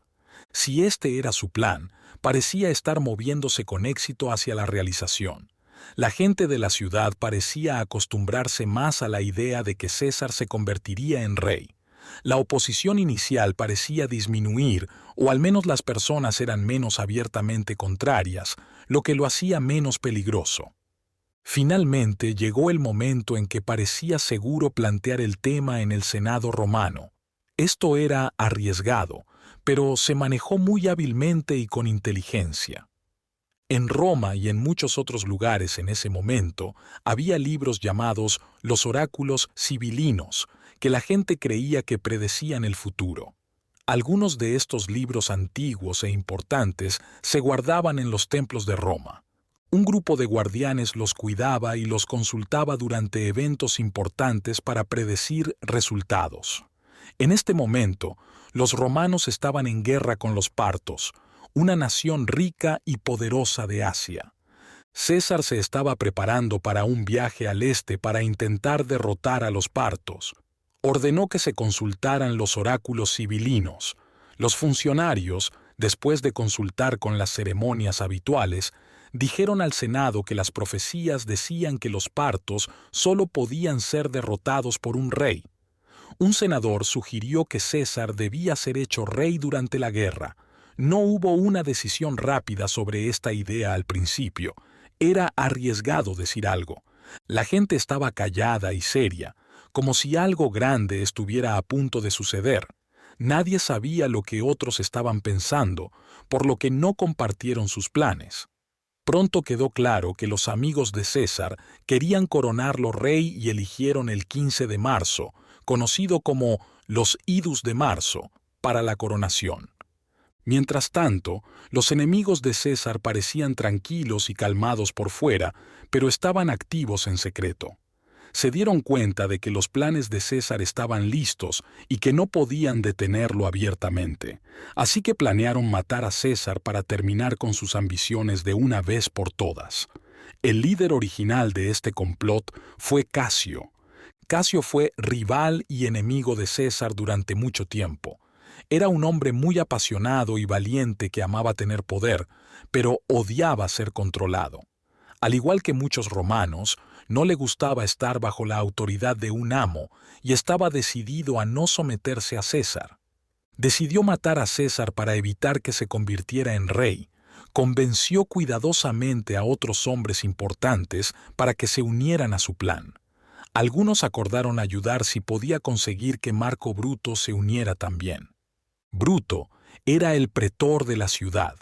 Si este era su plan, parecía estar moviéndose con éxito hacia la realización. La gente de la ciudad parecía acostumbrarse más a la idea de que César se convertiría en rey. La oposición inicial parecía disminuir, o al menos las personas eran menos abiertamente contrarias, lo que lo hacía menos peligroso. Finalmente llegó el momento en que parecía seguro plantear el tema en el Senado romano. Esto era arriesgado, pero se manejó muy hábilmente y con inteligencia. En Roma y en muchos otros lugares en ese momento había libros llamados los oráculos sibilinos, que la gente creía que predecían el futuro. Algunos de estos libros antiguos e importantes se guardaban en los templos de Roma. Un grupo de guardianes los cuidaba y los consultaba durante eventos importantes para predecir resultados. En este momento, los romanos estaban en guerra con los partos, una nación rica y poderosa de Asia. César se estaba preparando para un viaje al este para intentar derrotar a los partos. Ordenó que se consultaran los oráculos sibilinos. Los funcionarios, después de consultar con las ceremonias habituales, dijeron al Senado que las profecías decían que los partos solo podían ser derrotados por un rey. Un senador sugirió que César debía ser hecho rey durante la guerra. No hubo una decisión rápida sobre esta idea al principio. Era arriesgado decir algo. La gente estaba callada y seria, como si algo grande estuviera a punto de suceder. Nadie sabía lo que otros estaban pensando, por lo que no compartieron sus planes. Pronto quedó claro que los amigos de César querían coronarlo rey y eligieron el 15 de marzo, conocido como los Idus de marzo, para la coronación. Mientras tanto, los enemigos de César parecían tranquilos y calmados por fuera, pero estaban activos en secreto. Se dieron cuenta de que los planes de César estaban listos y que no podían detenerlo abiertamente, así que planearon matar a César para terminar con sus ambiciones de una vez por todas. El líder original de este complot fue Casio. Casio fue rival y enemigo de César durante mucho tiempo. Era un hombre muy apasionado y valiente que amaba tener poder, pero odiaba ser controlado. Al igual que muchos romanos, no le gustaba estar bajo la autoridad de un amo y estaba decidido a no someterse a César. Decidió matar a César para evitar que se convirtiera en rey. Convenció cuidadosamente a otros hombres importantes para que se unieran a su plan. Algunos acordaron ayudar si podía conseguir que Marco Bruto se uniera también. Bruto era el pretor de la ciudad,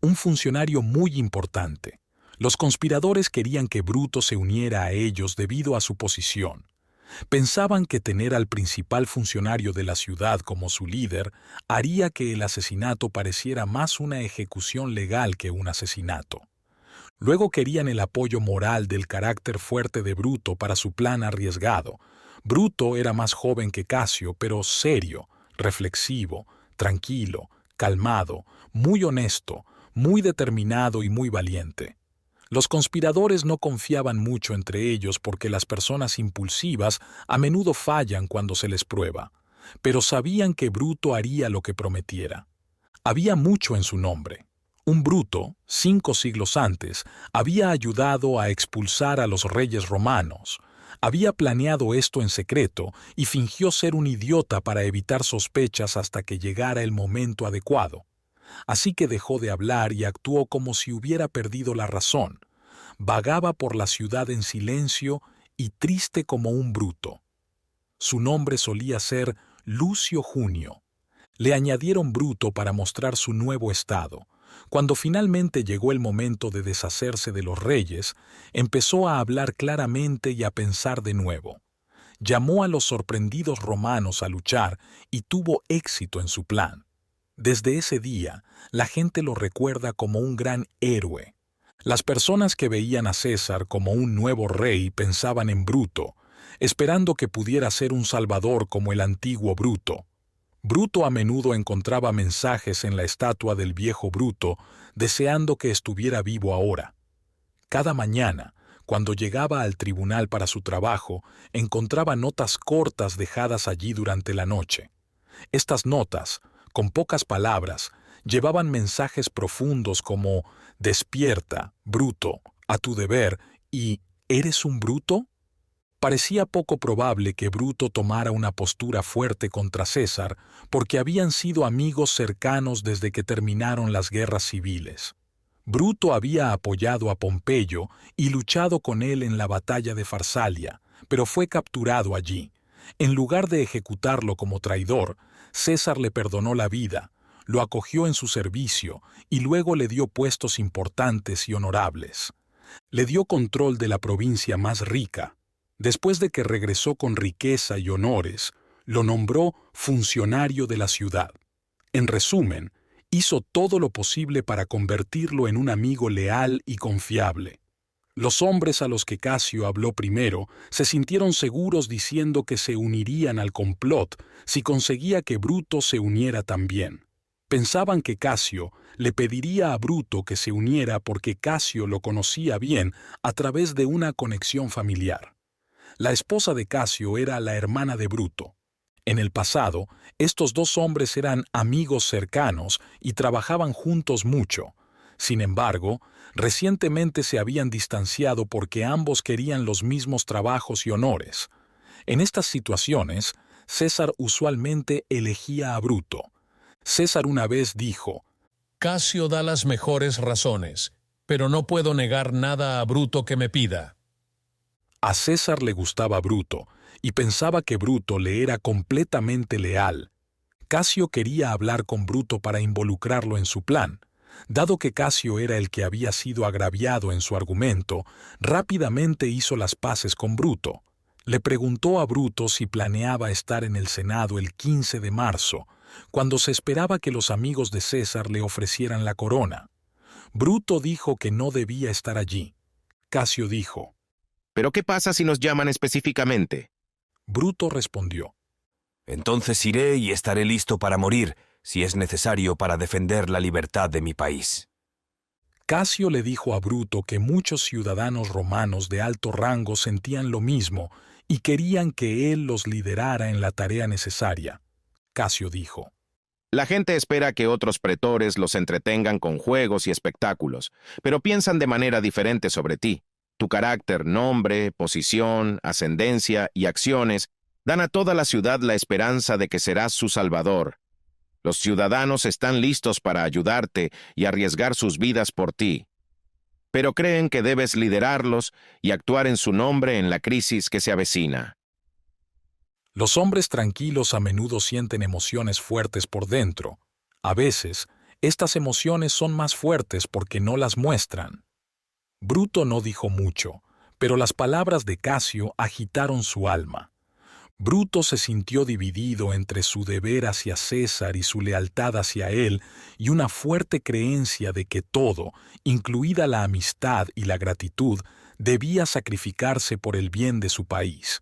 un funcionario muy importante. Los conspiradores querían que Bruto se uniera a ellos debido a su posición. Pensaban que tener al principal funcionario de la ciudad como su líder haría que el asesinato pareciera más una ejecución legal que un asesinato. Luego querían el apoyo moral del carácter fuerte de Bruto para su plan arriesgado. Bruto era más joven que Casio, pero serio, reflexivo, tranquilo, calmado, muy honesto, muy determinado y muy valiente. Los conspiradores no confiaban mucho entre ellos porque las personas impulsivas a menudo fallan cuando se les prueba, pero sabían que Bruto haría lo que prometiera. Había mucho en su nombre. Un Bruto, 5 siglos antes, había ayudado a expulsar a los reyes romanos. Había planeado esto en secreto y fingió ser un idiota para evitar sospechas hasta que llegara el momento adecuado. Así que dejó de hablar y actuó como si hubiera perdido la razón. Vagaba por la ciudad en silencio y triste como un bruto. Su nombre solía ser Lucio Junio. Le añadieron Bruto para mostrar su nuevo estado. Cuando finalmente llegó el momento de deshacerse de los reyes, empezó a hablar claramente y a pensar de nuevo. Llamó a los sorprendidos romanos a luchar y tuvo éxito en su plan. Desde ese día, la gente lo recuerda como un gran héroe. Las personas que veían a César como un nuevo rey pensaban en Bruto, esperando que pudiera ser un salvador como el antiguo Bruto. Bruto a menudo encontraba mensajes en la estatua del viejo Bruto, deseando que estuviera vivo ahora. Cada mañana, cuando llegaba al tribunal para su trabajo, encontraba notas cortas dejadas allí durante la noche. Estas notas, con pocas palabras, llevaban mensajes profundos como «Despierta, Bruto, a tu deber» ¿Y eres un bruto? Parecía poco probable que Bruto tomara una postura fuerte contra César, porque habían sido amigos cercanos desde que terminaron las guerras civiles. Bruto había apoyado a Pompeyo y luchado con él en la batalla de Farsalia, pero fue capturado allí. En lugar de ejecutarlo como traidor, César le perdonó la vida, lo acogió en su servicio y luego le dio puestos importantes y honorables. Le dio control de la provincia más rica. Después de que regresó con riqueza y honores, lo nombró funcionario de la ciudad. En resumen, hizo todo lo posible para convertirlo en un amigo leal y confiable. Los hombres a los que Casio habló primero se sintieron seguros diciendo que se unirían al complot si conseguía que Bruto se uniera también. Pensaban que Casio le pediría a Bruto que se uniera porque Casio lo conocía bien a través de una conexión familiar. La esposa de Casio era la hermana de Bruto. En el pasado, estos dos hombres eran amigos cercanos y trabajaban juntos mucho. Sin embargo, recientemente se habían distanciado porque ambos querían los mismos trabajos y honores. En estas situaciones, César usualmente elegía a Bruto. César una vez dijo: Casio da las mejores razones, pero no puedo negar nada a Bruto que me pida. A César le gustaba Bruto, y pensaba que Bruto le era completamente leal. Casio quería hablar con Bruto para involucrarlo en su plan. Dado que Casio era el que había sido agraviado en su argumento, rápidamente hizo las paces con Bruto. Le preguntó a Bruto si planeaba estar en el Senado el 15 de marzo, cuando se esperaba que los amigos de César le ofrecieran la corona. Bruto dijo que no debía estar allí. Casio dijo: ¿Pero qué pasa si nos llaman específicamente? Bruto respondió: Entonces iré y estaré listo para morir, si es necesario para defender la libertad de mi país. Casio le dijo a Bruto que muchos ciudadanos romanos de alto rango sentían lo mismo y querían que él los liderara en la tarea necesaria. Casio dijo: La gente espera que otros pretores los entretengan con juegos y espectáculos, pero piensan de manera diferente sobre ti. Tu carácter, nombre, posición, ascendencia y acciones dan a toda la ciudad la esperanza de que serás su salvador. Los ciudadanos están listos para ayudarte y arriesgar sus vidas por ti, pero creen que debes liderarlos y actuar en su nombre en la crisis que se avecina. Los hombres tranquilos a menudo sienten emociones fuertes por dentro. A veces, estas emociones son más fuertes porque no las muestran. Bruto no dijo mucho, pero las palabras de Casio agitaron su alma. Bruto se sintió dividido entre su deber hacia César y su lealtad hacia él y una fuerte creencia de que todo, incluida la amistad y la gratitud, debía sacrificarse por el bien de su país.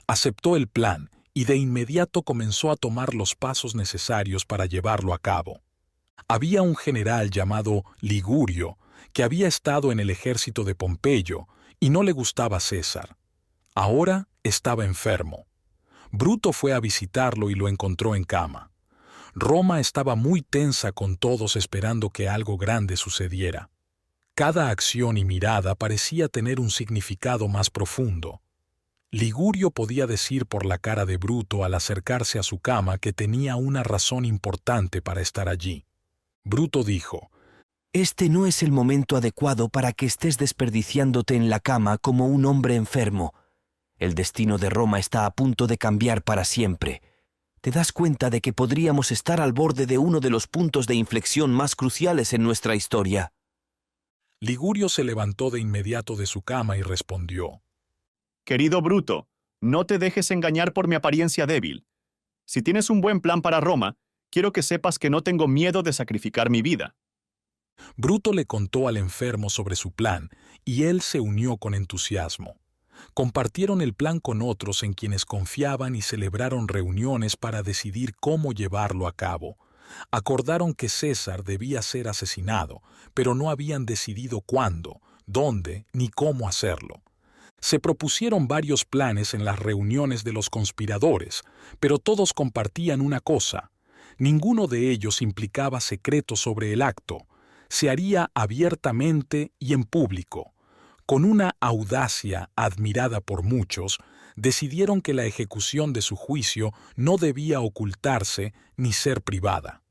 Aceptó el plan y de inmediato comenzó a tomar los pasos necesarios para llevarlo a cabo. Había un general llamado Ligurio que había estado en el ejército de Pompeyo y no le gustaba César. Ahora estaba enfermo. Bruto fue a visitarlo y lo encontró en cama. Roma estaba muy tensa con todos esperando que algo grande sucediera. Cada acción y mirada parecía tener un significado más profundo. Ligurio podía decir por la cara de Bruto al acercarse a su cama que tenía una razón importante para estar allí. Bruto dijo: Este no es el momento adecuado para que estés desperdiciándote en la cama como un hombre enfermo. El destino de Roma está a punto de cambiar para siempre. ¿Te das cuenta de que podríamos estar al borde de uno de los puntos de inflexión más cruciales en nuestra historia? Ligurio se levantó de inmediato de su cama y respondió: Querido Bruto, no te dejes engañar por mi apariencia débil. Si tienes un buen plan para Roma, quiero que sepas que no tengo miedo de sacrificar mi vida. Bruto le contó al enfermo sobre su plan y él se unió con entusiasmo. Compartieron el plan con otros en quienes confiaban y celebraron reuniones para decidir cómo llevarlo a cabo. Acordaron que César debía ser asesinado, pero no habían decidido cuándo, dónde ni cómo hacerlo. Se propusieron varios planes en las reuniones de los conspiradores, pero todos compartían una cosa: ninguno de ellos implicaba secretos sobre el acto. Se haría abiertamente y en público. Con una audacia admirada por muchos, decidieron que la ejecución de su juicio no debía ocultarse ni ser privada.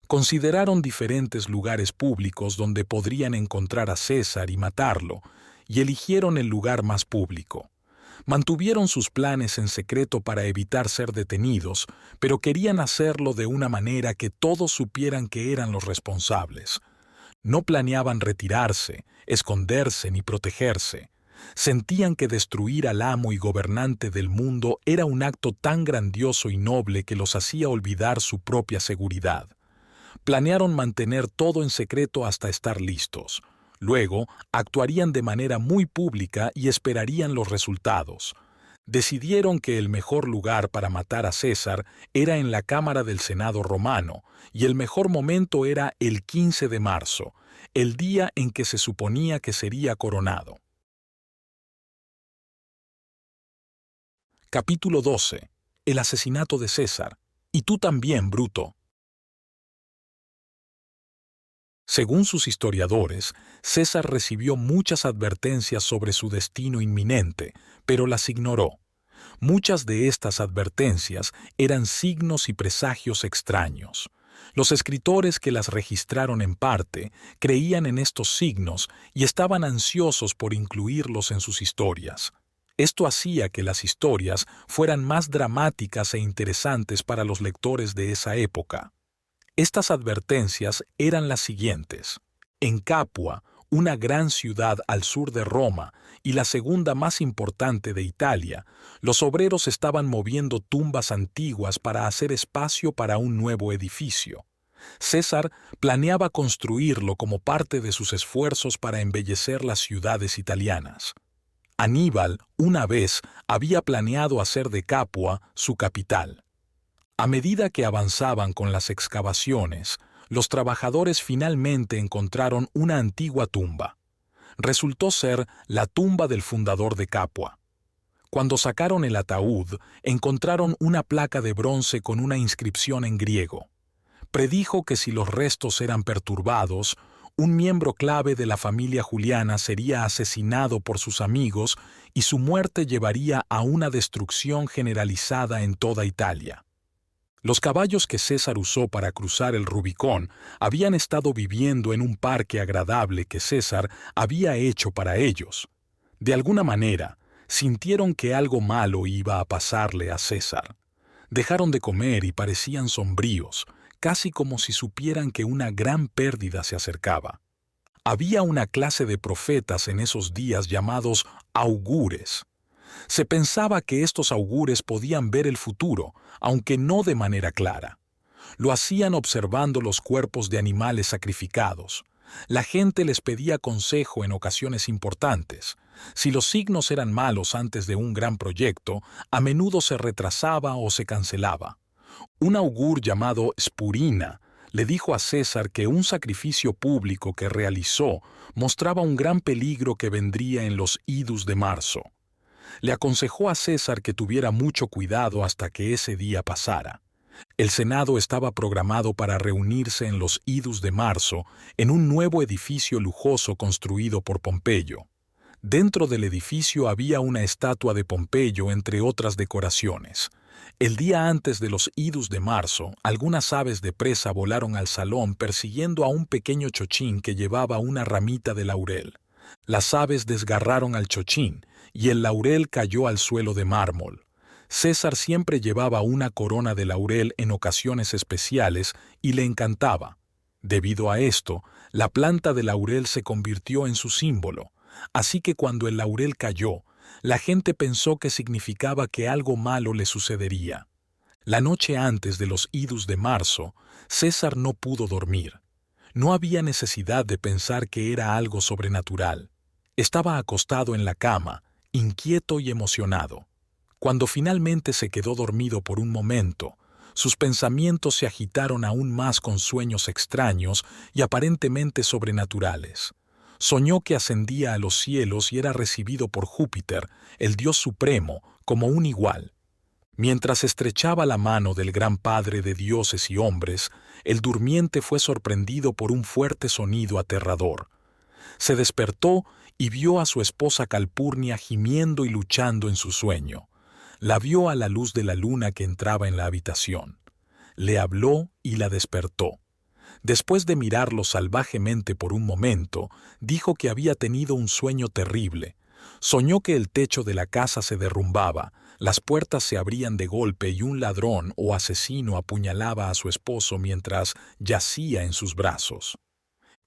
Consideraron diferentes lugares públicos donde podrían encontrar a César y matarlo, y eligieron el lugar más público. Mantuvieron sus planes en secreto para evitar ser detenidos, pero querían hacerlo de una manera que todos supieran que eran los responsables. No planeaban retirarse, esconderse ni protegerse. Sentían que destruir al amo y gobernante del mundo era un acto tan grandioso y noble que los hacía olvidar su propia seguridad. Planearon mantener todo en secreto hasta estar listos. Luego, actuarían de manera muy pública y esperarían los resultados. Decidieron que el mejor lugar para matar a César era en la Cámara del Senado romano, y el mejor momento era el 15 de marzo, el día en que se suponía que sería coronado. Capítulo 12. El asesinato de César. Y tú también, Bruto. Según sus historiadores, César recibió muchas advertencias sobre su destino inminente, pero las ignoró. Muchas de estas advertencias eran signos y presagios extraños. Los escritores que las registraron en parte creían en estos signos y estaban ansiosos por incluirlos en sus historias. Esto hacía que las historias fueran más dramáticas e interesantes para los lectores de esa época. Estas advertencias eran las siguientes. En Capua, una gran ciudad al sur de Roma y la segunda más importante de Italia, los obreros estaban moviendo tumbas antiguas para hacer espacio para un nuevo edificio. César planeaba construirlo como parte de sus esfuerzos para embellecer las ciudades italianas. Aníbal, una vez, había planeado hacer de Capua su capital. A medida que avanzaban con las excavaciones, los trabajadores finalmente encontraron una antigua tumba. Resultó ser la tumba del fundador de Capua. Cuando sacaron el ataúd, encontraron una placa de bronce con una inscripción en griego. Predijo que si los restos eran perturbados, un miembro clave de la familia Juliana sería asesinado por sus amigos y su muerte llevaría a una destrucción generalizada en toda Italia. Los caballos que César usó para cruzar el Rubicón habían estado viviendo en un parque agradable que César había hecho para ellos. De alguna manera, sintieron que algo malo iba a pasarle a César. Dejaron de comer y parecían sombríos, casi como si supieran que una gran pérdida se acercaba. Había una clase de profetas en esos días llamados augures. Se pensaba que estos augures podían ver el futuro, aunque no de manera clara. Lo hacían observando los cuerpos de animales sacrificados. La gente les pedía consejo en ocasiones importantes. Si los signos eran malos antes de un gran proyecto, a menudo se retrasaba o se cancelaba. Un augur llamado Spurina le dijo a César que un sacrificio público que realizó mostraba un gran peligro que vendría en los idus de marzo. Le aconsejó a César que tuviera mucho cuidado hasta que ese día pasara. El Senado estaba programado para reunirse en los idus de marzo en un nuevo edificio lujoso construido por Pompeyo. Dentro del edificio había una estatua de Pompeyo entre otras decoraciones. El día antes de los idus de marzo, algunas aves de presa volaron al salón persiguiendo a un pequeño chochín que llevaba una ramita de laurel. Las aves desgarraron al chochín y el laurel cayó al suelo de mármol. César siempre llevaba una corona de laurel en ocasiones especiales y le encantaba. Debido a esto, la planta de laurel se convirtió en su símbolo, así que cuando el laurel cayó, la gente pensó que significaba que algo malo le sucedería. La noche antes de los idus de marzo, César no pudo dormir. No había necesidad de pensar que era algo sobrenatural. Estaba acostado en la cama, inquieto y emocionado. Cuando finalmente se quedó dormido por un momento, sus pensamientos se agitaron aún más con sueños extraños y aparentemente sobrenaturales. Soñó que ascendía a los cielos y era recibido por Júpiter, el Dios Supremo, como un igual. Mientras estrechaba la mano del gran Padre de dioses y hombres, el durmiente fue sorprendido por un fuerte sonido aterrador. Se despertó y vio a su esposa Calpurnia gimiendo y luchando en su sueño. La vio a la luz de la luna que entraba en la habitación. Le habló y la despertó. Después de mirarlo salvajemente por un momento, dijo que había tenido un sueño terrible. Soñó que el techo de la casa se derrumbaba, las puertas se abrían de golpe y un ladrón o asesino apuñalaba a su esposo mientras yacía en sus brazos.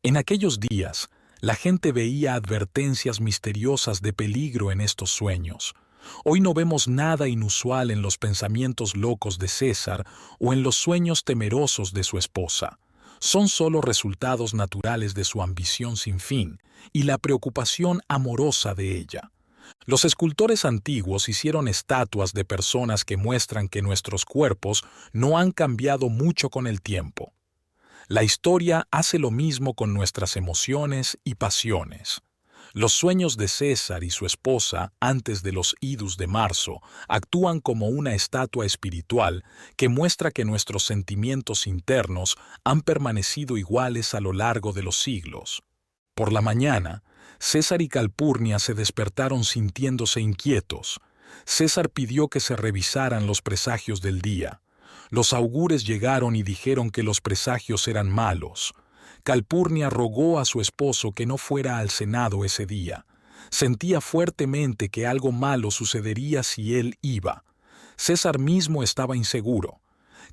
En aquellos días, la gente veía advertencias misteriosas de peligro en estos sueños. Hoy no vemos nada inusual en los pensamientos locos de César o en los sueños temerosos de su esposa. Son solo resultados naturales de su ambición sin fin y la preocupación amorosa de ella. Los escultores antiguos hicieron estatuas de personas que muestran que nuestros cuerpos no han cambiado mucho con el tiempo. La historia hace lo mismo con nuestras emociones y pasiones. Los sueños de César y su esposa, antes de los idus de marzo, actúan como una estatua espiritual que muestra que nuestros sentimientos internos han permanecido iguales a lo largo de los siglos. Por la mañana, César y Calpurnia se despertaron sintiéndose inquietos. César pidió que se revisaran los presagios del día. Los augures llegaron y dijeron que los presagios eran malos. Calpurnia rogó a su esposo que no fuera al Senado ese día. Sentía fuertemente que algo malo sucedería si él iba. César mismo estaba inseguro.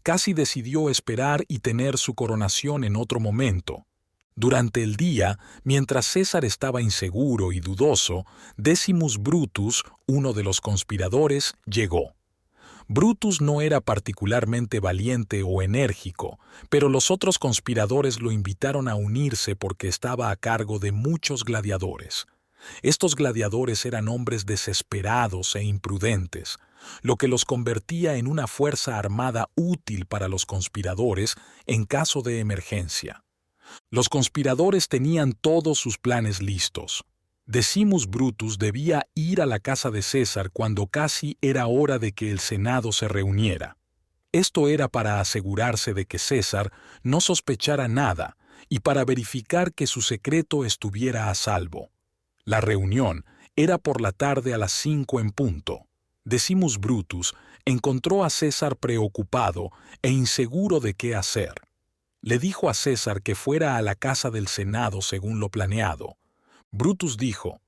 Casi decidió esperar y tener su coronación en otro momento. Durante el día, mientras César estaba inseguro y dudoso, Decimus Brutus, uno de los conspiradores, llegó. Brutus no era particularmente valiente o enérgico, pero los otros conspiradores lo invitaron a unirse porque estaba a cargo de muchos gladiadores. Estos gladiadores eran hombres desesperados e imprudentes, lo que los convertía en una fuerza armada útil para los conspiradores en caso de emergencia. Los conspiradores tenían todos sus planes listos. Decimus Brutus debía ir a la casa de César cuando casi era hora de que el Senado se reuniera. Esto era para asegurarse de que César no sospechara nada y para verificar que su secreto estuviera a salvo. La reunión era por la tarde a las 5 en punto. Decimus Brutus encontró a César preocupado e inseguro de qué hacer. Le dijo a César que fuera a la casa del Senado según lo planeado. Brutus dijo: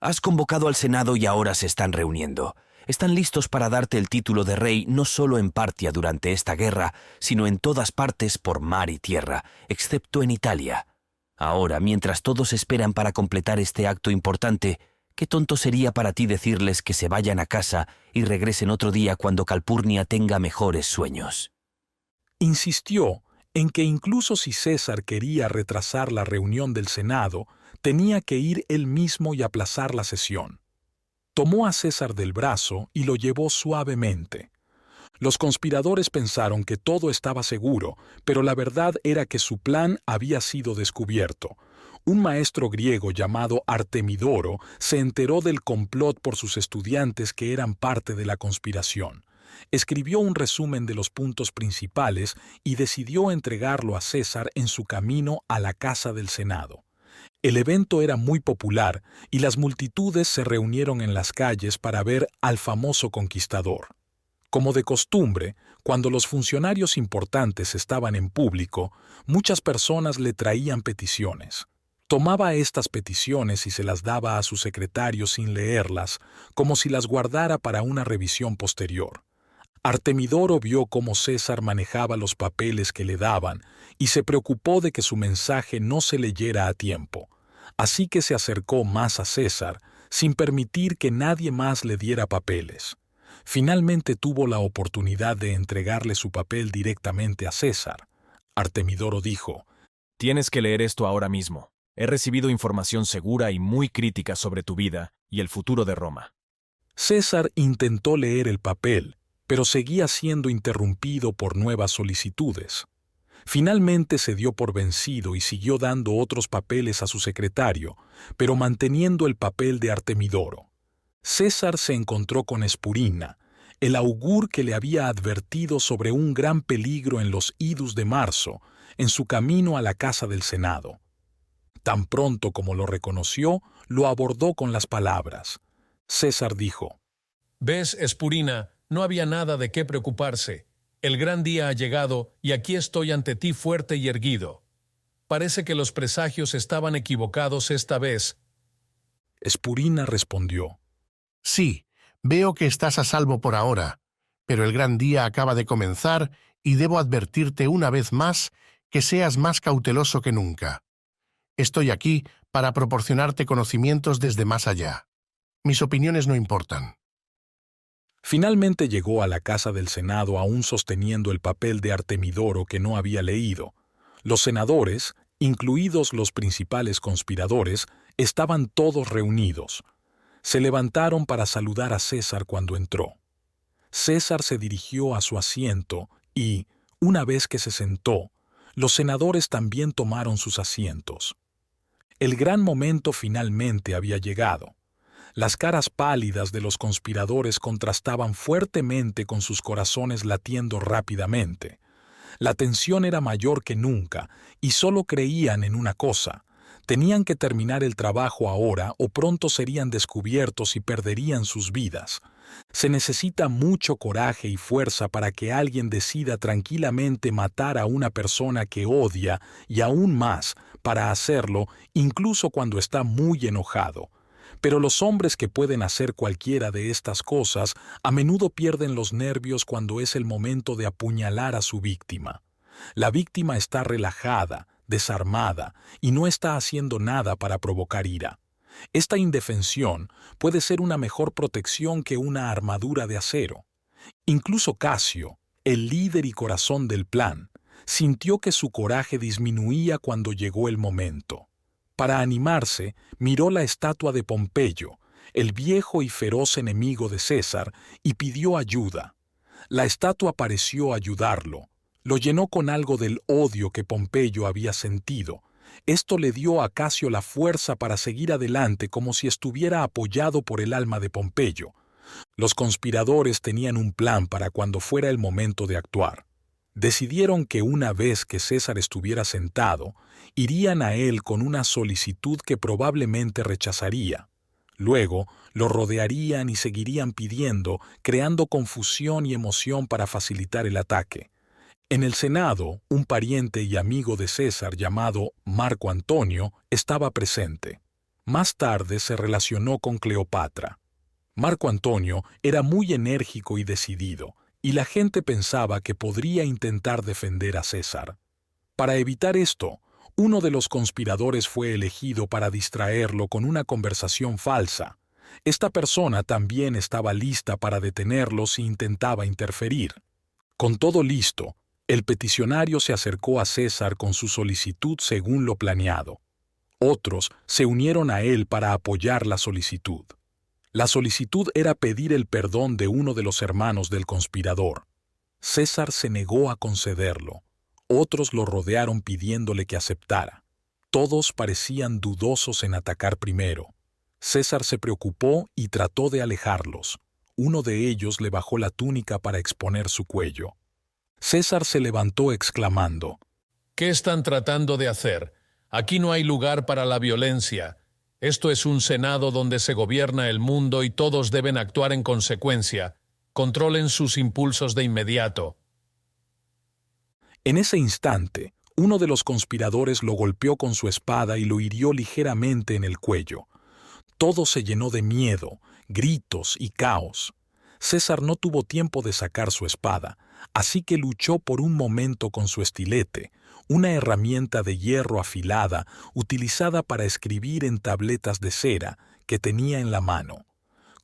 «Has convocado al Senado y ahora se están reuniendo. Están listos para darte el título de rey no solo en Partia durante esta guerra, sino en todas partes por mar y tierra, excepto en Italia. Ahora, mientras todos esperan para completar este acto importante, qué tonto sería para ti decirles que se vayan a casa y regresen otro día cuando Calpurnia tenga mejores sueños». Insistió en que incluso si César quería retrasar la reunión del Senado, tenía que ir él mismo y aplazar la sesión. Tomó a César del brazo y lo llevó suavemente. Los conspiradores pensaron que todo estaba seguro, pero la verdad era que su plan había sido descubierto. Un maestro griego llamado Artemidoro se enteró del complot por sus estudiantes que eran parte de la conspiración. Escribió un resumen de los puntos principales y decidió entregarlo a César en su camino a la casa del Senado. El evento era muy popular y las multitudes se reunieron en las calles para ver al famoso conquistador. Como de costumbre, cuando los funcionarios importantes estaban en público, muchas personas le traían peticiones. Tomaba estas peticiones y se las daba a su secretario sin leerlas, como si las guardara para una revisión posterior. Artemidoro vio cómo César manejaba los papeles que le daban y se preocupó de que su mensaje no se leyera a tiempo. Así que se acercó más a César, sin permitir que nadie más le diera papeles. Finalmente tuvo la oportunidad de entregarle su papel directamente a César. Artemidoro dijo: «Tienes que leer esto ahora mismo. He recibido información segura y muy crítica sobre tu vida y el futuro de Roma». César intentó leer el papel, pero seguía siendo interrumpido por nuevas solicitudes. Finalmente se dio por vencido y siguió dando otros papeles a su secretario, pero manteniendo el papel de Artemidoro. César se encontró con Espurina, el augur que le había advertido sobre un gran peligro en los idus de marzo, en su camino a la casa del Senado. Tan pronto como lo reconoció, lo abordó con las palabras. César dijo: «¿Ves, Espurina? No había nada de qué preocuparse. El gran día ha llegado y aquí estoy ante ti fuerte y erguido. Parece que los presagios estaban equivocados esta vez». Espurina respondió: Sí, veo que estás a salvo por ahora, pero el gran día acaba de comenzar y debo advertirte una vez más que seas más cauteloso que nunca. Estoy aquí para proporcionarte conocimientos desde más allá. Mis opiniones no importan. Finalmente llegó a la casa del Senado aún sosteniendo el papel de Artemidoro que no había leído. Los senadores, incluidos los principales conspiradores, estaban todos reunidos. Se levantaron para saludar a César cuando entró. César se dirigió a su asiento y, una vez que se sentó, los senadores también tomaron sus asientos. El gran momento finalmente había llegado. Las caras pálidas de los conspiradores contrastaban fuertemente con sus corazones latiendo rápidamente. La tensión era mayor que nunca y solo creían en una cosa: tenían que terminar el trabajo ahora o pronto serían descubiertos y perderían sus vidas. Se necesita mucho coraje y fuerza para que alguien decida tranquilamente matar a una persona que odia y aún más para hacerlo incluso cuando está muy enojado. Pero los hombres que pueden hacer cualquiera de estas cosas a menudo pierden los nervios cuando es el momento de apuñalar a su víctima. La víctima está relajada, desarmada y no está haciendo nada para provocar ira. Esta indefensión puede ser una mejor protección que una armadura de acero. Incluso Casio, el líder y corazón del plan, sintió que su coraje disminuía cuando llegó el momento. Para animarse, miró la estatua de Pompeyo, el viejo y feroz enemigo de César, y pidió ayuda. La estatua pareció ayudarlo. Lo llenó con algo del odio que Pompeyo había sentido. Esto le dio a Casio la fuerza para seguir adelante como si estuviera apoyado por el alma de Pompeyo. Los conspiradores tenían un plan para cuando fuera el momento de actuar. Decidieron que una vez que César estuviera sentado, irían a él con una solicitud que probablemente rechazaría. Luego, lo rodearían y seguirían pidiendo, creando confusión y emoción para facilitar el ataque. En el Senado, un pariente y amigo de César llamado Marco Antonio estaba presente. Más tarde se relacionó con Cleopatra. Marco Antonio era muy enérgico y decidido, y la gente pensaba que podría intentar defender a César. Para evitar esto, uno de los conspiradores fue elegido para distraerlo con una conversación falsa. Esta persona también estaba lista para detenerlo si intentaba interferir. Con todo listo, el peticionario se acercó a César con su solicitud según lo planeado. Otros se unieron a él para apoyar la solicitud. La solicitud era pedir el perdón de uno de los hermanos del conspirador. César se negó a concederlo. Otros lo rodearon pidiéndole que aceptara. Todos parecían dudosos en atacar primero. César se preocupó y trató de alejarlos. Uno de ellos le bajó la túnica para exponer su cuello. César se levantó exclamando: «¿Qué están tratando de hacer? Aquí no hay lugar para la violencia. Esto es un Senado donde se gobierna el mundo y todos deben actuar en consecuencia. Controlen sus impulsos de inmediato». En ese instante, uno de los conspiradores lo golpeó con su espada y lo hirió ligeramente en el cuello. Todo se llenó de miedo, gritos y caos. César no tuvo tiempo de sacar su espada, así que luchó por un momento con su estilete, una herramienta de hierro afilada utilizada para escribir en tabletas de cera que tenía en la mano.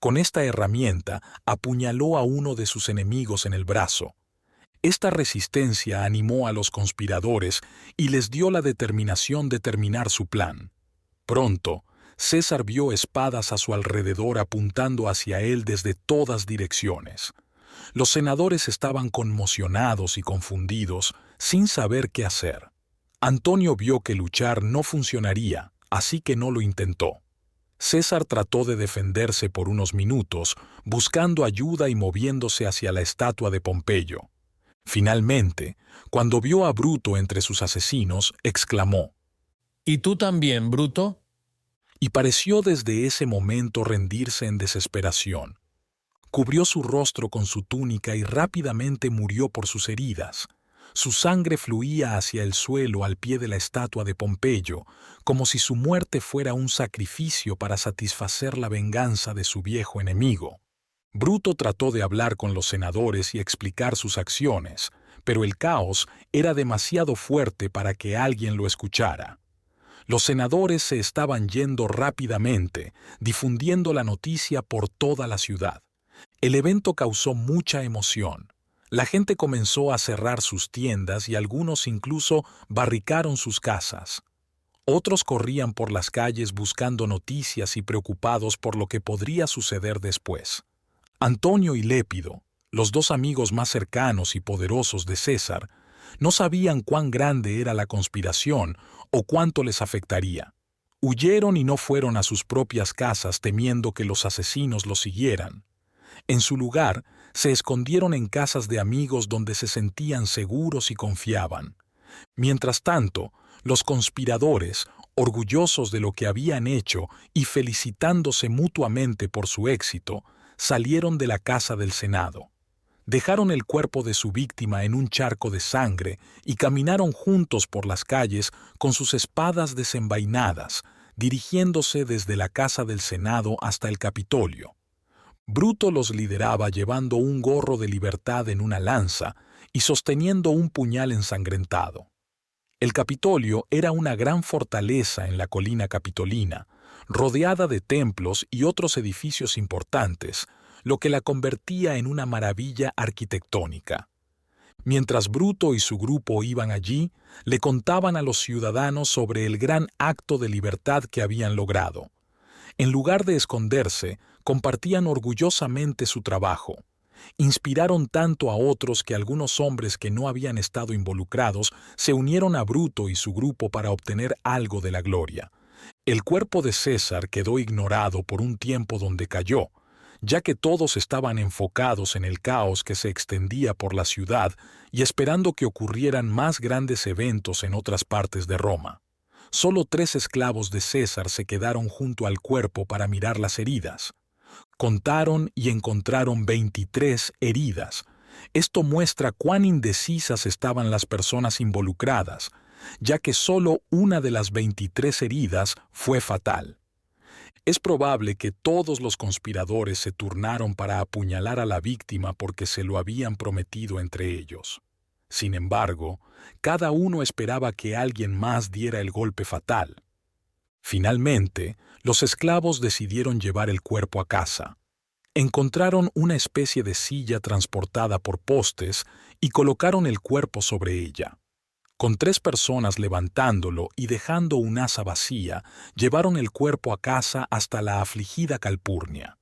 Con esta herramienta apuñaló a uno de sus enemigos en el brazo. Esta resistencia animó a los conspiradores y les dio la determinación de terminar su plan. Pronto, César vio espadas a su alrededor apuntando hacia él desde todas direcciones. Los senadores estaban conmocionados y confundidos, sin saber qué hacer. Antonio vio que luchar no funcionaría, así que no lo intentó. César trató de defenderse por unos minutos, buscando ayuda y moviéndose hacia la estatua de Pompeyo. Finalmente, cuando vio a Bruto entre sus asesinos, exclamó: ¿Y tú también, Bruto? y pareció desde ese momento rendirse en desesperación. Cubrió su rostro con su túnica y rápidamente murió por sus heridas. Su sangre fluía hacia el suelo al pie de la estatua de Pompeyo, como si su muerte fuera un sacrificio para satisfacer la venganza de su viejo enemigo. Bruto trató de hablar con los senadores y explicar sus acciones, pero el caos era demasiado fuerte para que alguien lo escuchara. Los senadores se estaban yendo rápidamente, difundiendo la noticia por toda la ciudad. El evento causó mucha emoción. La gente comenzó a cerrar sus tiendas y algunos incluso barricaron sus casas. Otros corrían por las calles buscando noticias y preocupados por lo que podría suceder después. Antonio y Lépido, los dos amigos más cercanos y poderosos de César, no sabían cuán grande era la conspiración o cuánto les afectaría. Huyeron y no fueron a sus propias casas temiendo que los asesinos los siguieran. En su lugar, se escondieron en casas de amigos donde se sentían seguros y confiaban. Mientras tanto, los conspiradores, orgullosos de lo que habían hecho y felicitándose mutuamente por su éxito, salieron de la casa del Senado. Dejaron el cuerpo de su víctima en un charco de sangre y caminaron juntos por las calles con sus espadas desenvainadas, dirigiéndose desde la casa del Senado hasta el Capitolio. Bruto los lideraba llevando un gorro de libertad en una lanza y sosteniendo un puñal ensangrentado. El Capitolio era una gran fortaleza en la colina capitolina, rodeada de templos y otros edificios importantes, lo que la convertía en una maravilla arquitectónica. Mientras Bruto y su grupo iban allí, le contaban a los ciudadanos sobre el gran acto de libertad que habían logrado. En lugar de esconderse, compartían orgullosamente su trabajo. Inspiraron tanto a otros que algunos hombres que no habían estado involucrados se unieron a Bruto y su grupo para obtener algo de la gloria. El cuerpo de César quedó ignorado por un tiempo donde cayó, ya que todos estaban enfocados en el caos que se extendía por la ciudad y esperando que ocurrieran más grandes eventos en otras partes de Roma. Solo 3 esclavos de César se quedaron junto al cuerpo para mirar las heridas. Contaron y encontraron 23 heridas. Esto muestra cuán indecisas estaban las personas involucradas, ya que solo una de las 23 heridas fue fatal. Es probable que todos los conspiradores se turnaron para apuñalar a la víctima porque se lo habían prometido entre ellos. Sin embargo, cada uno esperaba que alguien más diera el golpe fatal. Finalmente, los esclavos decidieron llevar el cuerpo a casa. Encontraron una especie de silla transportada por postes y colocaron el cuerpo sobre ella. Con 3 personas levantándolo y dejando un asa vacía, llevaron el cuerpo a casa hasta la afligida Calpurnia.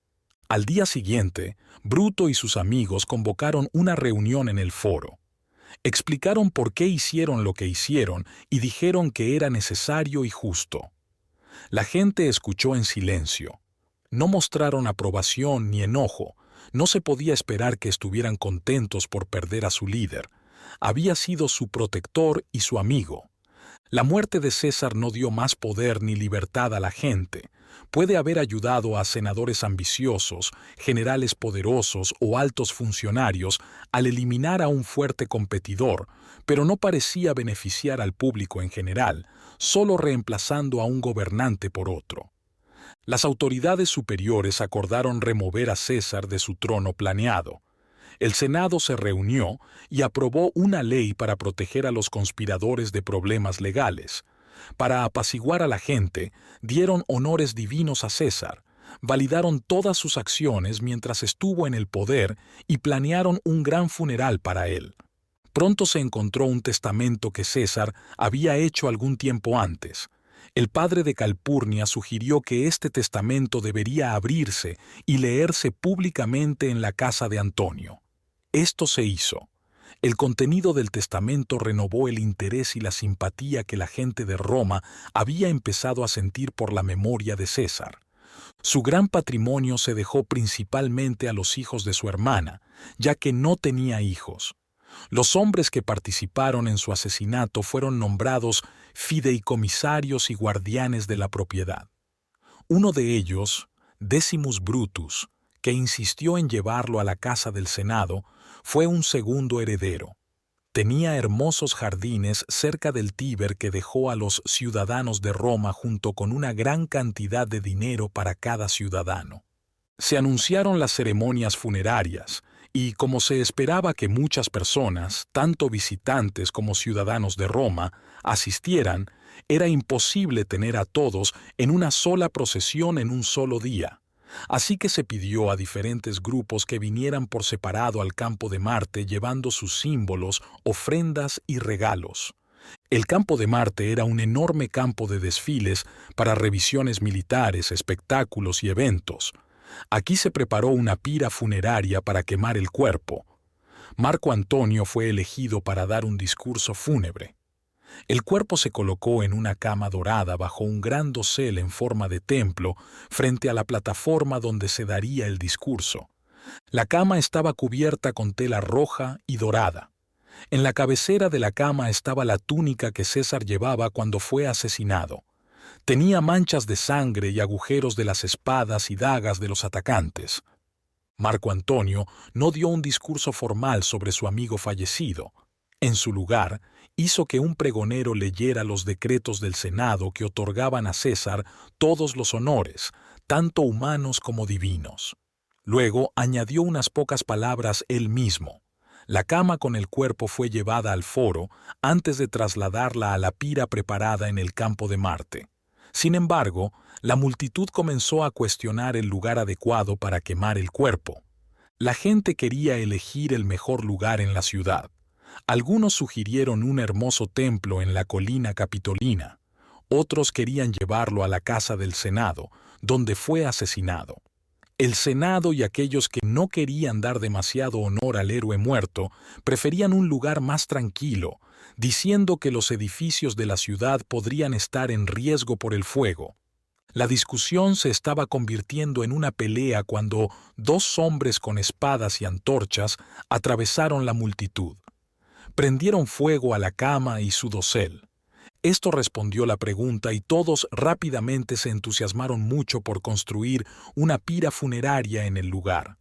Al día siguiente, Bruto y sus amigos convocaron una reunión en el foro. Explicaron por qué hicieron lo que hicieron y dijeron que era necesario y justo. La gente escuchó en silencio. No mostraron aprobación ni enojo. No se podía esperar que estuvieran contentos por perder a su líder. Había sido su protector y su amigo. La muerte de César no dio más poder ni libertad a la gente. Puede haber ayudado a senadores ambiciosos, generales poderosos o altos funcionarios al eliminar a un fuerte competidor, pero no parecía beneficiar al público en general, solo reemplazando a un gobernante por otro. Las autoridades superiores acordaron remover a César de su trono planeado. El Senado se reunió y aprobó una ley para proteger a los conspiradores de problemas legales. Para apaciguar a la gente, dieron honores divinos a César, validaron todas sus acciones mientras estuvo en el poder y planearon un gran funeral para él. Pronto se encontró un testamento que César había hecho algún tiempo antes. El padre de Calpurnia sugirió que este testamento debería abrirse y leerse públicamente en la casa de Antonio. Esto se hizo. El contenido del testamento renovó el interés y la simpatía que la gente de Roma había empezado a sentir por la memoria de César. Su gran patrimonio se dejó principalmente a los hijos de su hermana, ya que no tenía hijos. Los hombres que participaron en su asesinato fueron nombrados fideicomisarios y guardianes de la propiedad. Uno de ellos, Decimus Brutus, que insistió en llevarlo a la casa del Senado, fue un segundo heredero. Tenía hermosos jardines cerca del Tíber que dejó a los ciudadanos de Roma junto con una gran cantidad de dinero para cada ciudadano. Se anunciaron las ceremonias funerarias y, como se esperaba que muchas personas, tanto visitantes como ciudadanos de Roma, asistieran, era imposible tener a todos en una sola procesión en un solo día. Así que se pidió a diferentes grupos que vinieran por separado al campo de Marte llevando sus símbolos, ofrendas y regalos. El campo de Marte era un enorme campo de desfiles para revisiones militares, espectáculos y eventos. Aquí se preparó una pira funeraria para quemar el cuerpo. Marco Antonio fue elegido para dar un discurso fúnebre. El cuerpo se colocó en una cama dorada bajo un gran dosel en forma de templo frente a la plataforma donde se daría el discurso. La cama estaba cubierta con tela roja y dorada. En la cabecera de la cama estaba la túnica que César llevaba cuando fue asesinado. Tenía manchas de sangre y agujeros de las espadas y dagas de los atacantes. Marco Antonio no dio un discurso formal sobre su amigo fallecido. En su lugar, hizo que un pregonero leyera los decretos del Senado que otorgaban a César todos los honores, tanto humanos como divinos. Luego añadió unas pocas palabras él mismo. La cama con el cuerpo fue llevada al foro antes de trasladarla a la pira preparada en el campo de Marte. Sin embargo, la multitud comenzó a cuestionar el lugar adecuado para quemar el cuerpo. La gente quería elegir el mejor lugar en la ciudad. Algunos sugirieron un hermoso templo en la colina capitolina. Otros querían llevarlo a la casa del Senado, donde fue asesinado. El Senado y aquellos que no querían dar demasiado honor al héroe muerto preferían un lugar más tranquilo, diciendo que los edificios de la ciudad podrían estar en riesgo por el fuego. La discusión se estaba convirtiendo en una pelea cuando 2 hombres con espadas y antorchas atravesaron la multitud. Prendieron fuego a la cama y su dosel. Esto respondió la pregunta y todos rápidamente se entusiasmaron mucho por construir una pira funeraria en el lugar.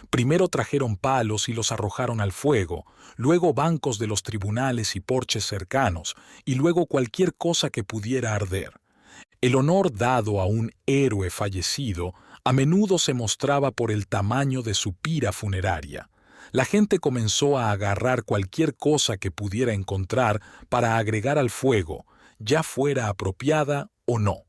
Primero trajeron palos y los arrojaron al fuego, luego bancos de los tribunales y porches cercanos, y luego cualquier cosa que pudiera arder. El honor dado a un héroe fallecido a menudo se mostraba por el tamaño de su pira funeraria. La gente comenzó a agarrar cualquier cosa que pudiera encontrar para agregar al fuego, ya fuera apropiada o no.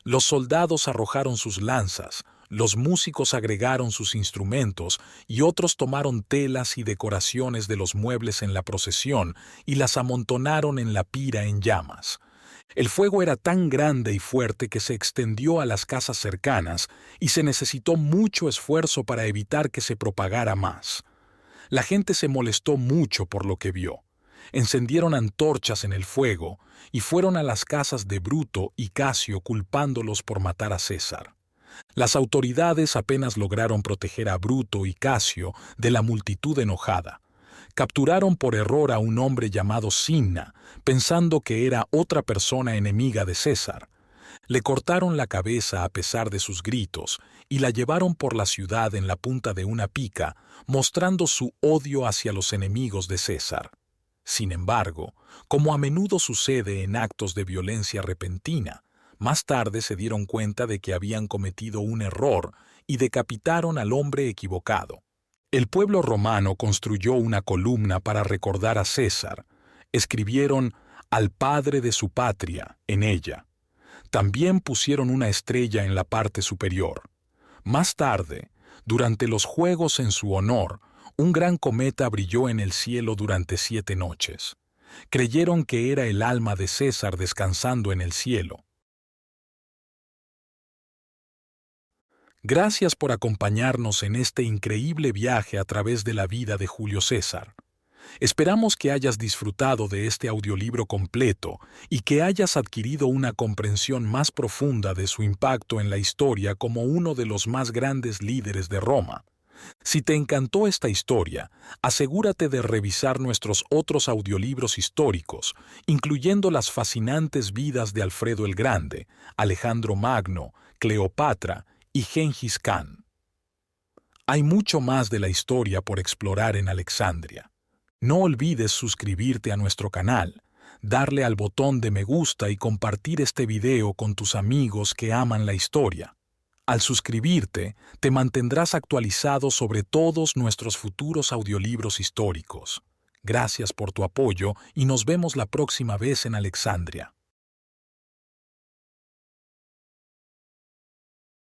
Los soldados arrojaron sus lanzas, los músicos agregaron sus instrumentos y otros tomaron telas y decoraciones de los muebles en la procesión y las amontonaron en la pira en llamas. El fuego era tan grande y fuerte que se extendió a las casas cercanas y se necesitó mucho esfuerzo para evitar que se propagara más. La gente se molestó mucho por lo que vio. Encendieron antorchas en el fuego y fueron a las casas de Bruto y Casio culpándolos por matar a César. Las autoridades apenas lograron proteger a Bruto y Casio de la multitud enojada. Capturaron por error a un hombre llamado Cinna, pensando que era otra persona enemiga de César. Le cortaron la cabeza a pesar de sus gritos y la llevaron por la ciudad en la punta de una pica, mostrando su odio hacia los enemigos de César. Sin embargo, como a menudo sucede en actos de violencia repentina, más tarde se dieron cuenta de que habían cometido un error y decapitaron al hombre equivocado. El pueblo romano construyó una columna para recordar a César. Escribieron «al padre de su patria» en ella. También pusieron una estrella en la parte superior. Más tarde, durante los juegos en su honor, un gran cometa brilló en el cielo durante 7 noches. Creyeron que era el alma de César descansando en el cielo. Gracias por acompañarnos en este increíble viaje a través de la vida de Julio César. Esperamos que hayas disfrutado de este audiolibro completo y que hayas adquirido una comprensión más profunda de su impacto en la historia como uno de los más grandes líderes de Roma. Si te encantó esta historia, asegúrate de revisar nuestros otros audiolibros históricos, incluyendo las fascinantes vidas de Alfredo el Grande, Alejandro Magno, Cleopatra y Gengis Khan. Hay mucho más de la historia por explorar en Alexandria. No olvides suscribirte a nuestro canal, darle al botón de me gusta y compartir este video con tus amigos que aman la historia. Al suscribirte, te mantendrás actualizado sobre todos nuestros futuros audiolibros históricos. Gracias por tu apoyo y nos vemos la próxima vez en Alexandria.